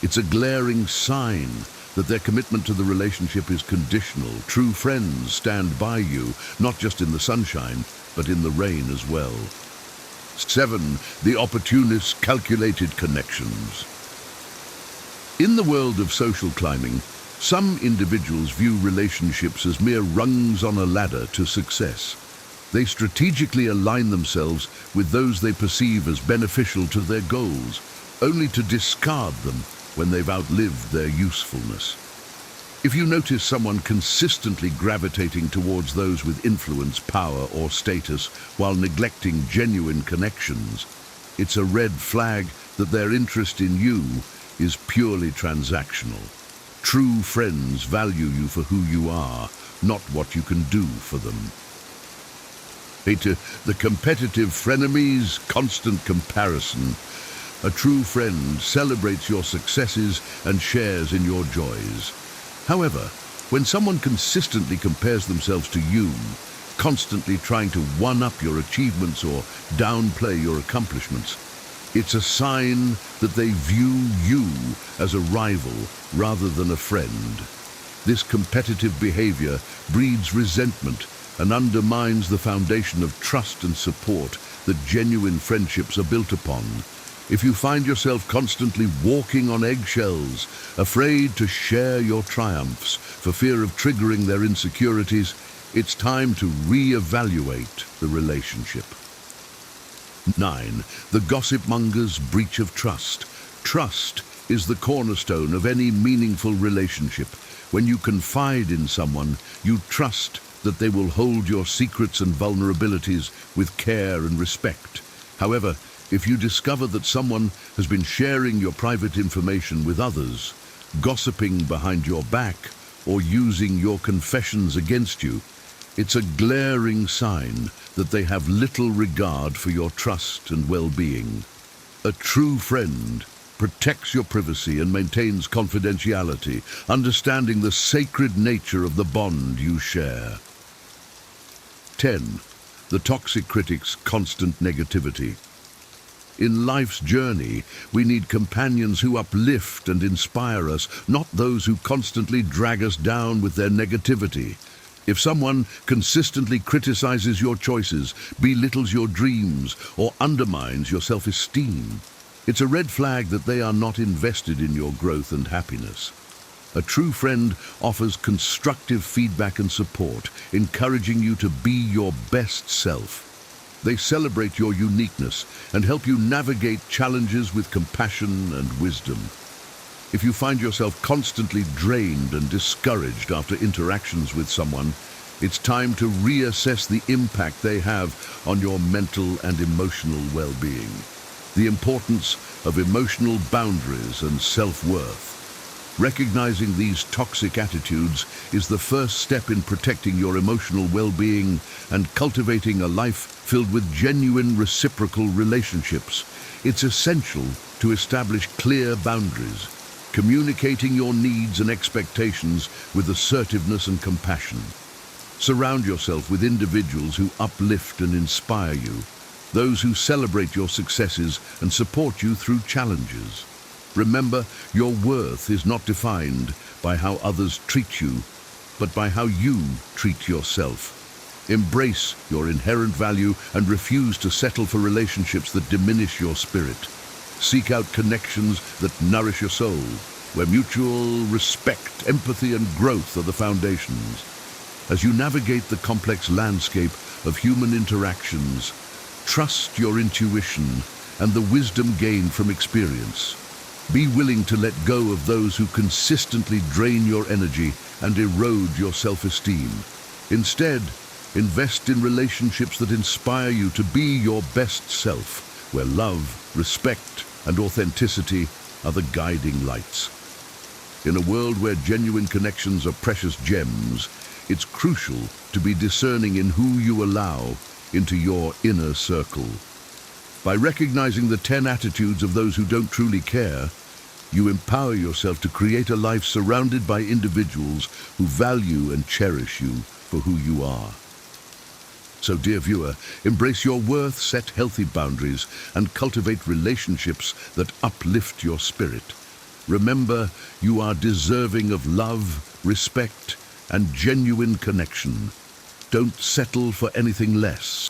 it's a glaring sign that their commitment to the relationship is conditional. True friends stand by you, not just in the sunshine, but in the rain as well. 7. The opportunist's calculated connections. In the world of social climbing, some individuals view relationships as mere rungs on a ladder to success. They strategically align themselves with those they perceive as beneficial to their goals, only to discard them when they've outlived their usefulness. If you notice someone consistently gravitating towards those with influence, power, or status while neglecting genuine connections, it's a red flag that their interest in you is purely transactional. True friends value you for who you are, not what you can do for them. 8. The competitive frenemies, constant comparison. A true friend celebrates your successes and shares in your joys. However, when someone consistently compares themselves to you, constantly trying to one-up your achievements or downplay your accomplishments, it's a sign that they view you as a rival rather than a friend. This competitive behavior breeds resentment and undermines the foundation of trust and support that genuine friendships are built upon. If you find yourself constantly walking on eggshells, afraid to share your triumphs for fear of triggering their insecurities, it's time to re-evaluate the relationship. 9. The gossip monger's breach of trust. Trust is the cornerstone of any meaningful relationship. When you confide in someone, you trust that they will hold your secrets and vulnerabilities with care and respect. However, if you discover that someone has been sharing your private information with others, gossiping behind your back, or using your confessions against you, it's a glaring sign that they have little regard for your trust and well-being. A true friend protects your privacy and maintains confidentiality, understanding the sacred nature of the bond you share. 10. The toxic critic's constant negativity. In life's journey, we need companions who uplift and inspire us, not those who constantly drag us down with their negativity. If someone consistently criticizes your choices, belittles your dreams, or undermines your self-esteem, it's a red flag that they are not invested in your growth and happiness. A true friend offers constructive feedback and support, encouraging you to be your best self. They celebrate your uniqueness and help you navigate challenges with compassion and wisdom. If you find yourself constantly drained and discouraged after interactions with someone, it's time to reassess the impact they have on your mental and emotional well-being. The importance of emotional boundaries and self-worth. Recognizing these toxic attitudes is the first step in protecting your emotional well-being and cultivating a life filled with genuine reciprocal relationships. It's essential to establish clear boundaries, communicating your needs and expectations with assertiveness and compassion. Surround yourself with individuals who uplift and inspire you, those who celebrate your successes and support you through challenges. Remember, your worth is not defined by how others treat you, but by how you treat yourself. Embrace your inherent value and refuse to settle for relationships that diminish your spirit. Seek out connections that nourish your soul, where mutual respect, empathy, and growth are the foundations. As you navigate the complex landscape of human interactions, trust your intuition and the wisdom gained from experience. Be willing to let go of those who consistently drain your energy and erode your self-esteem. Instead, invest in relationships that inspire you to be your best self, where love, respect, and authenticity are the guiding lights. In a world where genuine connections are precious gems, it's crucial to be discerning in who you allow into your inner circle. By recognizing the 10 attitudes of those who don't truly care, you empower yourself to create a life surrounded by individuals who value and cherish you for who you are. So, dear viewer, embrace your worth, set healthy boundaries, and cultivate relationships that uplift your spirit. Remember, you are deserving of love, respect, and genuine connection. Don't settle for anything less.